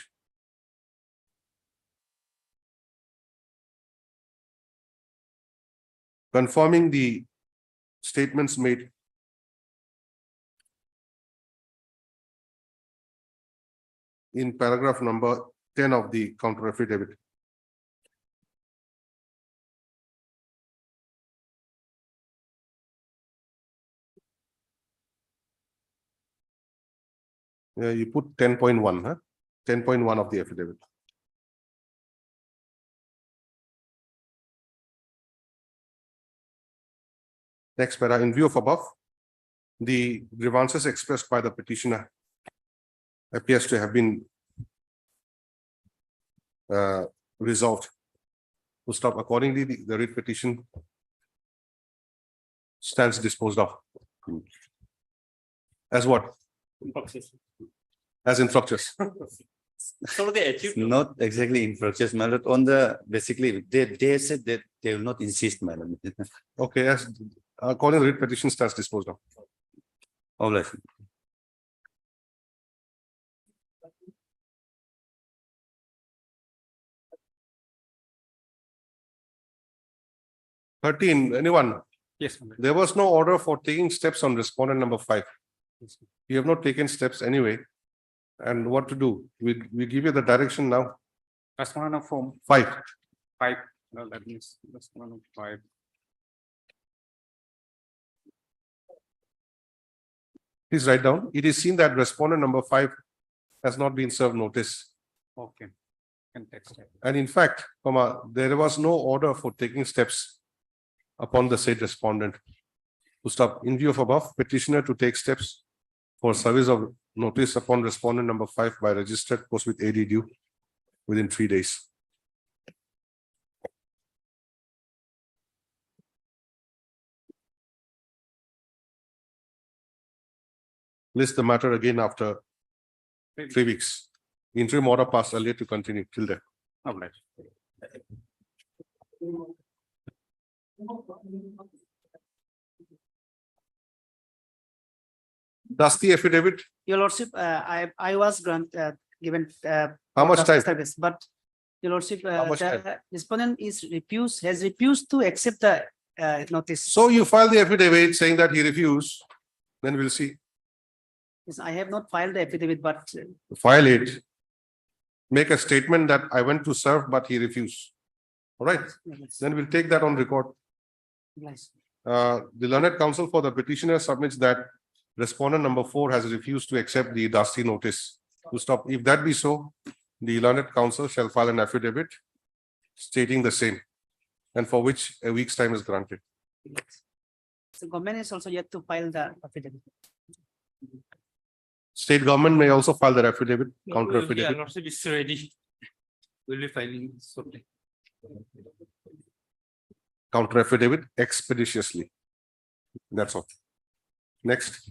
Confirming the statements made in paragraph number 10 of the counter affidavit. Yeah, you put 10.1, huh? 10.1 of the affidavit. Next para, in view of above, the grievances expressed by the petitioner appears to have been resolved. To stop, accordingly, the writ petition stands disposed of. As what? As infructuous. So they achieved. not exactly infructuous, my lord. On the basically, they said that they will not insist, my lord. Okay, as calling writ petition stands disposed of. All right. Anyone? Yes, my lord. There was no order for taking steps on respondent number 5. You have not taken steps anyway. And what to do? We give you the direction now. Respondent of form 5. 5. No, that means respondent of 5. Please write down. It is seen that respondent number 5 has not been served notice. Okay. Can text it. And in fact, there was no order for taking steps upon the said respondent. To stop, in view of above, petitioner to take steps for service of notice upon respondent number 5 by registered post with AD due within 3 days. List the matter again after 3 weeks. Interim order passed earlier to continue till then. All right. Dusty affidavit, Your lordship, I was given. How much time? Service, but your lordship, much time? the respondent has refused to accept the notice. so you file the affidavit saying that he refused, then we'll see. Yes, I have not filed the affidavit, but File it. Make a statement that I went to serve, but he refused. All right, then we'll take that on record. yes. The learned counsel for the petitioner submits that respondent number 4 has refused to accept the Dusty notice to stop. If that be so, the learned counsel shall file an affidavit stating the same, and for which a week's time is granted. So government is also yet to file the affidavit. State government may also file their affidavit, counter Yeah, affidavit. lordship is ready. We'll be filing shortly. Counter affidavit expeditiously. That's all. Next.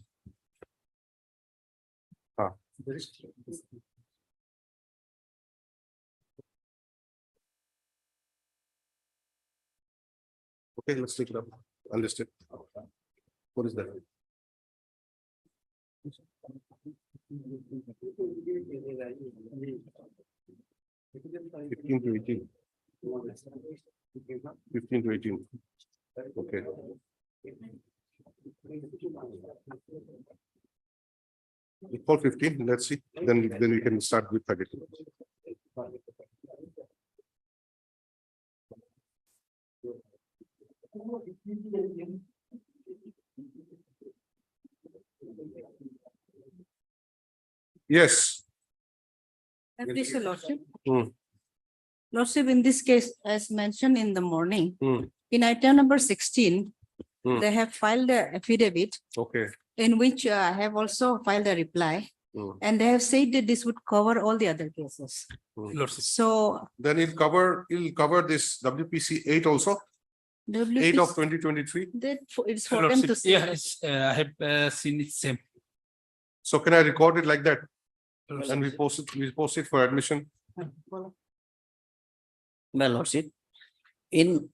Okay, let's take it up. Unlisted. What is that? Fifteen to 18. 15 to 18. Okay. We call 15, let's see, then we can start with 30. Yes. Please, your lordship. Hmm. Lordship, in this case, as mentioned in the morning, Hmm. in item number 16, Hmm. they have filed a affidavit Okay. in which I have also filed a reply. Hmm. And they have said that this would cover all the other cases. Lordship. So Then it'll cover this WPC 8 also, 8 of 2023. it's for them to Lordship, say. yeah, I have seen it same. So can I record it like that? And we post it for admission. My lordship, in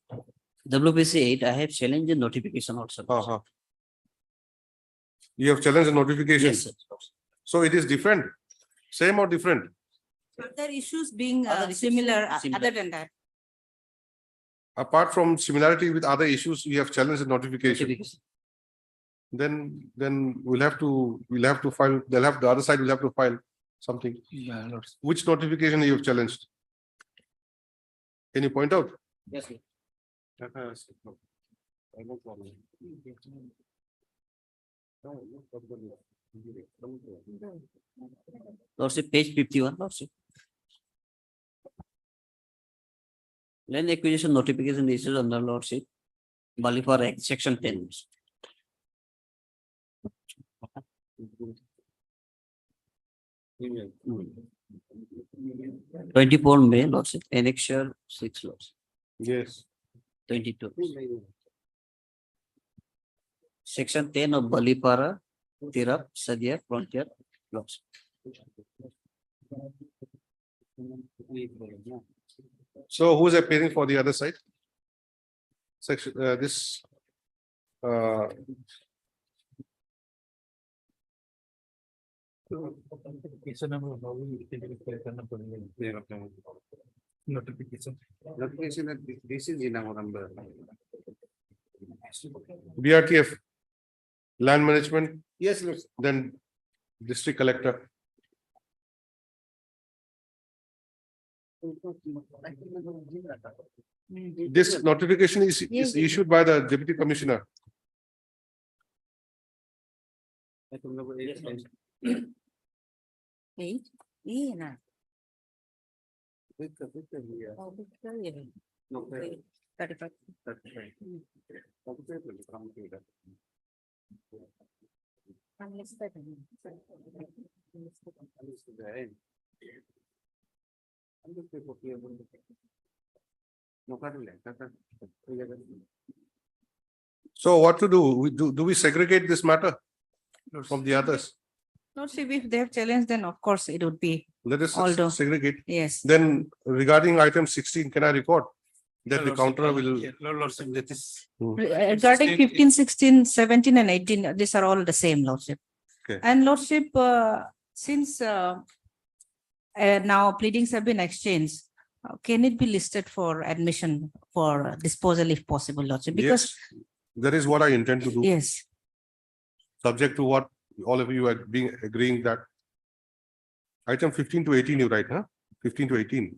WPC 8, I have challenged the notification also. You have challenged the notification. Yes, sir. So it is different, same or different? Other issues being Other issues similar, similar. other than that. Apart from similarity with other issues, you have challenged the notification. Notification. Then we'll have to file, the other side will have to file something. Yeah, lordship. Which notification you have challenged? Can you point out? Yes, sir. Lordship, page 51, lordship. Land acquisition notification issued under lordship, Balipur Act, section 10. 24 May, lordship, annexure 6 lordship, Yes. 22. Section 10 of Balipara, Tirap, Sadia, Frontier, lordship. So who is appearing for the other side? section, this. Notification. Notification that this is in our number. BRTF, land management, Yes, Lord. then district collector. This notification is issued by the deputy commissioner. Eight, yeah. No, 35. So what to do? Do we segregate this matter from the others? Lordship, if they have challenged, then of course it would be, Let us Although- segregate. yes. Then regarding item 16, can I record that the Lordship, counter will? yeah, Lordship, that is. Regarding 15, 16, 17 and 18, these are all the same, Lordship. Okay. And Lordship, since now pleadings have been exchanged, can it be listed for admission for disposal if possible, Lordship? Because, Yes, that is what I intend to do. yes, Subject to what all of you are being agreeing that. Item 15 to 18, you write, huh? 15 to 18.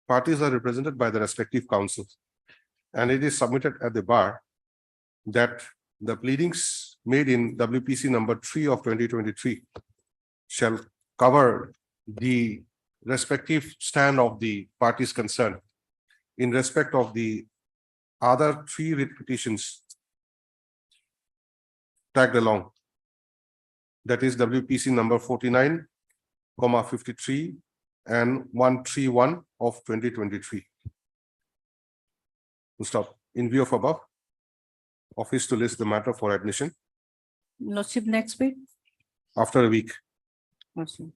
Parties are represented by the respective councils. And it is submitted at the bar that the pleadings made in WPC number 3 of 2023 shall cover the respective stand of the parties concerned in respect of the other 3 writ petitions tagged along. That is WPC number 49, 53 and 131 of 2023. We'll stop. In view of above, office to list the matter for admission Lordship, next week. after a week. Lordship.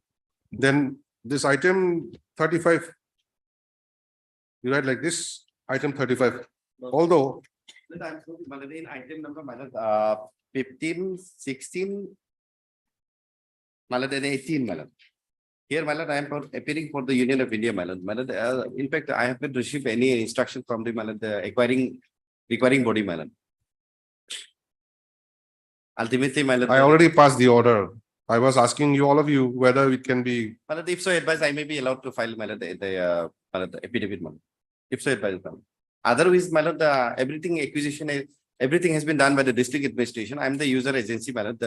Then this item 35. You write like this, item 35. Although In item number, 15, 16. And 18, my lord. Here, my lord, I am appearing for the Union of India, my lord. My lord, in fact, I haven't received any instruction from the, my lord, the requiring body, my lord. Ultimately, my lord. I already passed the order. I was asking you, all of you, whether it can be. My lord, if so advised, I may be allowed to file, my lord, the affidavit, my lord. If so advised, my lord. Otherwise, my lord, everything acquisition, everything has been done by the district administration. I am the user agency, my lord,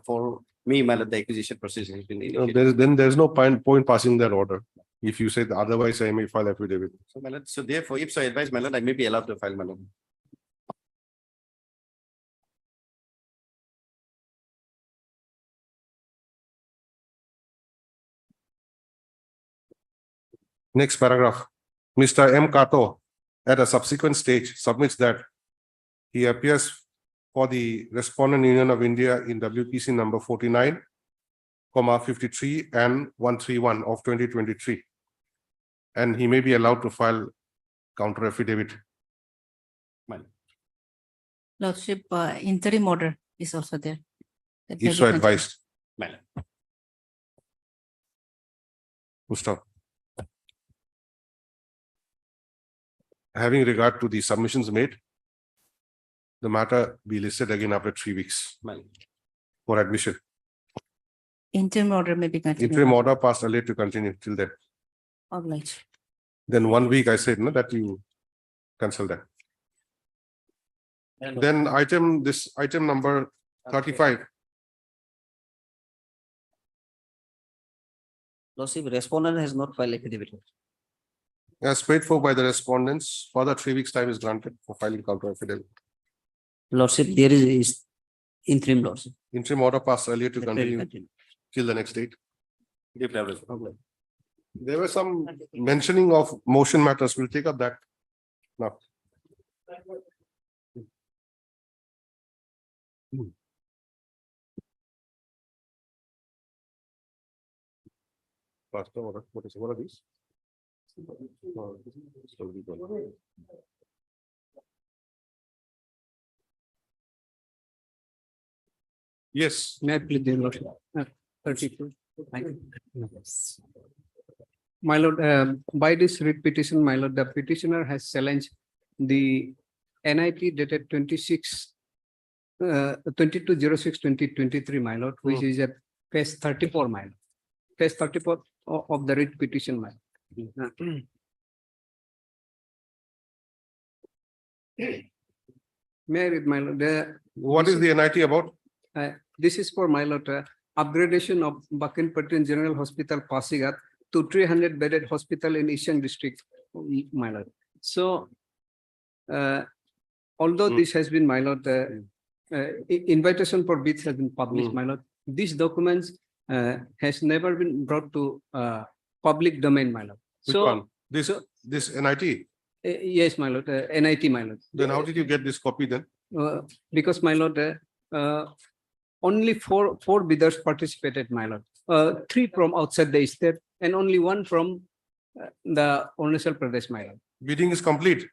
for me, my lord, the acquisition process has been initiated. Then there's no point passing that order. If you said otherwise, I may file affidavit. So, my lord, so therefore, if so advised, my lord, I may be allowed to file, my lord. Next paragraph. Mr. M. Kato at a subsequent stage submits that he appears for the Respondent Union of India in WPC number 49, 53 and 131 of 2023. And he may be allowed to file counter affidavit. Lordship, interim order is also there. That may If be so considered. advised. My lord. Gustav. Having regard to the submissions made, the matter be listed again after 3 weeks My lord. for admission. Interim order may be continued. Interim order passed earlier to continue till then. Obliged. Then 1 week I said, no, that you cancel that. Then item number 35. Lordship, respondent has not filed affidavit. As paid for by the respondents, further 3 weeks time is granted for filing counter affidavit. Lordship, there is interim, Lordship. Interim order passed earlier to That will continue continue. till the next date. If there is problem. There was some mentioning of motion matters. We'll take up that now. Faster order. What are these? Yes. May I plead the lordship? 32. My lord, by this writ petition, my lord, the petitioner has challenged the NIT dated 22/06/2023, my lord, which is at page 34, my lord. Page 34 of the writ petition, my lord. May I read, my lord? What is the NIT about? This is for, my lord, upgradation of Bakin Patrin General Hospital, Pasigat to 300 bedded hospital in Eastern District, my lord. So, although this has been, my lord, invitation for bids has been published, my lord, these documents has never been brought to public domain, my lord. Which So, one? This NIT? Yes, my lord, NIT, my lord. Then how did you get this copy then? Because, my lord, only four bidders participated, my lord. 3 from outside the state and only 1 from the Arunachal Pradesh, my lord. Bidding is complete.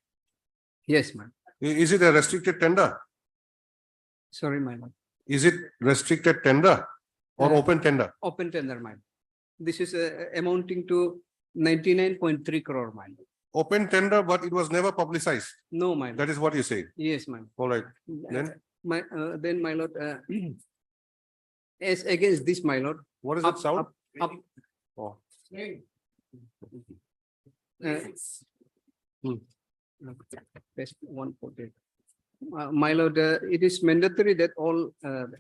Yes, ma'am. Is it a restricted tender? Sorry, my lord. Is it restricted tender or open tender? Open tender, my lord. This is amounting to 99.3 crore, my lord. Open tender, but it was never publicized. No, my lord. That is what you say. Yes, ma'am. All right. Then Then, my lord, as against this, my lord. What is that sound? Oh. Page 148. My lord, it is mandatory that all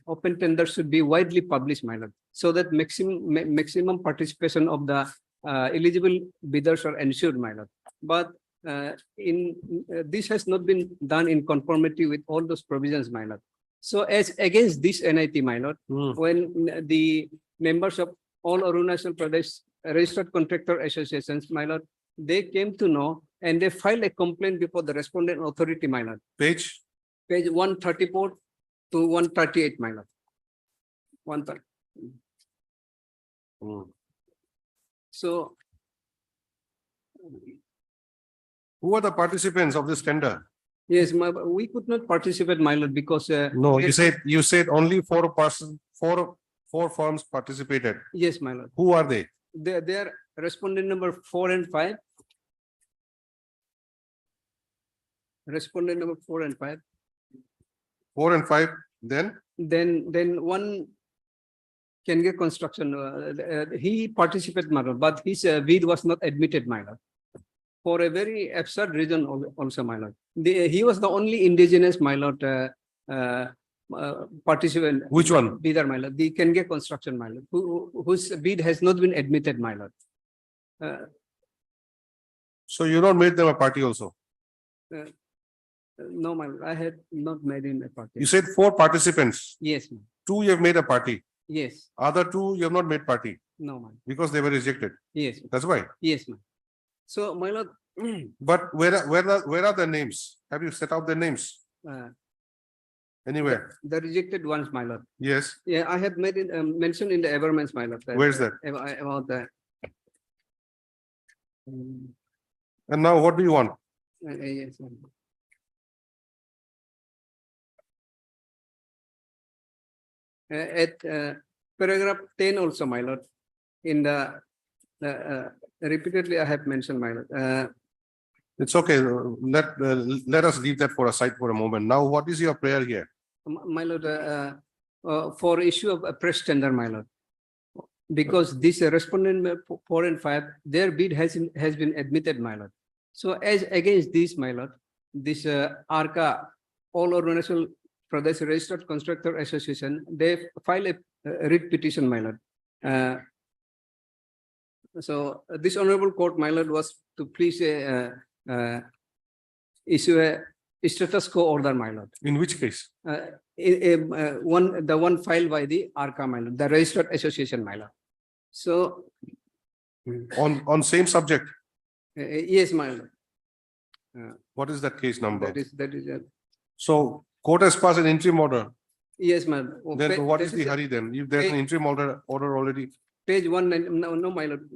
open tenders should be widely published, my lord, so that maximum participation of the eligible bidders are ensured, my lord. But this has not been done in conformity with all those provisions, my lord. So as against this NIT, my lord, when the members of all Arunachal Pradesh registered contractor associations, my lord, they came to know and they filed a complaint before the respondent authority, my lord. Page 134 to 138, my lord. 130. So, who are the participants of this tender? yes, we could not participate, my lord, because No, you said only 4 firms participated. yes, my lord. Who are they? They are respondent number 4 and 5. Respondent number 4 and 5. 4 and 5. Then Then one can get construction. He participated, my lord, but his bid was not admitted, my lord, for a very absurd reason also, my lord. He was the only indigenous, my lord, participant. Which one? Bidder, my lord. The Kenge Construction, my lord, whose bid has not been admitted, my lord. so you don't made them a party also. No, my lord, I had not made him a party. You said 4 participants. Yes, ma'am. 2 you have made a party. Yes. Other 2 you have not made party No, ma'am. because they were rejected. Yes. That's why. Yes, ma'am. So, my lord, But where are the names? Have you set out the names anywhere? the rejected ones, my lord. Yes. Yeah, I have made it mentioned in the averments, my lord. Where's that? About the. And now what do you want? Yes. Ma'am. At paragraph 10 also, my lord, in the repeatedly I have mentioned, my lord. It's okay. Let us leave that for a side for a moment. Now, what is your prayer here? My lord, for issue of a press tender, my lord, because this respondent 4 and 5, their bid has been admitted, my lord. So as against this, my lord, this ARCA, All Arunachal Pradesh Registered Constructor Association, they file a writ petition, my lord. So this honorable court, my lord, was to please issue a status quo order, my lord. In which case? The one filed by the ARCA, my lord, the registered association, my lord. So On same subject. yes, my lord. What is that case number? That is So court has passed an interim order. yes, my lord. Then what is the hurry then? If there's an interim order already, page one, no, my lord,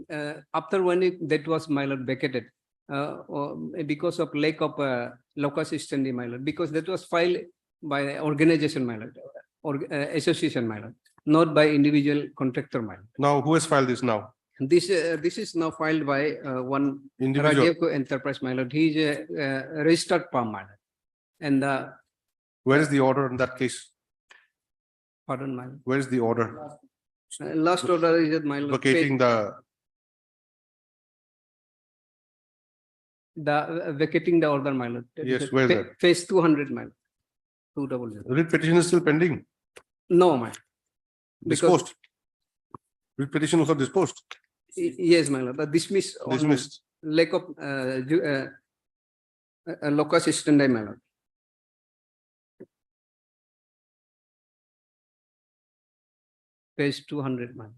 after when that was, my lord, vacated, because of lack of locus standi, my lord, because that was filed by organization, my lord, or association, my lord, not by individual contractor, my lord. Now, who has filed this now? This is now filed by one Individual. Rajevco Enterprise, my lord. He is a registered firm, my lord. And Where is the order in that case? pardon, my lord. Where is the order? Last order is at my lord. Vacating Vacating the order, my lord. Yes, where is that? Phase 200, my lord. 200. Writ petition is still pending. No, my. Because- Disposed. Writ petition also disposed. Yes, my lord, but dismissed. on Dismissed. Lack of locus standi, my lord. Page 200, man.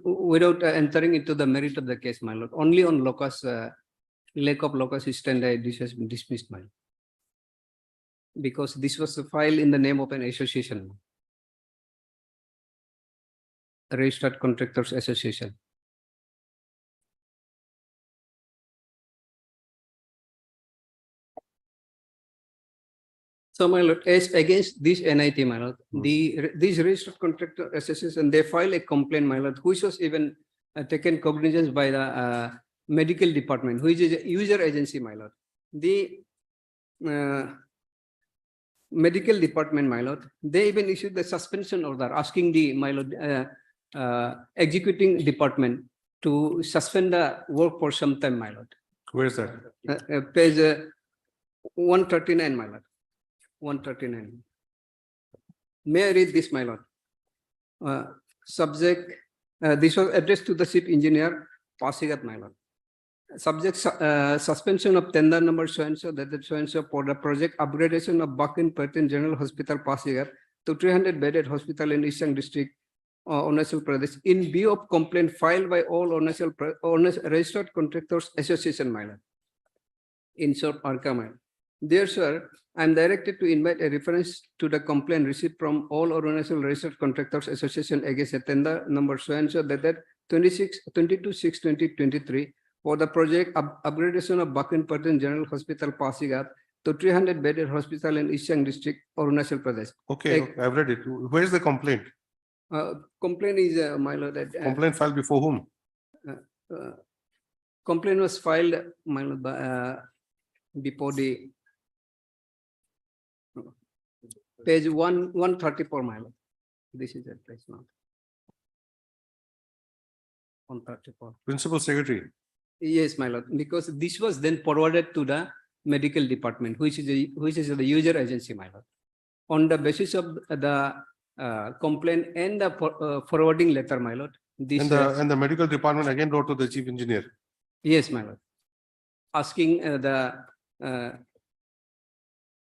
Without entering into the merit of the case, my lord, only on locus, lack of locus standi, this has been dismissed, my lord. Because this was filed in the name of an association. Registered Contractors Association. So, my lord, as against this NIT, my lord, these registered contractor association, they file a complaint, my lord, which was even taken cognizance by the medical department, which is a user agency, my lord. The medical department, my lord, they even issued the suspension order asking the, my lord, executing department to suspend the work for some time, my lord. Where is that? Page 139, my lord. 139. May I read this, my lord? Subject, this was addressed to the chief engineer, Pasigat, my lord. Subject, suspension of tender number so-and-so, that so-and-so for the project upgradation of Bakin Pertin General Hospital, Pasigat to 300 bedded hospital in Eastern District, Arunachal Pradesh, in view of complaint filed by all registered contractors association, my lord. In short, ARCA, my lord. Dear sir, I am directed to invite a reference to the complaint received from all Arunachal Registered Contractors Association against a tender number so-and-so that 22/6/2023 for the project upgradation of Bakin Pertin General Hospital, Pasigat to 300 bedded hospital in Eastern District, Arunachal Pradesh. Okay, I've read it. Where is the complaint? Complaint is, my lord, that Complaint filed before whom? complaint was filed, my lord, before the page 134, my lord. This is the place now. 134. Principal Secretary. Yes, my lord, because this was then forwarded to the medical department, which is the user agency, my lord. On the basis of the complaint and the forwarding letter, my lord. This And the medical department again wrote to the chief engineer. yes, my lord. Asking the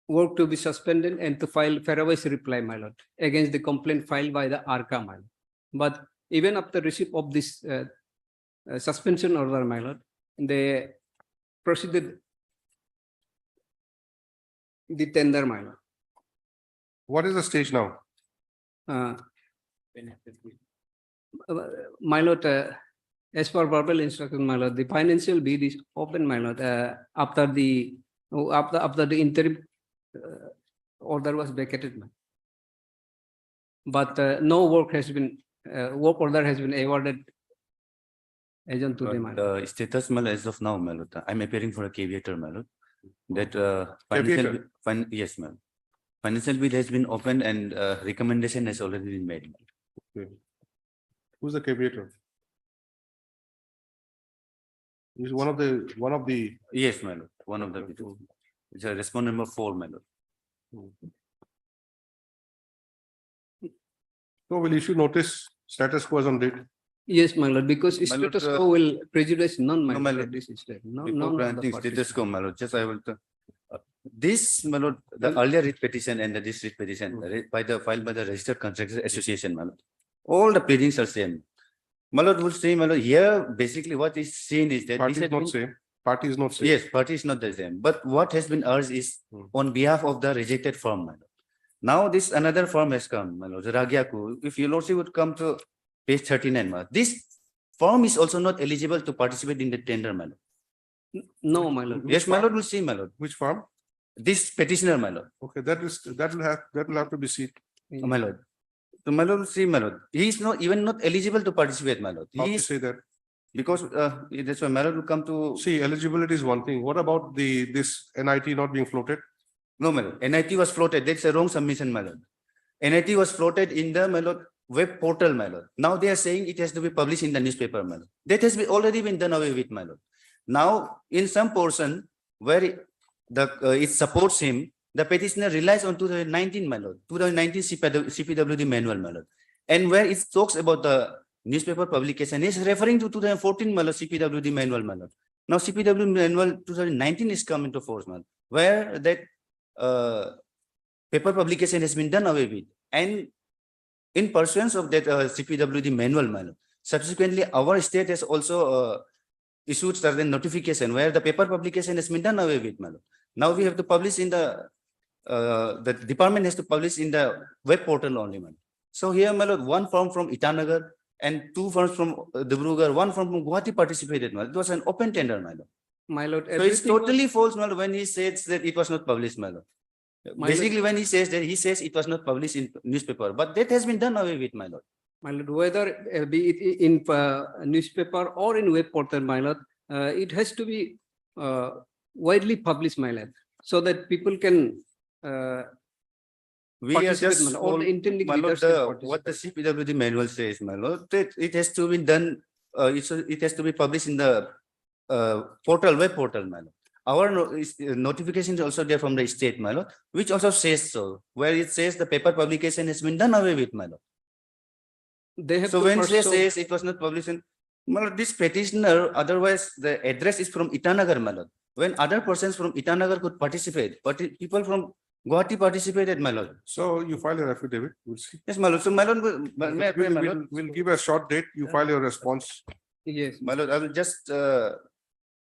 work to be suspended and to file Fairways reply, my lord, against the complaint filed by the ARCA, my lord. But even after receipt of this suspension order, my lord, they proceeded the tender, my lord. What is the stage now? My lord, as per verbal instruction, my lord, the financial bid is open, my lord, after the interim order was vacated. But no work has been, work order has been awarded agent to them. The status, my lord, as of now, my lord, I'm appearing for a caveator, my lord. That Caveator? yes, ma'am. Financial bid has been opened and recommendation has already been made. Okay. Who's the caveator? He's one of the. Yes, my lord, one of the. It's a respondent number 4, my lord. So we'll issue notice, status quo is on date. Yes, my lord, because My lord, status quo will prejudice none, no, my lord, lord. this is there. No, Before none of the granting parties. status quo, my lord, just I will. This, my lord, the earlier writ petition and this writ petition filed by the Registered Contractors Association, my lord. All the pleadings are same. My lord will say, my lord, here basically what is seen is that Party this is has not been, same. Party is not same. Yes, party is not the same, but what has been urged is on behalf of the rejected firm, my lord. Now this another firm has come, my lord, Ragiaku. If your lordship would come to page 39, my lord, this firm is also not eligible to participate in the tender, my lord. No, my lord. Yes, my lord will see, my lord. Which farm? This petitioner, my lord, Okay, that will have to be seen. my lord. So my lord will see, my lord. He is not even not eligible to participate, my lord. How He to is say that? because that's why my lord will come to. See, eligibility is one thing. What about this NIT not being floated? No, my lord. NIT was floated. That's a wrong submission, my lord. NIT was floated in the, my lord, web portal, my lord. Now they are saying it has to be published in the newspaper, my lord. That has already been done away with, my lord. Now, in some portion where it supports him, the petitioner relies on 2019, my lord, 2019 CPWD manual, my lord. And where it talks about the newspaper publication, is referring to 2014, my lord, CPWD manual, my lord. Now, CPWD manual 2019 is come into force, my lord, where that paper publication has been done away with. And in pursuance of that CPWD manual, my lord, subsequently, our state has also issued certain notification where the paper publication has been done away with, my lord. Now we have to publish in the department has to publish in the web portal only, man. So here, my lord, one firm from Itanagar and two firms from Dibrugarh, one firm from Guwahati participated, my lord. It was an open tender, my lord. My lord. So it's everything was- totally false, my lord, when he says that it was not published, my lord. My Basically, when he says that, he says it was not published in newspaper, but that has been done away with, my lord. My lord, whether be it in newspaper or in web portal, my lord, it has to be widely published, my lord, so that people can We are participate, just my lord. All the intending my lord, bidders can what the participate. CPWD manual says, my lord, that it has to be done, it has to be published in the portal, web portal, my lord. Our notification is also there from the state, my lord, which also says so, where it says the paper publication has been done away with, my lord. They have So to when first they show- says it was not published in, my lord, this petitioner, otherwise the address is from Itanagar, my lord. When other persons from Itanagar could participate, but people from Guwahati participated, my lord. So you file your affidavit, we'll see. Yes, my lord. So my lord, may I pray, my lord? We'll give a short date, you file your response. Yes. My lord, I will just,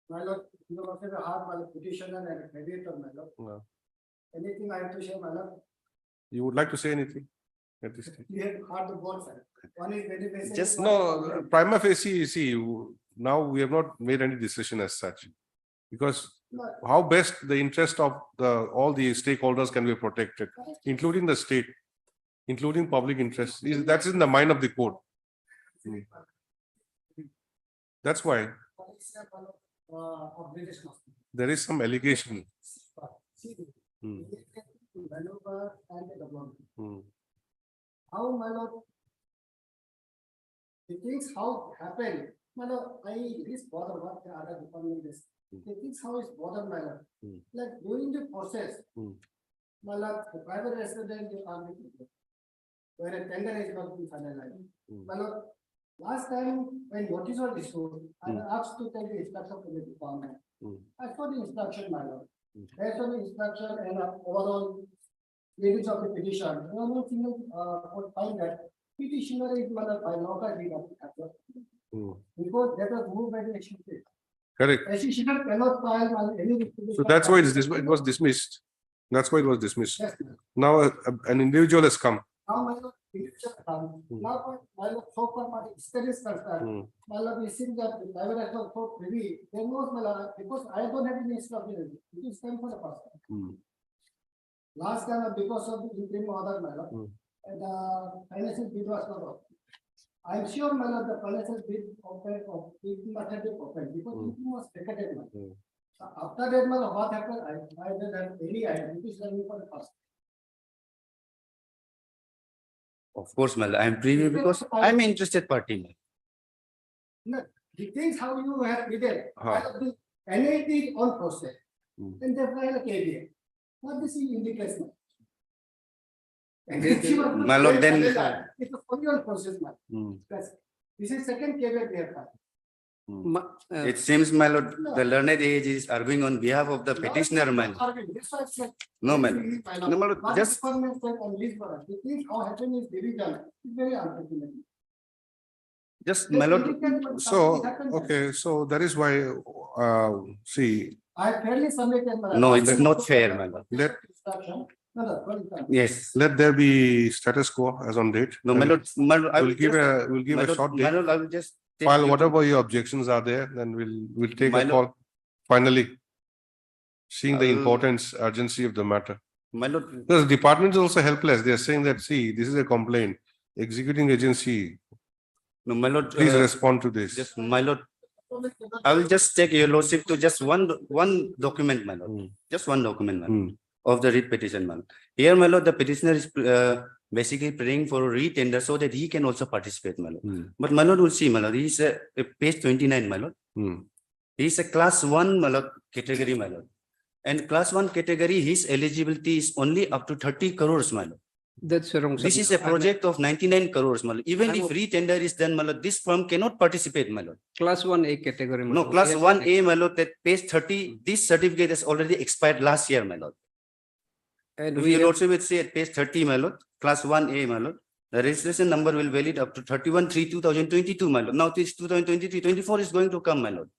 My lord, you know, I have my petitioner and creditor, my lord. No. Anything I have to share, my lord? You would like to say anything at this stage? You have heard the both sides. One is very basic. Just one is No, complaint. prima facie, see, now we have not made any decision as such. Because how best the interest of all the stakeholders can be protected, including the state, including public interest, that's in the mind of the court. That's why Of British Muslim. there is some allegation. See, Hmm. maneuver and the development. Hmm. How, my lord? The things how happened, my lord, this bother what the other department is. The things how is bother, my lord. Hmm. Like during the process, Hmm. my lord, the private resident, they are making it. Where a tender is not being finalized. Hmm. My lord, last time when notice was issued, I was asked to take the instruction from the department. Hmm. I saw the instruction, my lord. Hmm. Based on the instruction and overall readings of the petition, no single could find that petitioner is mother by law Hmm. because that was moved by the executive. Correct. Petitioner cannot file on any. So that's why it was dismissed. That's why it was dismissed. Yes, Now an individual has come. now my lord, petition come. Now my lord, so far my studies concerned, Hmm. my lord, we see that the private has so privy, they knows my lord, because I don't have any instruction, it is time for the first time. Hmm. Last time, because of the interim order, my lord, Hmm. and the financial bid was not open. I'm sure, my lord, the financial bid open, it must have been open, because it was vacated, my lord. Hmm. So after that, my lord, what happened, I don't have any idea, it is learning for the first. of course, my lord, I am privy because I am an interested party, my lord. No, the things how you have written, Huh. NIT on process, Hmm. and they file a KVA. What this indicates, man? My lord, then- It's a only on process, man. Hmm. That's- This is second KVA they have filed. It seems, my lord, the learned age is arguing on behalf of the petitioner, my lord. That's why I said. No, my lord. No, my lord, What just, department said on this one, the things how happen is division, it's very unfortunate. just, my lord, So, okay, so that is why see, I fairly submitted. my- No, it's not fair, my lord. let, Yes. let there be status quo as on date. No, my and lord, my lord, I We'll will give just- we'll give my a lord- short my date, lord, I will just. take file you to- whatever your objections are there, then we'll take My a lord- call. Finally, seeing the I'll- importance, urgency of the matter. My lord, The department is also helpless. They are saying that, see, this is a complaint. Executing agency, no, my lord. please respond to this. Just, my lord, I will just take your lordship to just one document, my lord. Just one document, my lord, of the writ petition, my lord. Here, my lord, the petitioner is basically praying for a re-tender so that he can also participate, my lord. But my lord will see, my lord, he is page 29, my lord. He is a class 1, my lord, category, my lord. And class 1 category, his eligibility is only up to 30 crores, my lord. That's wrong. This sir. is a project of 99 crores, my lord. Even I'm if a- re-tender is done, my lord, this firm cannot participate, my lord. Class 1A category. my No, lord. class We have 1A, my lord, that page 30, this certificate has already expired last year, my lord. And If we you have, also will see at page 30, my lord, class 1A, my lord, the registration number will valid up to 31/3/2022, my lord. Now this 2023, 24 is going to come, my lord.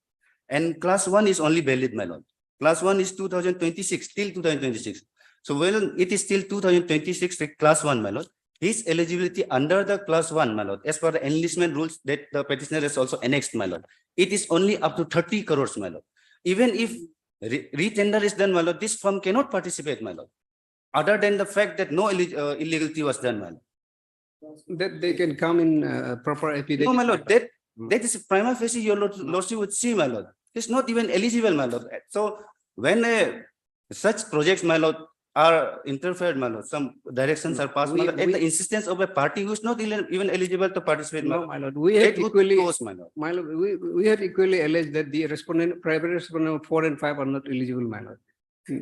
And class 1 is only valid, my lord. Class 1 is 2026, till 2026. So when it is till 2026, with class 1, my lord, his eligibility under the class 1, my lord, as per the enlistment rules that the petitioner has also annexed, my lord, it is only up to 30 crores, my lord. Even if re-tender is done, my lord, this firm cannot participate, my lord. Other than the fact that no illegality was done, my lord. that they can come in proper affidavit. No, my lord, that is prima facie your lordship would see, my lord. It's not even eligible, my lord. So when such projects, my lord, are interfered, my lord, some directions are passed, my lord, at the insistence of a party who is not even eligible to participate, my No, lord. my lord, we have That would equally, close, my lord. my lord, we have equally alleged that the respondent, private respondent 4 and 5 are not eligible, my lord.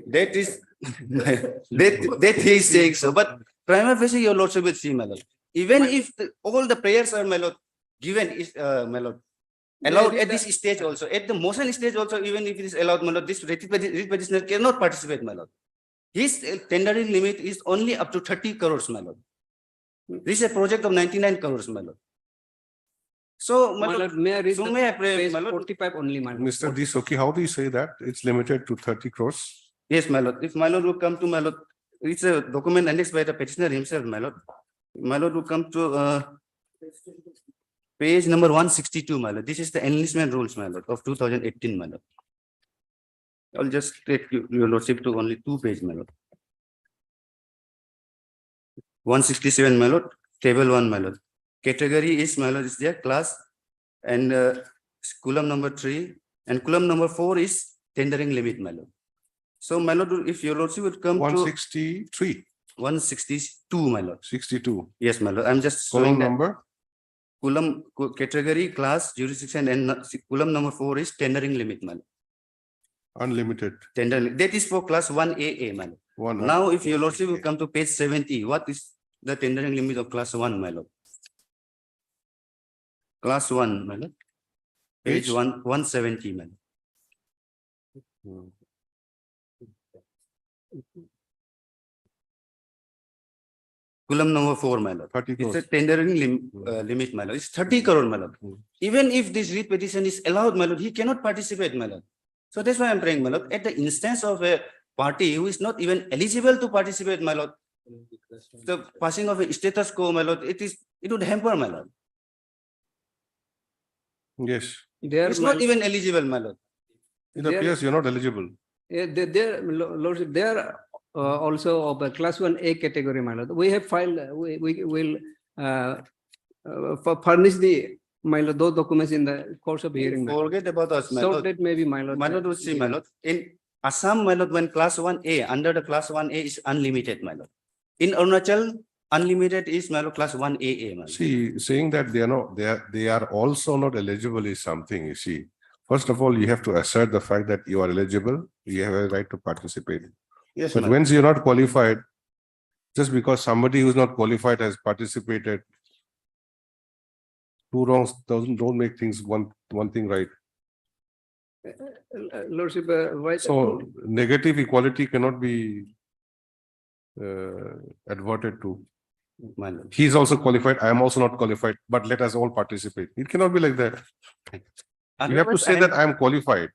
That is, that he is saying so, but prima facie your lordship will see, my lord. Even if all the prayers are, my lord, given is, my lord, allowed at this stage also, at the motion stage also, even if it is allowed, my lord, this writ petitioner cannot participate, my lord. His tendering limit is only up to 30 crores, my lord. This is a project of 99 crores, my lord. So, my lord, may I read so the may I pray, page my lord? 45 only, my lord. Mr. Disoki, how do you say that? It's limited to 30 crores? Yes, my lord. If my lord will come to my lord, it's a document annexed by the petitioner himself, my lord. My lord will come to page number 162, my lord. This is the enlistment rules, my lord, of 2018, my lord. I'll just take your lordship to only 2 pages, my lord. 167, my lord, table 1, my lord. Category is, my lord, is there, class, and column number 3, and column number 4 is tendering limit, my lord. So, my lord, if your lordship would come to 163, 162, my lord. 62. Yes, my lord. I'm just Column showing that number? column, category, class, jurisdiction, and column number 4 is tendering limit, my lord. Unlimited. That is for class 1AA, my lord. Now, if your lordship will come to page 70, what is the tendering limit of class 1, my lord? Class 1, my lord. Page 170, my lord. Column number 4, my lord. 30 It's crores. a tendering limit, my lord. It's 30 crore, my lord. Even if this writ petition is allowed, my lord, he cannot participate, my lord. So that's why I'm praying, my lord, at the instance of a party who is not even eligible to participate, my lord, the passing of a status quo, my lord, it would hamper, my lord. Yes. It's not even eligible, my lord. It appears you're not eligible. Their lordship, they are also of a class 1A category, my lord. We have filed, we will furnish the, my lord, those documents in the course of hearing. my lord. Forget about us, my So lord. that maybe, my lord. My lord will see, my lord. In Assam, my lord, when class 1A, under the class 1A is unlimited, my lord. In Arunachal, unlimited is, my lord, class 1AA, my lord. See, saying that they are also not eligible is something, you see. First of all, you have to assert the fact that you are eligible, you have a right to participate. Yes, But my once you're not qualified, just because somebody who's not qualified has participated, two wrongs don't make things one thing right. Lordship, why? So negative equality cannot be adverted to. My lord. He is also qualified, I am also not qualified, but let us all participate. It cannot be like that. You have to Otherwise, say that I am qualified.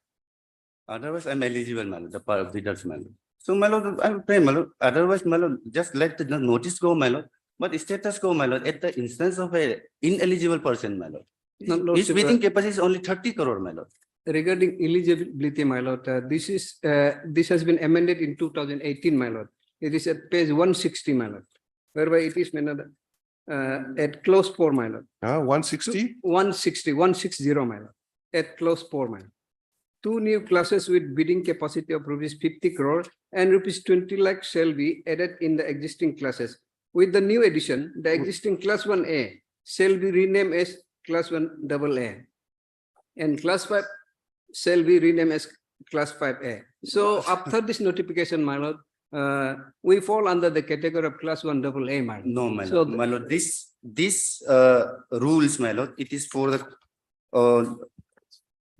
Otherwise, I'm eligible, my lord, the part of bidders, my lord. So, my lord, I will pray, my lord. Otherwise, my lord, just let the notice go, my lord. But status go, my lord, at the instance of a ineligible person, my lord. No, His Lordship, bidding capacity is only 30 crore, my lord. regarding eligibility, my lord, this has been amended in 2018, my lord. It is at page 160, my lord, whereby it is, my lord, at clause 4, my lord. 160? 160, my lord, at clause 4, my lord. 2 new classes with bidding capacity of rupees 50 crore and rupees 20 lakh shall be added in the existing classes. With the new addition, the existing class 1A shall be renamed as class 1 double A. And class 5 shall be renamed as class 5A. So after this notification, my lord, we fall under the category of class 1 double A, my lord. No, my So lord, my lord, this rules, my lord, it is for the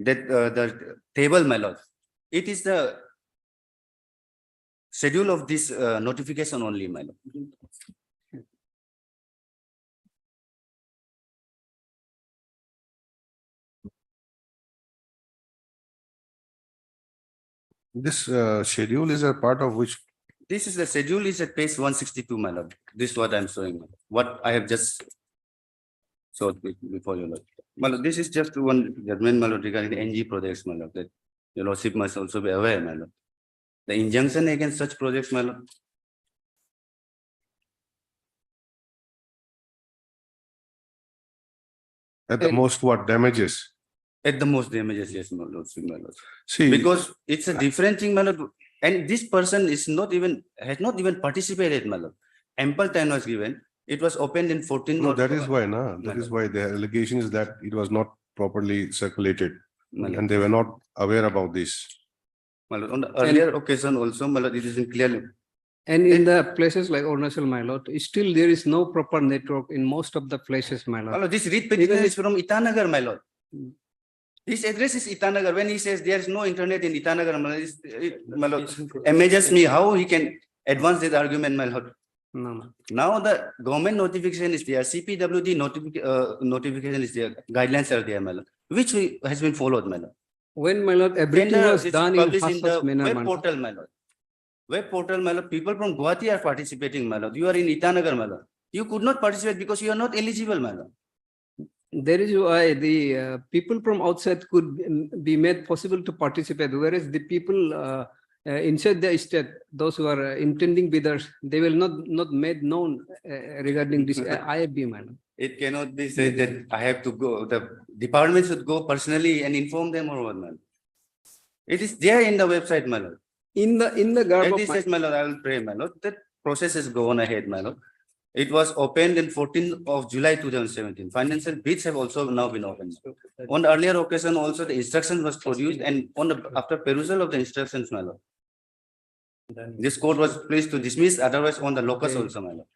the table, my lord. It is the schedule of this notification only, my lord. This schedule is a part of which? This is the schedule is at page 162, my lord. This is what I'm showing, my lord. What I have just showed before you, lord. My lord, this is just one judgment, my lord, regarding the NG projects, my lord, that your lordship must also be aware, my lord. The injunction against such projects, my lord. At the most, what damages? At the most damages, yes, my lord, my lord. See, Because it's a different thing, my lord. And this person is not even, has not even participated, my lord. Ample time was given. It was opened in 14th. no, of- that is why, no, that is why the allegation is that it was not properly circulated My lord. and they were not aware about this. My lord, on the earlier occasion also, my lord, it is clearly. And in the places like Arunachal, my lord, still there is no proper network in most of the places, my My lord. lord, this writ petition is from Itanagar, my lord. His address is Itanagar. When he says there is no internet in Itanagar, my lord, amazes me how he can advance this argument, my lord. No. Now the government notification is there, CPWD notification is there, guidelines are there, my lord, which has been followed, my lord. When, my lord, everything Tender was is done in published in the hush manner, web my lord. portal, my lord. Web portal, my lord, people from Guwahati are participating, my lord. You are in Itanagar, my lord. You could not participate because you are not eligible, my lord. There is why the people from outside could be made possible to participate, whereas the people inside the state, those who are intending bidders, they will not made known regarding this IFB, man. It cannot be said that I have to go, the department should go personally and inform them or what, man. It is there in the website, my lord. In the garb At of this my- stage, my lord, I will pray, my lord, that process is going ahead, my lord. It was opened in 14th of July 2017. Financial bids have also now been opened. On the earlier occasion, also the instruction was produced and on the, after perusal of the instructions, my lord. This court was pleased to dismiss, otherwise on the locus also, my lord.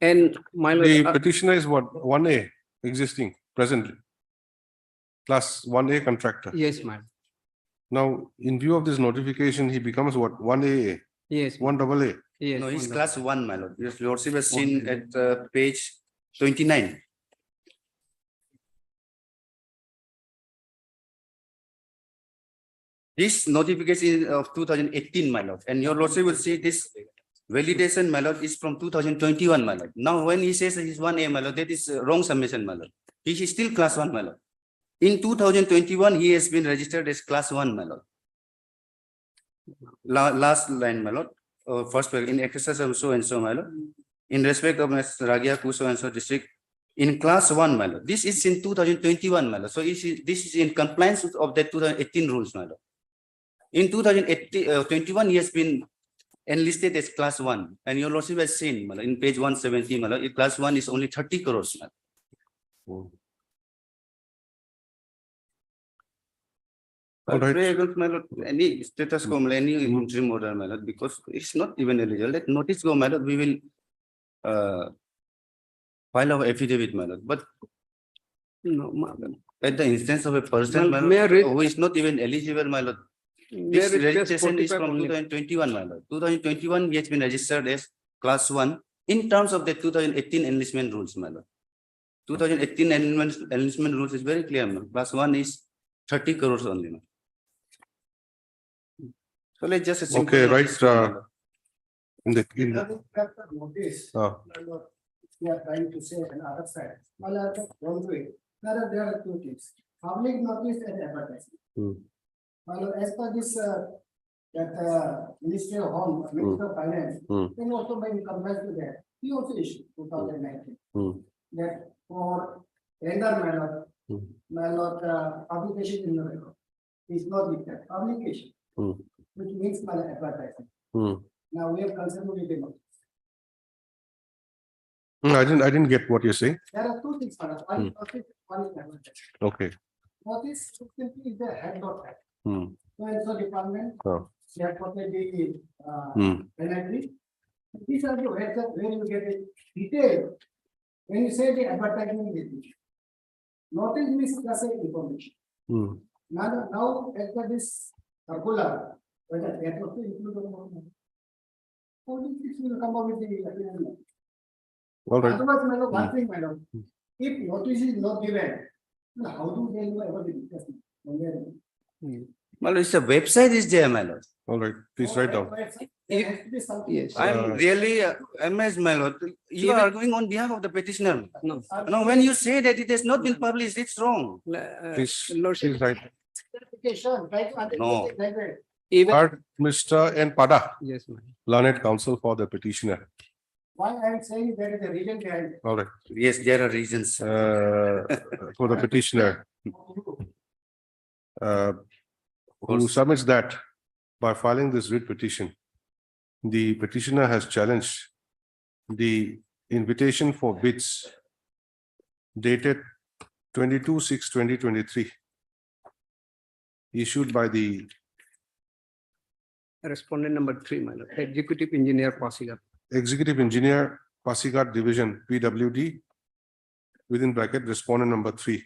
And my lord, The petitioner is what, 1A existing presently? Class 1A contractor. yes, ma'am. Now, in view of this notification, he becomes what, 1AA, Yes, 1AA? yes. No, he's wonderful. class 1, my lord. Your lordship has seen at page 29. This notification is of 2018, my lord, and your lordship will see this validation, my lord, is from 2021, my lord. Now, when he says he's 1A, my lord, that is wrong submission, my lord. He is still class 1, my lord. In 2021, he has been registered as class 1, my lord. Last line, my lord, first paragraph, in excess of so and so, my lord. In respect of Ms. Ragia Kuso and so district, in class 1, my lord. This is in 2021, my lord. So this is in compliance of the 2018 rules, my lord. In 2021, he has been enlisted as class 1, and your lordship has seen, my lord, in page 170, my lord, class 1 is only 30 crores, my lord. I Alright. pray against, my lord, any status quo, any interim order, my lord, because it's not even eligible. Let notice go, my lord, we will file our affidavit, my lord, but No, at the instance of a person, my May I lord, read- who is not even eligible, my lord. May I This read page registration is 45 from only? 2021, my lord. 2021, he has been registered as class 1 in terms of the 2018 enlistment rules, my lord. 2018 enlistment rules is very clear, ma'am. Class one is 30 crores only, ma'am. So let's just. a simple Okay, notice, right, ma'am. in the, Notice. uh, We are trying to say another side. Well, don't do it. There are two things. Public notice and advertising. Hmm. Well, as per this, that Ministry of Home, Ministry of Finance, Hmm. then also by compliance to that, he also issued 2019. That for tender mallet, publication in the record is not with that publication, which means advertising. Now we have considered with the notice. I didn't get what you're saying. There are two things, madam. One is notice, one is advertising. Okay. Notice simply is the head of that. Hmm. So and so department, Oh. they have put the Hmm. penalty. These are the ways that where you get it detail. When you say the advertisement is it. Notice means just a information. Now as per this circular, whether that also include or not. Only this will come up with the. All right. Otherwise, madam, one thing, madam, if notice is not given, then how do they know about the discussion? Well, it's a website is there, my lord. All right, please write down. There has to be something. Yes. I'm really amazed, my lord. You are arguing on behalf of the petitioner. No, when you say that it has not been published, it's wrong. Please, Lordship, please write. Clarification, try to understand No. it like that. even, Are Mr. N. Pada, yes, ma'am. learned counsel for the petitioner. Why I am saying there is a reason behind it. All right. Yes, there are reasons. For the petitioner, who submits that by filing this writ petition, the petitioner has challenged the invitation for bids dated 22/6/2023 issued by the Respondent number 3, my lord, Executive Engineer Pasigat. Executive Engineer, Pasigat Division, PWD, within bracket, respondent number 3.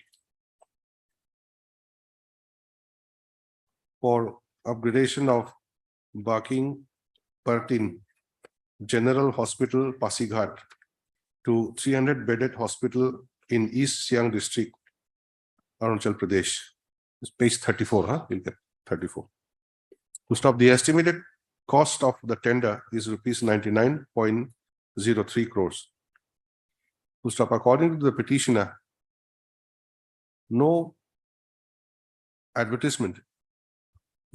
For upgradation of Barking Pertin General Hospital, Pasighat to 300 bedded hospital in East Siang District, Arunachal Pradesh. It's page 34, huh? You'll get 34. To stop, the estimated cost of the tender is rupees 99.03 crores. To stop, according to the petitioner, no advertisement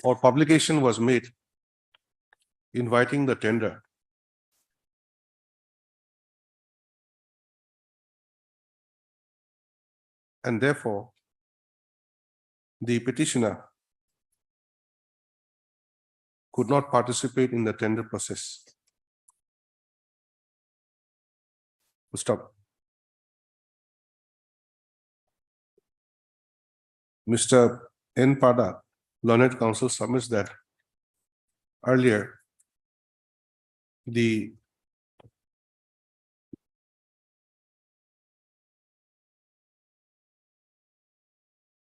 or publication was made inviting the tender. And therefore, the petitioner could not participate in the tender process. Stop. Mr. N. Pada, learned counsel, submits that earlier the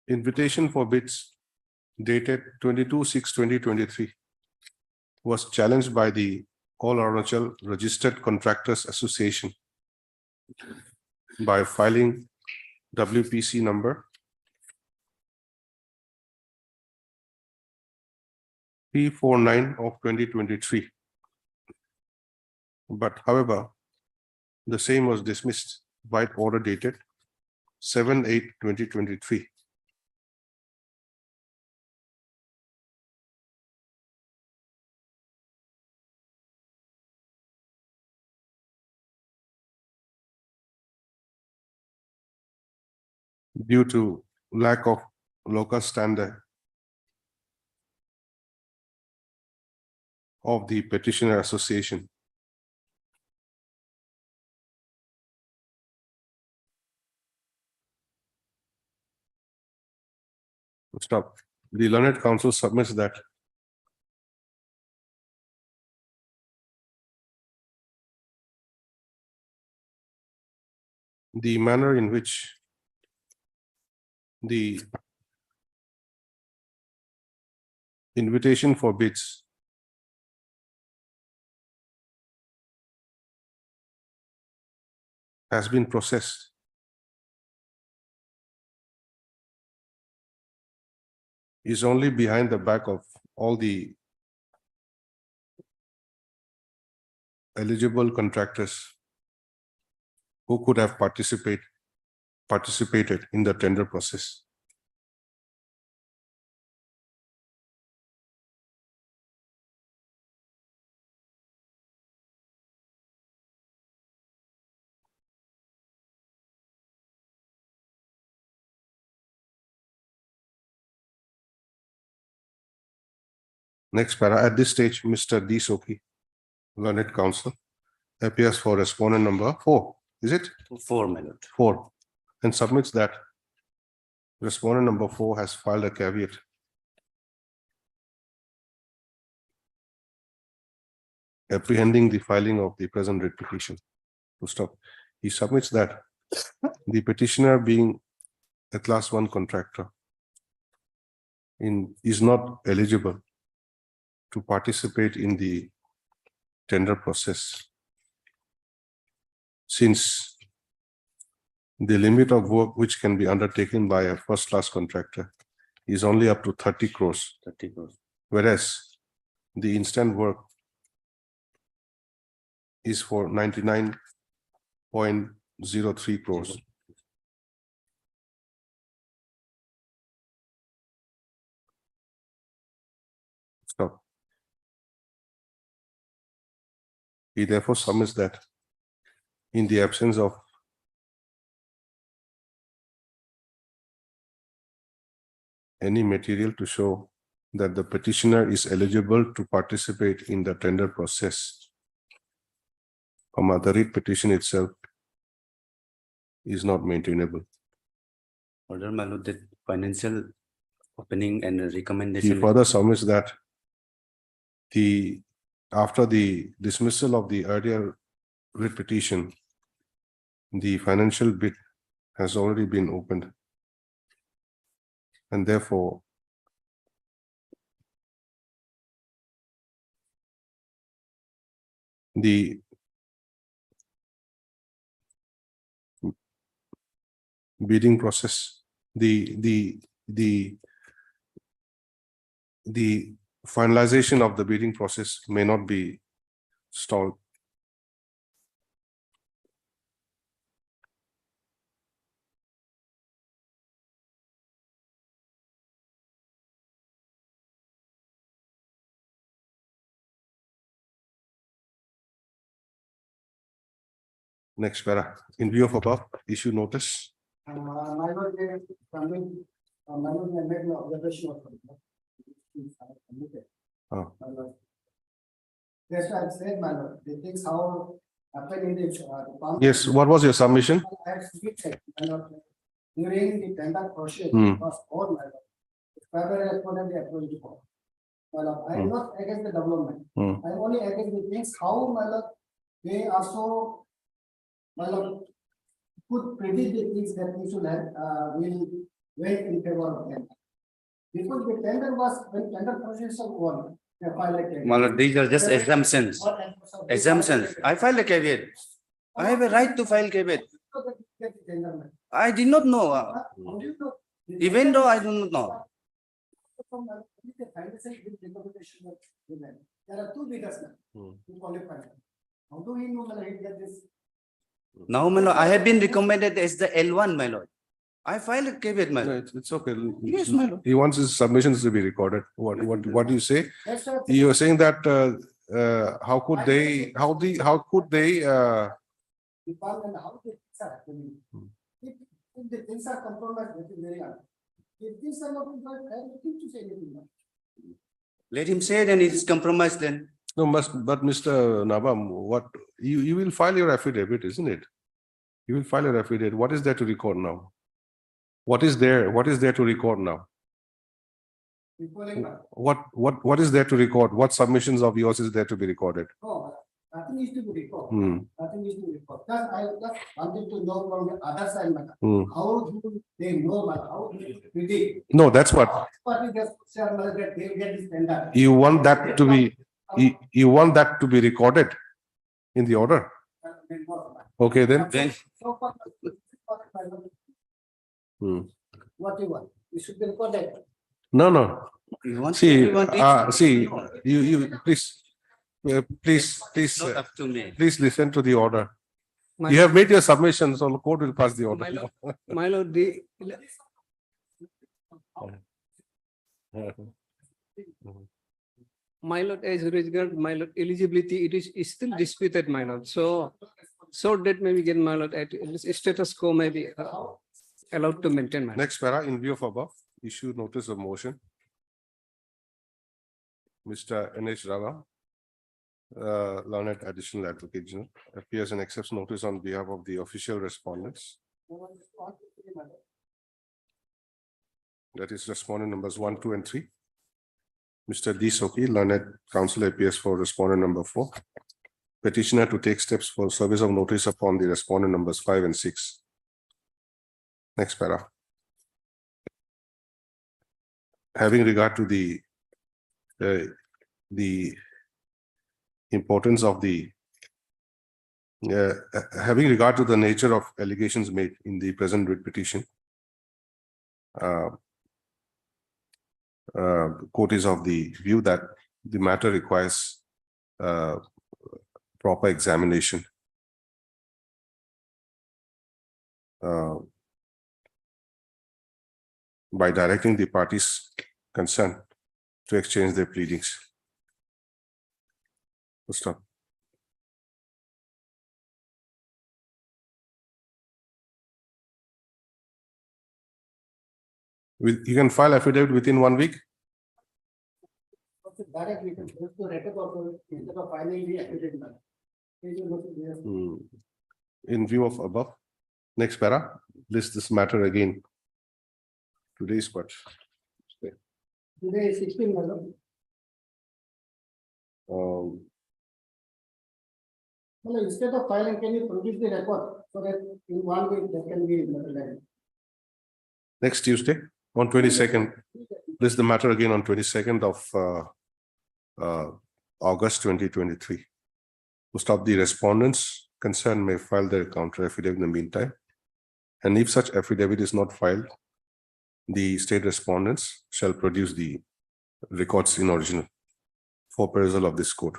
invitation for bids dated 22/6/2023 was challenged by the All Arunachal Registered Contractors Association by filing WPC number P49 of 2023. But however, the same was dismissed by order dated 7/8/2023. Due to lack of local standard of the petitioner association. Stop. The learned counsel submits that the manner in which the invitation for bids has been processed is only behind the back of all the eligible contractors who could have participated in the tender process. Next para, at this stage, Mr. D. Soki, learned counsel, appears for respondent number 4, is it? 4, my lord. 4, and submits that respondent number 4 has filed a caveat apprehending the filing of the present writ petition. To stop, he submits that the petitioner, being a class 1 contractor, is not eligible to participate in the tender process, since the limit of work which can be undertaken by a first-class contractor is only up to 30 crores, 30 crores. whereas the instant work is for 99.03 crores. Stop. He therefore submits that in the absence of any material to show that the petitioner is eligible to participate in the tender process, the writ petition itself is not maintainable. Order, my lord, that financial opening and He recommendation. further submits that after the dismissal of the earlier writ petition, the financial bid has already been opened, and therefore the bidding process, the finalization of the bidding process may not be stalled. Next para, in view of above, issue notice. My lord, they coming, my lord, they made no observation of. Oh. My lord. That's why I said, my lord, the things how happened in the. Yes, what was your submission? I have submitted, my lord, during the tender process, Hmm. was all, my lord. The Federal respondent, they approached the court. My lord, I am Hmm. not against the development. Hmm. I am only against the things how, my lord, they also, my lord, could predict the things that we should have, will wait in favor of them. Because the tender was, when tender process of one, they filed a caveat. My lord, these are just assumptions. Assumptions. I filed a caveat. I have a right to file caveat. I did not know. Even though I do not know. There are two bidders now who qualify. How do we know whether he get this? Now, my lord, I have been recommended as the L1, my lord. I filed a caveat, my No, lord. it's okay. Yes, my lord. He wants his submissions to be recorded. What do you say? That's why. You are saying that how could they Department, how the things are happening. If the things are compromised, that is very hard. If things are not compromised, I have to say anything. Let him say then it is compromised then. No, but Mr. Nabam, what you will file your affidavit, isn't it? You will file your affidavit. What is there to record now? What is there to record now? What is there to record? What submissions of yours is there to be recorded? No, nothing is to be recorded. Hmm. Nothing is to be recorded. Just I just wanted to know from the other side, madam. Hmm. How do they know, madam? How do they predict? No, that's what But we just say, madam, that they will get this tender. you want that to be. You want that to be recorded in the order. Okay, then. Then So far, Hmm. what you want, it should be recorded. No, no. You want See, everyone to- see, you, please, Not up to me. please listen to the order. My You have made your submission, so the court will pass the order. My lord, the my lord, as regard my lord eligibility, it is still disputed, my lord. So that may be get my lord at status quo may be allowed to maintain, my lord. Next para, in view of above, issue notice of motion. Mr. N.H. Rava, learned additional advocate general, appears and accepts notice on behalf of the official respondents. That is respondent numbers 1, 2, and 3. Mr. D. Soki, learned counsel, appears for respondent number 4. Petitioner to take steps for service of notice upon the respondent numbers 5 and 6. Next para. Having regard to the importance of the having regard to the nature of allegations made in the present writ petition, court is of the view that the matter requires proper examination. By directing the parties concerned to exchange their pleadings. Stop. You can file affidavit within 1 week. Directly, to record of instead of filing the affidavit. In view of above, next para, list this matter again. Today's what? Today is 16, my lord. No, instead of filing, can you produce the record so that in 1 week there can be another Next Tuesday, on 22nd, list the matter again on 22nd of August 2023. To stop the respondents concerned may file their counter affidavit in the meantime. And if such affidavit is not filed, the state respondents shall produce the records in original for perusal of this court.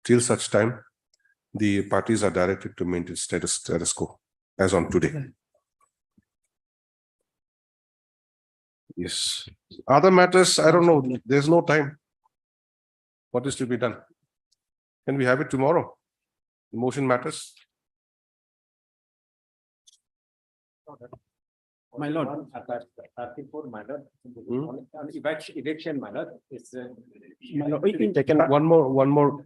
Till such time, the parties are directed to maintain status quo as on today. Yes. Other matters, I don't know, there's no time. What is to be done? Can we have it tomorrow? Motion matters. My lord, 34, my lord. On eviction, my lord, it's my lord, Taken one more.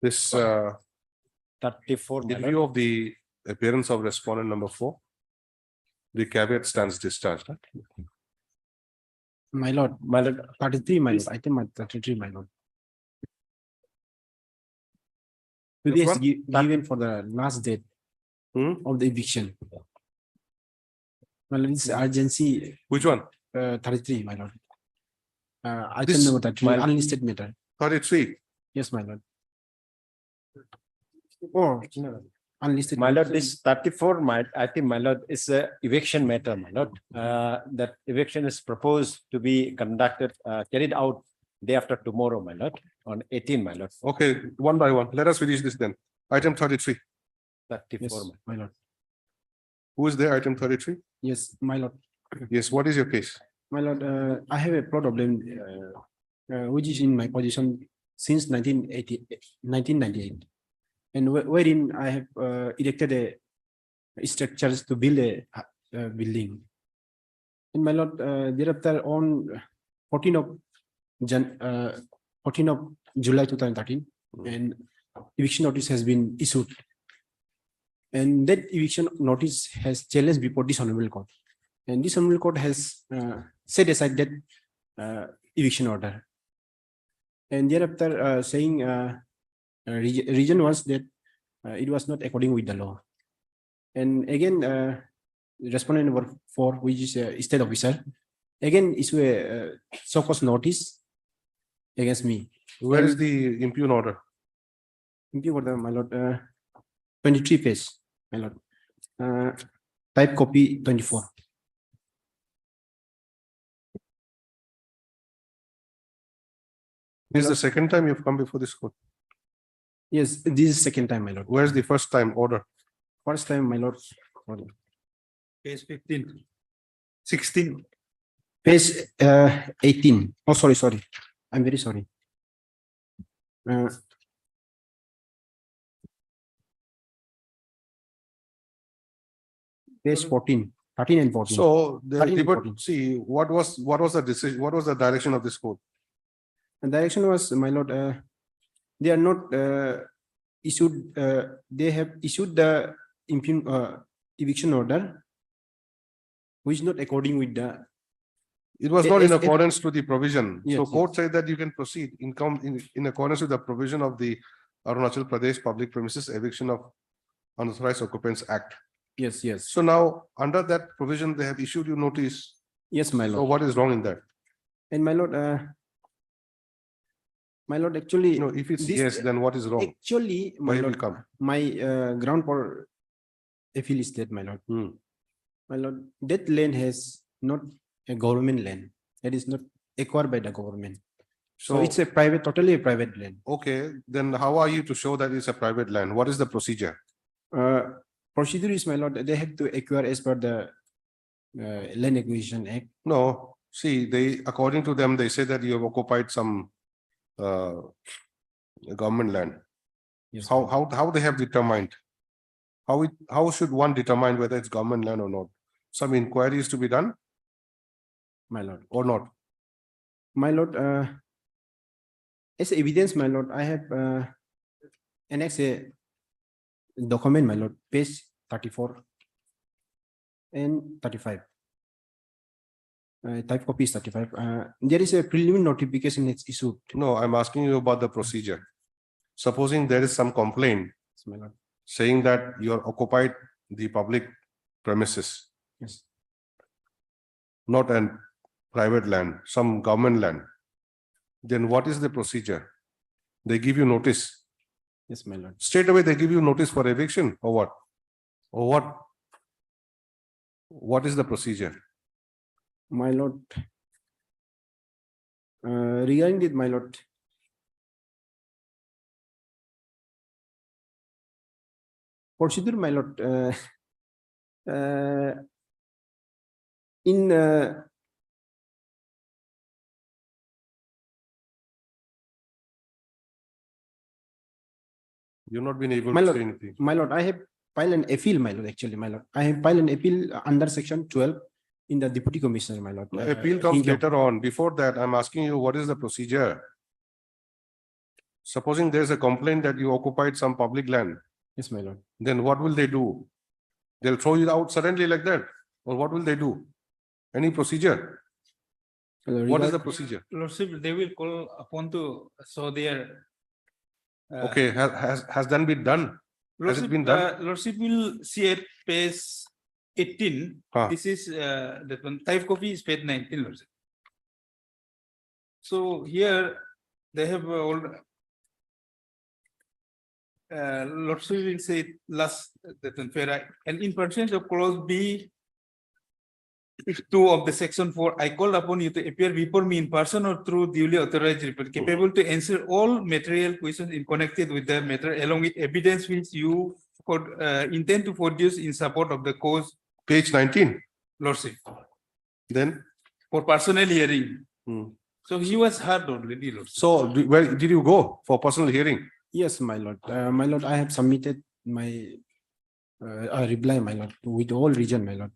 This 34, my in lord. view of the appearance of respondent number 4, the caveat stands discharged. Huh? My lord, 33, my lord, item 33, my lord. Today is given for the last date of the eviction. My lord, this urgency. Which one? 33, my lord. Item This- number 33, unlisted matter. 33. Yes, my lord. Oh, unlisted. My lord, this 34, I think, my lord, is a eviction matter, my lord. That eviction is proposed to be conducted, carried out day after tomorrow, my lord, on 18, my lord. Okay, one by one. Let us finish this then. Item 33. 34, Yes, my lord. Who is there? Item 33. Yes, my lord. Yes, what is your case? My lord, I have a plot of land, which is in my possession since 1998. And wherein I have erected a structures to build a building. And my lord, thereafter on 14 of July 2013, and eviction notice has been issued. And that eviction notice has challenged before this honorable court. And this honorable court has set aside that eviction order. And thereafter saying reason was that it was not according with the law. And again, respondent number 4, which is a state officer, again issue a so-called notice against me. Where is the impugn order? Impugn order, my lord, 23 page, my lord. Type copy 24. This is the second time you've come before this court. Yes, this is second time, my lord. Where's the first time order? First time, my lord. Sorry. Page 15. 16. Page 18. Oh, sorry. I'm very sorry. Page 14, 13 and 14. So the 13 and debate, 14. see, what was the decision, what was the direction of this court? The direction was, my lord, they are not issued, they have issued the eviction order, which is not according with the. It was not in As- accordance to the provision. So Yes, court said that you can proceed in accordance with the provision of the Arunachal Pradesh Public Premises Eviction of Unauthorized Occupants Act. Yes, yes. So now, under that provision, they have issued you notice. Yes, my So lord. what is wrong in that? And my lord, actually. No, if it's this- yes, then what is wrong? Actually, my Why will lord, come? my ground for appeal is that, my lord. Hmm. My lord, that land has not a government land. It is not acquired by the government. So So, it's a private, totally a private land. okay, then how are you to show that it's a private land? What is the procedure? Procedure is, my lord, they have to acquire as per the Land Acquisition Act. No, see, according to them, they say that you have occupied some government land. Yes, How they have determined? How should one determine whether it's government land or not? Some inquiries to be done my lord. or not? My lord, as evidence, my lord, I have annexed a document, my lord, page 34 and 35. Type copy is 35. There is a preliminary notification that's issued. No, I'm asking you about the procedure. Supposing there is some complaint Yes, my lord. saying that you are occupied the public premises, Yes. not an private land, some government land, then what is the procedure? They give you notice. Yes, my lord. Straight away, they give you notice for eviction or what? Or what? What is the procedure? My lord, regarding it, my lord, procedure, my lord, in You've not been able my to lord, say anything. my lord, I have filed an appeal, my lord, actually, my lord. I have filed an appeal under section 12 in the deputy commissioner, my lord. Appeal comes Hingham. later on. Before that, I'm asking you, what is the procedure? Supposing there's a complaint that you occupied some public land, Yes, my lord. then what will they do? They'll throw you out suddenly like that? Or what will they do? Any procedure? What is the procedure? Lordship, they will call upon to show their. Okay, has that been done? Has it been done? Lordship will see at page 18. Huh. This is that one type copy is page 19, Lordship. So here they have all. Lordship will say last that one fair and in pursuance of clause B. 2 of the section 4, I call upon you to appear before me in person or through duly authorized report, capable to answer all material questions in connected with the matter, along with evidence which you intend to produce in support of the cause. Page 19. Lordship, Then, for personal hearing. Hmm. So he was heard already, Lordship. so where did you go for personal hearing? Yes, my lord. My lord, I have submitted my reply, my lord, with all region, my lord.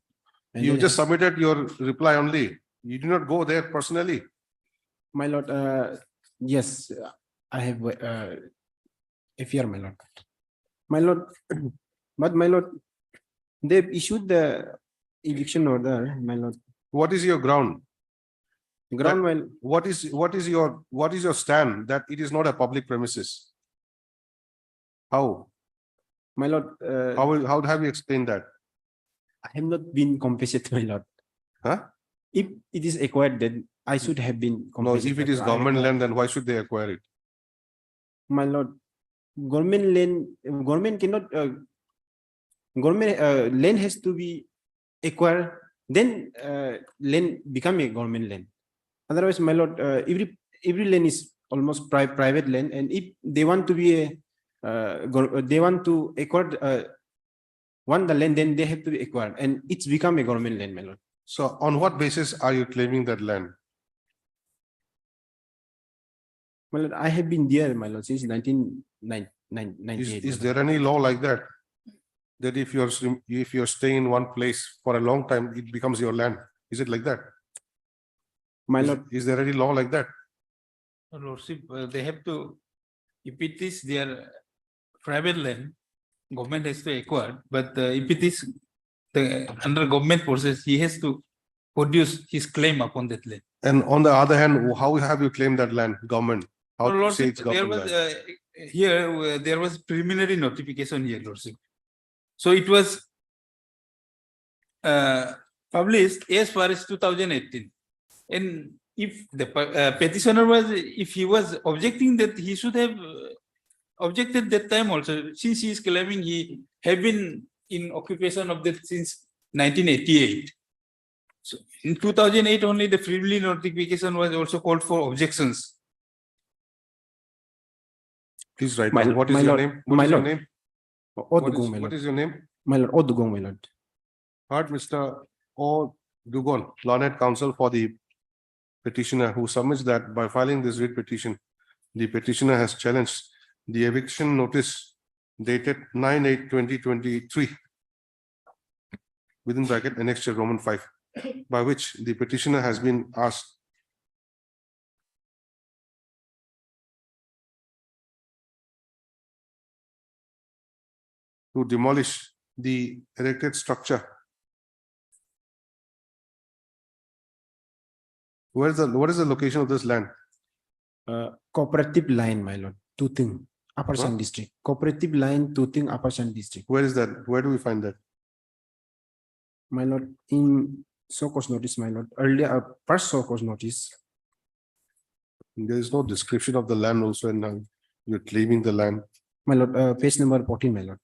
And You then- just submitted your reply only. You did not go there personally. My lord, yes, I have FER, my lord. My lord, but my lord, they've issued the eviction order, my lord. What is your ground? Ground, my What is your stand that it is not a public premises? How? my lord, How have you explained that? I have not been compensated, my lord. Huh? If it is acquired, then I should have been No, compensated. if it is I- government land, then why should they acquire it? My lord, government land, government cannot, government land has to be acquired, then land become a government land. Otherwise, my lord, every land is almost private land, and if they want to be a, they want to acquire, want the land, then they have to be acquired, and it's become a government land, my lord. So on what basis are you claiming that land? My lord, I have been there, my lord, since 1998. Is there any law like that? That if you're staying in one place for a long time, it becomes your land? Is it like that? My lord, Is there any law like that? Lordship, they have to, if it is their private land, government has to acquire, but if it is under government process, he has to produce his claim upon that land. And on the other hand, how have you claimed that land, government? How Well, to say Lordship, it's there government was, land? here, there was preliminary notification here, Lordship. So it was published as far as 2018. And if the petitioner was, if he was objecting, that he should have objected that time also, since he is claiming he have been in occupation of that since 1988. So in 2008 only the preliminary notification was also called for objections. Please write My- down. What is my your lord- name? my What is your lord. name? Odugong, my What lord. is your name? My lord, Odugong, my lord. Heard Mr. O. Dugon, Learned Counsel for the petitioner, who submits that by filing this writ petition, the petitioner has challenged the eviction notice dated 9/8/2023 within bracket annexure Roman 5, by which the petitioner has been asked to demolish the erected structure. What is the location of this land? Cooperative line, my lord, Tuting, Upper Sun District. Cooperative line, Tuting, Upper Sun District. Where is that? Where do we find that? My lord, in show cause notice, my lord, earlier, first show cause notice. There is no description of the land also, and now you're claiming the land. My lord, page number 14, my lord.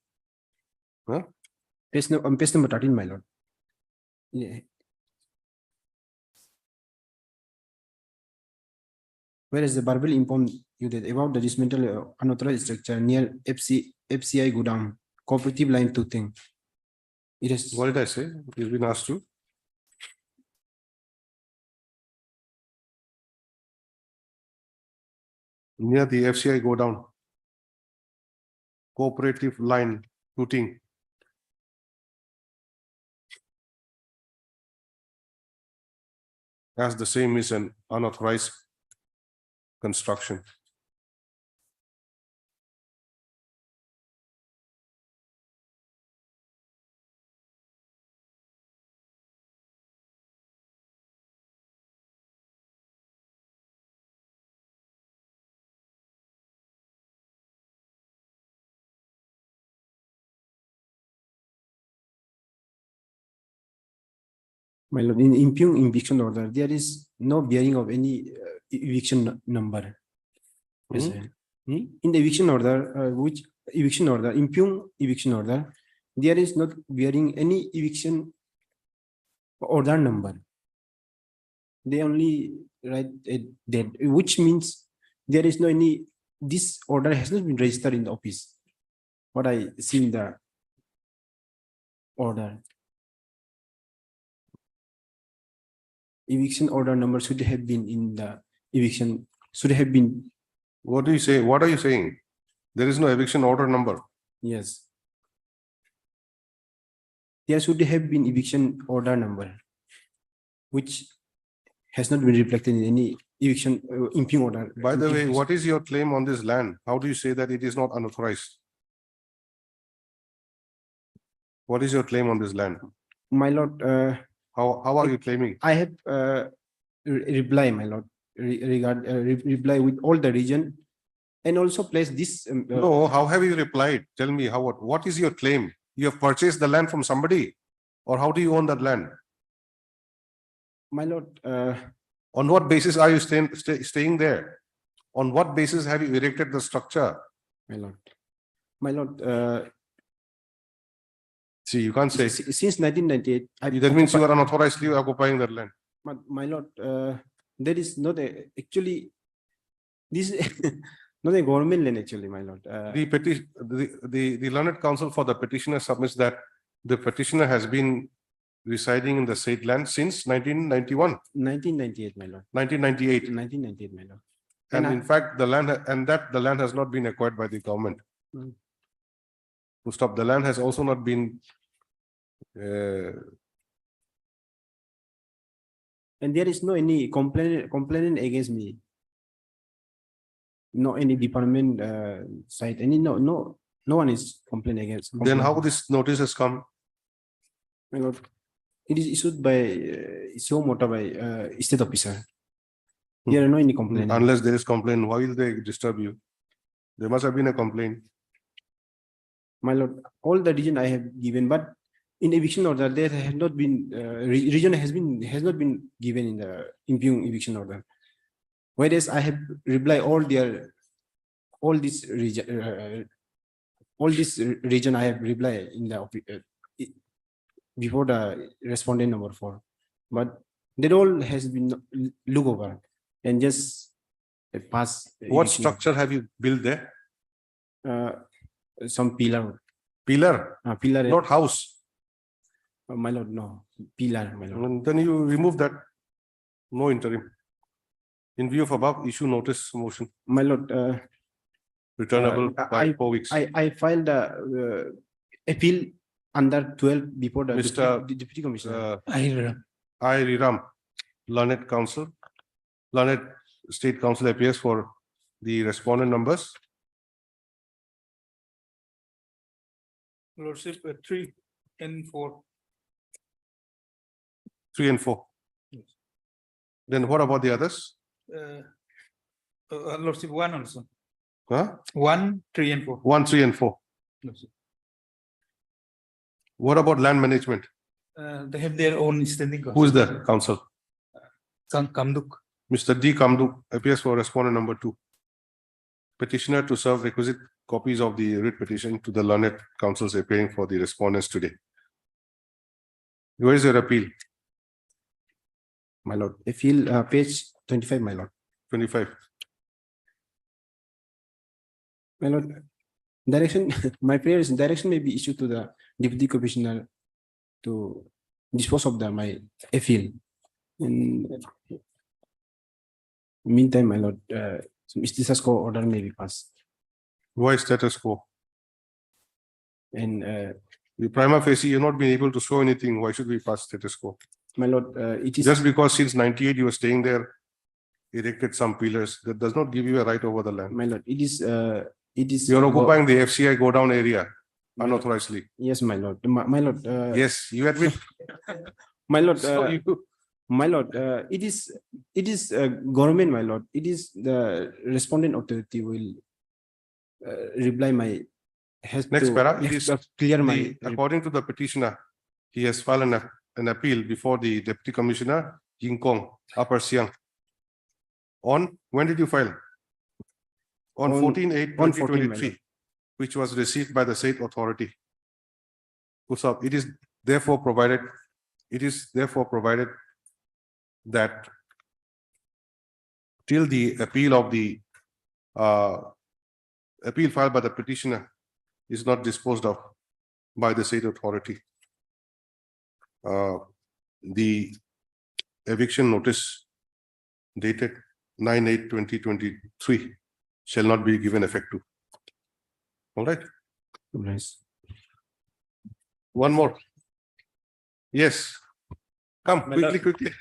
Huh? Page number 13, my lord. Yeah. Whereas the Barbel informed you that about the dismantle unauthorized structure near FCI Godown, cooperative line Tuting. It is. What did I say? You've been asked to? Near the FCI go down. Cooperative line Tuting. As the same is an unauthorized construction. My lord, in impugn eviction order, there is no bearing of any eviction number. Yes, sir. In the eviction order, which eviction order, impugn eviction order, there is not bearing any eviction order number. They only write a date, which means there is no any, this order has not been registered in the office. What I see in the order. Eviction order number should have been in the eviction, should have been. What do you say? What are you saying? There is no eviction order number. Yes. There should have been eviction order number, which has not been reflected in any eviction impugn order. By the way, what is your claim on this land? How do you say that it is not unauthorized? What is your claim on this land? My lord, how are you claiming? I have reply, my lord, reply with all the region, and also place this. No, how have you replied? Tell me how. What is your claim? You have purchased the land from somebody, or how do you own that land? My lord, on what basis are you staying there? On what basis have you erected the structure? My lord. See, you can't say. Since 1998. That means you are unauthorizedly occupying that land. My lord, there is not actually This is not a government land actually, my lord. The petition, the learned counsel for the petitioner submits that the petitioner has been residing in the said land since 1991, 1998, my lord. 1998. 1998, my lord. And And in fact, the land has not been acquired by the government. Mm. To stop, the land has also not been And there is no any complaint against me. No any department side. No one is complaining against. then how this notice has come? My lord, it is issued by so motor by state officer. There are no any complaint. Unless there is complaint, why will they disturb you? There must have been a complaint. My lord, all the reason I have given, but in eviction order, there has not been region has not been given in the impugn eviction order. Whereas I have replied all this region I have replied in the before the respondent number 4, but that all has been look over and just pass. What structure have you built there? Some pillar. Pillar, Pillar. not house. My lord, no. Pillar, my lord. And then you remove that. No interim. In view of above, issue notice motion My lord, returnable by 4 weeks. I filed the appeal under 12 before the Mr. deputy commissioner. I, Riram, learned counsel, learned state council appears for the respondent numbers. Lordship, 3 and 4. 3 and 4. Then what about the others? Lordship, 1 also. Huh? 1, 3 and 4. 1, 3 and 4. Lordship. What about land management? They have their own standing. Who is the council? Kamduk. Mr. D. Kamdu appears for respondent number 2. Petitioner to serve requisite copies of the writ petition to the learned councils appearing for the respondents today. Where is your appeal? My lord, appeal page 25, my lord. 25. My lord, direction, my prayer is direction may be issued to the deputy commissioner to dispose of my appeal. In meantime, my lord, some status quo order may be passed. Why status quo? And The prima facie, you've not been able to show anything. Why should we pass status quo? my lord, it is Just because since 98 you were staying there, erected some pillars, that does not give you a right over the land. my lord, it is You're occupying the FCI go down area unauthorizedly. Yes, my lord. My lord. Yes, you admit. My lord. So you- My lord. It is government, my lord. It is the respondent authority will reply my has Next to para, it is clear my according to the petitioner, he has filed an appeal before the deputy commissioner, Ying Kong, Upper Siang. When did you file? On On- 14/8/2023, which was received by the state authority. Usab, it is therefore provided that till the appeal of the appeal filed by the petitioner is not disposed of by the state authority, the eviction notice dated 9/8/2023 shall not be given effect to. All right. Nice. One more. Yes. Come My lord. quickly.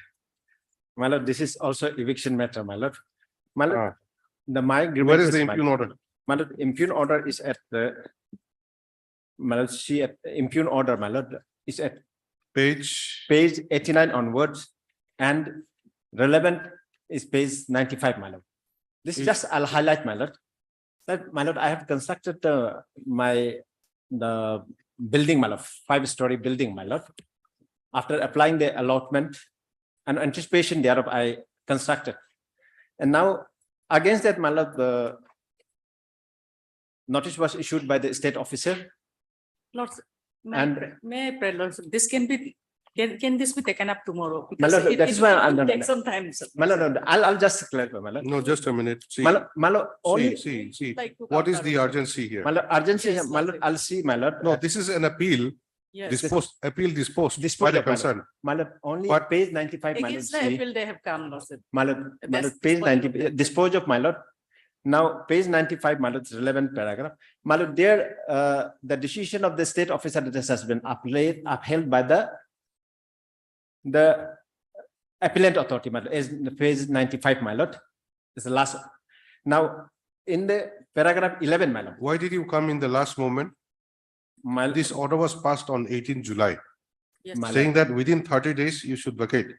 My lord, this is also eviction matter, my lord. My lord, my Where is grievance the my impugn lord. order? My lord, impugn order is at the my lord, she at impugn order, my lord, is at Page. page 89 onwards, and relevant is page 95, my lord. This is just I'll highlight, my lord. That my lord, I have constructed the building, my lord, 5-story building, my lord. After applying the allotment and anticipation thereof, I constructed. And now against that, my lord, the notice was issued by the state officer. Lords, And- may I pray, Lords, this can be Can this be taken up tomorrow? My lord, that is why I'm will not- take some time. Sir. My lord, I'll just clarify, my lord. No, just a minute. See, My lord, only, see, Like to what is counter the also. urgency here? my lord, urgency, Yes, my lord, I'll see, my lord. No, this is an appeal, Yes. disposed This by the my lord. concern. My lord, only But- page 95, my lord, Against the see. appeal, they have come, lordship. My lord, That's page disposal of 90, that. dispose of, my lord. Now, page 95, my lord, is relevant paragraph. My lord, there, the decision of the state officer that has been upheld by the appellant authority, my lord, is in the page 95, my lord. Is the last. Now, in the paragraph 11, my lord, Why did you come in the last moment? my, This order was passed on 18 July, Yes, my saying that within 30 days you should vacate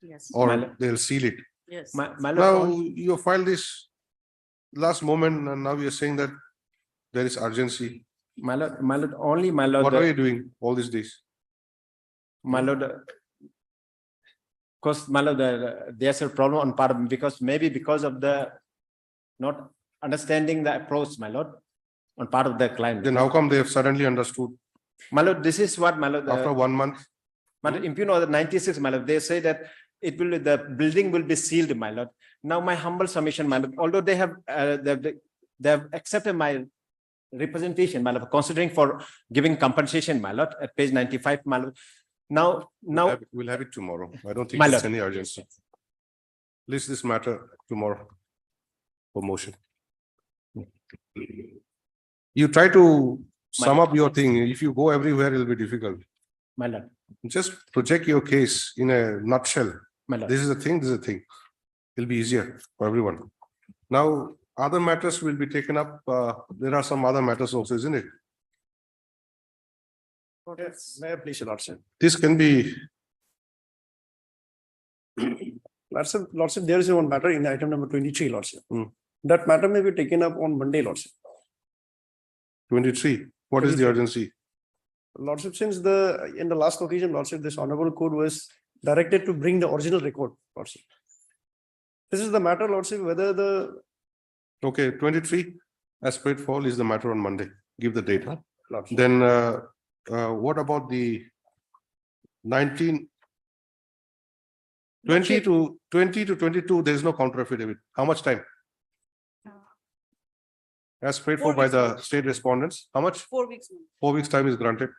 yes, My or lord. they'll seal it. yes. my lord, Now only- you filed this last moment and now you're saying that there is urgency. my lord, only, my lord. What are you doing all these days? My lord, because my lord, there's a problem on part of, because maybe because of the not understanding the approach, my lord, on part of the client. Then how come they have suddenly understood My lord, this is what, my lord, after 1 month? my lord, impugn order 96, my lord, they say that it will, the building will be sealed, my lord. Now, my humble submission, my lord, although they have accepted my representation, my lord, considering for giving compensation, my lord, at page 95, my lord. Now, We'll have it tomorrow. I don't think My there's lord. any urgency. List this matter tomorrow for motion. You try to sum up your thing. If you go everywhere, it'll be difficult. my lord, Just project your case in a nutshell. my lord. This is a thing, this is a thing. It'll be easier for everyone. Now, other matters will be taken up. There are some other matters also, isn't it? Yes, may I please, your lordship. This can be, Lordship, there is one matter in item number 23, lordship. Hmm. That matter may be taken up on Monday, lordship. 23. What is the 23. urgency? Lordship, since in the last occasion, lordship, this honorable court was directed to bring the original record, lordship. This is the matter, lordship, whether the Okay, 23 as paid for is the matter on Monday. Give the date. lordship. Then what about the 19? 20 to 22, there is no counter affidavit. How much time? As paid for 4 by weeks. the state respondents, how much? 4 weeks. 4 weeks time is granted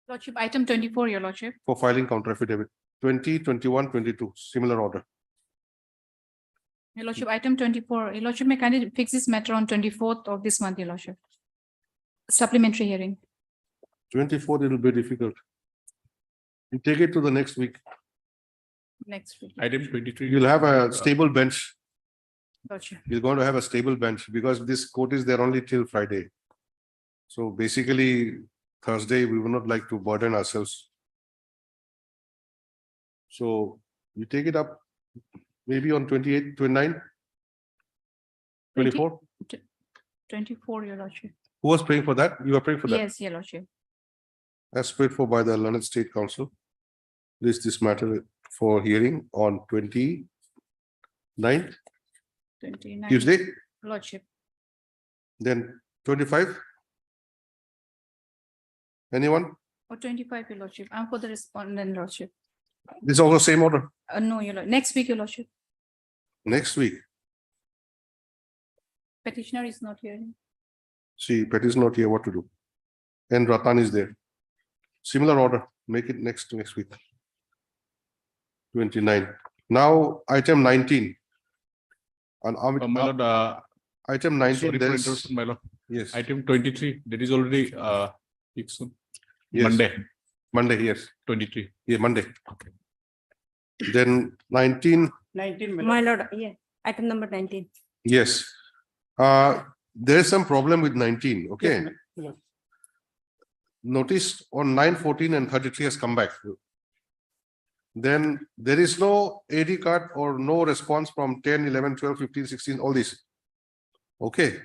Lordship, item 24, your lordship. for filing counter affidavit. 20, 21, 22, similar order. Your lordship, item 24, your lordship may kindly fix this matter on 24th of this month, your lordship. Supplementary hearing. 24, it will be difficult. You take it to the next week. Next week. Item 23. You'll have a stable bench. Lordship. You're going to have a stable bench because this court is there only till Friday. So basically, Thursday, we would not like to burden ourselves. So you take it up maybe on 28, 29, 24. 24, your lordship. Who was praying for that? You are praying for that? Yes, your lordship. As paid for by the Learned State Council. List this matter for hearing on 29th 29. Tuesday, Lordship. then 25. Anyone? Or 25, your lordship. I'm for the respondent, lordship. This is also same order. No, your lord. Next week, your lordship. Next week. Petitioner is not here. See, Pet is not here, what to do? And Ratan is there. Similar order, make it next week. 29. Now, item 19. And My lord, item 19, sorry for there is, interruption, my lord. yes, Item 23, that is already fixed on yes. Monday, Monday, yes, 23. yeah, Monday. Then 19, 19, My lord, yeah, item number 19. yes. There is some problem with 19, okay? Notice on 9, 14 and 33 has come back. Then there is no AD card or no response from 10, 11, 12, 15, 16, all these. Okay.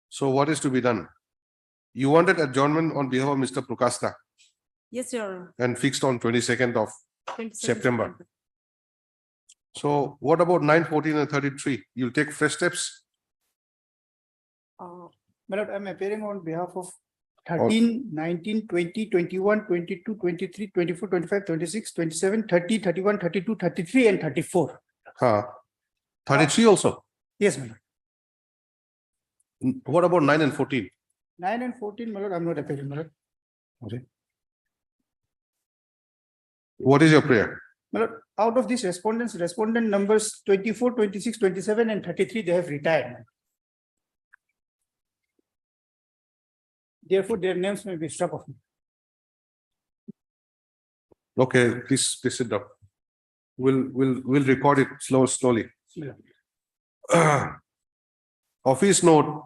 So what is to be done? You wanted adjournment on behalf of Mr. Prokasta Yes, your and fixed on 22nd of 22nd September. So what about 9, 14 and 33? You'll take fresh steps? My lord, I'm appearing on behalf of 13, 19, 20, 21, 22, 23, 24, 25, 26, 27, 30, 31, 32, 33, and 34. 33 also. Yes, my lord. What about 9 and 14? 9 and 14, my lord, I'm not appearing, my lord. Okay. What is your prayer? My lord, out of these respondents, respondent numbers 24, 26, 27, and 33, they have retired. my lord. Therefore, their names may be struck off. Okay, please sit down. We'll record it slowly. Office note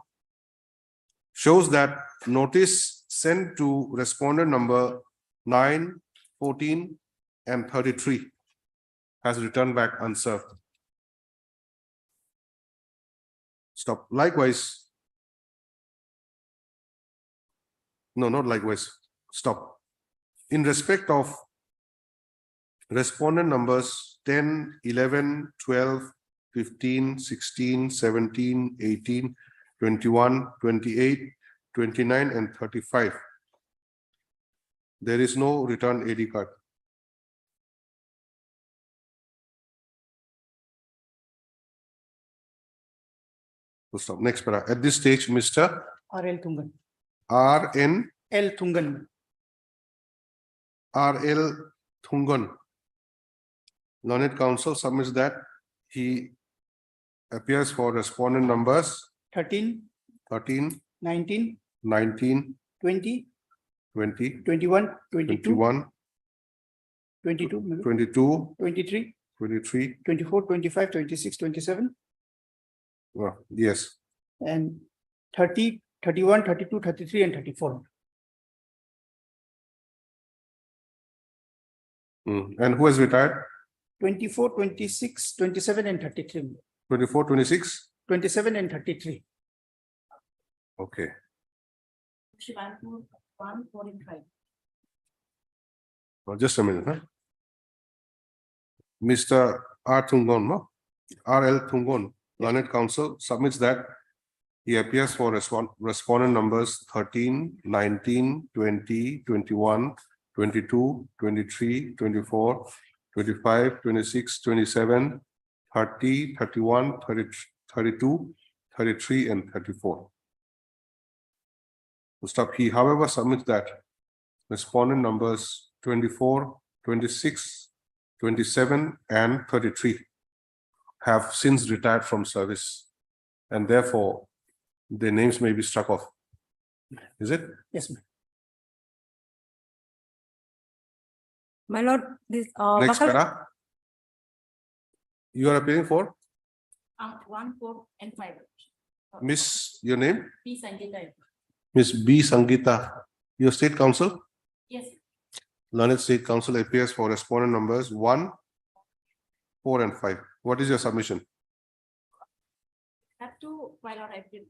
shows that notice sent to respondent number 9, 14, and 33 has returned back unserved. Stop. Likewise. No, not likewise. Stop. In respect of respondent numbers 10, 11, 12, 15, 16, 17, 18, 21, 28, 29, and 35. There is no return AD card. We'll stop. Next para. At this stage, Mr. R.L. Tungan. R.N. L. Tungan. R.L. Thungan. Learned Counsel submits that he appears for respondent numbers 13, 13, 19, 19, 20, 20, 21, 22, 21, 22, 22, 23, 23. 24, 25, 26, 27, Well, yes. and 30, 31, 32, 33, and 34. And who has retired? 24, 26, 27, and 33. 24, 26? 27 and 33. Okay. Now, just a minute. Huh? Mr. R. Thungon, no? R.L. Thungon, Learned Counsel submits that he appears for respondent numbers 13, 19, 20, 21, 22, 23, 24, 25, 26, 27, 30, 31, 30, 32, 33, and 34. Stop. He, however, submits that respondent numbers 24, 26, 27, and 33 have since retired from service, and therefore their names may be struck off. Is it? Yes, ma'am. My lord, this Next para. You are appearing for 1, 4, and 5. Miss, your name? P. Sangeeta. Miss B. Sangeeta. Your state council? Yes. Learned State Council appears for respondent numbers 1, 4, and 5. What is your submission? Have to file our affidavit.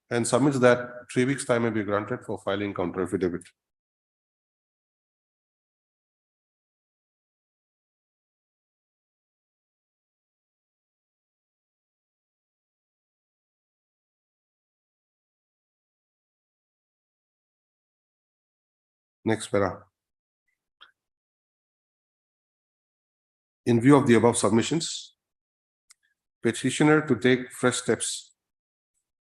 And submits that 3 weeks time may be granted for filing counter affidavit. Next para. In view of the above submissions, petitioner to take fresh steps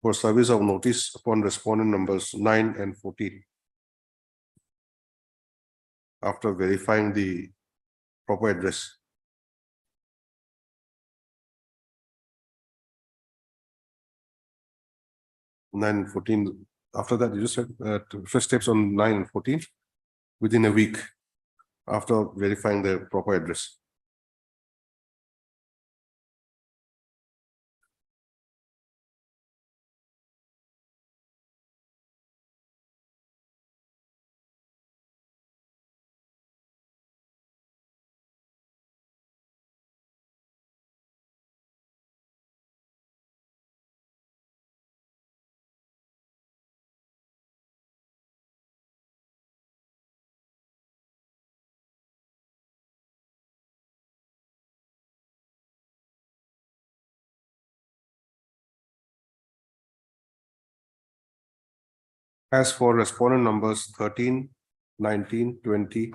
for service of notice upon respondent numbers 9 and 14. After verifying the proper address. Nine and 14. After that, you just said fresh steps on 9 and 14 within a week after verifying the proper address. As for respondent numbers 13, 19, 20,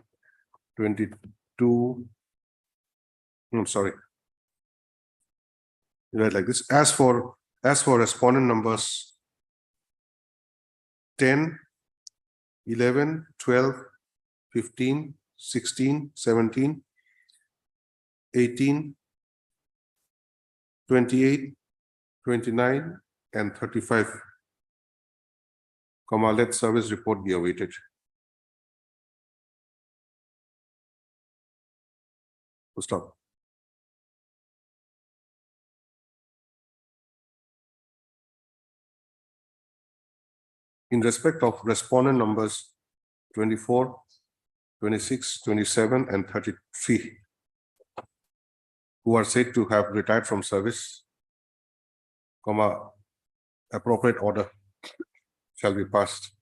22. I'm sorry. Right, like this. As for respondent numbers 10, 11, 12, 15, 16, 17, 18, 28, 29, and 35. Comma, let service report be awaited. Full stop. In respect of respondent numbers 24, 26, 27, and 33, who are said to have retired from service, comma, appropriate order shall be passed.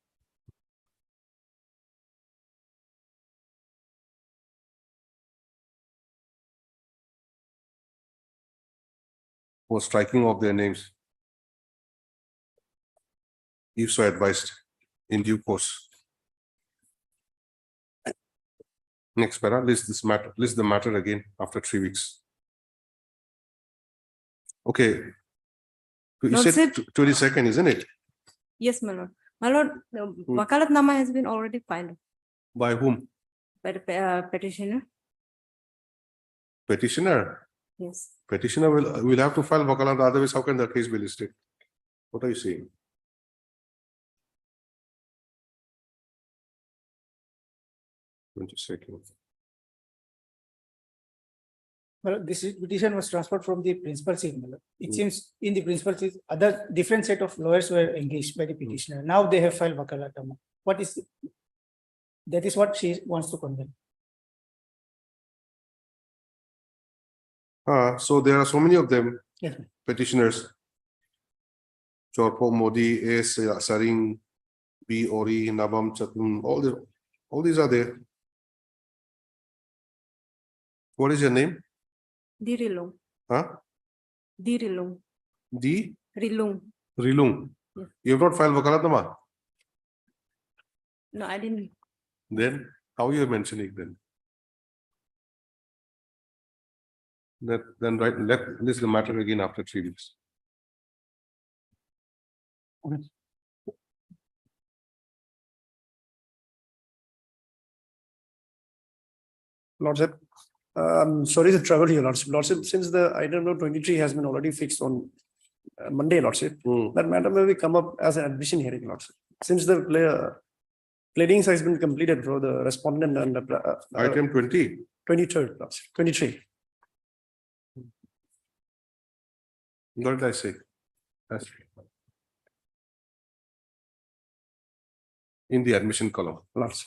For striking of their names, if so advised, in due course. Next para, list the matter again after 3 weeks. Okay. You said Lordship. 22nd, isn't it? Yes, my lord. My lord, the Wakalatnama has been already filed By whom? by the petitioner. Petitioner. Yes. Petitioner will have to file wakalat, otherwise how can the case be listed? What are you saying? Well, this petition was transferred from the principal seat. It seems in the principal seat, other different set of lawyers were engaged by the petitioner. Now they have filed Wakalatama. That is what she wants to convey. So there are so many of them, Yes. petitioners. Chorpo, Modi, S, Saring, B, Ori, Nabam, Chatun, all these are there. What is your name? Dirilung. Huh? Dirilung. D. Rilung. Rilung. Yes. You have not filed wakalatama. No, I didn't. Then how you are mentioning then? Then right, let list the matter again after 3 weeks. Lordship, sorry to trouble you, Lordship. Lordship, since the item number 23 has been already fixed on Monday, Lordship, that matter may come up as an admission hearing, Lordship. Since the pleadings has been completed for the respondent and the Item 20. 23rd, Lordship, 23. What did I say? That's in the admission column. Lordship.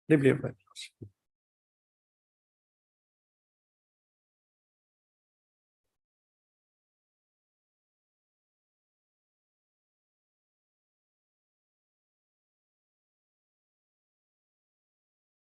Deeply applied.